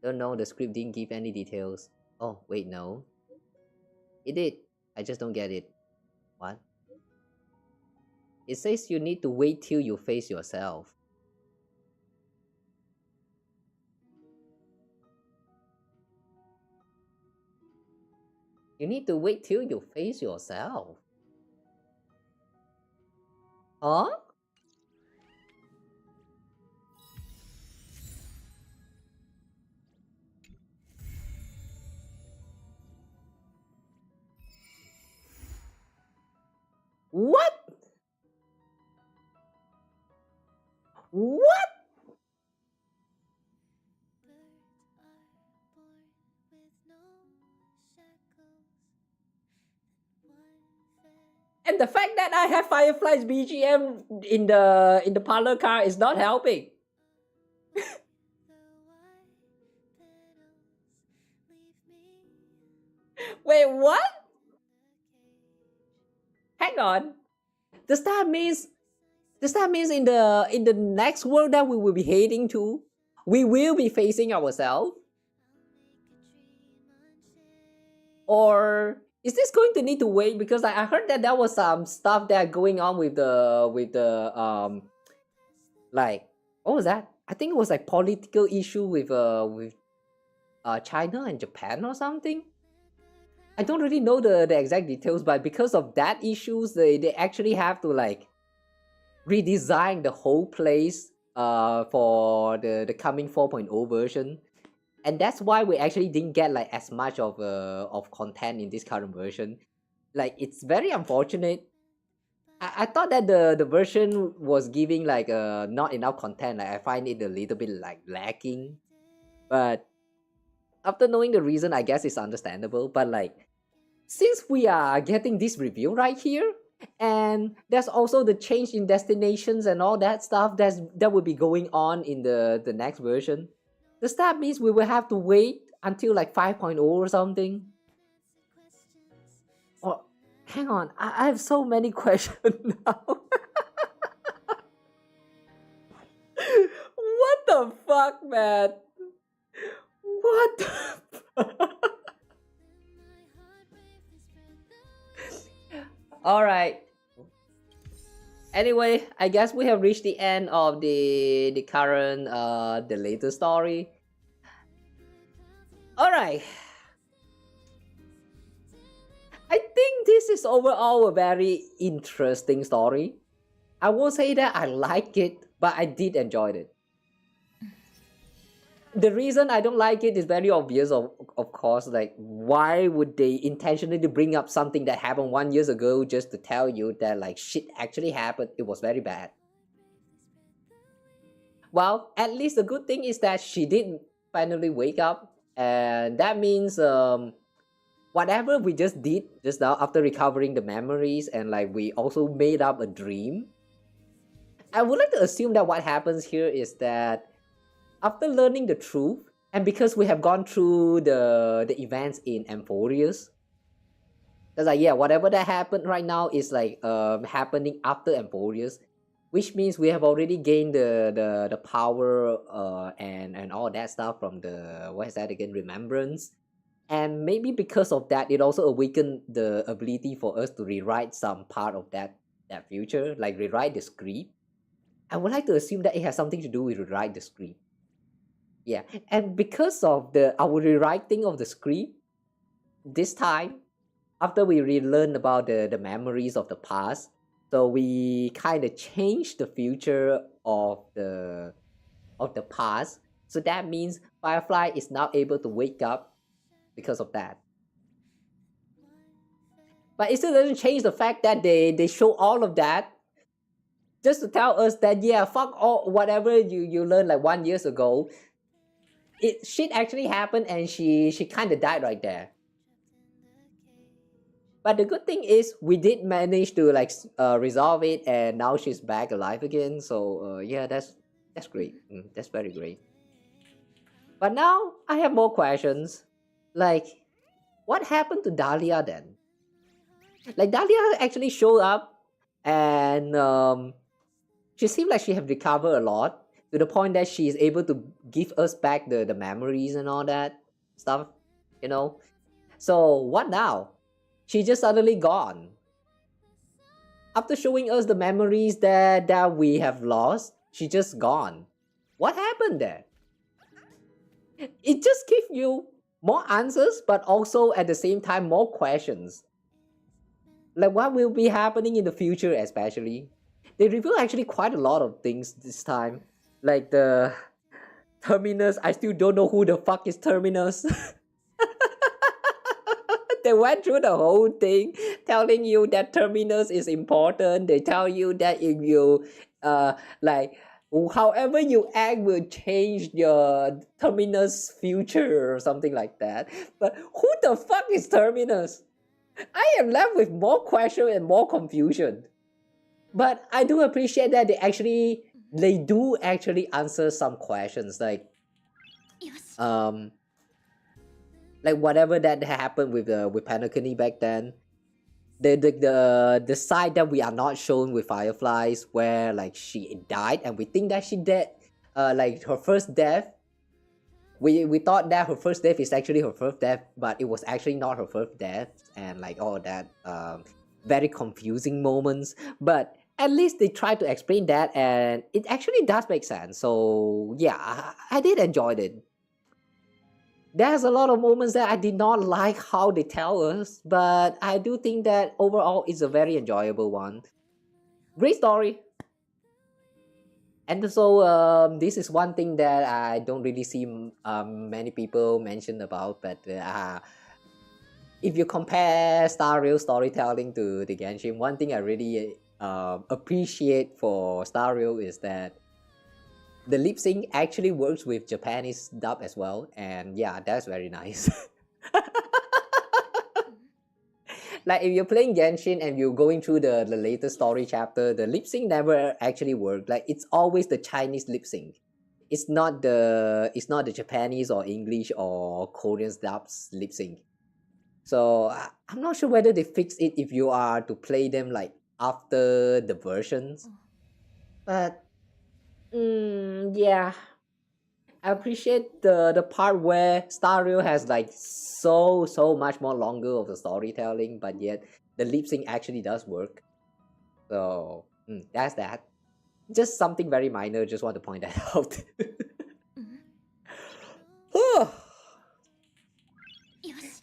Don't know, the script didn't give any details. Oh, wait, no. It did. I just don't get it. What? It says you need to wait till you face yourself. You need to wait till you face yourself. Huh? What? What? And the fact that I have Firefly's BGM in the parlor car is not helping. Wait, what? Hang on. Does that means in the next world that we will be heading to, we will be facing ourselves? Or is this going to need to wait? Because I heard that there was some stuff that going on with the like, what was that? I think it was like political issue with China and Japan or something. I don't really know the exact details, but because of that issues, they actually have to like redesign the whole place for the coming 4.0 version. And that's why we actually didn't get like as much of content in this current version. Like, it's very unfortunate. I thought that the version was giving like not enough content. Like, I find it a little bit like lacking. But after knowing the reason, I guess it's understandable. But like, since we are getting this review right here, and there's also the change in destinations and all that stuff that will be going on in the next version, does that mean we will have to wait until like 5.0 or something? Or hang on, I have so many questions now. What the fuck, man? What the fuck? Alright. Anyway, I guess we have reached the end of the current the latest story. Alright. I think this is overall a very interesting story. I won't say that I like it, but I did enjoy it. The reason I don't like it is very obvious, of course. Like, why would they intentionally bring up something that happened 1 year ago just to tell you that like shit actually happened? It was very bad. Well, at least the good thing is that she did finally wake up, and that means whatever we just did just now after recovering the memories, and like we also made up a dream. I would like to assume that what happens here is that after learning the truth, and because we have gone through the events in Emphorius, that's like, yeah, whatever that happened right now is like happening after Emphorius, which means we have already gained the power and all that stuff from the, what is that again, remembrance. And maybe because of that, it also awakened the ability for us to rewrite some part of that future, like rewrite the script. I would like to assume that it has something to do with rewrite the script. Yeah, and because of our rewriting of the script, this time, after we relearn about the memories of the past, so we kind of changed the future of the past. So that means Firefly is now able to wake up because of that. But it still doesn't change the fact that they show all of that just to tell us that, yeah, fuck all whatever you learned like 1 year ago. Shit actually happened, and she kind of died right there. But the good thing is we did manage to like resolve it, and now she's back alive again. So yeah, that's great. That's very great. But now I have more questions. Like, what happened to Dahlia then? Like, Dahlia actually showed up, and she seemed like she have recovered a lot, to the point that she is able to give us back the memories and all that stuff, you know. So what now? She just suddenly gone. After showing us the memories that we have lost, she just gone. What happened there? It just gives you more answers, but also at the same time more questions. Like, what will be happening in the future, especially? They reveal actually quite a lot of things this time. Like the Terminus, I still don't know who the fuck is Terminus. They went through the whole thing telling you that Terminus is important. They tell you that if you like however you act will change your Terminus future or something like that. But who the fuck is Terminus? I am left with more question and more confusion. But I do appreciate that they do actually answer some questions, like whatever that happened with Penacony back then. The side that we are not shown with Fireflies, where like she died and we think that she dead, like her first death. We thought that her first death is actually her first death, but it was actually not her first death, and like all that very confusing moments. But at least they tried to explain that, and it actually does make sense. So yeah, I did enjoy it. There's a lot of moments that I did not like how they tell us, but I do think that overall it's a very enjoyable one. Great story. And so this is one thing that I don't really see many people mention about, but if you compare Star Rail storytelling to the Genshin, one thing I really appreciate for Star Rail is that the lip sync actually works with Japanese dub as well, and yeah, that's very nice. Like, if you're playing Genshin and you're going through the latest story chapter, the lip sync never actually worked. Like, it's always the Chinese lip sync. It's not the Japanese or English or Korean dubs lip sync. So I'm not sure whether they fix it if you are to play them like after the versions, but yeah, I appreciate the part where Star Rail has like so much more longer of the storytelling, but yet the lip sync actually does work. So that's that. Just something very minor. Just want to point that out.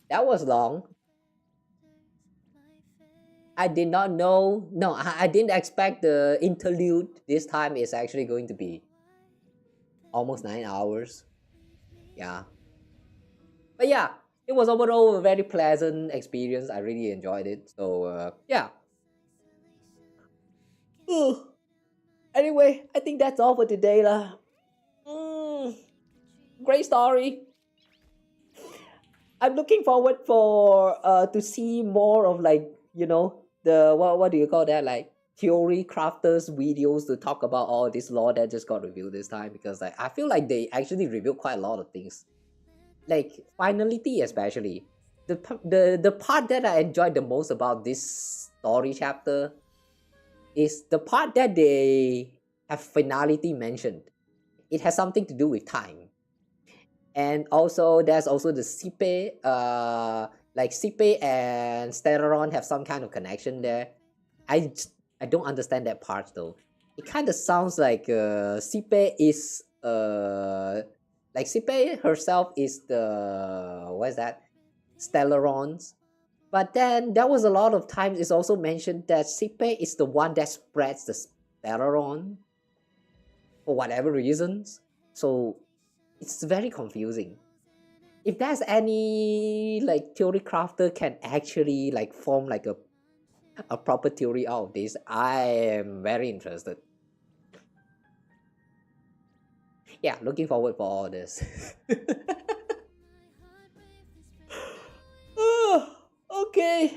That was long. I did not know. No, I didn't expect the interlude this time is actually going to be almost 9 hours. Yeah. But yeah, it was overall a very pleasant experience. I really enjoyed it. So yeah. Anyway, I think that's all for today lah. Great story. I'm looking forward for to see more of, like, you know, the what do you call that, like theory crafters videos to talk about all this lore that just got revealed this time, because like I feel like they actually revealed quite a lot of things, like Finality especially. The part that I enjoyed the most about this story chapter is the part that they have Finality mentioned. It has something to do with time. And also there's also the Sipe, like Sipe and Stellaron have some kind of connection there. I don't understand that part though. It kind of sounds like Sipe is like Sipe herself is the, what is that? Stellarons. But then there was a lot of times it's also mentioned that Sipe is the one that spreads the Stellaron for whatever reasons. So it's very confusing. If there's any like theory crafter can actually like form like a proper theory out of this, I am very interested. Yeah, looking forward for all this. Okay.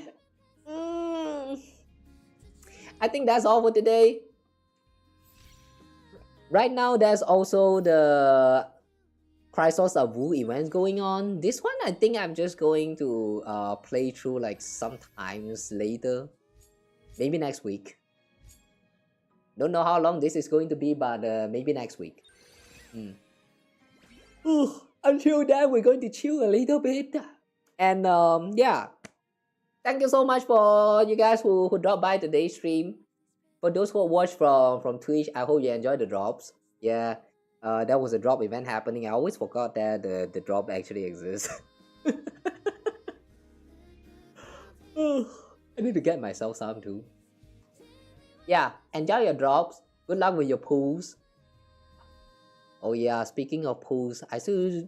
I think that's all for today. Right now, there's also the Chrysos of Wu events going on. This one, I think I'm just going to play through like sometimes later. Maybe next week. Don't know how long this is going to be, but maybe next week. Until then, we're going to chill a little bit. And yeah. Thank you so much for you guys who dropped by today's stream. For those who watch from Twitch, I hope you enjoyed the drops. Yeah, that was a drop event happening. I always forgot that the drop actually exists. I need to get myself some too. Yeah, enjoy your drops. Good luck with your pools. Oh yeah, speaking of pools, I still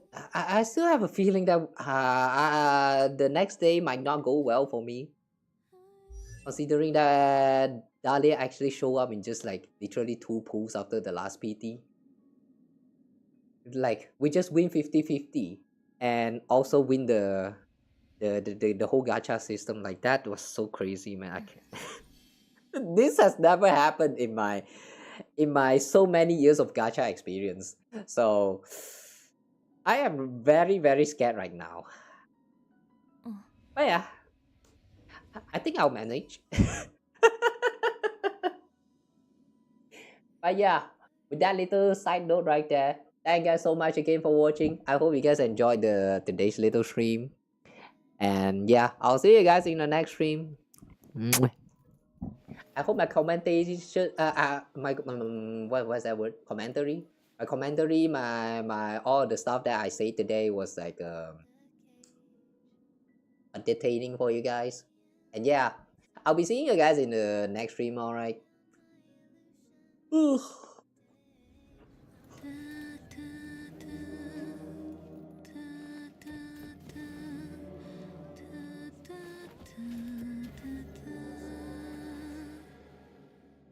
have a feeling that the next day might not go well for me. Considering that Dahlia actually show up in just like literally 2 pools after the last PT. Like we just win 50-50 and also win the whole gacha system. Like that was so crazy, man. I can't. This has never happened in my so many years of gacha experience. So I am very, very scared right now. But yeah, I think I'll manage. But yeah, with that little side note right there, thank you guys so much again for watching. I hope you guys enjoyed today's little stream. And yeah, I'll see you guys in the next stream. I hope my commentation, what's that word? Commentary. My commentary, my all the stuff that I say today was like entertaining for you guys. And yeah, I'll be seeing you guys in the next stream. All right.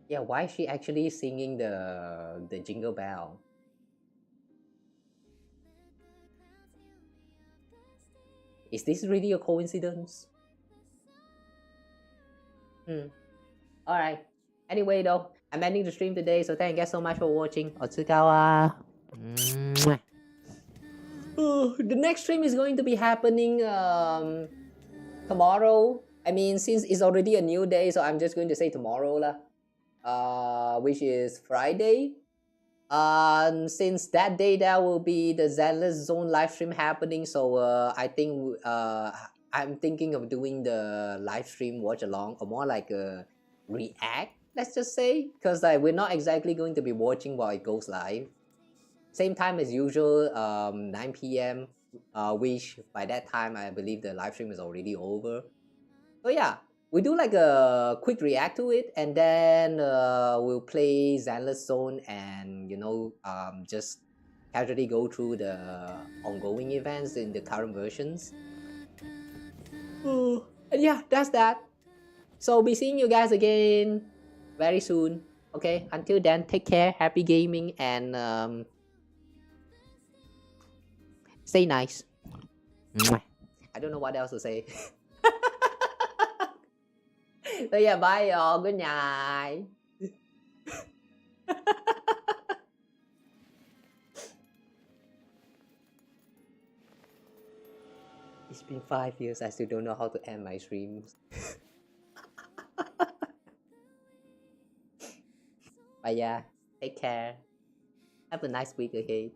Yeah, why is she actually singing the jingle bell? Is this really a coincidence? Alright. Anyway though, I'm ending the stream today, so thank you guys so much for watching. Otsukawa. The next stream is going to be happening tomorrow. I mean, since it's already a new day, so I'm just going to say tomorrow lah. Which is Friday. Since that day there will be the Zenless Zone live stream happening, so I think I'm thinking of doing the live stream watch along, or more like a react, let's just say, because like we're not exactly going to be watching while it goes live. Same time as usual, 9 p.m. Which by that time I believe the live stream is already over. So yeah, we do like a quick react to it, and then we'll play Zenless Zone and just casually go through the ongoing events in the current versions. And yeah, that's that. So be seeing you guys again very soon. Okay, until then, take care, happy gaming, and stay nice. I don't know what else to say. So yeah, bye y'all. Good night. It's been 5 years. I still don't know how to end my streams. But yeah, take care. Have a nice week ahead.